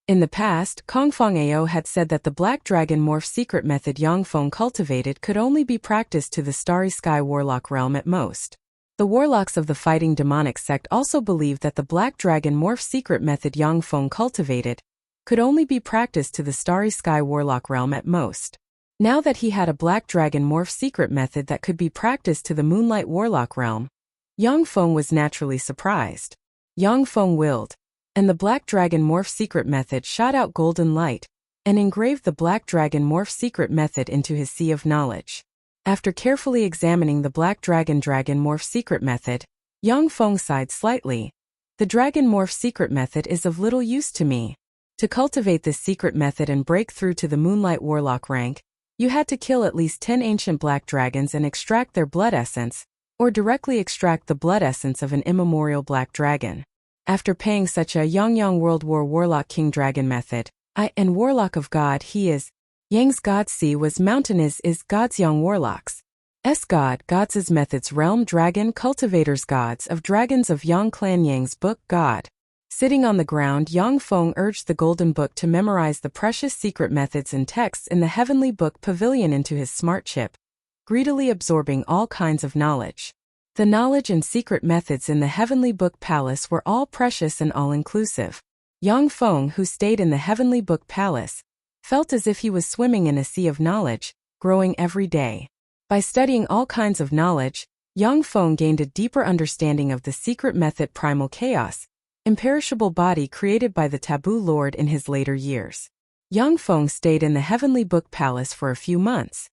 In the past, Kongfang Ao had said that the Black Dragon Morph secret method Yang Feng cultivated could only be practiced to the Starry Sky Warlock realm at most. The warlocks of the fighting demonic sect also believed that the Black Dragon Morph secret method Yang Feng cultivated could only be practiced to the Starry Sky Warlock realm at most. Now that he had a Black Dragon Morph secret method that could be practiced to the Moonlight Warlock realm, Yang Feng was naturally surprised. Yang Feng willed, and the Black Dragon Morph secret method shot out golden light, and engraved the Black Dragon Morph secret method into his sea of knowledge. After carefully examining the Black Dragon Morph secret method, Yang Feng sighed slightly. "The Dragon Morph secret method is of little use to me. To cultivate this secret method and break through to the Moonlight Warlock rank, you had to kill at least 10 ancient black dragons and extract their blood essence, or directly extract the blood essence of an immemorial black dragon. After paying such a Yang World War Warlock King Dragon method, and Warlock of God he is, Yang's God Sea was mountain is God's Yang Warlocks. Gods' methods realm dragon cultivators gods of dragons of Yang clan Yang's book God." Sitting on the ground, Yang Feng urged the golden book to memorize the precious secret methods and texts in the Heavenly Book Pavilion into his smart chip, greedily absorbing all kinds of knowledge. The knowledge and secret methods in the Heavenly Book Palace were all precious and all-inclusive. Yang Feng, who stayed in the Heavenly Book Palace, felt as if he was swimming in a sea of knowledge, growing every day. By studying all kinds of knowledge, Yang Feng gained a deeper understanding of the secret method Primal Chaos, imperishable body created by the Taboo Lord in his later years. Yang Feng stayed in the Heavenly Book Palace for a few months.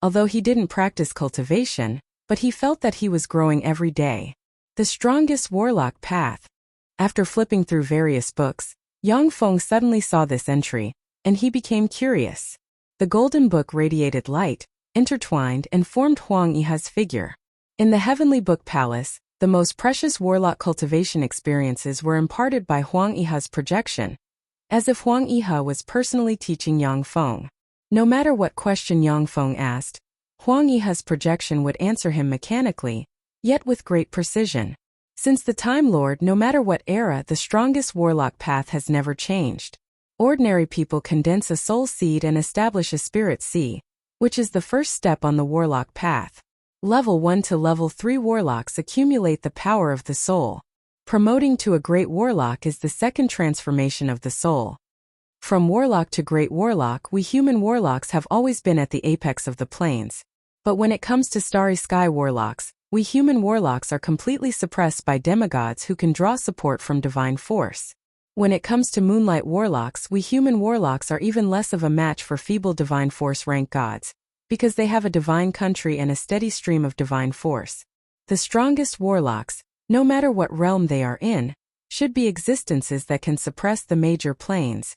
Although he didn't practice cultivation, but he felt that he was growing every day. The strongest warlock path. After flipping through various books, Yang Feng suddenly saw this entry, and he became curious. The golden book radiated light, intertwined and formed Huang Yiha's figure. In the Heavenly Book Palace, the most precious warlock cultivation experiences were imparted by Huang Yiha's projection, as if Huang Yiha was personally teaching Yang Feng. No matter what question Yang Feng asked, Huang Yiha's projection would answer him mechanically, yet with great precision. Since the Time Lord, no matter what era, the strongest warlock path has never changed. Ordinary people condense a soul seed and establish a spirit sea, which is the first step on the warlock path. Level 1 to Level 3 warlocks accumulate the power of the soul. Promoting to a great warlock is the second transformation of the soul. From warlock to great warlock, we human warlocks have always been at the apex of the planes. But when it comes to starry sky warlocks, we human warlocks are completely suppressed by demigods who can draw support from divine force. When it comes to moonlight warlocks, we human warlocks are even less of a match for feeble divine force rank gods, because they have a divine country and a steady stream of divine force. The strongest warlocks, no matter what realm they are in, should be existences that can suppress the major planes.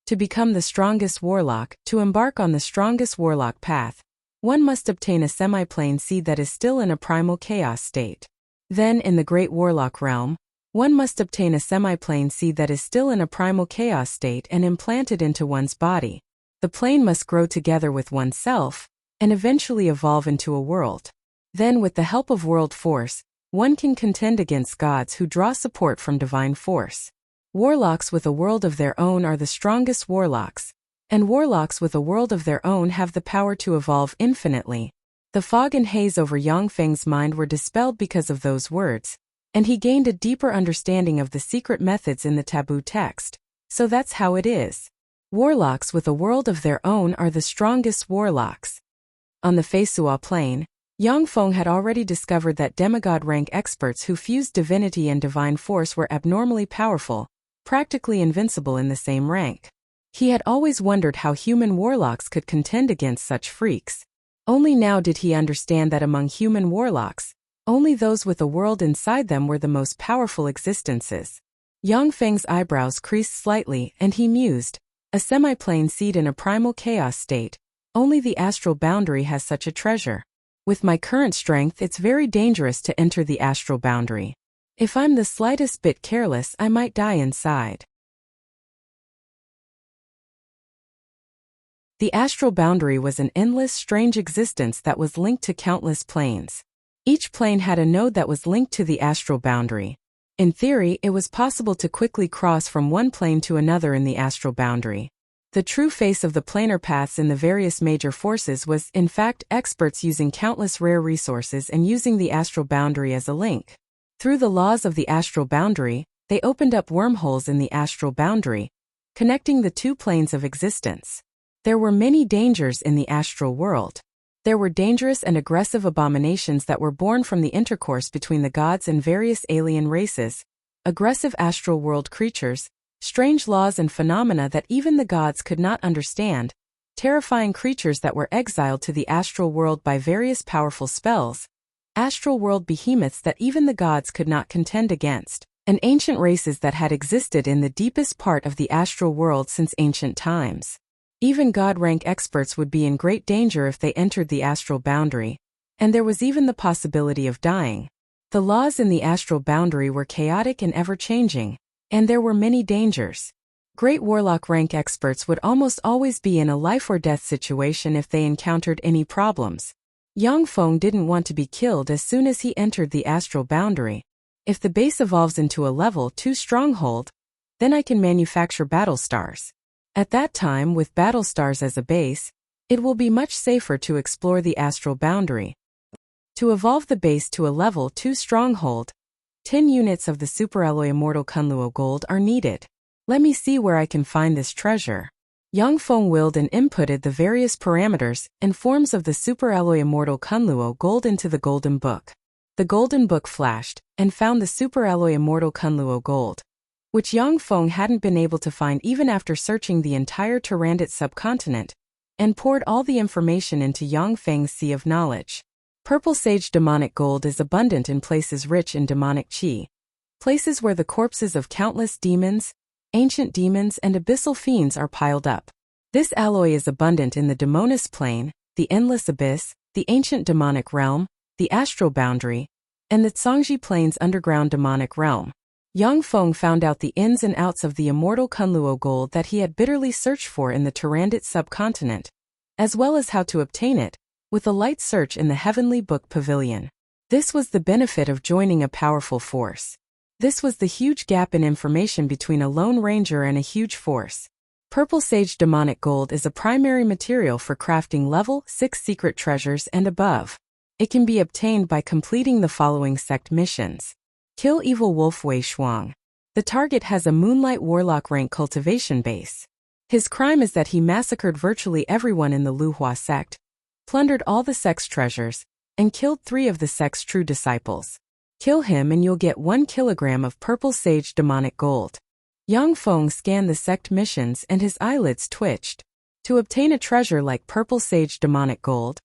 To become the strongest warlock, to embark on the strongest warlock path, one must obtain a semi-plane seed that is still in a primal chaos state. Then, in the great warlock realm, one must obtain a semi-plane seed that is still in a primal chaos state and implant it into one's body. The plane must grow together with oneself, and eventually evolve into a world. Then, with the help of world force, one can contend against gods who draw support from divine force. Warlocks with a world of their own are the strongest warlocks, and warlocks with a world of their own have the power to evolve infinitely. The fog and haze over Yang Feng's mind were dispelled because of those words, and he gained a deeper understanding of the secret methods in the taboo text. So that's how it is. Warlocks with a world of their own are the strongest warlocks. On the Feisua plane, Yang Feng had already discovered that demigod rank experts who fused divinity and divine force were abnormally powerful, practically invincible in the same rank. He had always wondered how human warlocks could contend against such freaks. Only now did he understand that among human warlocks, only those with a world inside them were the most powerful existences. Yang Feng's eyebrows creased slightly, and he mused, a semi-plane seed in a primal chaos state, only the astral boundary has such a treasure. With my current strength, it's very dangerous to enter the astral boundary. If I'm the slightest bit careless, I might die inside. The astral boundary was an endless, strange existence that was linked to countless planes. Each plane had a node that was linked to the astral boundary. In theory, it was possible to quickly cross from one plane to another in the astral boundary. The true face of the planar paths in the various major forces was, in fact, experts using countless rare resources and using the astral boundary as a link. Through the laws of the astral boundary, they opened up wormholes in the astral boundary, connecting the two planes of existence. There were many dangers in the astral world. There were dangerous and aggressive abominations that were born from the intercourse between the gods and various alien races, aggressive astral world creatures, strange laws and phenomena that even the gods could not understand, terrifying creatures that were exiled to the astral world by various powerful spells, astral world behemoths that even the gods could not contend against, and ancient races that had existed in the deepest part of the astral world since ancient times. Even god-rank experts would be in great danger if they entered the astral boundary, and there was even the possibility of dying. The laws in the astral boundary were chaotic and ever-changing, and there were many dangers. Great warlock rank experts would almost always be in a life-or-death situation if they encountered any problems. Yang Feng didn't want to be killed as soon as he entered the astral boundary. If the base evolves into a level 2 stronghold, then I can manufacture battle stars. At that time, with battle stars as a base, it will be much safer to explore the astral boundary. To evolve the base to a level 2 stronghold, 10 units of the superalloy immortal Kunluo gold are needed. Let me see where I can find this treasure. Yang Feng willed and inputted the various parameters and forms of the superalloy immortal Kunluo gold into the golden book. The golden book flashed and found the superalloy immortal Kunluo gold, which Yang Feng hadn't been able to find even after searching the entire Tyrandot subcontinent, and poured all the information into Yang Feng's sea of knowledge. Purple sage demonic gold is abundant in places rich in demonic qi, places where the corpses of countless demons, ancient demons and abyssal fiends are piled up. This alloy is abundant in the Demonis plane, the endless abyss, the ancient demonic realm, the astral boundary, and the Zhangji Plains underground demonic realm. Yang Feng found out the ins and outs of the immortal Kunluo gold that he had bitterly searched for in the Turandot subcontinent, as well as how to obtain it, with a light search in the Heavenly Book Pavilion. This was the benefit of joining a powerful force. This was the huge gap in information between a lone ranger and a huge force. Purple Sage Demonic Gold is a primary material for crafting level 6 secret treasures and above. It can be obtained by completing the following sect missions. Kill Evil Wolf Wei Shuang. The target has a Moonlight Warlock rank cultivation base. His crime is that he massacred virtually everyone in the Luhua sect, plundered all the sect's treasures, and killed 3 of the sect's true disciples. Kill him and you'll get 1 kilogram of Purple Sage Demonic Gold. Yang Feng scanned the sect missions and his eyelids twitched. To obtain a treasure like Purple Sage Demonic Gold,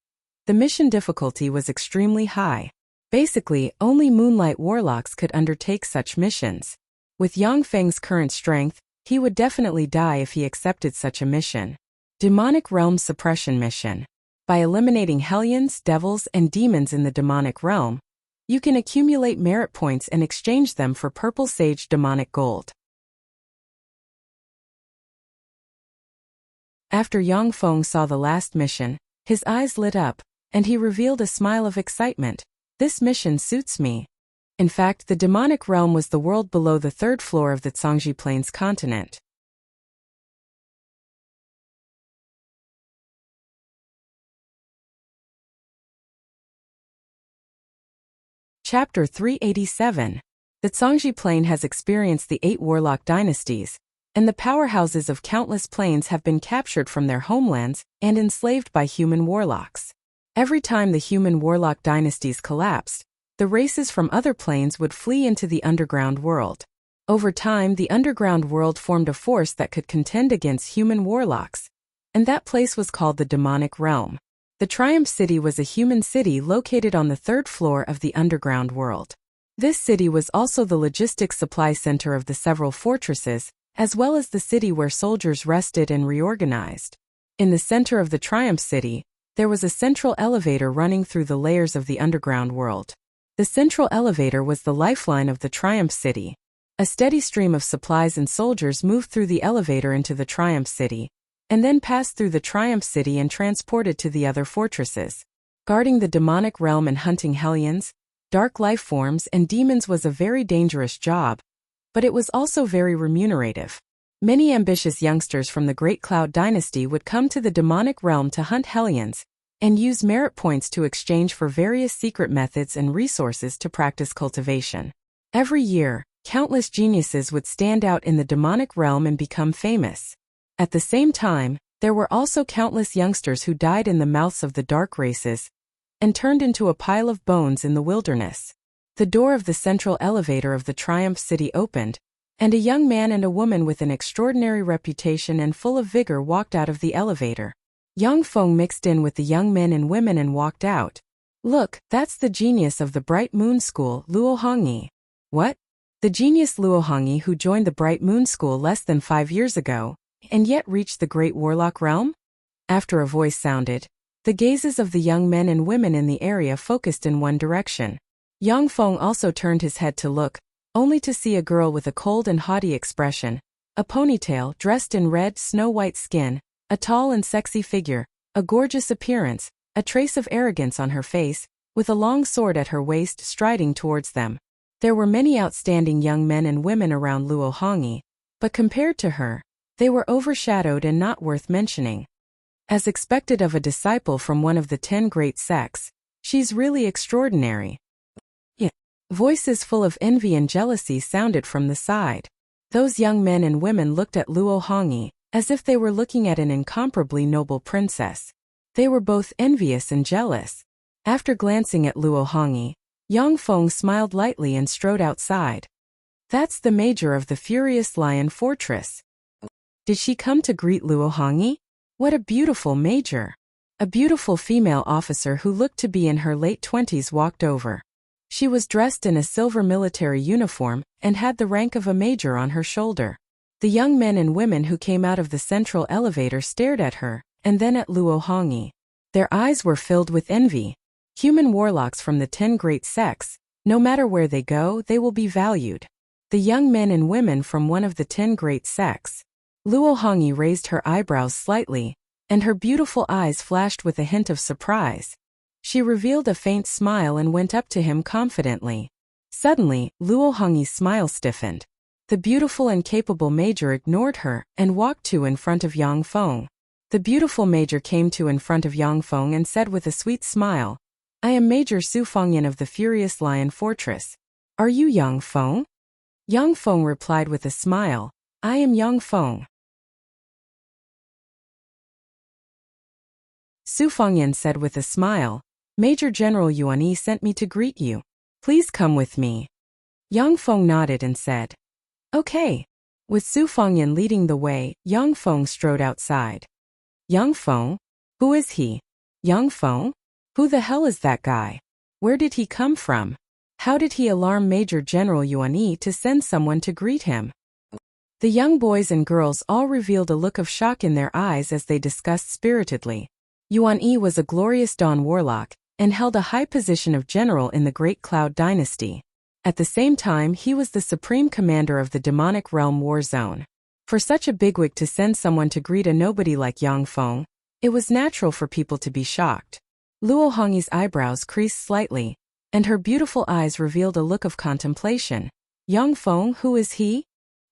the mission difficulty was extremely high. Basically, only Moonlight Warlocks could undertake such missions. With Yang Feng's current strength, he would definitely die if he accepted such a mission. Demonic Realm Suppression Mission. By eliminating hellions, devils, and demons in the demonic realm, you can accumulate merit points and exchange them for Purple Sage Demonic Gold. After Yang Feng saw the last mission, his eyes lit up, and he revealed a smile of excitement. This mission suits me. In fact, the demonic realm was the world below the 3rd floor of the Zhangji Plains continent. Chapter 387. The Zhangji Plain has experienced the 8 warlock dynasties, and the powerhouses of countless plains have been captured from their homelands and enslaved by human warlocks. Every time the human warlock dynasties collapsed, the races from other plains would flee into the underground world. Over time, the underground world formed a force that could contend against human warlocks, and that place was called the demonic realm. The Triumph City was a human city located on the 3rd floor of the underground world. This city was also the logistics supply center of the several fortresses, as well as the city where soldiers rested and reorganized. In the center of the Triumph City, there was a central elevator running through the layers of the underground world. The central elevator was the lifeline of the Triumph City. A steady stream of supplies and soldiers moved through the elevator into the Triumph City, and then passed through the Triumph City and transported to the other fortresses. Guarding the demonic realm and hunting hellions, dark life forms, and demons was a very dangerous job, but it was also very remunerative. Many ambitious youngsters from the Great Cloud Dynasty would come to the demonic realm to hunt hellions, and use merit points to exchange for various secret methods and resources to practice cultivation. Every year, countless geniuses would stand out in the demonic realm and become famous. At the same time, there were also countless youngsters who died in the mouths of the dark races, and turned into a pile of bones in the wilderness. The door of the central elevator of the Triumph City opened, and a young man and a woman with an extraordinary reputation and full of vigor walked out of the elevator. Yang Feng mixed in with the young men and women and walked out. Look, that's the genius of the Bright Moon School, Luo Hongyi. What? The genius Luo Hongyi who joined the Bright Moon School less than 5 years ago, and yet reached the Great Warlock Realm? After a voice sounded, the gazes of the young men and women in the area focused in one direction. Yang Feng also turned his head to look, only to see a girl with a cold and haughty expression, a ponytail dressed in red snow-white skin, a tall and sexy figure, a gorgeous appearance, a trace of arrogance on her face, with a long sword at her waist striding towards them. There were many outstanding young men and women around Luo Hongyi, but compared to her, they were overshadowed and not worth mentioning. As expected of a disciple from one of the 10 great sects, she's really extraordinary. Yeah. Voices full of envy and jealousy sounded from the side. Those young men and women looked at Luo Hongyi, as if they were looking at an incomparably noble princess. They were both envious and jealous. After glancing at Luo Hongyi, Yang Feng smiled lightly and strode outside. That's the major of the Furious Lion Fortress. Did she come to greet Luo Hongyi? What a beautiful major! A beautiful female officer who looked to be in her late 20s walked over. She was dressed in a silver military uniform and had the rank of a major on her shoulder. The young men and women who came out of the central elevator stared at her, and then at Luo Hongyi. Their eyes were filled with envy. Human warlocks from the 10 great sects, no matter where they go, they will be valued. The young men and women from one of the 10 great sects. Luo Hongyi raised her eyebrows slightly, and her beautiful eyes flashed with a hint of surprise. She revealed a faint smile and went up to him confidently. Suddenly, Luo Hongyi's smile stiffened. The beautiful and capable major ignored her and walked to in front of Yang Feng. The beautiful major came to in front of Yang Feng and said with a sweet smile, "I am Major Su Fengyan of the Furious Lion Fortress. Are you Yang Feng?" Yang Feng replied with a smile, "I am Yang Feng." Su Fengyan said with a smile, "Major General Yuan Yi sent me to greet you. Please come with me." Yang Feng nodded and said, "Okay." With Su Fengyan leading the way, Yang Feng strode outside. Yang Feng? Who is he? Yang Feng? Who the hell is that guy? Where did he come from? How did he alarm Major General Yuan Yi to send someone to greet him? The young boys and girls all revealed a look of shock in their eyes as they discussed spiritedly. Yuan Yi was a glorious Dawn warlock, and held a high position of general in the Great Cloud Dynasty. At the same time, he was the supreme commander of the demonic realm war zone. For such a bigwig to send someone to greet a nobody like Yang Feng, it was natural for people to be shocked. Luo Hongyi's eyebrows creased slightly, and her beautiful eyes revealed a look of contemplation. Yang Feng, who is he?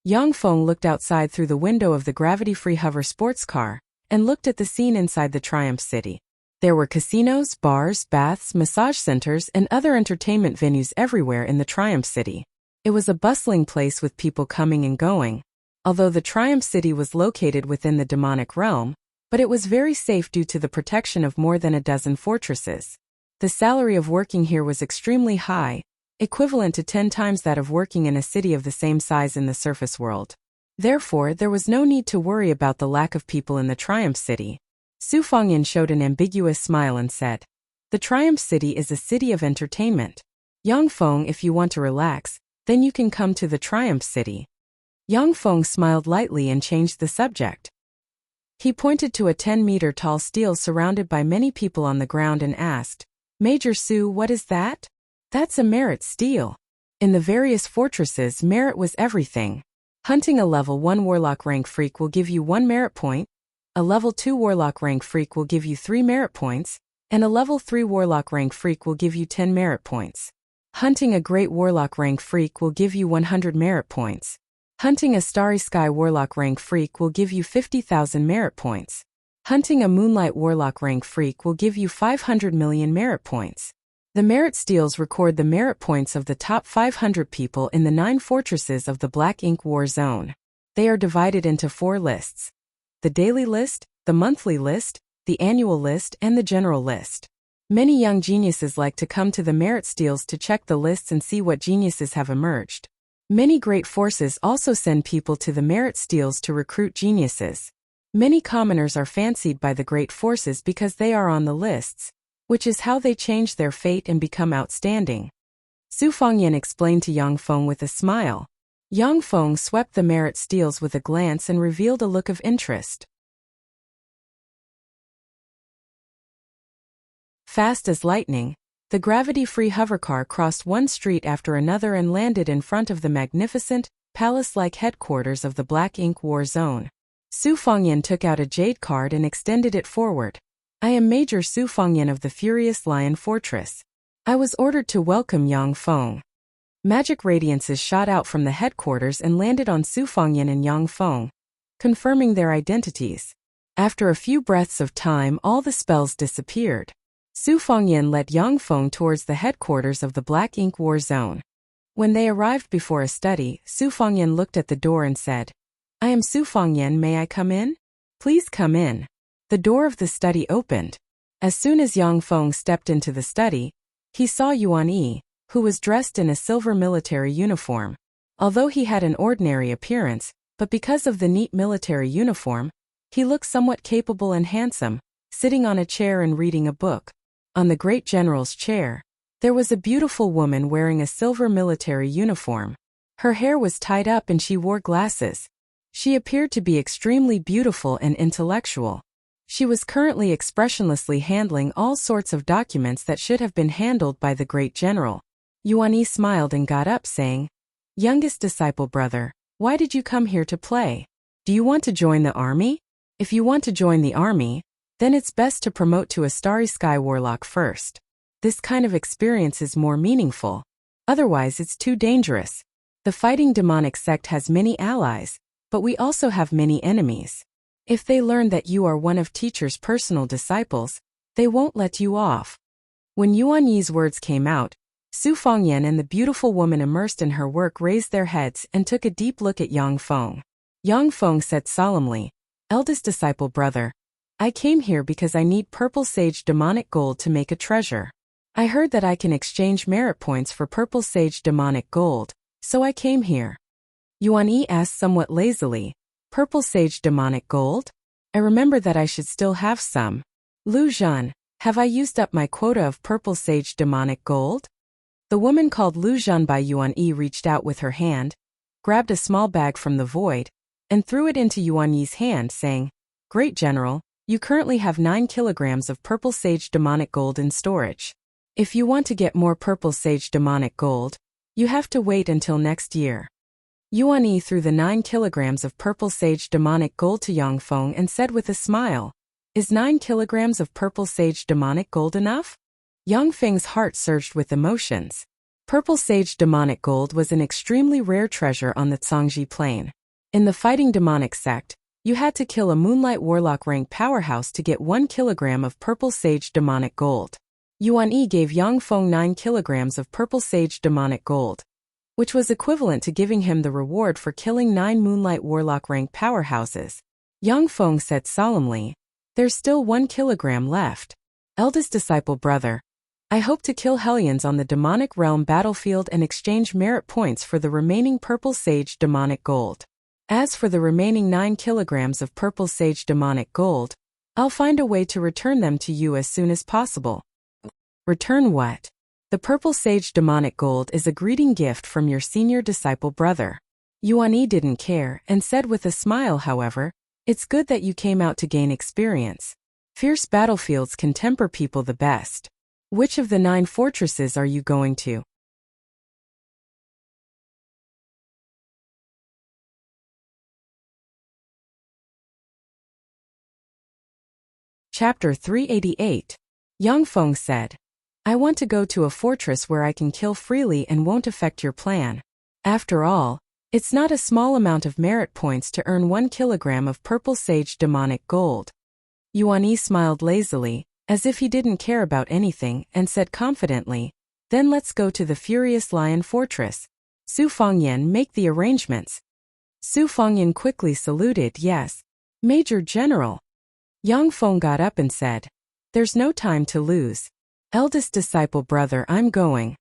Yang Feng looked outside through the window of the gravity-free hover sports car, and looked at the scene inside the Triumph City. There were casinos, bars, baths, massage centers, and other entertainment venues everywhere in the Triumph City. It was a bustling place with people coming and going. Although the Triumph City was located within the demonic realm, but it was very safe due to the protection of more than a dozen fortresses. The salary of working here was extremely high, equivalent to 10 times that of working in a city of the same size in the surface world. Therefore, there was no need to worry about the lack of people in the Triumph City. Su Fengyan showed an ambiguous smile and said, "The Triumph City is a city of entertainment. Yang Feng, if you want to relax, then you can come to the Triumph City." Yang Feng smiled lightly and changed the subject. He pointed to a 10-meter tall stele surrounded by many people on the ground and asked, "Major Su, what is that?" "That's a merit stele. In the various fortresses, merit was everything. Hunting a level 1 warlock rank freak will give you 1 merit point, a level 2 warlock rank freak will give you 3 merit points, and a level 3 warlock rank freak will give you 10 merit points. Hunting a great warlock rank freak will give you 100 merit points. Hunting a Starry Sky warlock rank freak will give you 50,000 merit points. Hunting a Moonlight warlock rank freak will give you 500 million merit points." The merit steels record the merit points of the top 500 people in the 9 fortresses of the Black Ink War Zone. They are divided into 4 lists: the daily list, the monthly list, the annual list, and the general list. Many young geniuses like to come to the merit steels to check the lists and see what geniuses have emerged. Many great forces also send people to the merit steels to recruit geniuses. Many commoners are fancied by the great forces because they are on the lists, which is how they change their fate and become outstanding. Su Fengyan explained to Yang Feng with a smile. Yang Feng swept the merit steels with a glance and revealed a look of interest. Fast as lightning, the gravity-free hovercar crossed one street after another and landed in front of the magnificent, palace-like headquarters of the Black Ink War Zone. Su Fengyan took out a jade card and extended it forward. "I am Major Su Fengyan of the Furious Lion Fortress. I was ordered to welcome Yang Feng." Magic radiances shot out from the headquarters and landed on Su Fengyan and Yang Feng, confirming their identities. After a few breaths of time, all the spells disappeared. Su Fengyan led Yang Feng towards the headquarters of the Black Ink War Zone. When they arrived before a study, Su Fengyan looked at the door and said, "I am Su Fengyan, may I come in?" "Please come in." The door of the study opened. As soon as Yang Feng stepped into the study, he saw Yuan Yi, who was dressed in a silver military uniform. Although he had an ordinary appearance, but because of the neat military uniform, he looked somewhat capable and handsome, sitting on a chair and reading a book. On the great general's chair, there was a beautiful woman wearing a silver military uniform. Her hair was tied up and she wore glasses. She appeared to be extremely beautiful and intellectual. She was currently expressionlessly handling all sorts of documents that should have been handled by the great general. Yuan Yi smiled and got up, saying, "Youngest disciple brother, why did you come here to play? Do you want to join the army? If you want to join the army, then it's best to promote to a Starry Sky Warlock first. This kind of experience is more meaningful. Otherwise it's too dangerous. The fighting demonic sect has many allies, but we also have many enemies. If they learn that you are one of teacher's personal disciples, they won't let you off." When Yuan Yi's words came out, Su Fangyan and the beautiful woman immersed in her work raised their heads and took a deep look at Yang Feng. Yang Feng said solemnly, "Eldest disciple brother, I came here because I need purple sage demonic gold to make a treasure. I heard that I can exchange merit points for purple sage demonic gold, so I came here." Yuan Yi asked somewhat lazily, "Purple sage demonic gold? I remember that I should still have some. Lu Zhan, have I used up my quota of purple sage demonic gold?" The woman called Lu Zhan by Yuan Yi reached out with her hand, grabbed a small bag from the void, and threw it into Yuan Yi's hand, saying, "Great General, you currently have 9 kilograms of purple sage demonic gold in storage. If you want to get more purple sage demonic gold, you have to wait until next year." Yuan Yi threw the 9 kilograms of purple sage demonic gold to Yang Feng and said with a smile, "Is 9 kilograms of purple sage demonic gold enough?" Yang Feng's heart surged with emotions. Purple sage demonic gold was an extremely rare treasure on the Cangji Plain. In the fighting demonic sect, you had to kill a Moonlight Warlock rank powerhouse to get 1 kilogram of purple sage demonic gold. Yuan Yi gave Yang Feng 9 kilograms of purple sage demonic gold, which was equivalent to giving him the reward for killing 9 Moonlight Warlock rank powerhouses. Yang Feng said solemnly, "There's still 1 kilogram left. Eldest disciple brother, I hope to kill Hellions on the demonic realm battlefield and exchange merit points for the remaining purple sage demonic gold. As for the remaining 9 kilograms of purple sage demonic gold, I'll find a way to return them to you as soon as possible." "Return what?" "The purple sage demonic gold is a greeting gift from your senior disciple brother." Yuan Yi didn't care and said with a smile, however, "It's good that you came out to gain experience. Fierce battlefields can temper people the best. Which of the 9 fortresses are you going to?" Chapter 388. Yang Feng said, "I want to go to a fortress where I can kill freely and won't affect your plan. After all, it's not a small amount of merit points to earn 1 kilogram of purple sage demonic gold." Yuan Yi smiled lazily, as if he didn't care about anything, and said confidently, "Then let's go to the Furious Lion Fortress. Su Fangyan, make the arrangements." Su Fangyan quickly saluted, "Yes, Major General." Yang Feng got up and said, "There's no time to lose. Eldest disciple brother, I'm going."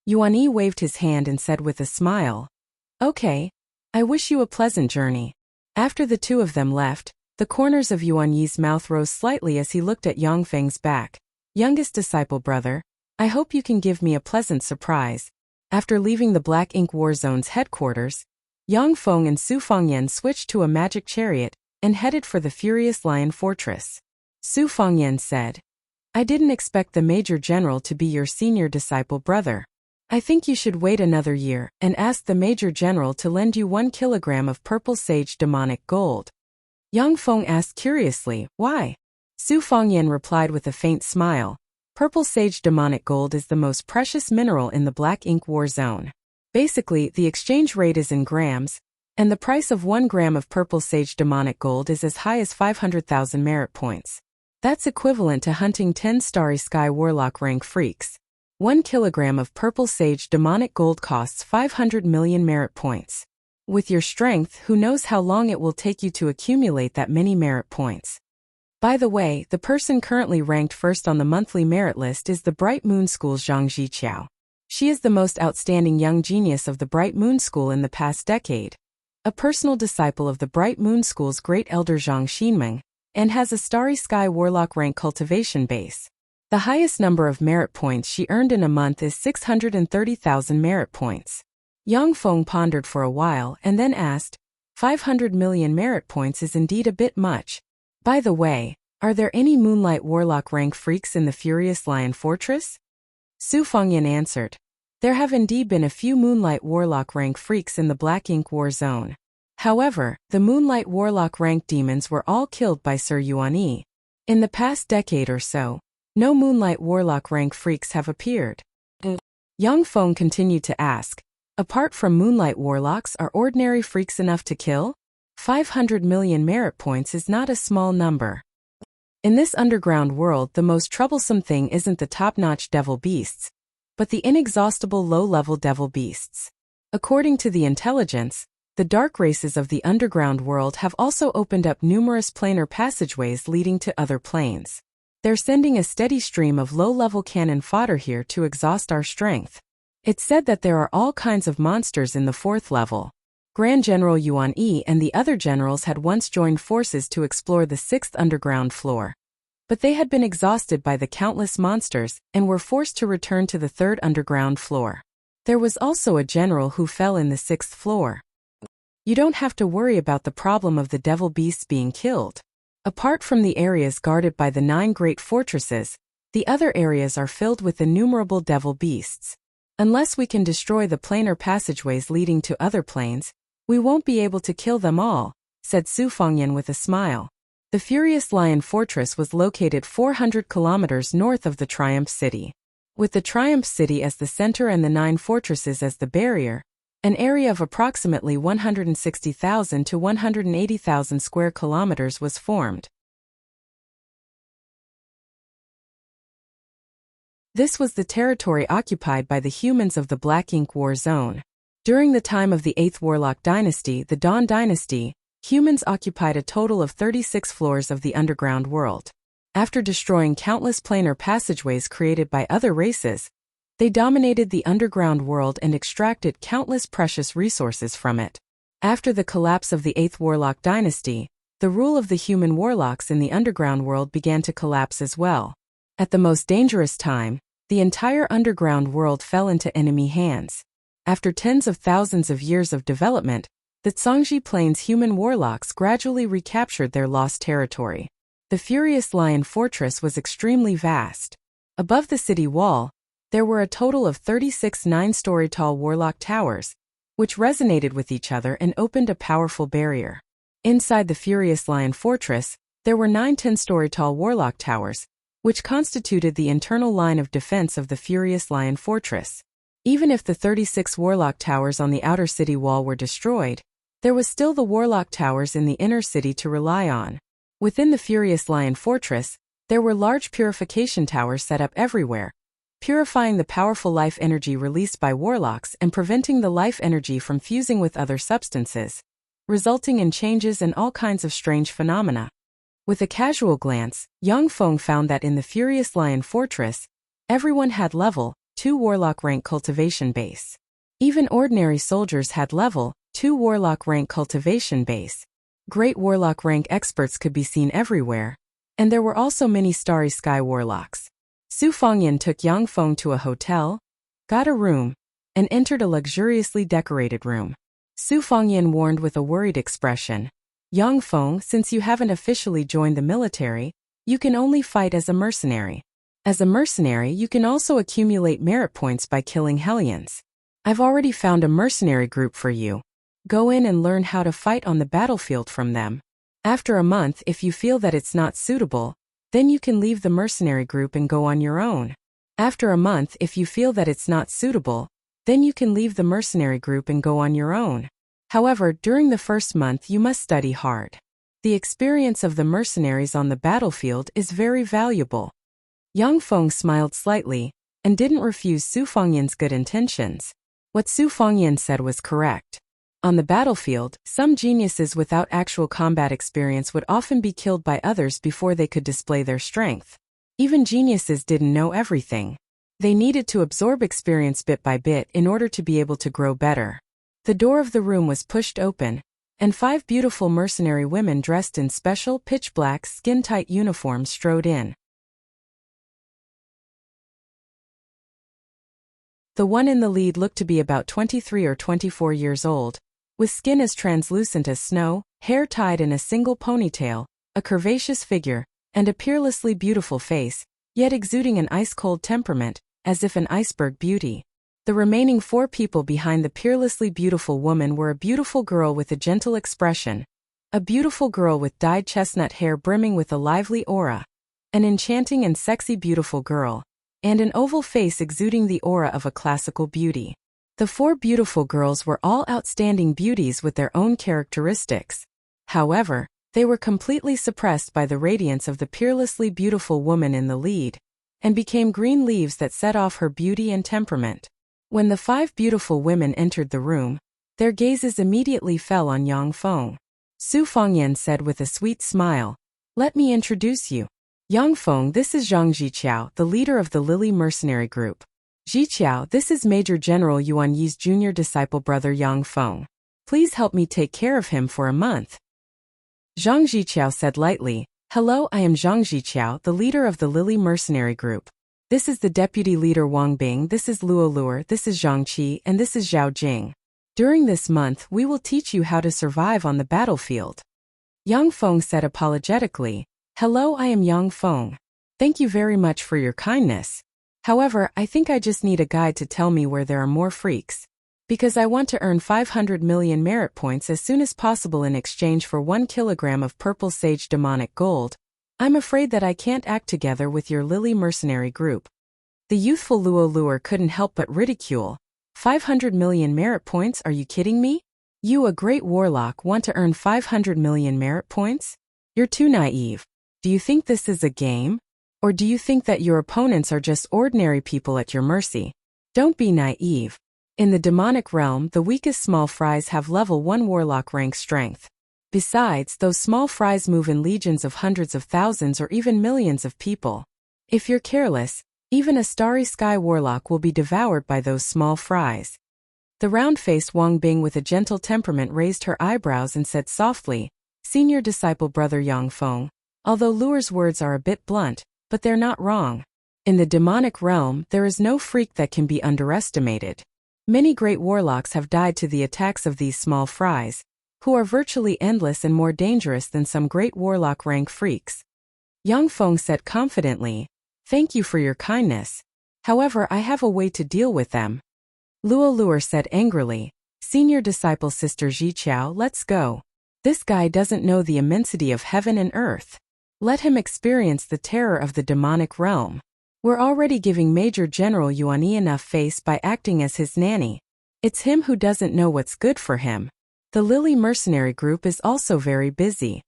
Yuan Yi waved his hand and said with a smile, "Okay, I wish you a pleasant journey." After the two of them left, the corners of Yuan Yi's mouth rose slightly as he looked at Yang Feng's back. "Youngest disciple brother, I hope you can give me a pleasant surprise." After leaving the Black Ink War Zone's headquarters, Yang Feng and Su Fangyan switched to a magic chariot and headed for the Furious Lion Fortress. Su Fangyan said, "I didn't expect the Major General to be your senior disciple brother. I think you should wait another year and ask the Major General to lend you 1 kilogram of purple sage demonic gold." Yang Feng asked curiously, "Why?" Su Fangyan replied with a faint smile, "Purple sage demonic gold is the most precious mineral in the Black Ink War Zone. Basically, the exchange rate is in grams, and the price of 1 gram of purple sage demonic gold is as high as 500,000 merit points. That's equivalent to hunting 10 Starry Sky Warlock rank freaks. 1 kilogram of purple sage demonic gold costs 500 million merit points. With your strength, who knows how long it will take you to accumulate that many merit points. By the way, the person currently ranked first on the monthly merit list is the Bright Moon School's Zhang Jiqiao. She is the most outstanding young genius of the Bright Moon School in the past decade, a personal disciple of the Bright Moon School's great elder Zhang Xinmeng, and has a Starry Sky Warlock rank cultivation base. The highest number of merit points she earned in a month is 630,000 merit points." Yang Feng pondered for a while and then asked, 500 million merit points is indeed a bit much. By the way, Are there any Moonlight Warlock rank freaks in the Furious Lion Fortress? Su Fengyan answered. There have indeed been a few Moonlight Warlock rank freaks in the Black Ink War Zone. However, the Moonlight Warlock rank demons were all killed by Sir Yuan-Yi. In the past decade or so, no Moonlight Warlock rank freaks have appeared. Yang Feng continued to ask, apart from Moonlight Warlocks, are ordinary freaks enough to kill? 500 million merit points is not a small number. In this underground world, the most troublesome thing isn't the top-notch devil beasts, but the inexhaustible low-level devil beasts. According to the intelligence, the dark races of the underground world have also opened up numerous planar passageways leading to other planes. They're sending a steady stream of low-level cannon fodder here to exhaust our strength. It's said that there are all kinds of monsters in the 4th level. Grand General Yuan-Yi and the other generals had once joined forces to explore the 6th underground floor. But they had been exhausted by the countless monsters and were forced to return to the 3rd underground floor. There was also a general who fell in the 6th floor. You don't have to worry about the problem of the devil beasts being killed. Apart from the areas guarded by the 9 great fortresses, the other areas are filled with innumerable devil beasts. Unless we can destroy the planar passageways leading to other planes, we won't be able to kill them all, said Su Fengyan with a smile. The Furious Lion Fortress was located 400 kilometers north of the Triumph City. With the Triumph City as the center and the 9 fortresses as the barrier, an area of approximately 160,000 to 180,000 square kilometers was formed. This was the territory occupied by the humans of the Black Ink War Zone. During the time of the 8th Warlock Dynasty, the Dawn Dynasty, humans occupied a total of 36 floors of the underground world. After destroying countless planar passageways created by other races, they dominated the underground world and extracted countless precious resources from it. After the collapse of the 8th Warlock Dynasty, the rule of the human warlocks in the underground world began to collapse as well. At the most dangerous time, the entire underground world fell into enemy hands. After tens of thousands of years of development, the Zhangji Plains human warlocks gradually recaptured their lost territory. The Furious Lion Fortress was extremely vast. Above the city wall, there were a total of 36 9-story tall warlock towers, which resonated with each other and opened a powerful barrier. Inside the Furious Lion Fortress, there were 9 10-story tall warlock towers, which constituted the internal line of defense of the Furious Lion Fortress. Even if the 36 warlock towers on the outer city wall were destroyed, there was still the warlock towers in the inner city to rely on. Within the Furious Lion Fortress, there were large purification towers set up everywhere, purifying the powerful life energy released by warlocks and preventing the life energy from fusing with other substances, resulting in changes and all kinds of strange phenomena. With a casual glance, Yang Feng found that in the Furious Lion Fortress, everyone had level 2 warlock rank cultivation base. Even ordinary soldiers had level 2 warlock rank cultivation base. Great warlock rank experts could be seen everywhere, and there were also many starry sky warlocks. Su Fengyan took Yang Feng to a hotel, got a room, and entered a luxuriously decorated room. Su Fengyan warned with a worried expression, Yang Feng, since you haven't officially joined the military, you can only fight as a mercenary. As a mercenary, you can also accumulate merit points by killing Hellions. I've already found a mercenary group for you. Go in and learn how to fight on the battlefield from them. After a month, if you feel that it's not suitable, then you can leave the mercenary group and go on your own. After a month, if you feel that it's not suitable, then you can leave the mercenary group and go on your own. However, during the first month you must study hard. The experience of the mercenaries on the battlefield is very valuable. Yang Feng smiled slightly, and didn't refuse Su Fengyan's good intentions. What Su Fengyan said was correct. On the battlefield, some geniuses without actual combat experience would often be killed by others before they could display their strength. Even geniuses didn't know everything. They needed to absorb experience bit by bit in order to be able to grow better. The door of the room was pushed open, and 5 beautiful mercenary women dressed in special pitch-black skin-tight uniforms strode in. The one in the lead looked to be about 23 or 24 years old, with skin as translucent as snow, hair tied in a single ponytail, a curvaceous figure, and a peerlessly beautiful face, yet exuding an ice-cold temperament, as if an iceberg beauty. The remaining 4 people behind the peerlessly beautiful woman were a beautiful girl with a gentle expression, a beautiful girl with dyed chestnut hair brimming with a lively aura, an enchanting and sexy beautiful girl, and an oval face exuding the aura of a classical beauty. The 4 beautiful girls were all outstanding beauties with their own characteristics. However, they were completely suppressed by the radiance of the peerlessly beautiful woman in the lead, and became green leaves that set off her beauty and temperament. When the 5 beautiful women entered the room, their gazes immediately fell on Yang Feng. Su Fengyan said with a sweet smile, "Let me introduce you. Yang Feng, this is Zhang Jiqiao, the leader of the Lily Mercenary Group. Jiqiao, this is Major General Yuan Yi's junior disciple brother Yang Feng. Please help me take care of him for a month." Zhang Jiqiao said lightly, "Hello, I am Zhang Jiqiao, the leader of the Lily Mercenary Group. This is the deputy leader Wang Bing, this is Luo Luer, this is Zhang Qi, and this is Zhao Jing. During this month we will teach you how to survive on the battlefield." Yang Feng said apologetically, "Hello, I am Yang Feng. Thank you very much for your kindness. However, I think I just need a guide to tell me where there are more freaks. Because I want to earn 500 million merit points as soon as possible in exchange for 1 kilogram of purple sage demonic gold. I'm afraid that I can't act together with your Lily Mercenary Group." The youthful Luo Luer couldn't help but ridicule. 500 million merit points, are you kidding me? You, a great warlock, want to earn 500 million merit points? You're too naive. Do you think this is a game? Or do you think that your opponents are just ordinary people at your mercy? Don't be naive. In the demonic realm, the weakest small fries have level 1 warlock rank strength. Besides, those small fries move in legions of hundreds of thousands or even millions of people. If you're careless, even a starry sky warlock will be devoured by those small fries. The round-faced Wang Bing with a gentle temperament raised her eyebrows and said softly, "Senior disciple brother Yang Feng, although Luer's words are a bit blunt, but they're not wrong. In the demonic realm, there is no freak that can be underestimated. Many great warlocks have died to the attacks of these small fries, who are virtually endless and more dangerous than some great warlock rank freaks." Yang Feng said confidently, "Thank you for your kindness. However, I have a way to deal with them." Luo Luer said angrily, "Senior disciple Sister Jiqiao, let's go. This guy doesn't know the immensity of heaven and earth. Let him experience the terror of the demonic realm. We're already giving Major General Yuan Yi enough face by acting as his nanny. It's him who doesn't know what's good for him. The Lily Mercenary Group is also very busy."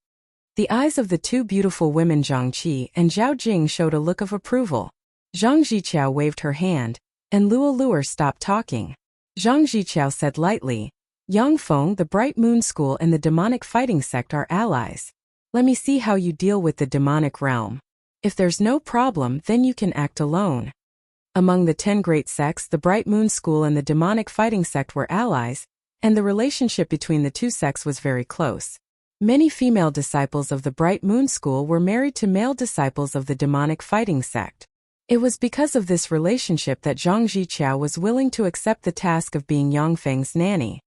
The eyes of the 2 beautiful women Zhang Qi and Zhao Jing showed a look of approval. Zhang Jiqiao waved her hand, and Luo Luer stopped talking. Zhang Jiqiao said lightly, "Yang Feng, the Bright Moon School and the demonic fighting sect are allies. Let me see how you deal with the demonic realm. If there's no problem, then you can act alone." Among the 10 great sects, the Bright Moon School and the demonic fighting sect were allies, and the relationship between the 2 sects was very close. Many female disciples of the Bright Moon School were married to male disciples of the demonic fighting sect. It was because of this relationship that Zhang Jiqiao was willing to accept the task of being Yang Feng's nanny.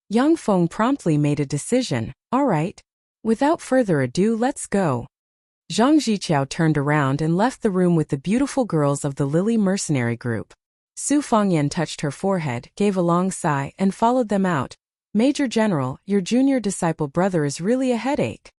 Yang Feng promptly made a decision. "All right. Without further ado, let's go." Zhang Jiqiao turned around and left the room with the beautiful girls of the Lily Mercenary Group. Su Fengyan touched her forehead, gave a long sigh, and followed them out. "Major General, your junior disciple brother is really a headache."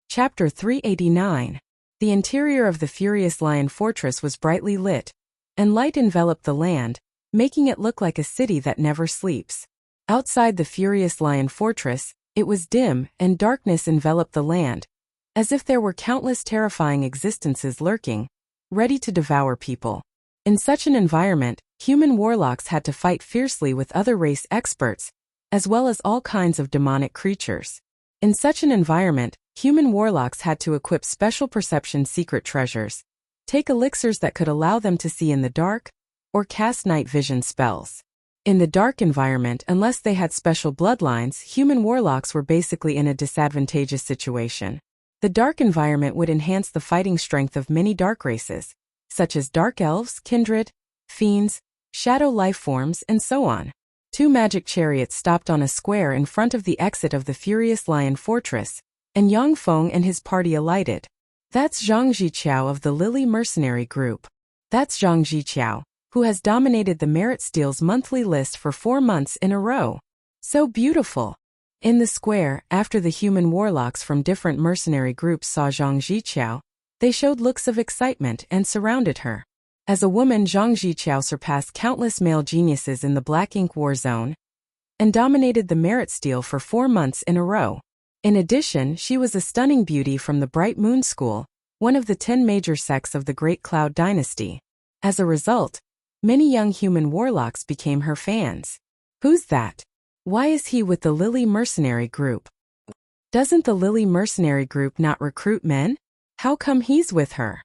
Chapter 389. The interior of the Furious Lion Fortress was brightly lit, and light enveloped the land, making it look like a city that never sleeps. Outside the Furious Lion Fortress, it was dim, and darkness enveloped the land, as if there were countless terrifying existences lurking, ready to devour people. In such an environment, human warlocks had to fight fiercely with other race experts, as well as all kinds of demonic creatures. In such an environment, human warlocks had to equip special perception secret treasures, take elixirs that could allow them to see in the dark, or cast night vision spells. In the dark environment, unless they had special bloodlines, human warlocks were basically in a disadvantageous situation. The dark environment would enhance the fighting strength of many dark races, such as dark elves, kindred, fiends, shadow life forms, and so on. 2 magic chariots stopped on a square in front of the exit of the Furious Lion Fortress, and Yang Feng and his party alighted. That's Zhang Ziqiao of the Lily Mercenary Group. That's Zhang Ziqiao, who has dominated the Merit Steel's monthly list for 4 months in a row. So beautiful. In the square, after the human warlocks from different mercenary groups saw Zhang Ziqiao, they showed looks of excitement and surrounded her. As a woman, Zhang Ziqiao surpassed countless male geniuses in the Black Ink War Zone and dominated the Merit Steel for 4 months in a row. In addition, she was a stunning beauty from the Bright Moon School, one of the 10 major sects of the Great Cloud Dynasty. As a result, many young human warlocks became her fans. Who's that? Why is he with the Lily Mercenary Group? Doesn't the Lily Mercenary Group not recruit men? How come he's with her?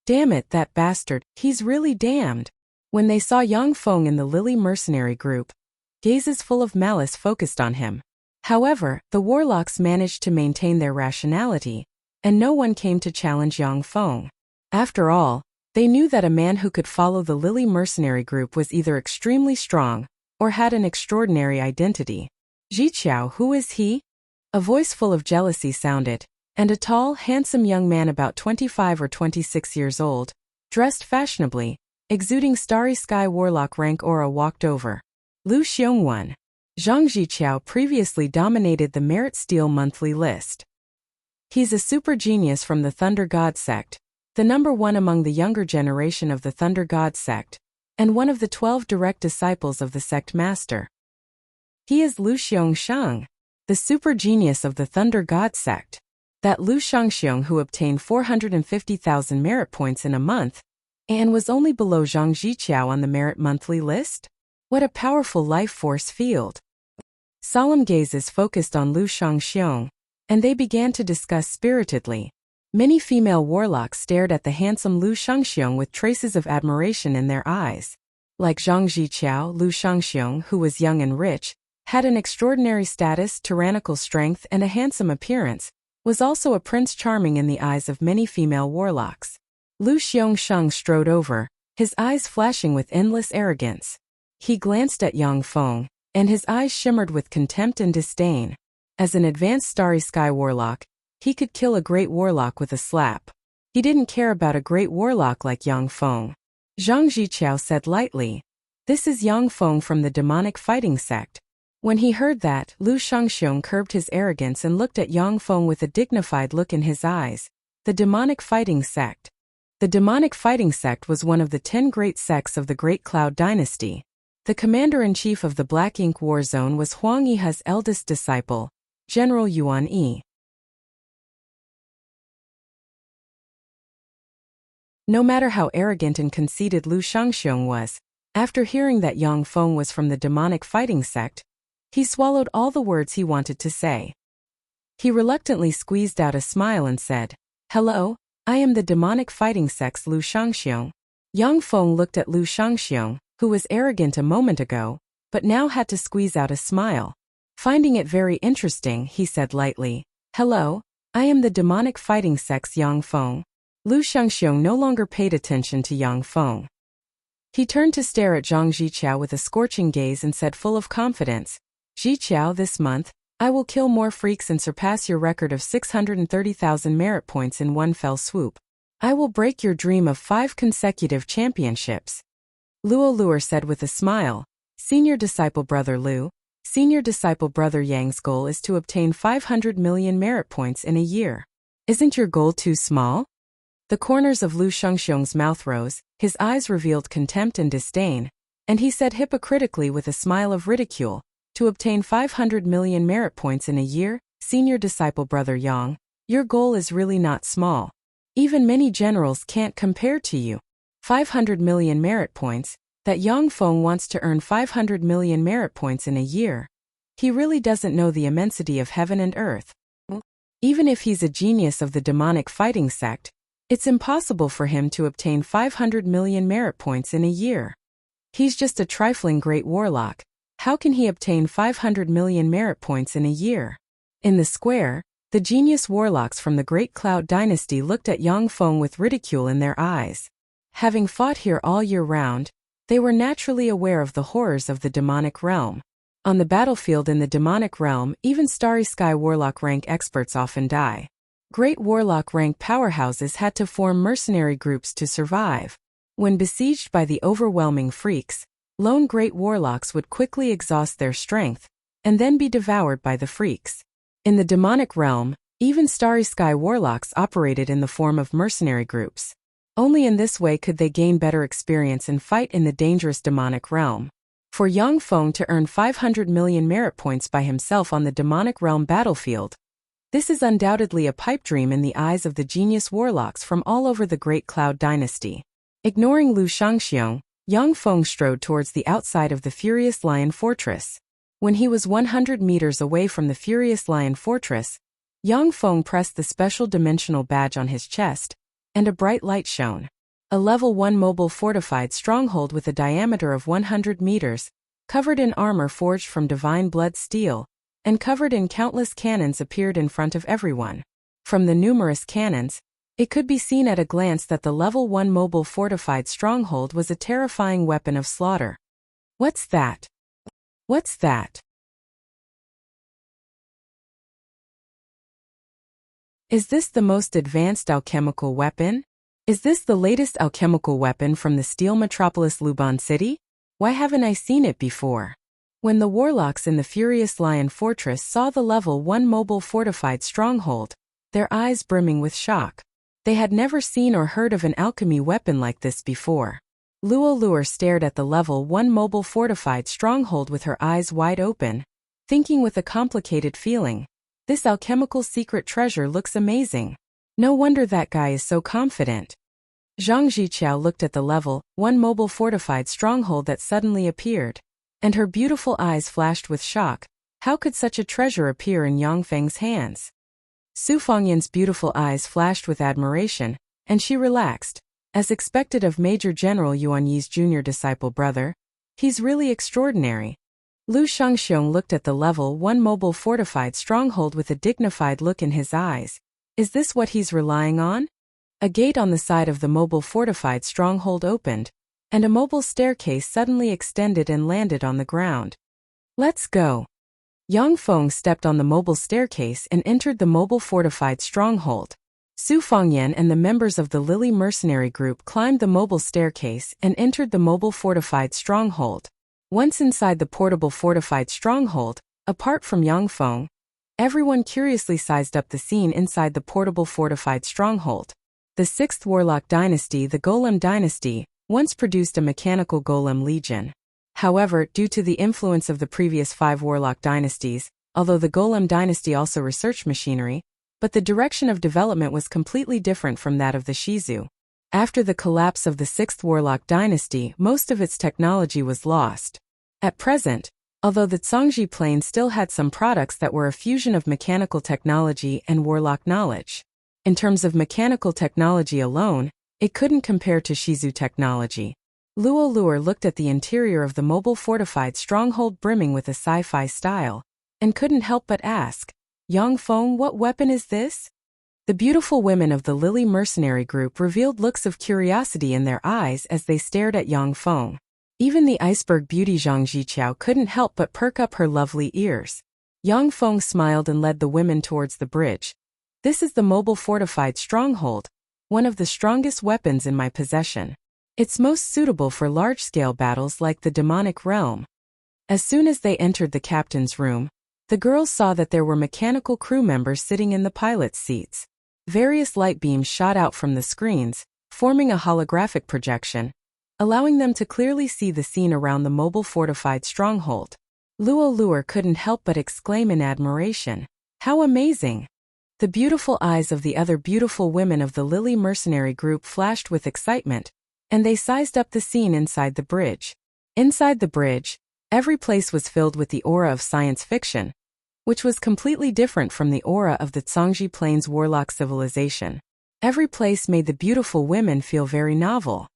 Damn it, that bastard, he's really damned. When they saw Yang Feng in the Lily Mercenary Group, gazes full of malice focused on him. However, the warlocks managed to maintain their rationality, and no one came to challenge Yang Feng. After all, they knew that a man who could follow the Lily Mercenary Group was either extremely strong or had an extraordinary identity. Ziqiao, who is he? A voice full of jealousy sounded, and a tall, handsome young man about 25 or 26 years old, dressed fashionably, exuding starry sky warlock rank aura walked over. Lu Xiongwan. Zhang Ziqiao previously dominated the Merit Steel monthly list. He's a super genius from the Thunder God sect, the number 1 among the younger generation of the Thunder God sect, and one of the 12 direct disciples of the sect master. He is Lu Xiongxiang, the super genius of the Thunder God sect. That Lu Xiongxiang who obtained 450,000 merit points in a month, and was only below Zhang Ziqiao on the merit monthly list? What a powerful life force field. Solemn gazes focused on Lu Xiongxiang, and they began to discuss spiritedly. Many female warlocks stared at the handsome Lu Xiongxiang with traces of admiration in their eyes. Like Zhang Ziqiao, Lu Xiongxiang, who was young and rich, had an extraordinary status, tyrannical strength, and a handsome appearance, was also a prince charming in the eyes of many female warlocks. Lu Xiongxiang strode over, his eyes flashing with endless arrogance. He glanced at Yang Feng, and his eyes shimmered with contempt and disdain. As an advanced Starry Sky warlock, he could kill a great warlock with a slap. He didn't care about a great warlock like Yang Feng. Zhang Ziqiao said lightly, "This is Yang Feng from the demonic fighting sect." When he heard that, Lu Xiongxiang curbed his arrogance and looked at Yang Feng with a dignified look in his eyes. The demonic fighting sect. The demonic fighting sect was one of the 10 great sects of the Great Cloud Dynasty. The commander-in-chief of the Black Ink War Zone was Huang Yihe's eldest disciple, General Yuan Yi. No matter how arrogant and conceited Lu Xiongxiang was, after hearing that Yang Feng was from the demonic fighting sect, he swallowed all the words he wanted to say. He reluctantly squeezed out a smile and said, "Hello, I am the demonic fighting sect's Lu Xiongxiang." Yang Feng looked at Lu Xiongxiang, who was arrogant a moment ago, but now had to squeeze out a smile. Finding it very interesting, he said lightly, "Hello, I am the demonic fighting sect's Yang Feng." Lu Xiongxiang no longer paid attention to Yang Feng. He turned to stare at Zhang Ziqiao with a scorching gaze and said full of confidence, "Ziqiao, this month, I will kill more freaks and surpass your record of 630,000 merit points in one fell swoop. I will break your dream of 5 consecutive championships." Luo Luer said with a smile, "Senior disciple brother Lu, senior disciple brother Yang's goal is to obtain 500 million merit points in a year. Isn't your goal too small?" The corners of Lu Xiongxiang's mouth rose, his eyes revealed contempt and disdain, and he said hypocritically with a smile of ridicule, "To obtain 500 million merit points in a year, senior disciple brother Yang, your goal is really not small. Even many generals can't compare to you. 500 million merit points, that Yang Feng wants to earn 500 million merit points in a year. He really doesn't know the immensity of heaven and earth. Even if he's a genius of the demonic fighting sect, it's impossible for him to obtain 500 million merit points in a year. He's just a trifling great warlock. How can he obtain 500 million merit points in a year?" In the square, The genius warlocks from the Great Cloud Dynasty looked at Yang Feng with ridicule in their eyes. Having fought here all year round, they were naturally aware of the horrors of the demonic realm. On the battlefield in the demonic realm, even Starry Sky Warlock rank experts often die. Great Warlock rank powerhouses had to form mercenary groups to survive. When besieged by the overwhelming freaks, lone Great Warlocks would quickly exhaust their strength, and then be devoured by the freaks. In the demonic realm, even Starry Sky Warlocks operated in the form of mercenary groups. Only in this way could they gain better experience and fight in the dangerous demonic realm. For Yang Feng to earn 500 million merit points by himself on the demonic realm battlefield, this is undoubtedly a pipe dream in the eyes of the genius warlocks from all over the Great Cloud Dynasty. Ignoring Lu Shangxiong, Yang Feng strode towards the outside of the Furious Lion Fortress. When he was 100 meters away from the Furious Lion Fortress, Yang Feng pressed the special dimensional badge on his chest, and a bright light shone. A level 1 mobile fortified stronghold with a diameter of 100 meters, covered in armor forged from divine blood steel, and covered in countless cannons appeared in front of everyone. From the numerous cannons, it could be seen at a glance that the level 1 mobile fortified stronghold was a terrifying weapon of slaughter. What's that? What's that? Is this the most advanced alchemical weapon? Is this the latest alchemical weapon from the steel metropolis Luban City? Why haven't I seen it before? When the warlocks in the Furious Lion Fortress saw the level 1 mobile fortified stronghold, their eyes brimming with shock. They had never seen or heard of an alchemy weapon like this before. Luo Luer stared at the level 1 mobile fortified stronghold with her eyes wide open, thinking with a complicated feeling. This alchemical secret treasure looks amazing. No wonder that guy is so confident. Zhang Jiqiao looked at the level 1 mobile fortified stronghold that suddenly appeared, and her beautiful eyes flashed with shock. How could such a treasure appear in Yang Feng's hands? Su Fangyan's beautiful eyes flashed with admiration, and she relaxed. As expected of Major General Yuan Yi's junior disciple brother, he's really extraordinary. Lu Shangxiong looked at the level 1 mobile fortified stronghold with a dignified look in his eyes. Is this what he's relying on? A gate on the side of the mobile fortified stronghold opened, and a mobile staircase suddenly extended and landed on the ground. Let's go. Yang Feng stepped on the mobile staircase and entered the mobile fortified stronghold. Su Fangyan and the members of the Lily mercenary group climbed the mobile staircase and entered the mobile fortified stronghold. Once inside the portable fortified stronghold, apart from Yang Feng, everyone curiously sized up the scene inside the portable fortified stronghold. The 6th Warlock Dynasty, the Golem Dynasty, once produced a mechanical golem legion. However, due to the influence of the previous 5 Warlock Dynasties, although the Golem Dynasty also researched machinery, but the direction of development was completely different from that of the Shizu. After the collapse of the 6th Warlock Dynasty, most of its technology was lost. At present, although the Zhangji Plain still had some products that were a fusion of mechanical technology and warlock knowledge. In terms of mechanical technology alone, it couldn't compare to Shizu technology. Luo Luer looked at the interior of the mobile fortified stronghold brimming with a sci-fi style, and couldn't help but ask, Yang Feng, what weapon is this? The beautiful women of the Lily mercenary group revealed looks of curiosity in their eyes as they stared at Yang Feng. Even the iceberg beauty Zhang Jiqiao couldn't help but perk up her lovely ears. Yang Feng smiled and led the women towards the bridge. This is the mobile fortified stronghold, one of the strongest weapons in my possession. It's most suitable for large-scale battles like the demonic realm. As soon as they entered the captain's room, the girls saw that there were mechanical crew members sitting in the pilot's seats. Various light beams shot out from the screens, forming a holographic projection, allowing them to clearly see the scene around the mobile fortified stronghold. Luo Luer couldn't help but exclaim in admiration. How amazing! The beautiful eyes of the other beautiful women of the Lily mercenary group flashed with excitement, and they sized up the scene inside the bridge. Inside the bridge, every place was filled with the aura of science fiction, which was completely different from the aura of the Zhangji Plains warlock civilization. Every place made the beautiful women feel very novel.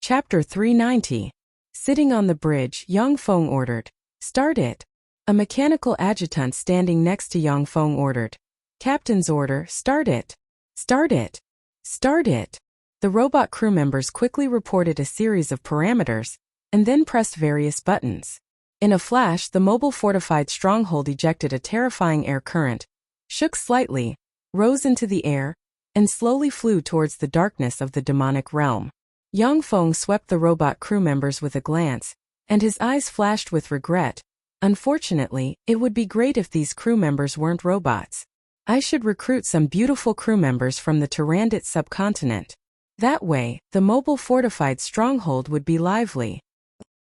Chapter 390. Sitting on the bridge, Yang Feng ordered, "Start it." A mechanical adjutant standing next to Yang Feng ordered, "Captain's order, start it. Start it. Start it." The robot crew members quickly reported a series of parameters, and then pressed various buttons. In a flash, the mobile fortified stronghold ejected a terrifying air current, shook slightly, rose into the air, and slowly flew towards the darkness of the demonic realm. Yang Feng swept the robot crew members with a glance, and his eyes flashed with regret. Unfortunately, it would be great if these crew members weren't robots. I should recruit some beautiful crew members from the Tyrannid subcontinent. That way, the mobile fortified stronghold would be lively.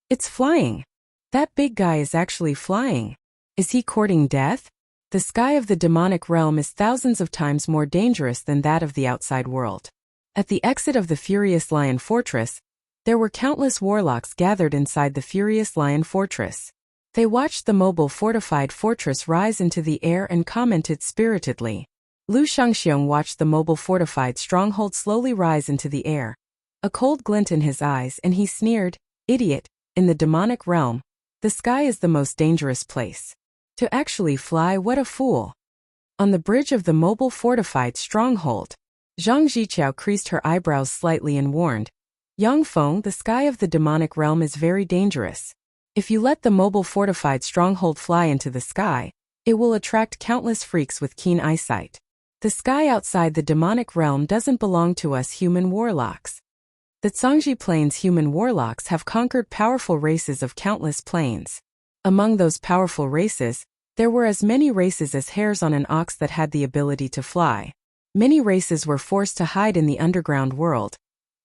It's flying. That big guy is actually flying. Is he courting death? The sky of the demonic realm is thousands of times more dangerous than that of the outside world. At the exit of the Furious Lion Fortress, there were countless warlocks gathered inside the Furious Lion Fortress. They watched the mobile fortified fortress rise into the air and commented spiritedly. Lu Shangxiong watched the mobile fortified stronghold slowly rise into the air. A cold glint in his eyes, and he sneered, "Idiot, in the demonic realm, the sky is the most dangerous place. To actually fly, what a fool." On the bridge of the mobile fortified stronghold, Zhang Ziqiao creased her eyebrows slightly and warned, "Yang Feng, the sky of the demonic realm is very dangerous. If you let the mobile fortified stronghold fly into the sky, it will attract countless freaks with keen eyesight. The sky outside the demonic realm doesn't belong to us human warlocks. The Zhangji Plains human warlocks have conquered powerful races of countless plains. Among those powerful races, there were as many races as hairs on an ox that had the ability to fly. Many races were forced to hide in the underground world,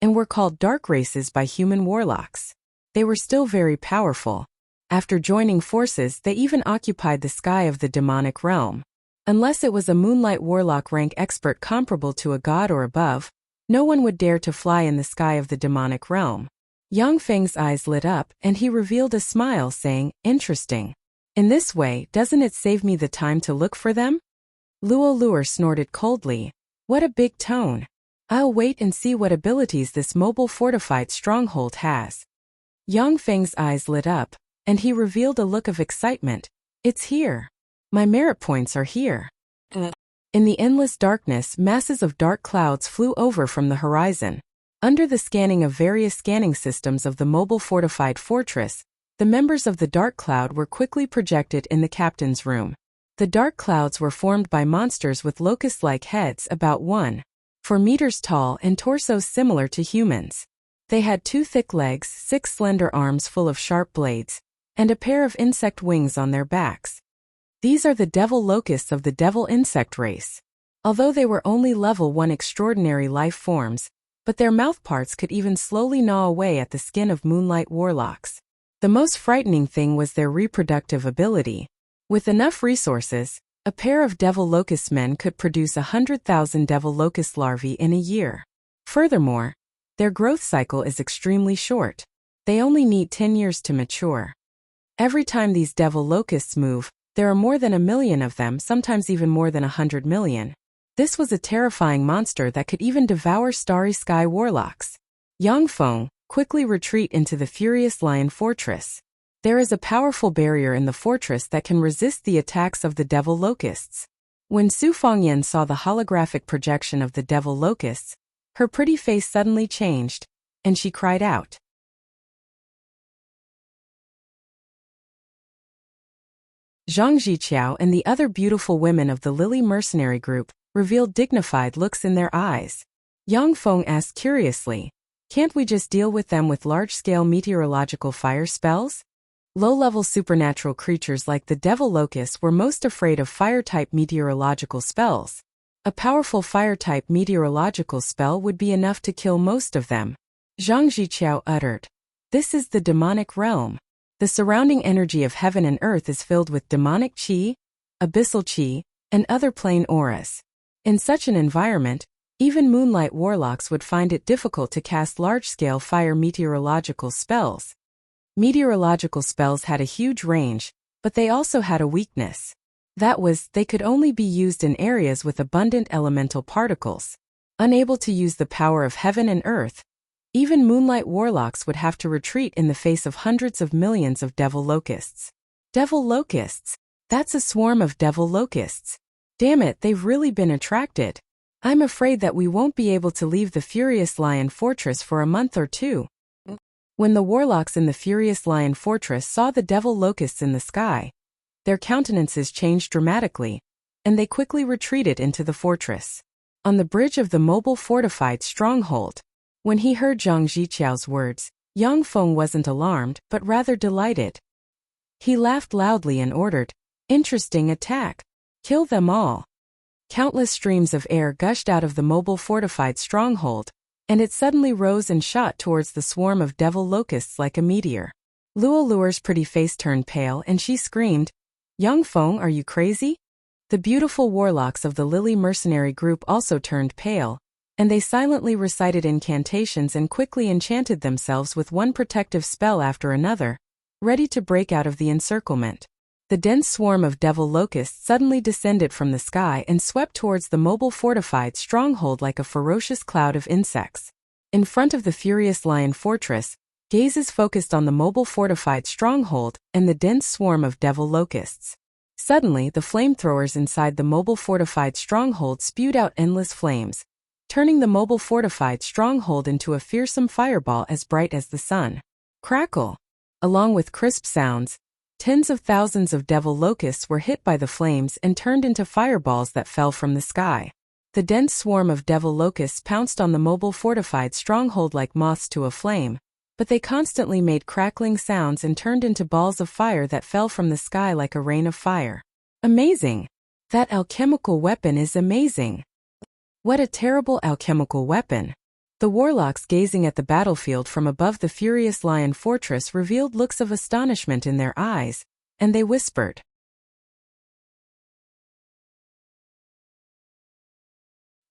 and were called dark races by human warlocks. They were still very powerful. After joining forces, they even occupied the sky of the demonic realm. Unless it was a moonlight warlock rank expert comparable to a god or above, no one would dare to fly in the sky of the demonic realm. Yang Feng's eyes lit up, and he revealed a smile, saying, "Interesting. In this way, doesn't it save me the time to look for them?" Luo Luer snorted coldly. "What a big tone. I'll wait and see what abilities this mobile fortified stronghold has." Yang Feng's eyes lit up, and he revealed a look of excitement. "It's here. My merit points are here." In the endless darkness, masses of dark clouds flew over from the horizon. Under the scanning of various scanning systems of the mobile fortified fortress, the members of the dark cloud were quickly projected in the captain's room. The dark clouds were formed by monsters with locust-like heads about 1.4 meters tall and torsos similar to humans. They had 2 thick legs, 6 slender arms full of sharp blades, and a pair of insect wings on their backs. These are the devil locusts of the devil insect race. Although they were only level 1 extraordinary life forms, but their mouthparts could even slowly gnaw away at the skin of moonlight warlocks. The most frightening thing was their reproductive ability. With enough resources, a pair of devil locust men could produce 100,000 devil locust larvae in a year. Furthermore, their growth cycle is extremely short. They only need 10 years to mature. Every time these devil locusts move, there are more than 1 million of them, sometimes even more than 100 million. This was a terrifying monster that could even devour starry sky warlocks. Yang Feng, quickly retreat into the Furious Lion Fortress. There is a powerful barrier in the fortress that can resist the attacks of the devil locusts. When Su Fangyan saw the holographic projection of the devil locusts, her pretty face suddenly changed, and she cried out. Zhang Ziqiao and the other beautiful women of the Lily mercenary group revealed dignified looks in their eyes. Yang Feng asked curiously, "Can't we just deal with them with large-scale meteorological fire spells?" Low-level supernatural creatures like the devil locusts were most afraid of fire-type meteorological spells. A powerful fire-type meteorological spell would be enough to kill most of them. Zhang Ziqiao uttered, "This is the demonic realm. The surrounding energy of heaven and earth is filled with demonic qi, abyssal qi, and other plane auras. In such an environment, even moonlight warlocks would find it difficult to cast large-scale fire meteorological spells." Meteorological spells had a huge range, but they also had a weakness. That was, they could only be used in areas with abundant elemental particles. Unable to use the power of heaven and earth, Even moonlight warlocks would have to retreat in the face of hundreds of millions of devil locusts. Devil locusts? That's a swarm of devil locusts. Damn it, they've really been attracted. I'm afraid that we won't be able to leave the Furious Lion Fortress for a month or two. When the warlocks in the Furious Lion Fortress saw the devil locusts in the sky, their countenances changed dramatically, and they quickly retreated into the fortress. On the bridge of the mobile fortified stronghold, when he heard Zhang Ziqiao's words, Yang Feng wasn't alarmed, but rather delighted. He laughed loudly and ordered, "Interesting attack. Kill them all." Countless streams of air gushed out of the mobile fortified stronghold, and it suddenly rose and shot towards the swarm of devil locusts like a meteor. Luo Luer's pretty face turned pale and she screamed, "Yang Feng, are you crazy?" The beautiful warlocks of the Lily mercenary group also turned pale, and they silently recited incantations and quickly enchanted themselves with one protective spell after another, ready to break out of the encirclement. The dense swarm of devil locusts suddenly descended from the sky and swept towards the mobile fortified stronghold like a ferocious cloud of insects. In front of the Furious Lion Fortress, gazes focused on the mobile fortified stronghold and the dense swarm of devil locusts. Suddenly, the flamethrowers inside the mobile fortified stronghold spewed out endless flames, turning the mobile fortified stronghold into a fearsome fireball as bright as the sun. Crackle! Along with crisp sounds, tens of thousands of devil locusts were hit by the flames and turned into fireballs that fell from the sky. The dense swarm of devil locusts pounced on the mobile fortified stronghold like moths to a flame, but they constantly made crackling sounds and turned into balls of fire that fell from the sky like a rain of fire. Amazing! That alchemical weapon is amazing! What a terrible alchemical weapon! The warlocks gazing at the battlefield from above the Furious Lion Fortress revealed looks of astonishment in their eyes, and they whispered.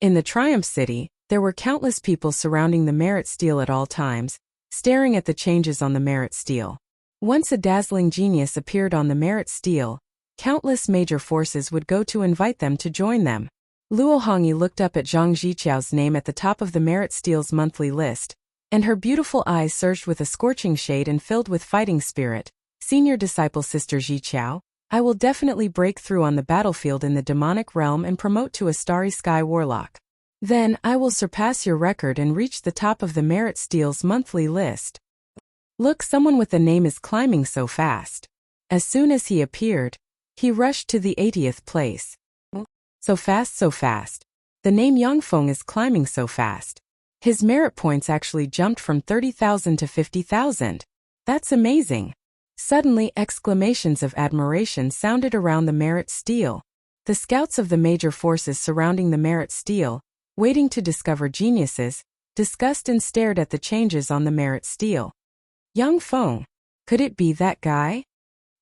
In the Triumph City, there were countless people surrounding the Merit Steel at all times, staring at the changes on the Merit Steel. Once a dazzling genius appeared on the Merit Steel, countless major forces would go to invite them to join them. Luo Hongyi looked up at Zhang Ziqiao's name at the top of the Merit Steel's monthly list, and her beautiful eyes surged with a scorching shade and filled with fighting spirit. "Senior disciple Sister Ziqiao, I will definitely break through on the battlefield in the demonic realm and promote to a Starry Sky Warlock. Then, I will surpass your record and reach the top of the Merit Steel's monthly list. Look, someone with a name is climbing so fast." As soon as he appeared, he rushed to the 80th place. So fast, so fast. The name Yang Feng is climbing so fast. His merit points actually jumped from 30,000 to 50,000. That's amazing. Suddenly, exclamations of admiration sounded around the Merit Steel. The scouts of the major forces surrounding the Merit Steel, waiting to discover geniuses, discussed and stared at the changes on the Merit Steel. Yang Feng. Could it be that guy?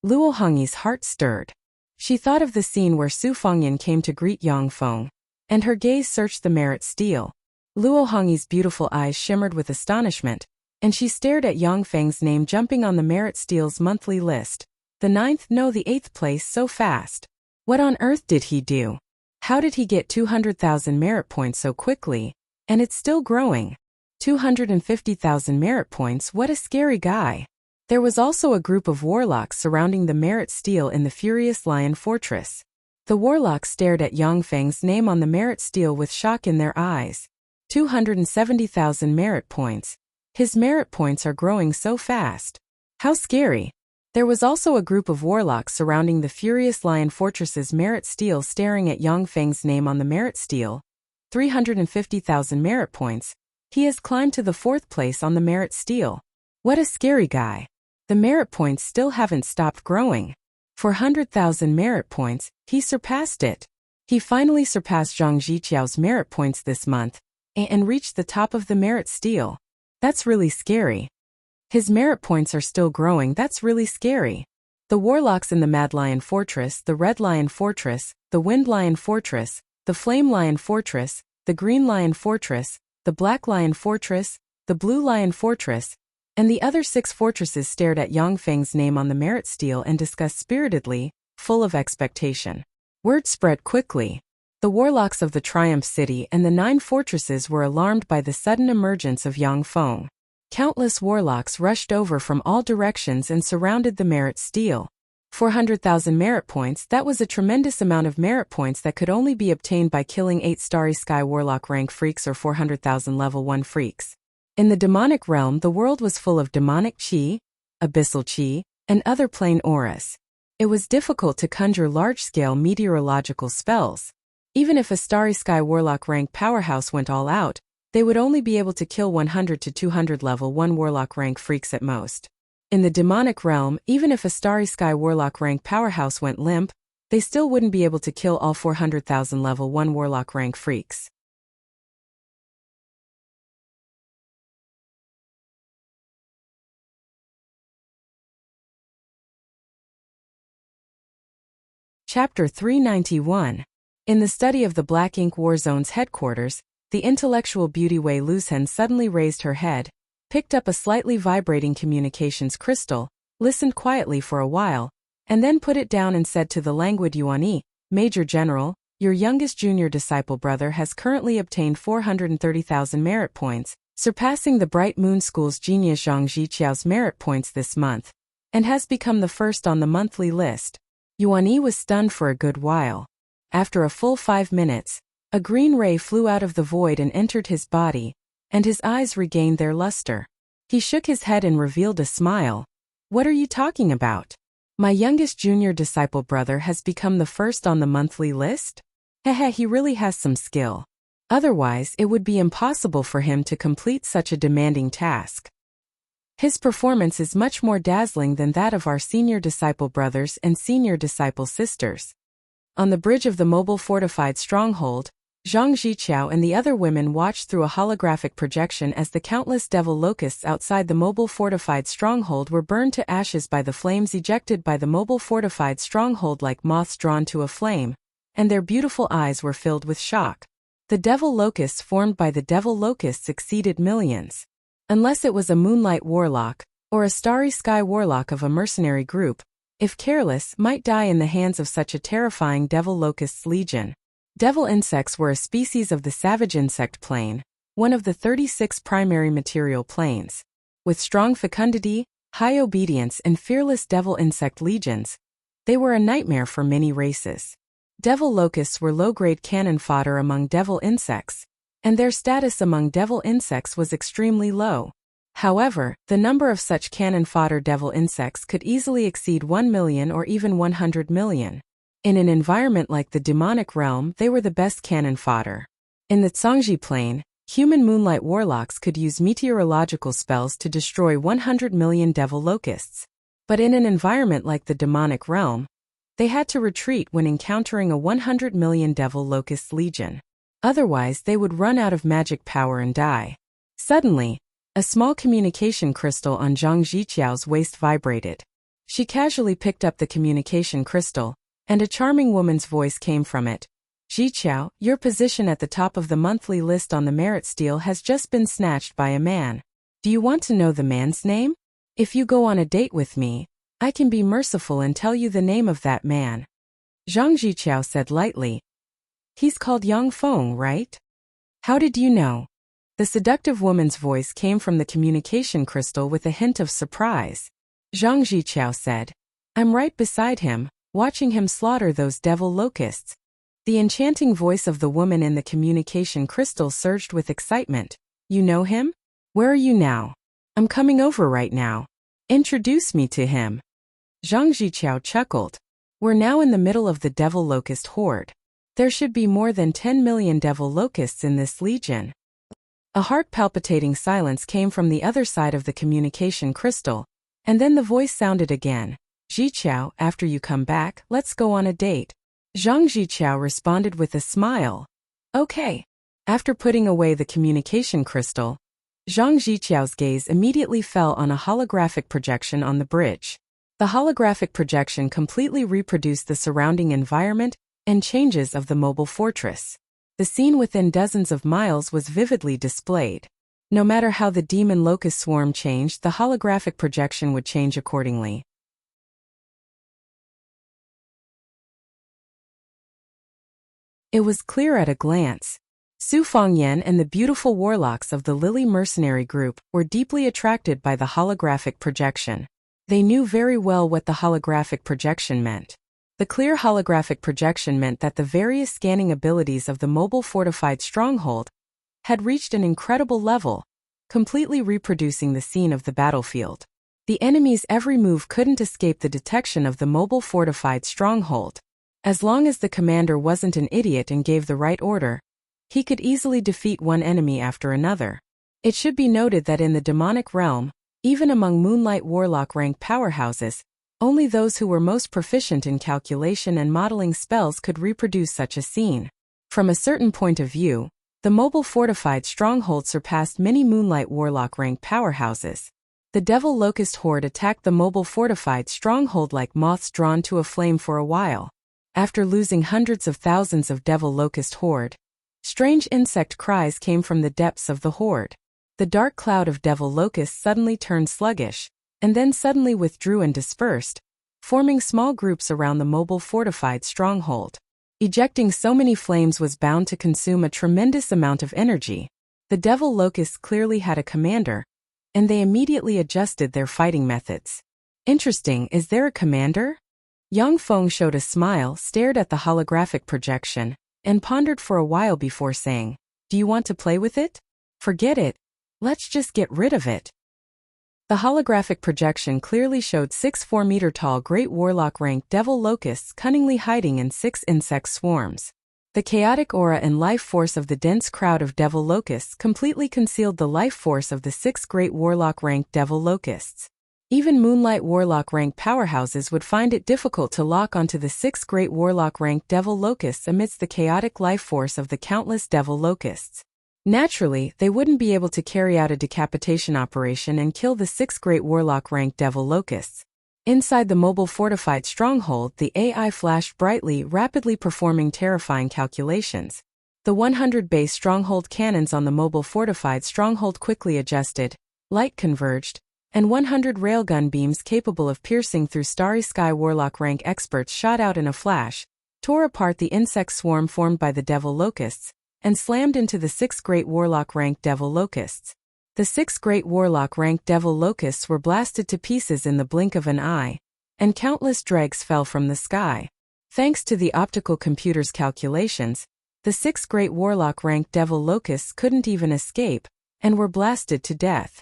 Luo Hongyi's heart stirred. She thought of the scene where Su Fengyan came to greet Yang Feng, and her gaze searched the Merit Steel. Luo Hongyi's beautiful eyes shimmered with astonishment, and she stared at Yang Feng's name jumping on the Merit Steel's monthly list. The 9th, no, the 8th place so fast. What on earth did he do? How did he get 200,000 merit points so quickly? And it's still growing. 250,000 merit points, what a scary guy. There was also a group of warlocks surrounding the Merit Steel in the Furious Lion Fortress. The warlocks stared at Yang Feng's name on the Merit Steel with shock in their eyes. 270,000 merit points. His merit points are growing so fast. How scary. There was also a group of warlocks surrounding the Furious Lion Fortress's Merit Steel staring at Yang Feng's name on the Merit Steel. 350,000 merit points. He has climbed to the 4th place on the Merit Steel. What a scary guy. The merit points still haven't stopped growing. For 100,000 merit points, he surpassed it. He finally surpassed Zhang Ziqiao's merit points this month, and reached the top of the Merit Steel. That's really scary. His merit points are still growing, that's really scary. The warlocks in the Mad Lion Fortress, the Red Lion Fortress, the Wind Lion Fortress, the Flame Lion Fortress, the Green Lion Fortress, the Black Lion Fortress, the Blue Lion Fortress, and the other 6 fortresses stared at Yang Feng's name on the Merit Steel and discussed spiritedly, full of expectation. Word spread quickly. The warlocks of the Triumph City and the 9 fortresses were alarmed by the sudden emergence of Yang Feng. Countless warlocks rushed over from all directions and surrounded the merit steel. 400,000 merit points. That was a tremendous amount of merit points that could only be obtained by killing 8 Starry Sky Warlock rank freaks or 400,000 level 1 freaks. In the demonic realm, the world was full of demonic chi, abyssal chi, and other plane auras. It was difficult to conjure large-scale meteorological spells. Even if a Starry Sky Warlock rank powerhouse went all out, they would only be able to kill 100 to 200 level 1 Warlock rank freaks at most. In the demonic realm, even if a Starry Sky Warlock rank powerhouse went limp, they still wouldn't be able to kill all 400,000 level 1 Warlock rank freaks. Chapter 391. In the study of the Black Ink War Zone's headquarters, the intellectual beauty Wei Luzhen suddenly raised her head, picked up a slightly vibrating communications crystal, listened quietly for a while, and then put it down and said to the languid Yuan Yi, "Major General, your youngest junior disciple brother has currently obtained 430,000 merit points, surpassing the Bright Moon School's genius Zhang Ziqiao's merit points this month, and has become the first on the monthly list." Yuan Yi was stunned for a good while. After a full 5 minutes, a green ray flew out of the void and entered his body, and his eyes regained their luster. He shook his head and revealed a smile. "What are you talking about? My youngest junior disciple brother has become the first on the monthly list? Hehe, he really has some skill. Otherwise, it would be impossible for him to complete such a demanding task. His performance is much more dazzling than that of our senior disciple brothers and senior disciple sisters." On the bridge of the mobile fortified stronghold, Zhang Ziqiao and the other women watched through a holographic projection as the countless devil locusts outside the mobile fortified stronghold were burned to ashes by the flames ejected by the mobile fortified stronghold like moths drawn to a flame, and their beautiful eyes were filled with shock. The devil locusts formed by the devil locusts exceeded millions. Unless it was a moonlight warlock, or a starry sky warlock of a mercenary group, if careless, might die in the hands of such a terrifying devil locust's legion. Devil insects were a species of the savage insect plane, one of the 36 primary material planes. With strong fecundity, high obedience and fearless devil insect legions, they were a nightmare for many races. Devil locusts were low-grade cannon fodder among devil insects, and their status among devil insects was extremely low. However, the number of such cannon fodder devil insects could easily exceed 1 million or even 100 million. In an environment like the demonic realm, they were the best cannon fodder. In the Zhangji plane, human moonlight warlocks could use meteorological spells to destroy 100 million devil locusts. But in an environment like the demonic realm, they had to retreat when encountering a 100 million devil locust legion. Otherwise, they would run out of magic power and die. Suddenly, a small communication crystal on Zhang Ziqiao's waist vibrated. She casually picked up the communication crystal, and a charming woman's voice came from it. "Ziqiao, your position at the top of the monthly list on the merit steel has just been snatched by a man. Do you want to know the man's name? If you go on a date with me, I can be merciful and tell you the name of that man." Zhang Ziqiao said lightly. "He's called Yang Feng, right? How did you know?" The seductive woman's voice came from the communication crystal with a hint of surprise. Zhang Ziqiao said, "I'm right beside him, watching him slaughter those devil locusts." The enchanting voice of the woman in the communication crystal surged with excitement. "You know him? Where are you now? I'm coming over right now. Introduce me to him." Zhang Ziqiao chuckled. "We're now in the middle of the devil locust horde. There should be more than 10 million devil locusts in this legion." A heart-palpitating silence came from the other side of the communication crystal, and then the voice sounded again. "Ziqiao, after you come back, let's go on a date." Zhang Ziqiao responded with a smile. "Okay." After putting away the communication crystal, Zhang Ziqiao's gaze immediately fell on a holographic projection on the bridge. The holographic projection completely reproduced the surrounding environment and changes of the mobile fortress. The scene within dozens of miles was vividly displayed. No matter how the demon locust swarm changed, the holographic projection would change accordingly. It was clear at a glance. Su Fangyan and the beautiful warlocks of the Lily mercenary group were deeply attracted by the holographic projection. They knew very well what the holographic projection meant. The clear holographic projection meant that the various scanning abilities of the mobile fortified stronghold had reached an incredible level, completely reproducing the scene of the battlefield. The enemy's every move couldn't escape the detection of the mobile fortified stronghold. As long as the commander wasn't an idiot and gave the right order, he could easily defeat one enemy after another. It should be noted that in the demonic realm, even among Moonlight Warlock rank powerhouses, only those who were most proficient in calculation and modeling spells could reproduce such a scene. From a certain point of view, the mobile fortified stronghold surpassed many Moonlight Warlock rank powerhouses. The Devil Locust Horde attacked the mobile fortified stronghold like moths drawn to a flame for a while. After losing hundreds of thousands of Devil Locust Horde, strange insect cries came from the depths of the horde. The dark cloud of Devil Locusts suddenly turned sluggish, and then suddenly withdrew and dispersed, forming small groups around the mobile fortified stronghold. Ejecting so many flames was bound to consume a tremendous amount of energy. The Devil Locusts clearly had a commander, and they immediately adjusted their fighting methods. Interesting, is there a commander? Yang Feng showed a smile, stared at the holographic projection, and pondered for a while before saying, "Do you want to play with it? Forget it. Let's just get rid of it." The holographic projection clearly showed 6 4-meter-tall Great Warlock rank Devil Locusts cunningly hiding in 6 insect swarms. The chaotic aura and life force of the dense crowd of Devil Locusts completely concealed the life force of the 6 Great Warlock rank Devil Locusts. Even Moonlight Warlock rank powerhouses would find it difficult to lock onto the 6 Great Warlock rank Devil Locusts amidst the chaotic life force of the countless Devil Locusts. Naturally, they wouldn't be able to carry out a decapitation operation and kill the 6 Great Warlock rank Devil Locusts. Inside the mobile fortified stronghold, the AI flashed brightly, rapidly performing terrifying calculations. The 100 base stronghold cannons on the mobile fortified stronghold quickly adjusted, light converged, and 100 railgun beams capable of piercing through Starry Sky Warlock rank experts shot out in a flash, tore apart the insect swarm formed by the Devil Locusts, and slammed into the 6 Great Warlock rank Devil Locusts. The 6 Great Warlock rank Devil Locusts were blasted to pieces in the blink of an eye, and countless dregs fell from the sky. Thanks to the optical computer's calculations, the 6 Great Warlock rank Devil Locusts couldn't even escape, and were blasted to death.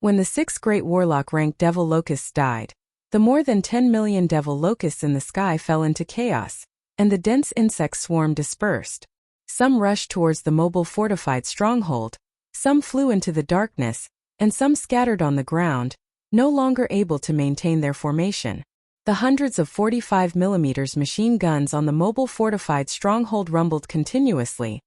When the 6 Great Warlock rank Devil Locusts died, the more than 10 million Devil Locusts in the sky fell into chaos, and the dense insect swarm dispersed. Some rushed towards the mobile fortified stronghold, some flew into the darkness, and some scattered on the ground, no longer able to maintain their formation. The hundreds of 45mm machine guns on the mobile fortified stronghold rumbled continuously,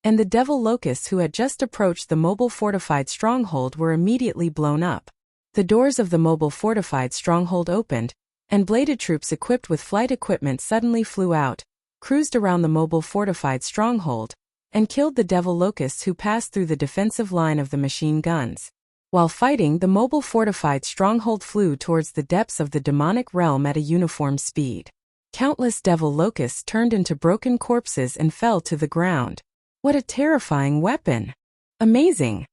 and the Devil Locusts who had just approached the mobile fortified stronghold were immediately blown up. The doors of the mobile fortified stronghold opened, and bladed troops equipped with flight equipment suddenly flew out, cruised around the mobile fortified stronghold, and killed the Devil Locusts who passed through the defensive line of the machine guns. While fighting, the mobile fortified stronghold flew towards the depths of the demonic realm at a uniform speed. Countless Devil Locusts turned into broken corpses and fell to the ground. What a terrifying weapon! Amazing!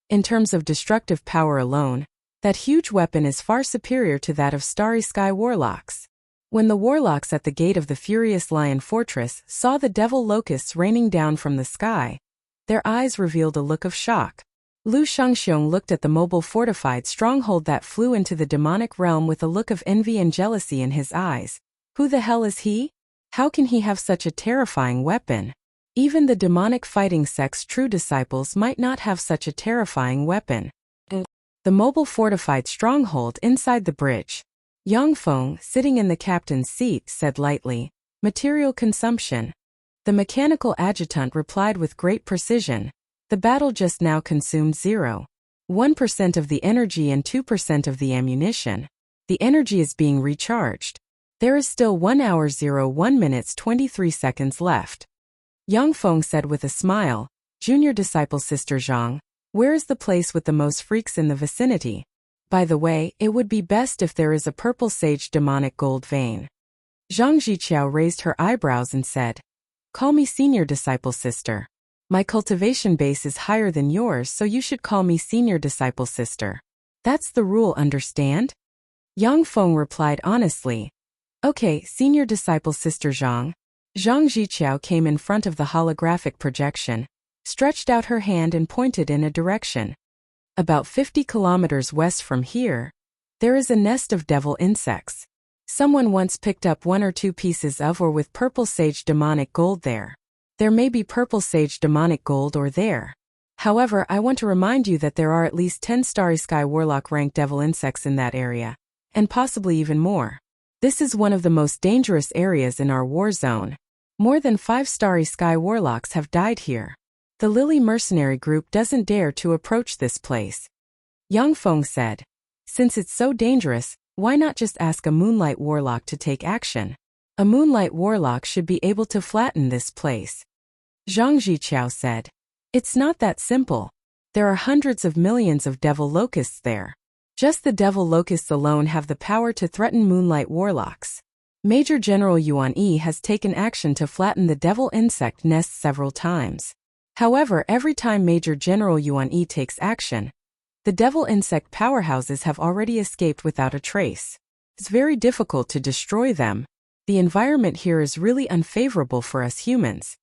In terms of destructive power alone, that huge weapon is far superior to that of Starry Sky Warlocks. When the warlocks at the gate of the Furious Lion Fortress saw the Devil Locusts raining down from the sky, their eyes revealed a look of shock. Lu Shangxiong looked at the mobile fortified stronghold that flew into the demonic realm with a look of envy and jealousy in his eyes. Who the hell is he? How can he have such a terrifying weapon? Even the demonic fighting sect's true disciples might not have such a terrifying weapon. The mobile fortified stronghold inside the bridge. Yang Feng, sitting in the captain's seat, said lightly, "Material consumption." The mechanical adjutant replied with great precision, "The battle just now consumed 0.1% of the energy and 2% of the ammunition. The energy is being recharged. There is still 1 hour 01 minutes 23 seconds left." Yang Feng said with a smile, "Junior disciple Sister Zhang, where is the place with the most freaks in the vicinity?" By the way, it would be best if there is a purple sage demonic gold vein. Zhang Jiqiao raised her eyebrows and said, "Call me senior disciple sister. My cultivation base is higher than yours, so you should call me senior disciple sister. That's the rule, understand?" Yang Feng replied honestly, "Okay, senior disciple sister Zhang." Zhang Jiqiao came in front of the holographic projection, stretched out her hand and pointed in a direction. About 50 kilometers west from here, there is a nest of devil insects. Someone once picked up 1 or 2 pieces of or with purple sage demonic gold there. There may be purple sage demonic gold or there. However, I want to remind you that there are at least 10 Starry Sky Warlock rank devil insects in that area, and possibly even more. This is one of the most dangerous areas in our war zone. More than 5 Starry Sky Warlocks have died here. The Lily mercenary group doesn't dare to approach this place. Yang Feng said, "Since it's so dangerous, why not just ask a Moonlight Warlock to take action? A Moonlight Warlock should be able to flatten this place." Zhang Jiqiao said, "It's not that simple. There are hundreds of millions of devil locusts there. Just the devil locusts alone have the power to threaten Moonlight Warlocks. Major General Yuan Yi has taken action to flatten the devil insect nests several times. However, every time Major General Yuan Yi takes action, the devil insect powerhouses have already escaped without a trace. It's very difficult to destroy them. The environment here is really unfavorable for us humans."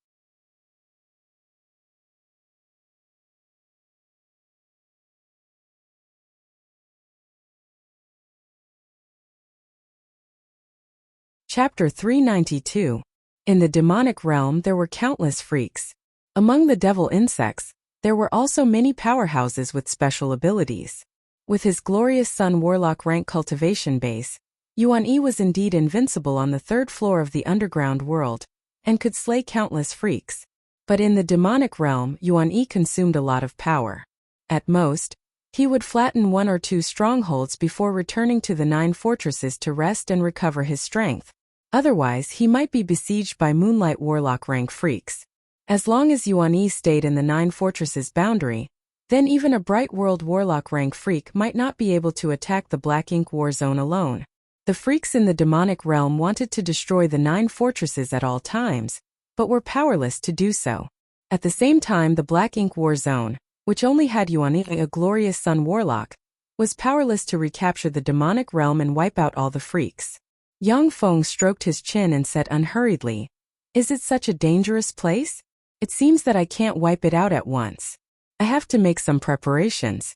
Chapter 392. In the demonic realm there were countless freaks. Among the devil insects, there were also many powerhouses with special abilities. With his glorious Sun Warlock rank cultivation base, Yuan Yi was indeed invincible on the 3rd floor of the underground world, and could slay countless freaks. But in the demonic realm, Yuan Yi consumed a lot of power. At most, he would flatten 1 or 2 strongholds before returning to the 9 fortresses to rest and recover his strength. Otherwise, he might be besieged by Moonlight Warlock rank freaks. As long as Yuan Yi stayed in the 9 fortresses boundary, then even a Bright World Warlock rank freak might not be able to attack the Black Ink War Zone alone. The freaks in the demonic realm wanted to destroy the 9 fortresses at all times, but were powerless to do so. At the same time, the Black Ink War Zone, which only had Yuan Yi, a glorious Sun Warlock, was powerless to recapture the demonic realm and wipe out all the freaks. Yang Feng stroked his chin and said unhurriedly, "Is it such a dangerous place? It seems that I can't wipe it out at once. I have to make some preparations."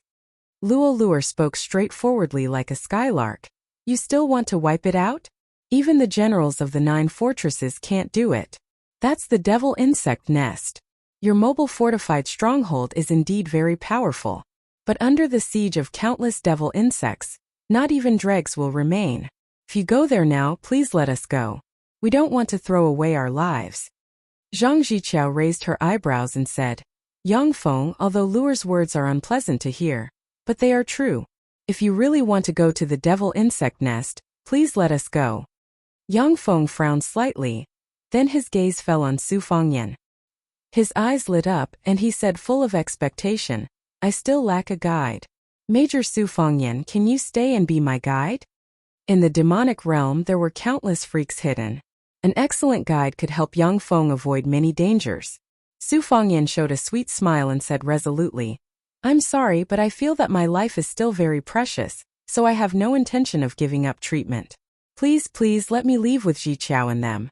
Luo Luer spoke straightforwardly like a skylark. "You still want to wipe it out? Even the generals of the 9 fortresses can't do it. That's the devil insect nest. Your mobile fortified stronghold is indeed very powerful. But under the siege of countless devil insects, not even dregs will remain. If you go there now, please let us go. We don't want to throw away our lives." Zhang Jiqiao raised her eyebrows and said, "Yang Feng, although Luer's words are unpleasant to hear, but they are true. If you really want to go to the devil insect nest, please let us go." Yang Feng frowned slightly, then his gaze fell on Su Fangyan. His eyes lit up and he said full of expectation, "I still lack a guide. Major Su Fangyan, can you stay and be my guide?" In the demonic realm there were countless freaks hidden. An excellent guide could help Yang Feng avoid many dangers. Su Fangyan showed a sweet smile and said resolutely, "I'm sorry, but I feel that my life is still very precious, so I have no intention of giving up treatment. Please let me leave with Jiqiao and them."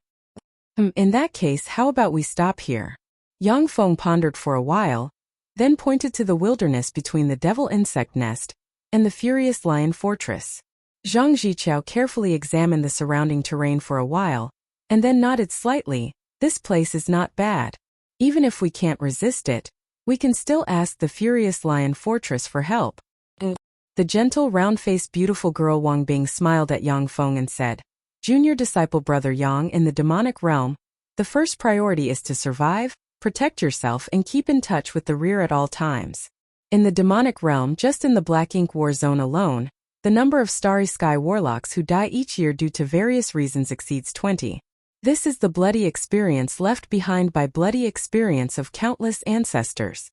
In that case, how about we stop here?" Yang Feng pondered for a while, then pointed to the wilderness between the devil insect nest and the furious lion fortress. Zhang Jiqiao carefully examined the surrounding terrain for a while, and then nodded slightly. "This place is not bad. Even if we can't resist it, we can still ask the furious lion fortress for help." The gentle, round-faced, beautiful girl Wang Bing smiled at Yang Feng and said, "Junior disciple brother Yang, in the demonic realm, the first priority is to survive, protect yourself and keep in touch with the rear at all times. In the demonic realm, just in the Black Ink War Zone alone, the number of Starry Sky Warlocks who die each year due to various reasons exceeds 20. This is the bloody experience left behind by bloody experience of countless ancestors."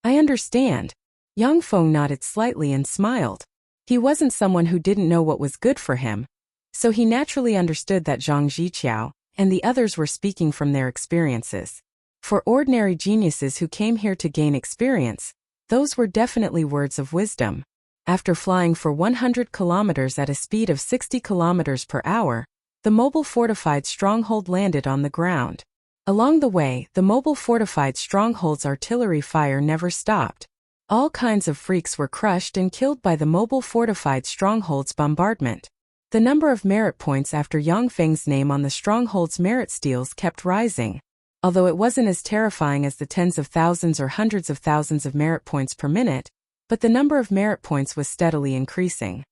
"I understand." Yang Feng nodded slightly and smiled. He wasn't someone who didn't know what was good for him, so he naturally understood that Zhang Ziqiao and the others were speaking from their experiences. For ordinary geniuses who came here to gain experience, those were definitely words of wisdom. After flying for 100 kilometers at a speed of 60 kilometers per hour, the mobile fortified stronghold landed on the ground. Along the way, the mobile fortified stronghold's artillery fire never stopped. All kinds of freaks were crushed and killed by the mobile fortified stronghold's bombardment. The number of merit points after Yang Feng's name on the stronghold's merit steals kept rising, although it wasn't as terrifying as the tens of thousands or hundreds of thousands of merit points per minute, but the number of merit points was steadily increasing.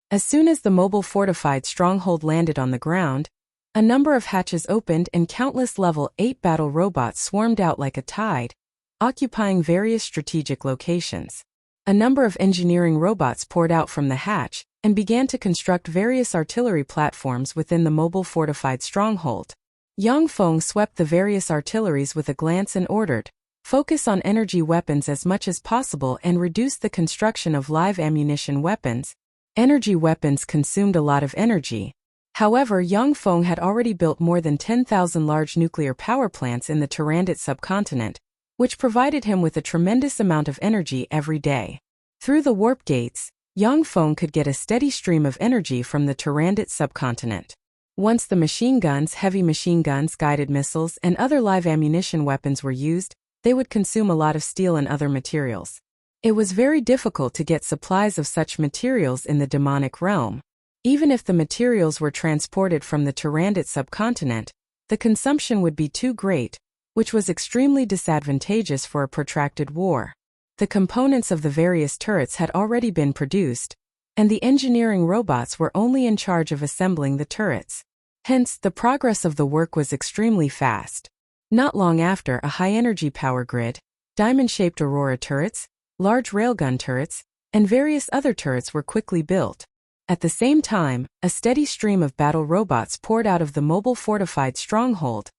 As soon as the mobile fortified stronghold landed on the ground, a number of hatches opened and countless level 8 battle robots swarmed out like a tide, occupying various strategic locations. A number of engineering robots poured out from the hatch and began to construct various artillery platforms within the mobile fortified stronghold. Yang Feng swept the various artilleries with a glance and ordered, "Focus on energy weapons as much as possible and reduce the construction of live ammunition weapons." Energy weapons consumed a lot of energy. However, Yang Feng had already built more than 10,000 large nuclear power plants in the Tarandit subcontinent, which provided him with a tremendous amount of energy every day. Through the warp gates, Yang Feng could get a steady stream of energy from the Tarandit subcontinent. Once the machine guns, heavy machine guns, guided missiles, and other live ammunition weapons were used, they would consume a lot of steel and other materials. It was very difficult to get supplies of such materials in the demonic realm. Even if the materials were transported from the Tarandit subcontinent, the consumption would be too great, which was extremely disadvantageous for a protracted war. The components of the various turrets had already been produced, and the engineering robots were only in charge of assembling the turrets. Hence, the progress of the work was extremely fast. Not long after, a high-energy power grid, diamond-shaped aurora turrets, large railgun turrets, and various other turrets were quickly built. At the same time, a steady stream of battle robots poured out of the mobile fortified stronghold,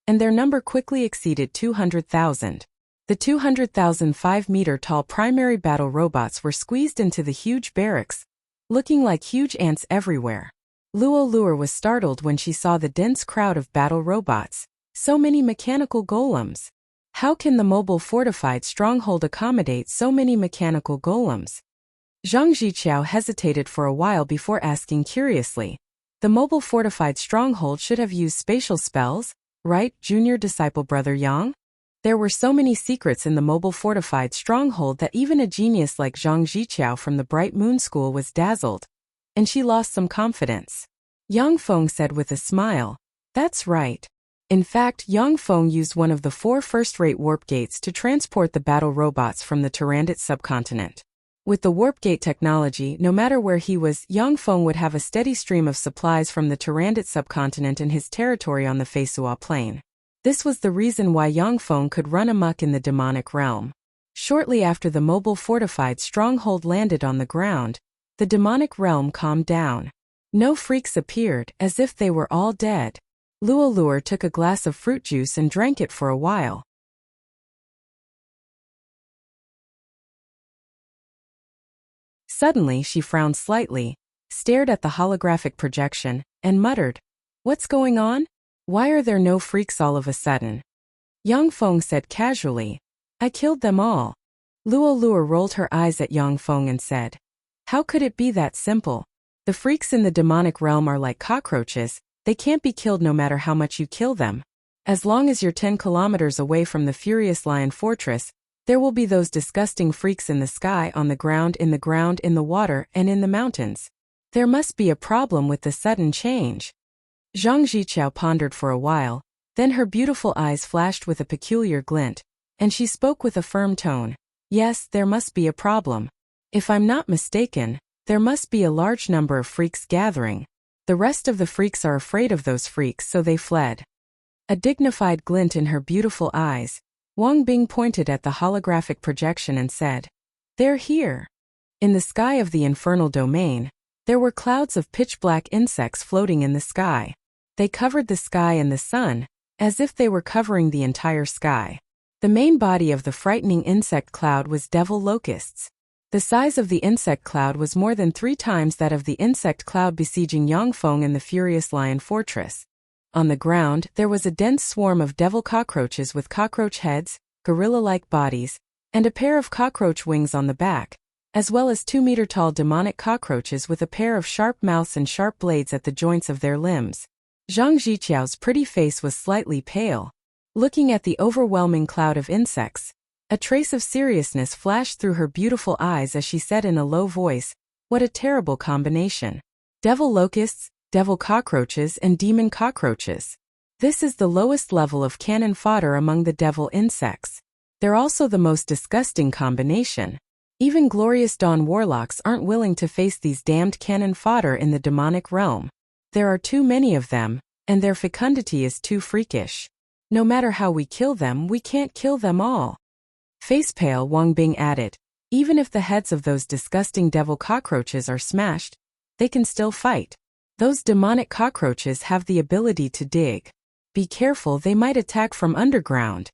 and their number quickly exceeded 200,000. The 200,000 5-meter-tall primary battle robots were squeezed into the huge barracks, looking like huge ants everywhere. Luo Luo was startled when she saw the dense crowd of battle robots. So many mechanical golems. How can the mobile fortified stronghold accommodate so many mechanical golems? Zhang Ziqiao hesitated for a while before asking curiously. The mobile fortified stronghold should have used spatial spells, right, junior disciple brother Yang? There were so many secrets in the mobile fortified stronghold that even a genius like Zhang Ziqiao from the Bright Moon School was dazzled, and she lost some confidence. Yang Feng said with a smile, "That's right." In fact, Yang Feng used one of the 4 first-rate warp gates to transport the battle robots from the Tarandit subcontinent. With the warp gate technology, no matter where he was, Yang Feng would have a steady stream of supplies from the Tarandit subcontinent in his territory on the Feisua plain. This was the reason why Yang Feng could run amok in the demonic realm. Shortly after the mobile fortified stronghold landed on the ground, the demonic realm calmed down. No freaks appeared, as if they were all dead. Luo Luo took a glass of fruit juice and drank it for a while. Suddenly she frowned slightly, stared at the holographic projection, and muttered, "What's going on? Why are there no freaks all of a sudden?" Yang Feng said casually, "I killed them all." Luo Luo rolled her eyes at Yang Feng and said, "How could it be that simple? The freaks in the demonic realm are like cockroaches. They can't be killed no matter how much you kill them. As long as you're 10 kilometers away from the Furious Lion Fortress, there will be those disgusting freaks in the sky, on the ground, in the water, and in the mountains. There must be a problem with the sudden change." Zhang Ziqiao pondered for a while, then her beautiful eyes flashed with a peculiar glint, and she spoke with a firm tone. "Yes, there must be a problem. If I'm not mistaken, there must be a large number of freaks gathering. The rest of the freaks are afraid of those freaks, so they fled." A dignified glint in her beautiful eyes, Wang Bing pointed at the holographic projection and said, "They're here." In the sky of the infernal domain, there were clouds of pitch-black insects floating in the sky. They covered the sky and the sun, as if they were covering the entire sky. The main body of the frightening insect cloud was devil locusts. The size of the insect cloud was more than 3 times that of the insect cloud besieging Yangfeng in the Furious Lion Fortress. On the ground, there was a dense swarm of devil cockroaches with cockroach heads, gorilla-like bodies, and a pair of cockroach wings on the back, as well as 2-meter-tall demonic cockroaches with a pair of sharp mouths and sharp blades at the joints of their limbs. Zhang Ziqiao's pretty face was slightly pale. Looking at the overwhelming cloud of insects, a trace of seriousness flashed through her beautiful eyes as she said in a low voice, "What a terrible combination. Devil locusts, devil cockroaches, and demon cockroaches. This is the lowest level of cannon fodder among the devil insects. They're also the most disgusting combination. Even glorious dawn warlocks aren't willing to face these damned cannon fodder in the demonic realm. There are too many of them, and their fecundity is too freakish. No matter how we kill them, we can't kill them all." Facepale Wang Bing added, "Even if the heads of those disgusting devil cockroaches are smashed, they can still fight. Those demonic cockroaches have the ability to dig. Be careful, they might attack from underground."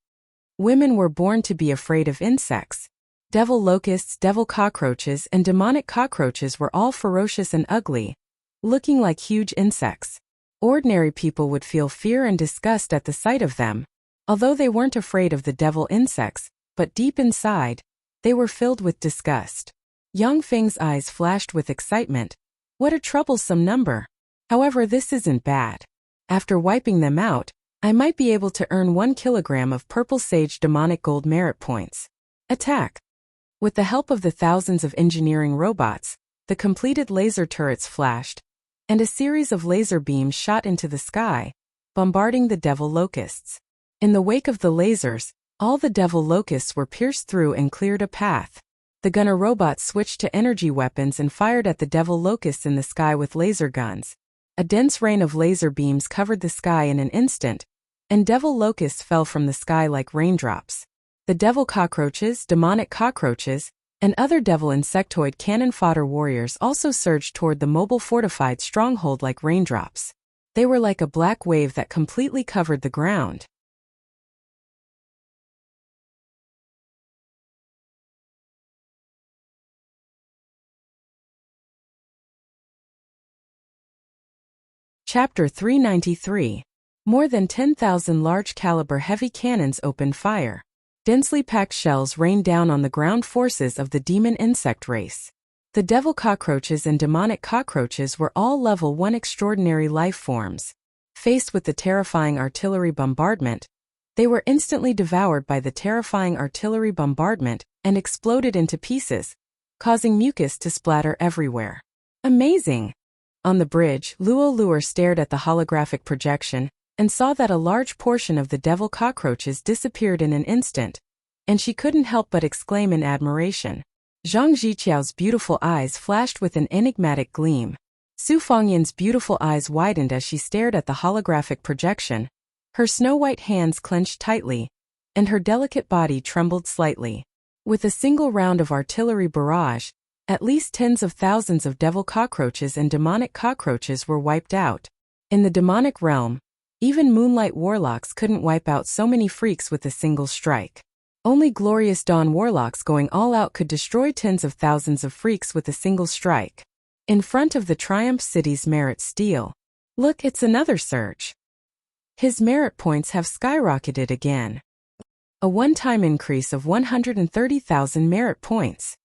Women were born to be afraid of insects. Devil locusts, devil cockroaches, and demonic cockroaches were all ferocious and ugly, looking like huge insects. Ordinary people would feel fear and disgust at the sight of them, although they weren't afraid of the devil insects, but deep inside, they were filled with disgust. Yang Feng's eyes flashed with excitement. What a troublesome number. However, this isn't bad. After wiping them out, I might be able to earn 1 kilogram of purple sage demonic gold merit points. Attack. With the help of the thousands of engineering robots, the completed laser turrets flashed, and a series of laser beams shot into the sky, bombarding the devil locusts. In the wake of the lasers, all the devil locusts were pierced through and cleared a path. The gunner robots switched to energy weapons and fired at the devil locusts in the sky with laser guns. A dense rain of laser beams covered the sky in an instant, and devil locusts fell from the sky like raindrops. The devil cockroaches, demonic cockroaches, and other devil insectoid cannon fodder warriors also surged toward the mobile fortified stronghold like raindrops. They were like a black wave that completely covered the ground. Chapter 393. More than 10,000 large-caliber heavy cannons opened fire. Densely packed shells rained down on the ground forces of the demon insect race. The devil cockroaches and demonic cockroaches were all level 1 extraordinary life forms. Faced with the terrifying artillery bombardment, they were instantly devoured by the terrifying artillery bombardment and exploded into pieces, causing mucus to splatter everywhere. Amazing! On the bridge, Luo Luer stared at the holographic projection and saw that a large portion of the devil cockroaches disappeared in an instant, and she couldn't help but exclaim in admiration. Zhang Ziqiao's beautiful eyes flashed with an enigmatic gleam. Su Fangyan's beautiful eyes widened as she stared at the holographic projection. Her snow-white hands clenched tightly, and her delicate body trembled slightly. With a single round of artillery barrage, at least tens of thousands of devil cockroaches and demonic cockroaches were wiped out. In the demonic realm, even moonlight warlocks couldn't wipe out so many freaks with a single strike. Only glorious dawn warlocks going all out could destroy tens of thousands of freaks with a single strike. In front of the Triumph City's merit steal. Look, it's another surge. His merit points have skyrocketed again. A one-time increase of 130,000 merit points.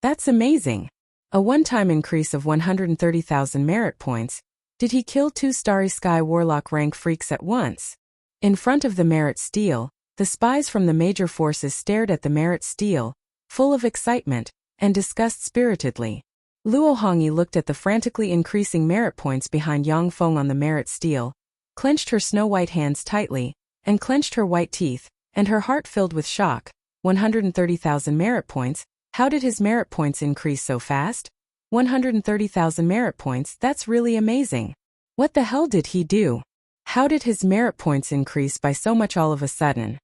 That's amazing. A one-time increase of 130,000 merit points. Did he kill 2 Starry Sky Warlock rank freaks at once? In front of the merit steal, the spies from the major forces stared at the merit steal, full of excitement, and discussed spiritedly. Luo Hongyi looked at the frantically increasing merit points behind Yang Feng on the merit steal, clenched her snow-white hands tightly, and clenched her white teeth, and her heart filled with shock. 130,000 merit points? How did his merit points increase so fast? 130,000 merit points, that's really amazing. What the hell did he do? How did his merit points increase by so much all of a sudden?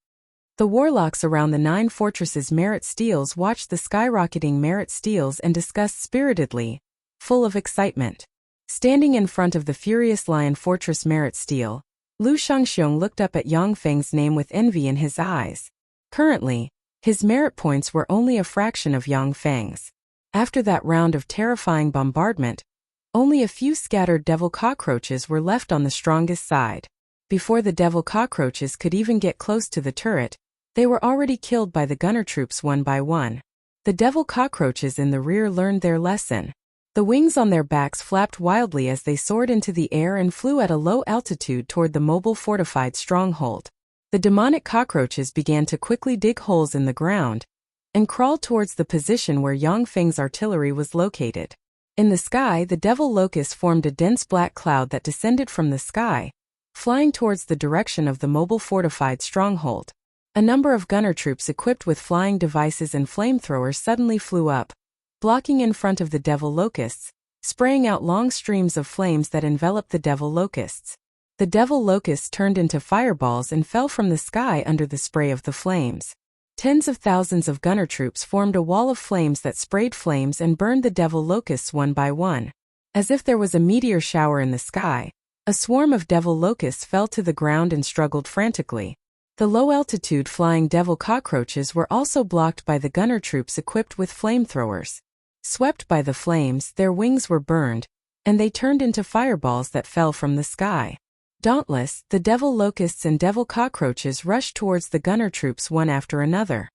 The warlocks around the 9 fortresses' merit steals watched the skyrocketing merit steals and discussed spiritedly, full of excitement. Standing in front of the Furious Lion Fortress merit steal, Lu Shangxiong looked up at Yang Feng's name with envy in his eyes. Currently, his merit points were only a fraction of Yang Feng's. After that round of terrifying bombardment, only a few scattered devil cockroaches were left on the strongest side. Before the devil cockroaches could even get close to the turret, they were already killed by the gunner troops one by one. The devil cockroaches in the rear learned their lesson. The wings on their backs flapped wildly as they soared into the air and flew at a low altitude toward the mobile fortified stronghold. The demonic cockroaches began to quickly dig holes in the ground and crawled towards the position where Yang Feng's artillery was located. In the sky, the devil locusts formed a dense black cloud that descended from the sky, flying towards the direction of the mobile fortified stronghold. A number of gunner troops equipped with flying devices and flamethrowers suddenly flew up, blocking in front of the devil locusts, spraying out long streams of flames that enveloped the devil locusts. The devil locusts turned into fireballs and fell from the sky under the spray of the flames. Tens of thousands of gunner troops formed a wall of flames that sprayed flames and burned the devil locusts one by one. As if there was a meteor shower in the sky, a swarm of devil locusts fell to the ground and struggled frantically. The low-altitude flying devil cockroaches were also blocked by the gunner troops equipped with flamethrowers. Swept by the flames, their wings were burned, and they turned into fireballs that fell from the sky. Dauntless, the devil locusts and devil cockroaches rushed towards the gunner troops one after another.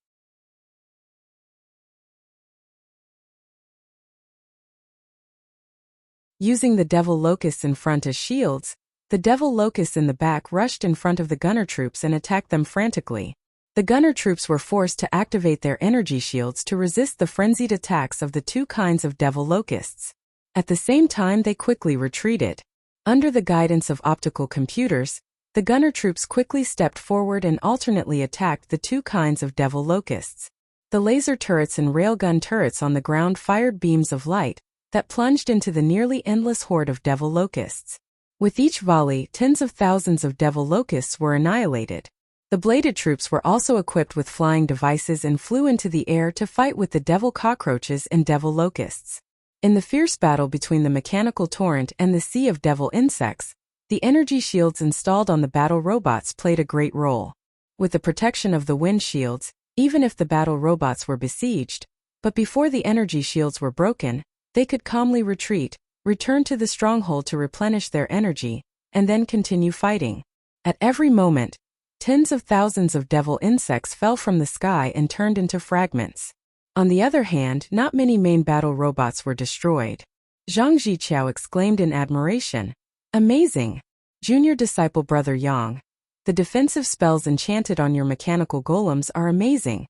Using the devil locusts in front as shields, the devil locusts in the back rushed in front of the gunner troops and attacked them frantically. The gunner troops were forced to activate their energy shields to resist the frenzied attacks of the two kinds of devil locusts. At the same time, they quickly retreated. Under the guidance of optical computers, the gunner troops quickly stepped forward and alternately attacked the two kinds of devil locusts. The laser turrets and railgun turrets on the ground fired beams of light that plunged into the nearly endless horde of devil locusts. With each volley, tens of thousands of devil locusts were annihilated. The bladed troops were also equipped with flying devices and flew into the air to fight with the devil cockroaches and devil locusts. In the fierce battle between the mechanical torrent and the sea of devil insects, the energy shields installed on the battle robots played a great role. With the protection of the wind shields, even if the battle robots were besieged, but before the energy shields were broken, they could calmly retreat, return to the stronghold to replenish their energy, and then continue fighting. At every moment, tens of thousands of devil insects fell from the sky and turned into fragments. On the other hand, not many main battle robots were destroyed. Zhang Ziqiao exclaimed in admiration. Amazing! Junior disciple brother Yang. The defensive spells enchanted on your mechanical golems are amazing.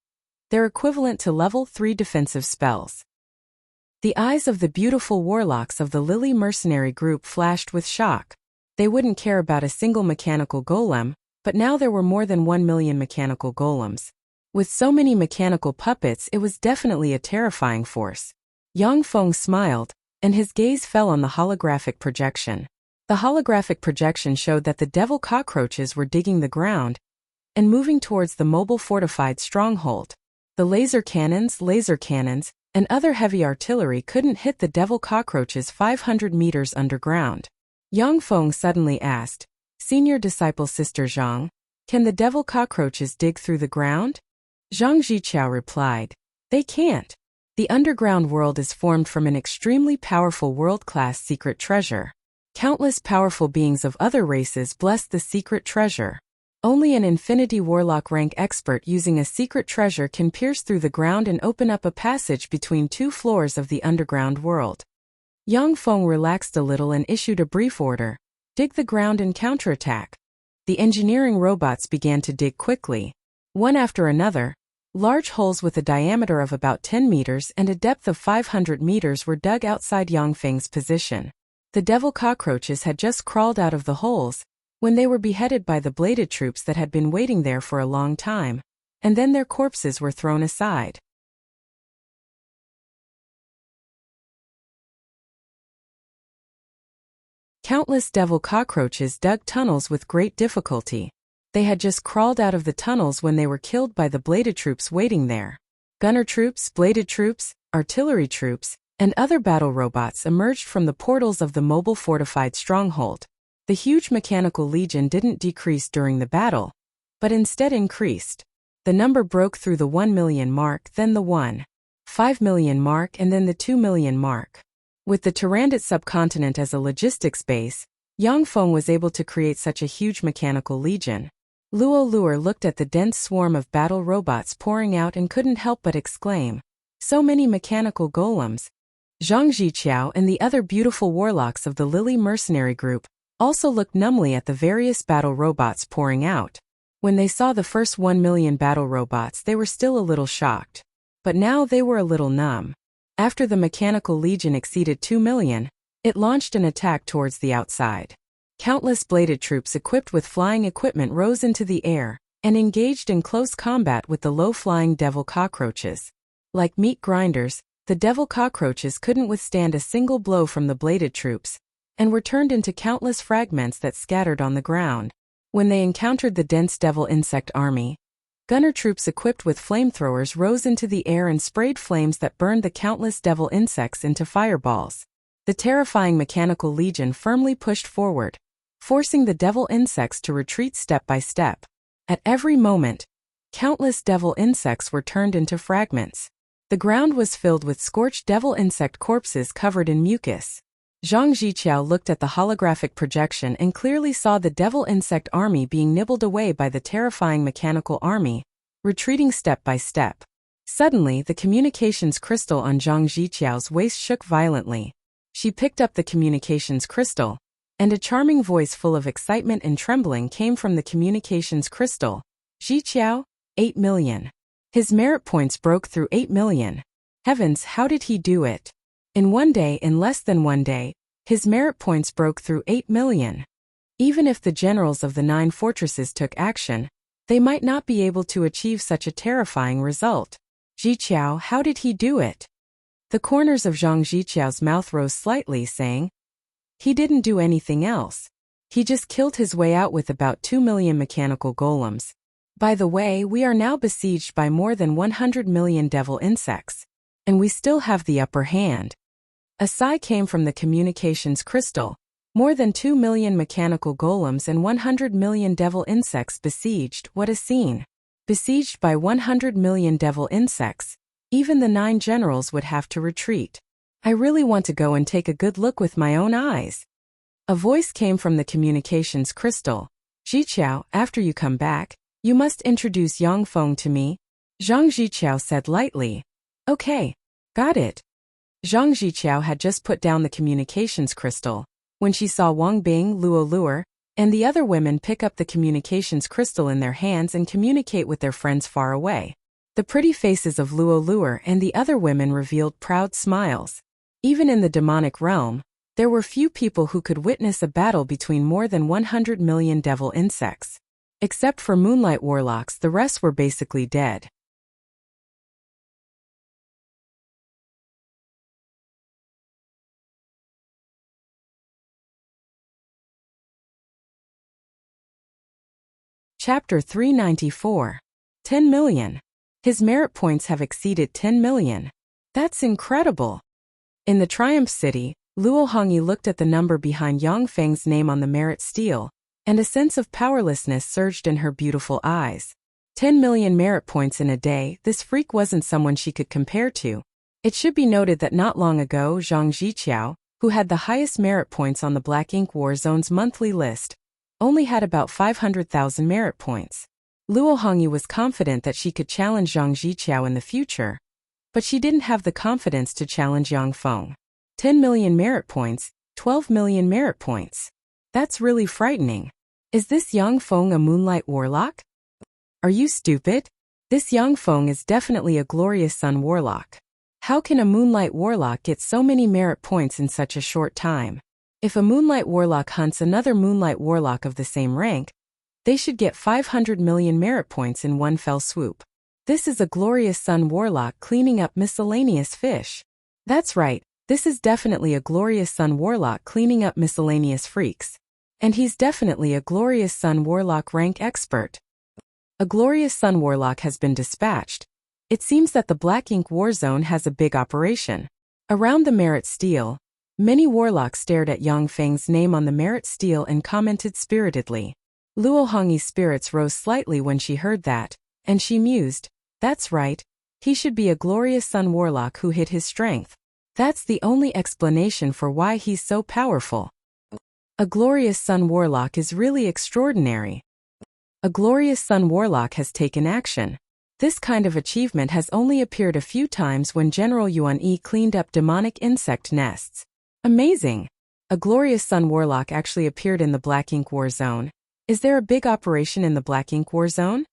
They're equivalent to level 3 defensive spells. The eyes of the beautiful warlocks of the Lily mercenary group flashed with shock. They wouldn't care about a single mechanical golem, but now there were more than 1 million mechanical golems. With so many mechanical puppets, it was definitely a terrifying force. Yang Feng smiled, and his gaze fell on the holographic projection. The holographic projection showed that the devil cockroaches were digging the ground and moving towards the mobile fortified stronghold. The laser cannons, and other heavy artillery couldn't hit the devil cockroaches 500 meters underground. Yang Feng suddenly asked, Senior disciple Sister Zhang, can the devil cockroaches dig through the ground? Zhang Ziqiao replied, they can't. The underground world is formed from an extremely powerful world-class secret treasure. Countless powerful beings of other races bless the secret treasure. Only an Infinity Warlock rank expert using a secret treasure can pierce through the ground and open up a passage between 2 floors of the underground world. Yang Feng relaxed a little and issued a brief order. Dig the ground and counterattack. The engineering robots began to dig quickly. One after another, large holes with a diameter of about 10 meters and a depth of 500 meters were dug outside Yang Feng's position. The devil cockroaches had just crawled out of the holes when they were beheaded by the bladed troops that had been waiting there for a long time, and then their corpses were thrown aside. Countless devil cockroaches dug tunnels with great difficulty. They had just crawled out of the tunnels when they were killed by the bladed troops waiting there. Gunner troops, bladed troops, artillery troops, and other battle robots emerged from the portals of the mobile fortified stronghold. The huge mechanical legion didn't decrease during the battle, but instead increased. The number broke through the 1 million mark, then the 1.5 million mark, and then the 2 million mark. With the Tyrannid subcontinent as a logistics base, Yang Feng was able to create such a huge mechanical legion. Luo Luer looked at the dense swarm of battle robots pouring out and couldn't help but exclaim, "So many mechanical golems." Zhang Ziqiao and the other beautiful warlocks of the Lily mercenary group also looked numbly at the various battle robots pouring out. When they saw the first 1 million battle robots, they were still a little shocked. But now they were a little numb. After the mechanical legion exceeded 2 million, it launched an attack towards the outside. Countless bladed troops equipped with flying equipment rose into the air and engaged in close combat with the low-flying devil cockroaches. Like meat grinders, the devil cockroaches couldn't withstand a single blow from the bladed troops and were turned into countless fragments that scattered on the ground. When they encountered the dense devil insect army, gunner troops equipped with flamethrowers rose into the air and sprayed flames that burned the countless devil insects into fireballs. The terrifying mechanical legion firmly pushed forward, forcing the devil insects to retreat step by step. At every moment, countless devil insects were turned into fragments. The ground was filled with scorched devil insect corpses covered in mucus. Zhang Ziqiao looked at the holographic projection and clearly saw the devil insect army being nibbled away by the terrifying mechanical army, retreating step by step. Suddenly, the communications crystal on Zhang Ziqiao's waist shook violently. She picked up the communications crystal, and a charming voice full of excitement and trembling came from the communications crystal. "Ziqiao, 8 million. His merit points broke through 8 million. Heavens, how did he do it? In one day, in less than one day, his merit points broke through 8 million. Even if the generals of the 9 fortresses took action, they might not be able to achieve such a terrifying result. Ziqiao, how did he do it?" The corners of Zhang Ziqiao's mouth rose slightly, saying, "He didn't do anything else. He just killed his way out with about 2 million mechanical golems. By the way, we are now besieged by more than 100 million devil insects, and we still have the upper hand." A sigh came from the communications crystal. More than 2 million mechanical golems and 100 million devil insects besieged. What a scene! Besieged by 100 million devil insects, even the 9 generals would have to retreat. I really want to go and take a good look with my own eyes. A voice came from the communications crystal. "Ziqiao, after you come back, you must introduce Yang Feng to me." Zhang Ziqiao said lightly. "Okay, got it." Zhang Ziqiao had just put down the communications crystal when she saw Wang Bing, Luo Luer, and the other women pick up the communications crystal in their hands and communicate with their friends far away. The pretty faces of Luo Luer and the other women revealed proud smiles. Even in the demonic realm, there were few people who could witness a battle between more than 100 million devil insects. Except for moonlight warlocks, the rest were basically dead. Chapter 394. 10 million. His merit points have exceeded 10 million. That's incredible. In the Triumph City, Luo Hongyi looked at the number behind Yang Feng's name on the merit stele, and a sense of powerlessness surged in her beautiful eyes. 10 million merit points in a day, this freak wasn't someone she could compare to. It should be noted that not long ago Zhang Ziqiao, who had the highest merit points on the Black Ink War Zone's monthly list, only had about 500,000 merit points. Luo Hongyi was confident that she could challenge Zhang Ziqiao in the future, but she didn't have the confidence to challenge Yang Feng. 10 million merit points, 12 million merit points. That's really frightening. Is this Yang Feng a moonlight warlock? Are you stupid? This Yang Feng is definitely a glorious sun warlock. How can a moonlight warlock get so many merit points in such a short time? If a moonlight warlock hunts another moonlight warlock of the same rank, they should get 500 million merit points in one fell swoop. This is a glorious sun warlock cleaning up miscellaneous fish. That's right, this is definitely a glorious sun warlock cleaning up miscellaneous freaks. And he's definitely a glorious sun warlock rank expert. A glorious sun warlock has been dispatched. It seems that the Black Ink War Zone has a big operation. Around the merit stele, many warlocks stared at Yang Feng's name on the merit stele and commented spiritedly. Luo Hongyi's spirits rose slightly when she heard that. And she mused, that's right, he should be a glorious sun warlock who hid his strength. That's the only explanation for why he's so powerful. A glorious sun warlock is really extraordinary. A glorious sun warlock has taken action. This kind of achievement has only appeared a few times when General Yuan Yi cleaned up demonic insect nests. Amazing! A glorious sun warlock actually appeared in the Black Ink War Zone. Is there a big operation in the Black Ink War Zone?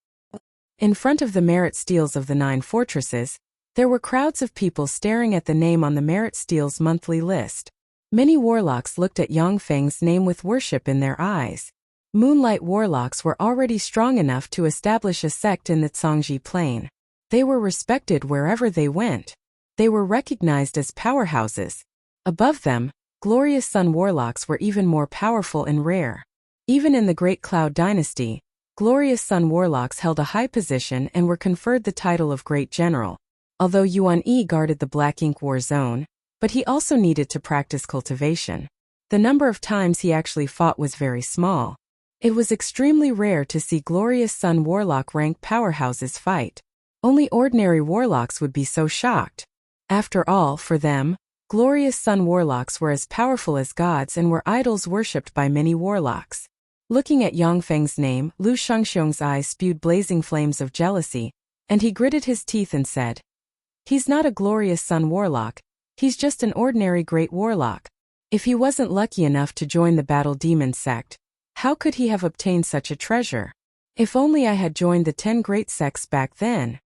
In front of the merit steels of the 9 fortresses, there were crowds of people staring at the name on the merit steels monthly list. Many warlocks looked at Yang Feng's name with worship in their eyes. Moonlight warlocks were already strong enough to establish a sect in the Zhangji Plain. They were respected wherever they went. They were recognized as powerhouses. Above them, glorious sun warlocks were even more powerful and rare. Even in the Great Cloud Dynasty, glorious sun warlocks held a high position and were conferred the title of Great General. Although Yuan Yi guarded the Black Ink War Zone, but he also needed to practice cultivation. The number of times he actually fought was very small. It was extremely rare to see glorious sun warlock rank powerhouses fight. Only ordinary warlocks would be so shocked. After all, for them, glorious sun warlocks were as powerful as gods and were idols worshipped by many warlocks. Looking at Yang Feng's name, Lu Shengxiong's eyes spewed blazing flames of jealousy, and he gritted his teeth and said, he's not a glorious sun warlock, he's just an ordinary great warlock. If he wasn't lucky enough to join the Battle Demon sect, how could he have obtained such a treasure? If only I had joined the 10 great sects back then.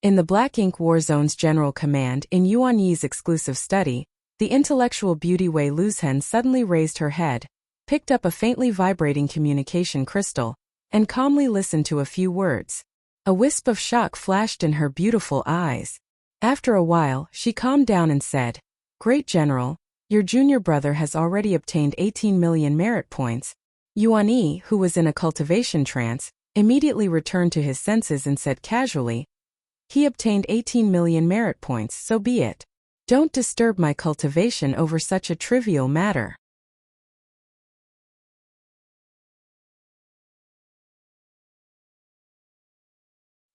In the Black Ink War Zone's general command in Yuan Yi's exclusive study, the intellectual beauty Wei Luzhen suddenly raised her head, picked up a faintly vibrating communication crystal, and calmly listened to a few words. A wisp of shock flashed in her beautiful eyes. After a while, she calmed down and said, Great General, your junior brother has already obtained 18 million merit points. Yuan Yi, who was in a cultivation trance, immediately returned to his senses and said casually, he obtained 18 million merit points, so be it. Don't disturb my cultivation over such a trivial matter.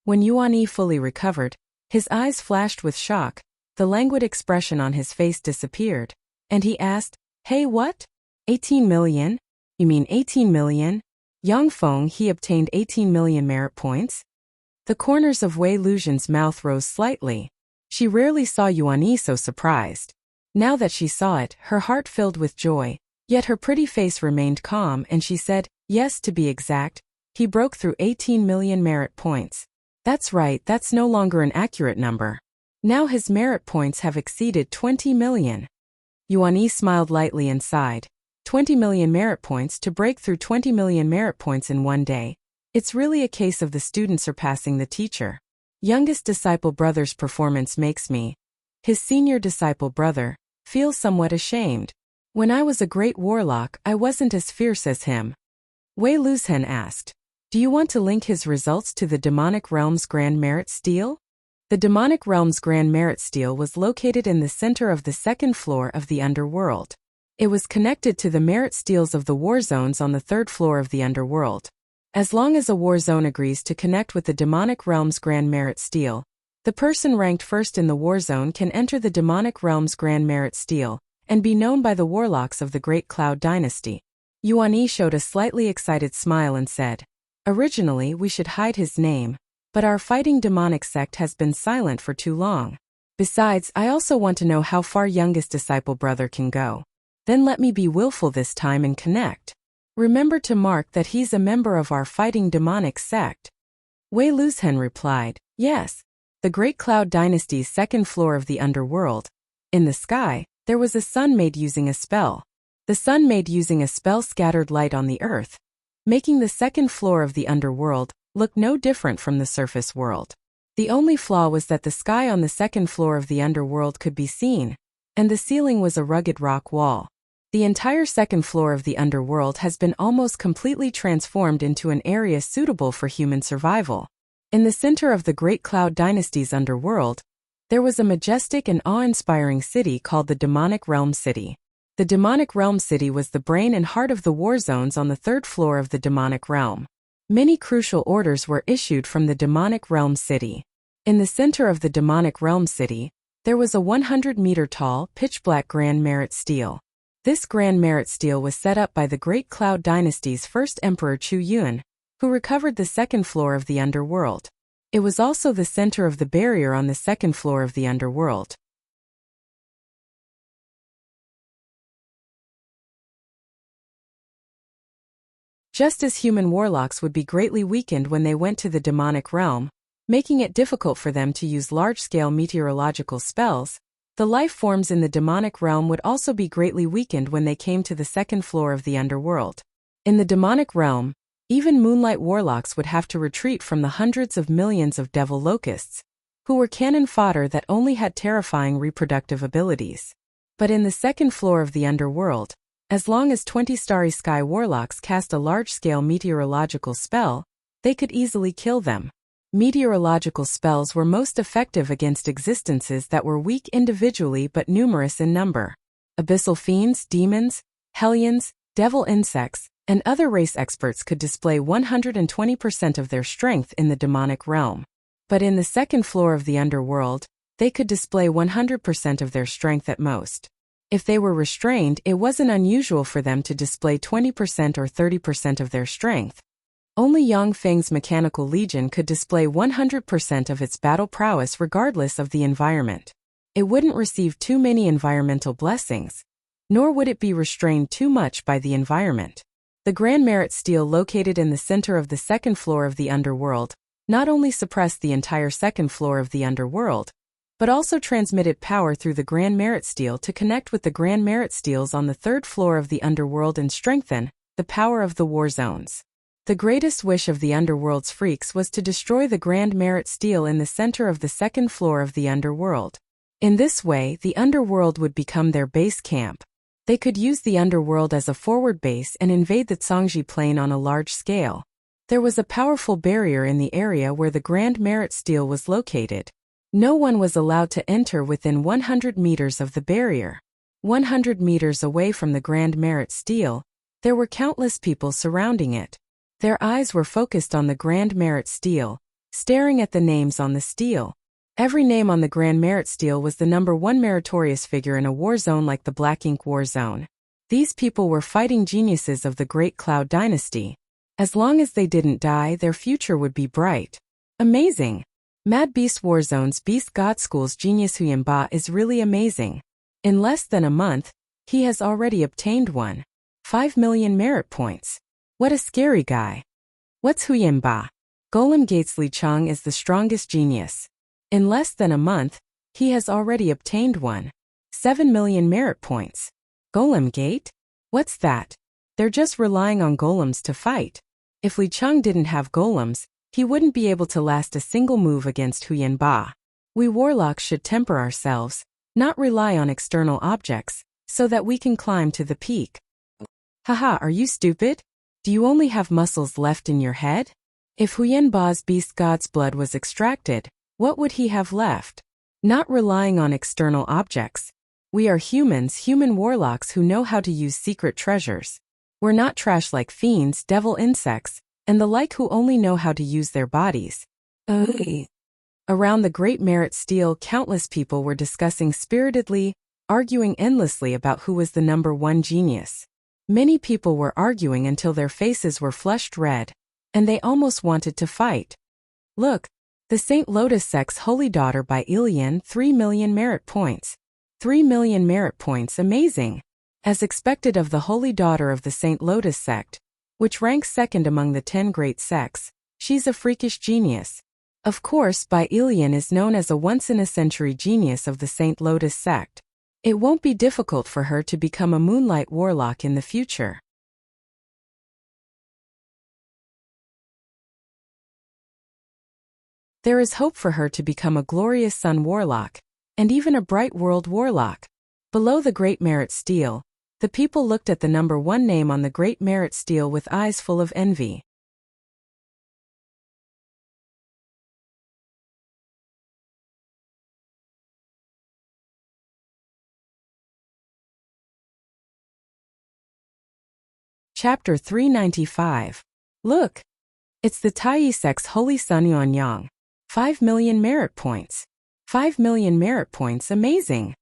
When Yuan Yi fully recovered, his eyes flashed with shock, the languid expression on his face disappeared, and he asked, hey, what? 18 million? You mean 18 million? Yang Feng, he obtained 18 million merit points? The corners of Wei Luzhen's mouth rose slightly. She rarely saw Yuan Yi so surprised. Now that she saw it, her heart filled with joy, yet her pretty face remained calm and she said, yes, to be exact, he broke through 18 million merit points. That's right, that's no longer an accurate number. Now his merit points have exceeded 20 million. Yuan Yi smiled lightly and sighed. 20 million merit points to break through 20 million merit points in one day. It's really a case of the student surpassing the teacher. Youngest disciple brother's performance makes me, his senior disciple brother, feel somewhat ashamed. When I was a great warlock, I wasn't as fierce as him. Wei Luzhen asked, do you want to link his results to the Demonic Realm's Grand Merit Stele? The Demonic Realm's Grand Merit Stele was located in the center of the second floor of the underworld. It was connected to the merit steles of the war zones on the 3rd floor of the underworld. As long as a war zone agrees to connect with the Demonic Realm's Grand Merit Stele, the person ranked first in the war zone can enter the Demonic Realm's Grand Merit Stele and be known by the warlocks of the Great Cloud Dynasty. Yuan Yi showed a slightly excited smile and said, originally we should hide his name, but our fighting demonic sect has been silent for too long. Besides, I also want to know how far youngest disciple brother can go. Then let me be willful this time and connect. Remember to mark that he's a member of our fighting demonic sect. Wei Luzhen replied, yes. The Great Cloud Dynasty's 2nd floor of the underworld. In the sky, there was a sun made using a spell. The sun made using a spell scattered light on the earth, making the 2nd floor of the underworld look no different from the surface world. The only flaw was that the sky on the 2nd floor of the underworld could be seen, and the ceiling was a rugged rock wall. The entire 2nd floor of the underworld has been almost completely transformed into an area suitable for human survival. In the center of the Great Cloud Dynasty's underworld, there was a majestic and awe-inspiring city called the Demonic Realm City. The Demonic Realm City was the brain and heart of the war zones on the 3rd floor of the Demonic Realm. Many crucial orders were issued from the demonic realm city. In the center of the demonic realm city, there was a 100-meter-tall, pitch-black Grand Merit Stele. This Grand Merit Stele was set up by the Great Cloud Dynasty's first emperor Chu Yun, who recovered the second floor of the underworld. It was also the center of the barrier on the second floor of the underworld. Just as human warlocks would be greatly weakened when they went to the demonic realm, making it difficult for them to use large-scale meteorological spells, the life forms in the demonic realm would also be greatly weakened when they came to the second floor of the underworld. In the demonic realm, even moonlight warlocks would have to retreat from the hundreds of millions of devil locusts, who were cannon fodder that only had terrifying reproductive abilities. But in the second floor of the underworld, as long as 20 Starry Sky warlocks cast a large-scale meteorological spell, they could easily kill them. Meteorological spells were most effective against existences that were weak individually but numerous in number. Abyssal fiends, demons, hellions, devil insects, and other race experts could display 120% of their strength in the demonic realm. But in the second floor of the underworld, they could display 100% of their strength at most. If they were restrained, it wasn't unusual for them to display 20% or 30% of their strength. Only Yang Feng's Mechanical Legion could display 100% of its battle prowess regardless of the environment. It wouldn't receive too many environmental blessings, nor would it be restrained too much by the environment. The Grand Merit Stele located in the center of the second floor of the underworld not only suppressed the entire second floor of the underworld, but also transmitted power through the Grand Merit Stele to connect with the Grand Merit Steles on the third floor of the underworld and strengthen the power of the war zones. The greatest wish of the underworld's freaks was to destroy the Grand Merit Stele in the center of the second floor of the underworld. In this way, the underworld would become their base camp. They could use the underworld as a forward base and invade the Zhangji Plain on a large scale. There was a powerful barrier in the area where the Grand Merit Stele was located. No one was allowed to enter within 100 meters of the barrier. 100 meters away from the Grand Merit Stele, there were countless people surrounding it. Their eyes were focused on the Grand Merit Stele, staring at the names on the stele. Every name on the Grand Merit Stele was the number one meritorious figure in a war zone like the Black Ink War Zone. These people were fighting geniuses of the Great Cloud Dynasty. As long as they didn't die, their future would be bright. Amazing! Mad Beast Warzone's Beast God School's genius Huyanba is really amazing. In less than a month, he has already obtained 5 million merit points. What a scary guy. What's Huyanba? Golem Gates Li Chang is the strongest genius. In less than a month, he has already obtained 7 million merit points. Golem Gate? What's that? They're just relying on golems to fight. If Li Chang didn't have golems, he wouldn't be able to last a single move against Huyanba. We warlocks should temper ourselves, not rely on external objects, so that we can climb to the peak. Haha, are you stupid? Do you only have muscles left in your head? If Huyanba's beast god's blood was extracted, what would he have left? Not relying on external objects. We are humans, human warlocks who know how to use secret treasures. We're not trash like fiends, devil insects, and the like who only know how to use their bodies. Around the Great Merit Stele, countless people were discussing spiritedly, arguing endlessly about who was the number one genius. Many people were arguing until their faces were flushed red, and they almost wanted to fight. Look, the Saint Lotus Sect's Holy Daughter by Ilian, 3 million merit points. 3 million merit points, amazing. As expected of the Holy Daughter of the Saint Lotus Sect, which ranks second among the 10 great sects, she's a freakish genius. Of course, Bai Ilian is known as a once-in-a-century genius of the Saint Lotus Sect. It won't be difficult for her to become a moonlight warlock in the future. There is hope for her to become a glorious sun warlock, and even a bright world warlock. Below the Great Merit Stele, the people looked at the number one name on the Great Merit Stele with eyes full of envy. Chapter 395. Look! It's the Tai sect's holy son Yuan Yang. 5 million merit points. 5 million merit points, amazing.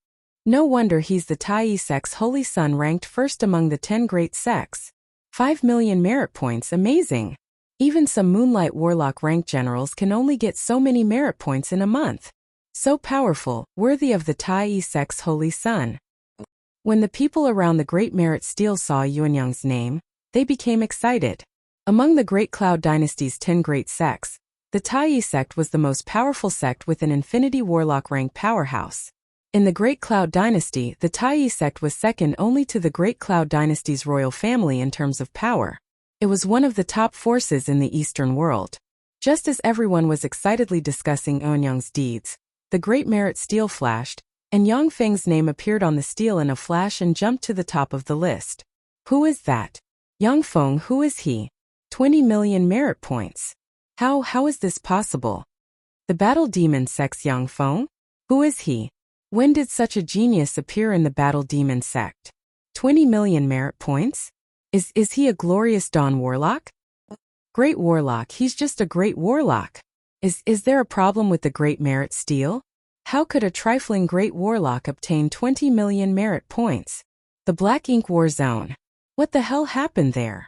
No wonder he's the Tai sect's holy son, ranked first among the 10 great sects. 5 million merit points, amazing. Even some Moonlight Warlock rank generals can only get so many merit points in a month. So powerful, worthy of the Tai sect's holy son. When the people around the Great Merit Steel saw Yuanyang's name, they became excited. Among the Great Cloud Dynasty's 10 great sects, the Tai sect was the most powerful sect with an Infinity Warlock rank powerhouse. In the Great Cloud Dynasty, the Tai sect was second only to the Great Cloud Dynasty's royal family in terms of power. It was one of the top forces in the Eastern world. Just as everyone was excitedly discussing Yuanyang's deeds, the Great Merit Steel flashed, and Yang Feng's name appeared on the steel in a flash and jumped to the top of the list. Who is that? Yang Feng, who is he? 20 million merit points. How is this possible? The Battle Demon sect's Yang Feng? Who is he? When did such a genius appear in the Battle Demon sect? 20 million merit points? Is he a glorious Dawn Warlock? Great Warlock, he's just a great Warlock. Is there a problem with the Great Merit Steel? How could a trifling Great Warlock obtain 20 million merit points? The Black Ink War Zone. What the hell happened there?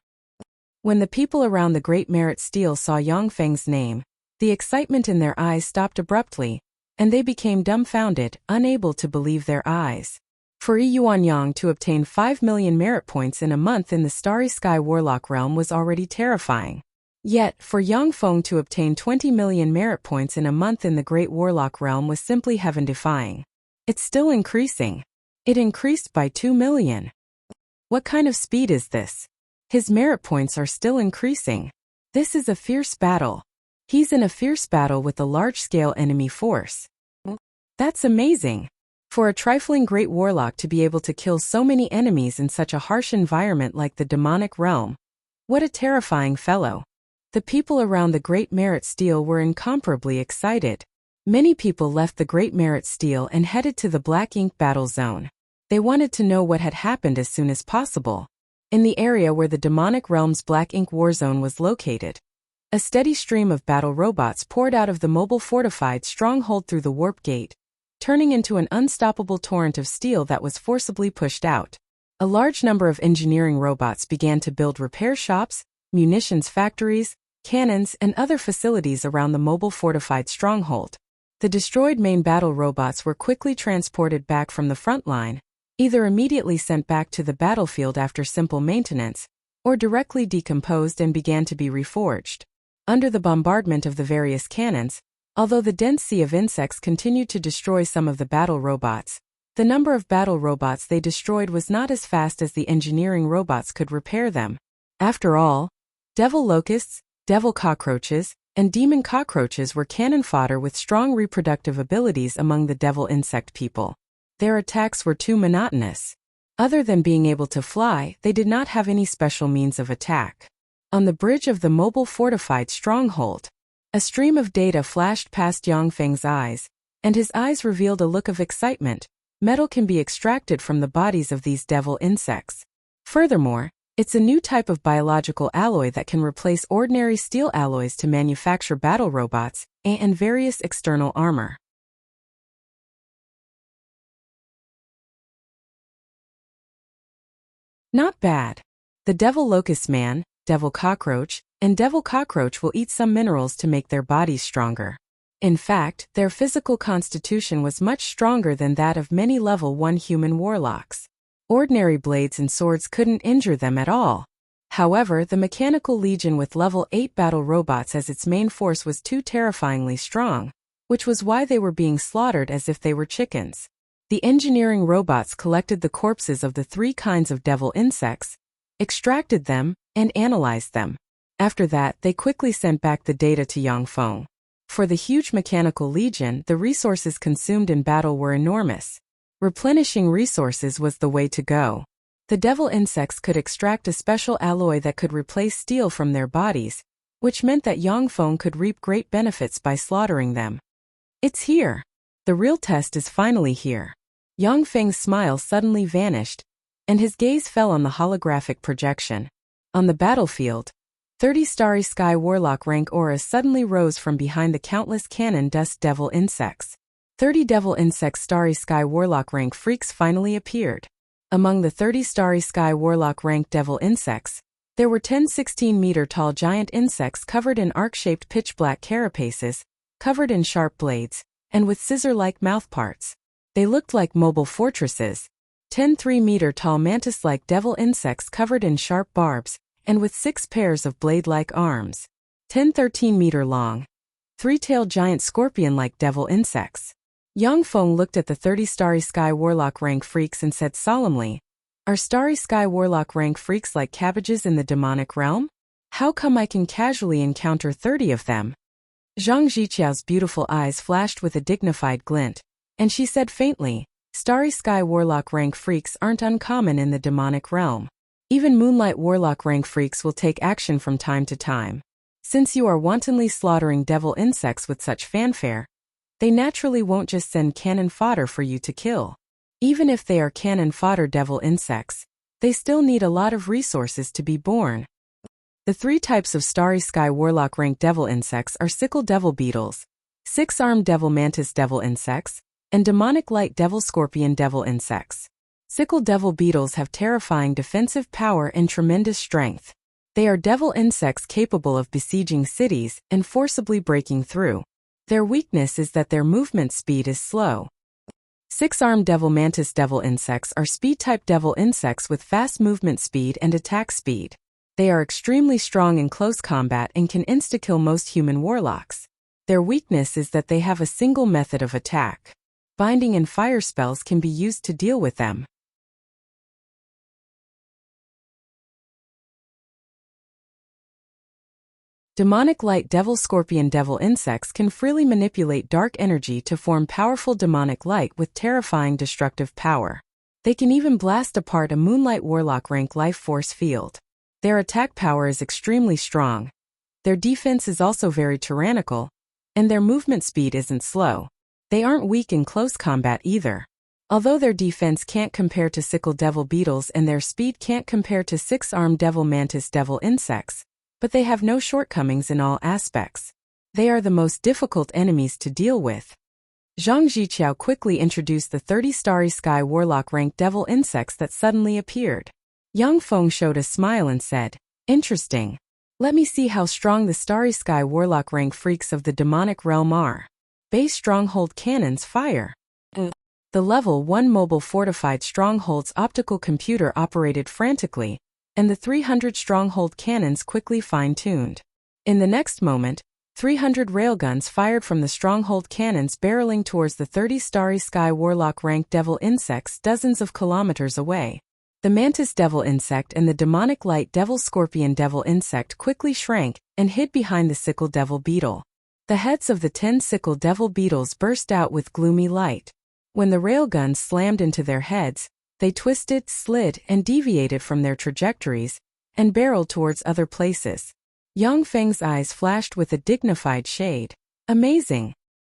When the people around the Great Merit Steel saw Yang Feng's name, the excitement in their eyes stopped abruptly, and they became dumbfounded, unable to believe their eyes. For Yuan Yang to obtain 5 million merit points in a month in the Starry Sky Warlock realm was already terrifying. Yet, for Yang Feng to obtain 20 million merit points in a month in the Great Warlock realm was simply heaven-defying. It's still increasing. It increased by 2 million. What kind of speed is this? His merit points are still increasing. This is a fierce battle. He's in a fierce battle with a large-scale enemy force. That's amazing. For a trifling Great Warlock to be able to kill so many enemies in such a harsh environment like the demonic realm. What a terrifying fellow. The people around the Great Merit Steel were incomparably excited. Many people left the Great Merit Steel and headed to the Black Ink Battle Zone. They wanted to know what had happened as soon as possible. In the area where the demonic realm's Black Ink War Zone was located, a steady stream of battle robots poured out of the mobile fortified stronghold through the warp gate, turning into an unstoppable torrent of steel that was forcibly pushed out. A large number of engineering robots began to build repair shops, munitions factories, cannons, and other facilities around the mobile fortified stronghold. The destroyed main battle robots were quickly transported back from the front line, either immediately sent back to the battlefield after simple maintenance, or directly decomposed and began to be reforged. Under the bombardment of the various cannons, although the dense sea of insects continued to destroy some of the battle robots, the number of battle robots they destroyed was not as fast as the engineering robots could repair them. After all, devil locusts, devil cockroaches, and demon cockroaches were cannon fodder with strong reproductive abilities among the devil insect people. Their attacks were too monotonous. Other than being able to fly, they did not have any special means of attack. On the bridge of the mobile fortified stronghold, a stream of data flashed past Yang Feng's eyes, and his eyes revealed a look of excitement. Metal can be extracted from the bodies of these devil insects. Furthermore, it's a new type of biological alloy that can replace ordinary steel alloys to manufacture battle robots and various external armor. Not bad. The devil locust man, devil cockroach, and devil cockroach will eat some minerals to make their bodies stronger. In fact, their physical constitution was much stronger than that of many level 1 human warlocks. Ordinary blades and swords couldn't injure them at all. However, the Mechanical Legion with level 8 battle robots as its main force was too terrifyingly strong, which was why they were being slaughtered as if they were chickens. The engineering robots collected the corpses of the 3 kinds of devil insects, extracted them, and analyzed them. After that, they quickly sent back the data to Yang Feng. For the huge Mechanical Legion, the resources consumed in battle were enormous. Replenishing resources was the way to go. The devil insects could extract a special alloy that could replace steel from their bodies, which meant that Yang Feng could reap great benefits by slaughtering them. It's here. The real test is finally here. Yang Feng's smile suddenly vanished, and his gaze fell on the holographic projection. On the battlefield, 30 Starry Sky Warlock rank auras suddenly rose from behind the countless cannon dust devil insects. 30 devil insects Starry Sky Warlock rank freaks finally appeared. Among the 30 Starry Sky Warlock rank devil insects, there were 10 16-meter-tall giant insects covered in arc-shaped pitch-black carapaces, covered in sharp blades, and with scissor-like mouthparts. They looked like mobile fortresses. 10 3-meter-tall mantis-like devil insects covered in sharp barbs, and with 6 pairs of blade-like arms. 10 13-meter-long, 3-tailed giant scorpion-like devil insects. Yang Feng looked at the 30 Starry Sky Warlock rank freaks and said solemnly, "Are Starry Sky Warlock rank freaks like cabbages in the demonic realm? How come I can casually encounter 30 of them?" Zhang Ziqiao's beautiful eyes flashed with a dignified glint, and she said faintly, "Starry Sky Warlock rank freaks aren't uncommon in the demonic realm. Even Moonlight Warlock rank freaks will take action from time to time. Since you are wantonly slaughtering devil insects with such fanfare, they naturally won't just send cannon fodder for you to kill. Even if they are cannon fodder devil insects, they still need a lot of resources to be born." The 3 types of Starry Sky Warlock rank devil insects are sickle devil beetles, 6-armed devil mantis devil insects, and demonic light devil scorpion devil insects. Sickle devil beetles have terrifying defensive power and tremendous strength. They are devil insects capable of besieging cities and forcibly breaking through. Their weakness is that their movement speed is slow. 6-armed devil mantis devil insects are speed-type devil insects with fast movement speed and attack speed. They are extremely strong in close combat and can insta-kill most human warlocks. Their weakness is that they have a single method of attack. Binding and fire spells can be used to deal with them. Demonic light devil scorpion devil insects can freely manipulate dark energy to form powerful demonic light with terrifying destructive power. They can even blast apart a Moonlight Warlock rank life force field. Their attack power is extremely strong. Their defense is also very tyrannical, and their movement speed isn't slow. They aren't weak in close combat either. Although their defense can't compare to sickle devil beetles and their speed can't compare to 6-armed devil mantis devil insects, but they have no shortcomings in all aspects. They are the most difficult enemies to deal with. Zhang Ziqiao quickly introduced the 30 Starry Sky Warlock rank devil insects that suddenly appeared. Yang Feng showed a smile and said, "Interesting. Let me see how strong the Starry Sky Warlock rank freaks of the demonic realm are." Base Stronghold Cannons fire. The Level 1 mobile fortified stronghold's optical computer operated frantically, and the 300 stronghold cannons quickly fine-tuned. In the next moment, 300 railguns fired from the stronghold cannons barreling towards the 30 Starry Sky Warlock rank devil insects dozens of kilometers away. The mantis devil insect and the demonic light devil scorpion devil insect quickly shrank and hid behind the sickle devil beetle. The heads of the 10 sickle devil beetles burst out with gloomy light. When the railguns slammed into their heads, they twisted, slid, and deviated from their trajectories, and barreled towards other places. Yang Feng's eyes flashed with a dignified shade. Amazing!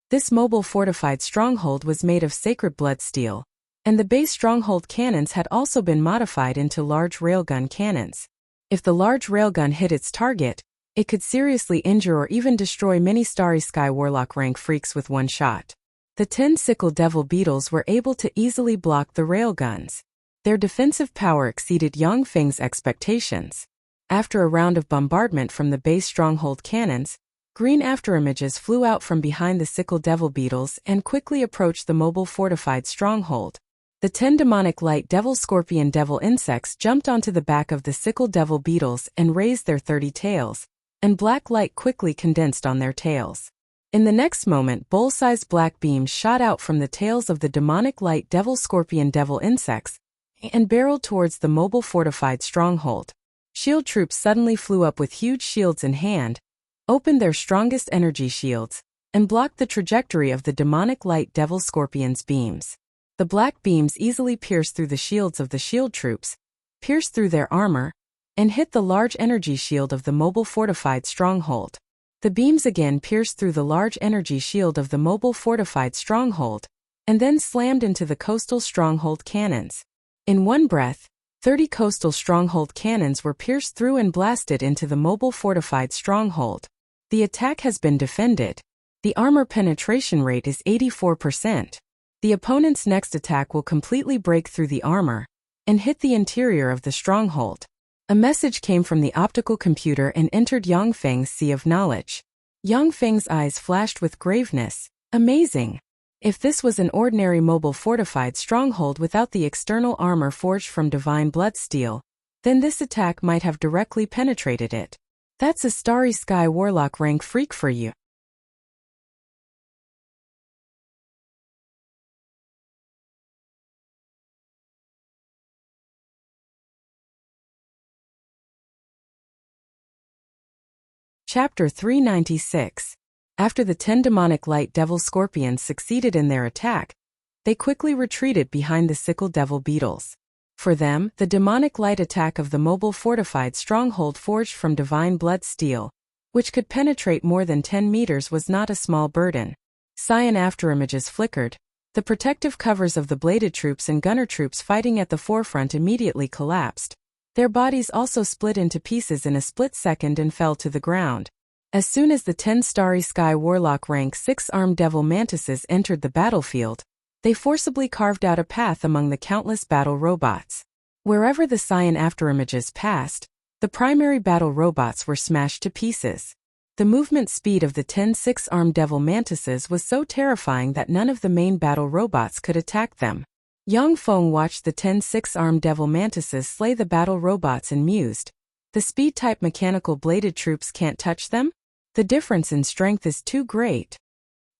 This mobile fortified stronghold was made of sacred blood steel, and the base stronghold cannons had also been modified into large railgun cannons. If the large railgun hit its target, it could seriously injure or even destroy many Starry Sky Warlock rank freaks with one shot. The 10 sickle devil beetles were able to easily block the railguns. Their defensive power exceeded Yang Feng's expectations. After a round of bombardment from the base stronghold cannons, green afterimages flew out from behind the sickle devil beetles and quickly approached the mobile fortified stronghold. The 10 demonic light devil scorpion devil insects jumped onto the back of the sickle devil beetles and raised their 30 tails, and black light quickly condensed on their tails. In the next moment, bowl-sized black beams shot out from the tails of the demonic light devil scorpion devil insects and barreled towards the mobile fortified stronghold. Shield troops suddenly flew up with huge shields in hand, opened their strongest energy shields, and blocked the trajectory of the demonic light devil scorpion's beams. The black beams easily pierced through the shields of the shield troops, pierced through their armor, and hit the large energy shield of the mobile fortified stronghold. The beams again pierced through the large energy shield of the mobile fortified stronghold, and then slammed into the coastal stronghold cannons. In one breath, 30 coastal stronghold cannons were pierced through and blasted into the mobile fortified stronghold. The attack has been defended. The armor penetration rate is 84%. The opponent's next attack will completely break through the armor and hit the interior of the stronghold. A message came from the optical computer and entered Yang Feng's sea of knowledge. Yang Feng's eyes flashed with graveness. Amazing! If this was an ordinary mobile fortified stronghold without the external armor forged from divine blood steel, then this attack might have directly penetrated it. That's a Starry Sky Warlock rank freak for you. Chapter 396. After the 10 demonic light devil scorpions succeeded in their attack, they quickly retreated behind the sickle devil beetles. For them, the demonic light attack of the mobile fortified stronghold forged from divine blood steel, which could penetrate more than 10 meters, was not a small burden. Cyan afterimages flickered. The protective covers of the bladed troops and gunner troops fighting at the forefront immediately collapsed. Their bodies also split into pieces in a split second and fell to the ground. As soon as the 10 Starry Sky Warlock rank 6 armed devil mantises entered the battlefield, they forcibly carved out a path among the countless battle robots. Wherever the cyan afterimages passed, the primary battle robots were smashed to pieces. The movement speed of the 10 6-armed devil mantises was so terrifying that none of the main battle robots could attack them. Yang Feng watched the 10 6-armed devil mantises slay the battle robots and mused. The speed-type mechanical bladed troops can't touch them? The difference in strength is too great.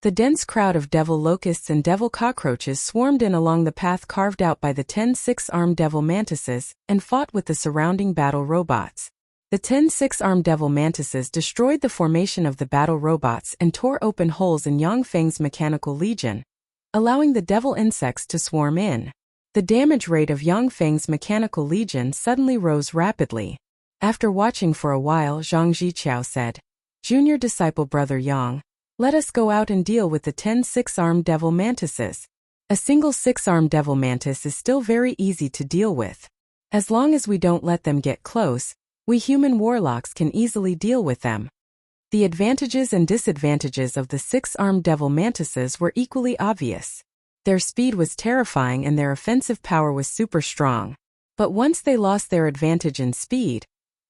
The dense crowd of devil locusts and devil cockroaches swarmed in along the path carved out by the 10 6-armed devil mantises and fought with the surrounding battle robots. The 10 6-armed devil mantises destroyed the formation of the battle robots and tore open holes in Yang Feng's mechanical legion, allowing the devil insects to swarm in. The damage rate of Yang Feng's mechanical legion suddenly rose rapidly. After watching for a while, Zhang Ziqiao said, "Junior disciple brother Yang, let us go out and deal with the 10 6-armed devil mantises. A single 6-armed devil mantis is still very easy to deal with. As long as we don't let them get close, we human warlocks can easily deal with them." The advantages and disadvantages of the 6-armed devil mantises were equally obvious. Their speed was terrifying and their offensive power was super strong. But once they lost their advantage in speed,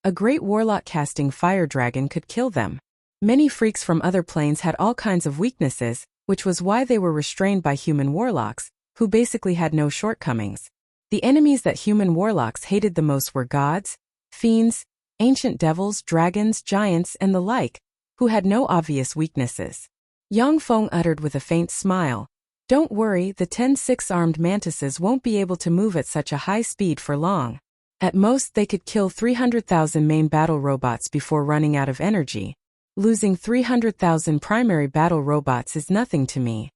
a great warlock casting fire dragon could kill them. Many freaks from other planes had all kinds of weaknesses, which was why they were restrained by human warlocks, who basically had no shortcomings. The enemies that human warlocks hated the most were gods, fiends, ancient devils, dragons, giants, and the like, who had no obvious weaknesses. Yang Feng uttered with a faint smile, "Don't worry, the 10 6-armed mantises won't be able to move at such a high speed for long. At most they could kill 300,000 main battle robots before running out of energy. Losing 300,000 primary battle robots is nothing to me."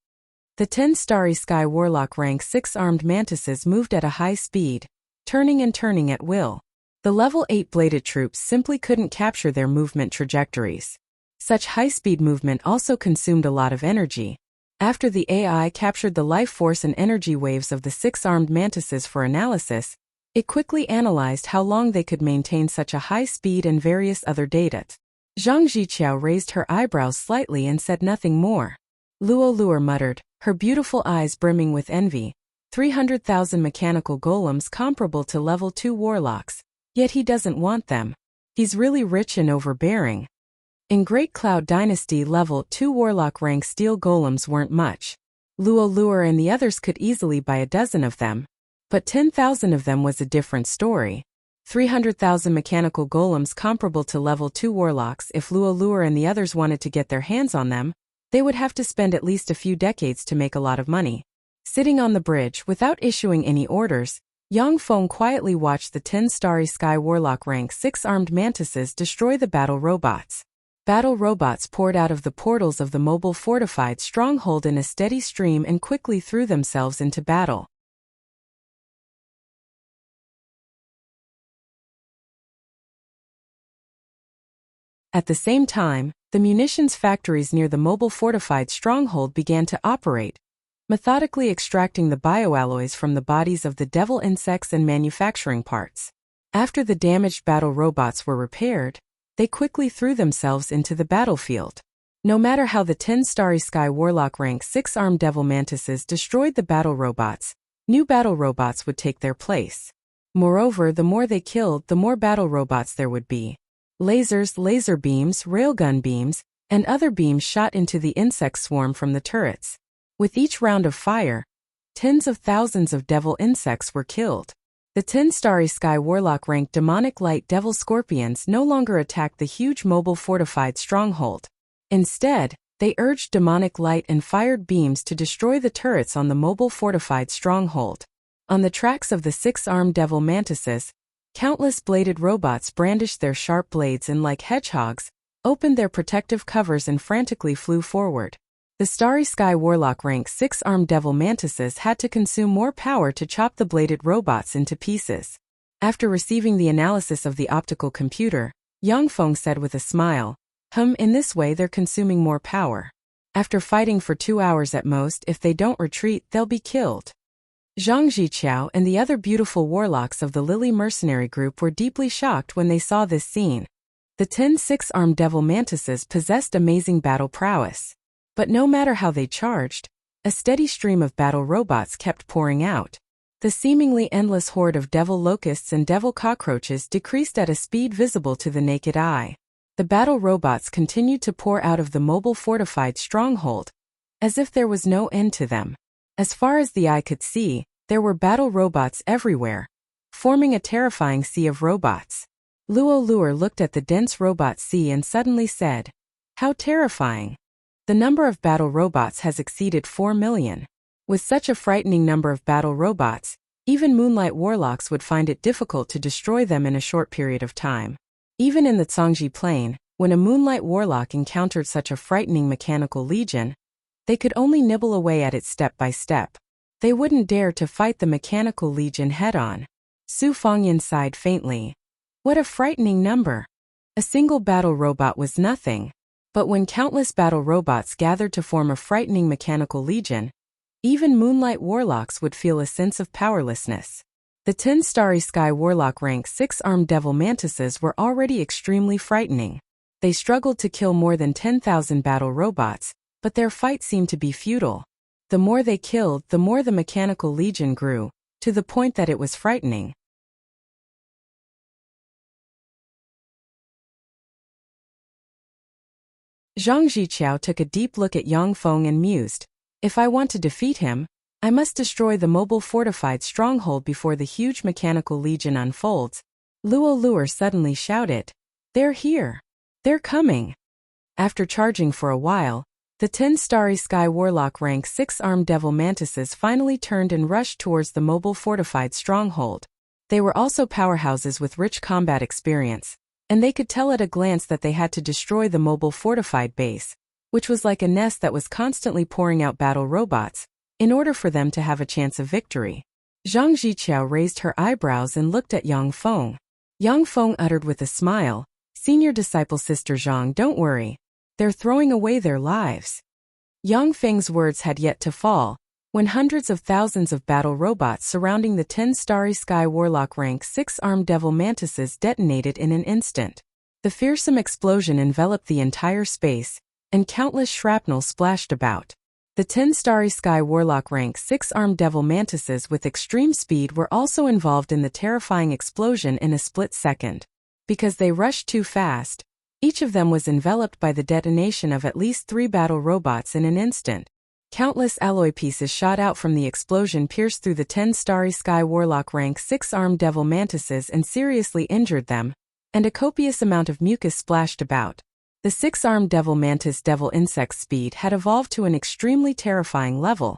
The 10 Starry Sky Warlock rank 6-armed mantises moved at a high speed, turning and turning at will. The level 8 bladed troops simply couldn't capture their movement trajectories. Such high-speed movement also consumed a lot of energy. After the AI captured the life force and energy waves of the 6-armed mantises for analysis, it quickly analyzed how long they could maintain such a high speed and various other data. Zhang Ziqiao raised her eyebrows slightly and said nothing more. Luo Luer muttered, her beautiful eyes brimming with envy. 300,000 mechanical golems comparable to level 2 warlocks, yet he doesn't want them. He's really rich and overbearing. In Great Cloud Dynasty, level 2 warlock rank steel golems weren't much. Luo Luer and the others could easily buy a dozen of them. But 10,000 of them was a different story. 300,000 mechanical golems comparable to level 2 warlocks. If Luo Luer and the others wanted to get their hands on them, they would have to spend at least a few decades to make a lot of money. Sitting on the bridge without issuing any orders, Yang Feng quietly watched the 10 Starry Sky Warlock rank 6-armed mantises destroy the battle robots. Battle robots poured out of the portals of the mobile fortified stronghold in a steady stream and quickly threw themselves into battle. At the same time, the munitions factories near the mobile fortified stronghold began to operate, methodically extracting the bioalloys from the bodies of the devil insects and manufacturing parts. After the damaged battle robots were repaired, they quickly threw themselves into the battlefield. No matter how the 10 Starry Sky Warlock rank 6 armed devil mantises destroyed the battle robots, new battle robots would take their place. Moreover, the more they killed, the more battle robots there would be. Lasers, laser beams, railgun beams, and other beams shot into the insect swarm from the turrets. With each round of fire, tens of thousands of devil insects were killed. The 10 Starry Sky Warlock rank demonic light devil scorpions no longer attacked the huge mobile fortified stronghold. Instead, they urged demonic light and fired beams to destroy the turrets on the mobile fortified stronghold. On the tracks of the 6-armed devil mantises, countless bladed robots brandished their sharp blades and, like hedgehogs, opened their protective covers and frantically flew forward. The Starry Sky Warlock rank 6-armed devil mantises had to consume more power to chop the bladed robots into pieces. After receiving the analysis of the optical computer, Yang Feng said with a smile, in this way they're consuming more power. After fighting for 2 hours at most, if they don't retreat, they'll be killed. Zhang Ziqiao and the other beautiful warlocks of the Lily mercenary group were deeply shocked when they saw this scene. The 10 6-armed devil mantises possessed amazing battle prowess. But no matter how they charged, a steady stream of battle robots kept pouring out. The seemingly endless horde of devil locusts and devil cockroaches decreased at a speed visible to the naked eye. The battle robots continued to pour out of the mobile fortified stronghold, as if there was no end to them. As far as the eye could see, there were battle robots everywhere, forming a terrifying sea of robots. Luo Luer looked at the dense robot sea and suddenly said, "How terrifying! The number of battle robots has exceeded 4 million. With such a frightening number of battle robots, even Moonlight Warlocks would find it difficult to destroy them in a short period of time." Even in the Zhangji Plain, when a Moonlight Warlock encountered such a frightening mechanical legion, they could only nibble away at it step by step. They wouldn't dare to fight the mechanical legion head-on. Su Fangyan sighed faintly. What a frightening number! A single battle robot was nothing. But when countless battle robots gathered to form a frightening mechanical legion, even Moonlight Warlocks would feel a sense of powerlessness. The 10 Starry Sky Warlock rank 6-armed devil mantises were already extremely frightening. They struggled to kill more than 10,000 battle robots, but their fight seemed to be futile. The more they killed, the more the mechanical legion grew, to the point that it was frightening. Zhang Ziqiao took a deep look at Yang Feng and mused, "If I want to defeat him, I must destroy the mobile fortified stronghold before the huge mechanical legion unfolds." Luo Luer suddenly shouted, "They're here! They're coming!" After charging for a while, the 10 Starry Sky Warlock rank 6-armed devil mantises finally turned and rushed towards the mobile fortified stronghold. They were also powerhouses with rich combat experience, and they could tell at a glance that they had to destroy the mobile fortified base, which was like a nest that was constantly pouring out battle robots, in order for them to have a chance of victory. Zhang Ziqiao raised her eyebrows and looked at Yang Feng. Yang Feng uttered with a smile, "Senior disciple Sister Zhang, don't worry. They're throwing away their lives." Yang Feng's words had yet to fall, when hundreds of thousands of battle robots surrounding the 10 Starry Sky Warlock rank 6-armed devil mantises detonated in an instant. The fearsome explosion enveloped the entire space, and countless shrapnel splashed about. The 10 Starry Sky Warlock rank 6-armed devil mantises with extreme speed were also involved in the terrifying explosion in a split second. Because they rushed too fast, each of them was enveloped by the detonation of at least 3 battle robots in an instant. Countless alloy pieces shot out from the explosion, pierced through the 10 Starry Sky Warlock rank 6-armed devil mantises and seriously injured them, and a copious amount of mucus splashed about. The 6-armed devil mantis devil insect speed had evolved to an extremely terrifying level,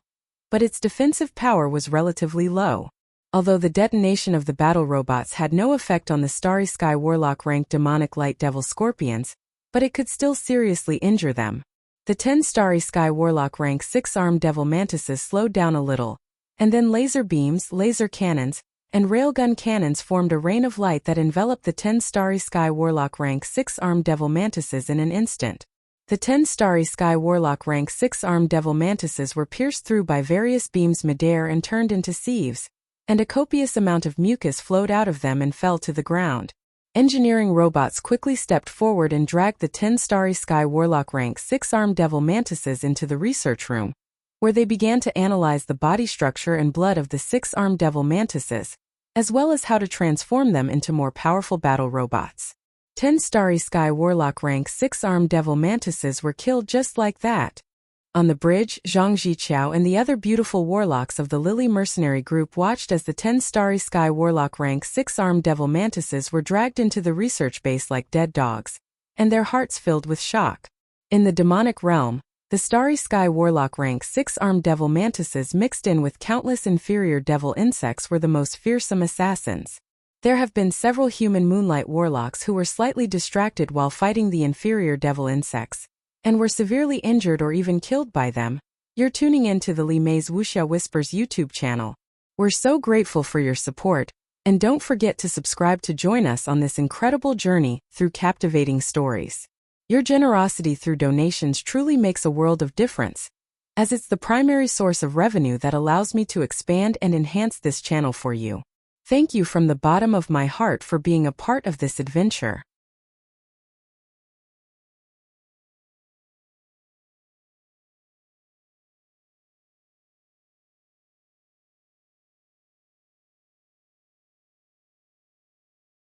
but its defensive power was relatively low. Although the detonation of the battle robots had no effect on the Starry Sky Warlock rank demonic light devil scorpions, but it could still seriously injure them. The 10 Starry Sky Warlock rank 6-armed devil mantises slowed down a little, and then laser beams, laser cannons, and railgun cannons formed a rain of light that enveloped the 10 Starry Sky Warlock rank 6-armed devil mantises in an instant. The 10 Starry Sky Warlock rank 6 armed devil mantises were pierced through by various beams midair and turned into sieves, and a copious amount of mucus flowed out of them and fell to the ground. Engineering robots quickly stepped forward and dragged the 10 Starry Sky Warlock rank 6 armed devil mantises into the research room, where they began to analyze the body structure and blood of the 6 armed devil mantises, as well as how to transform them into more powerful battle robots. 10 Starry Sky Warlock rank 6 armed devil mantises were killed just like that. On the bridge, Zhang Ziqiao and the other beautiful warlocks of the Lily mercenary group watched as the 10 Starry Sky Warlock rank 6 armed devil mantises were dragged into the research base like dead dogs, and their hearts filled with shock. In the demonic realm, the Starry Sky Warlock rank 6 armed devil mantises mixed in with countless inferior devil insects were the most fearsome assassins. There have been several human moonlight warlocks who were slightly distracted while fighting the inferior devil insects, and were severely injured or even killed by them. You're tuning in to the Li Mei's Wuxia Whispers YouTube channel. We're so grateful for your support, and don't forget to subscribe to join us on this incredible journey through captivating stories. Your generosity through donations truly makes a world of difference, as it's the primary source of revenue that allows me to expand and enhance this channel for you. Thank you from the bottom of my heart for being a part of this adventure.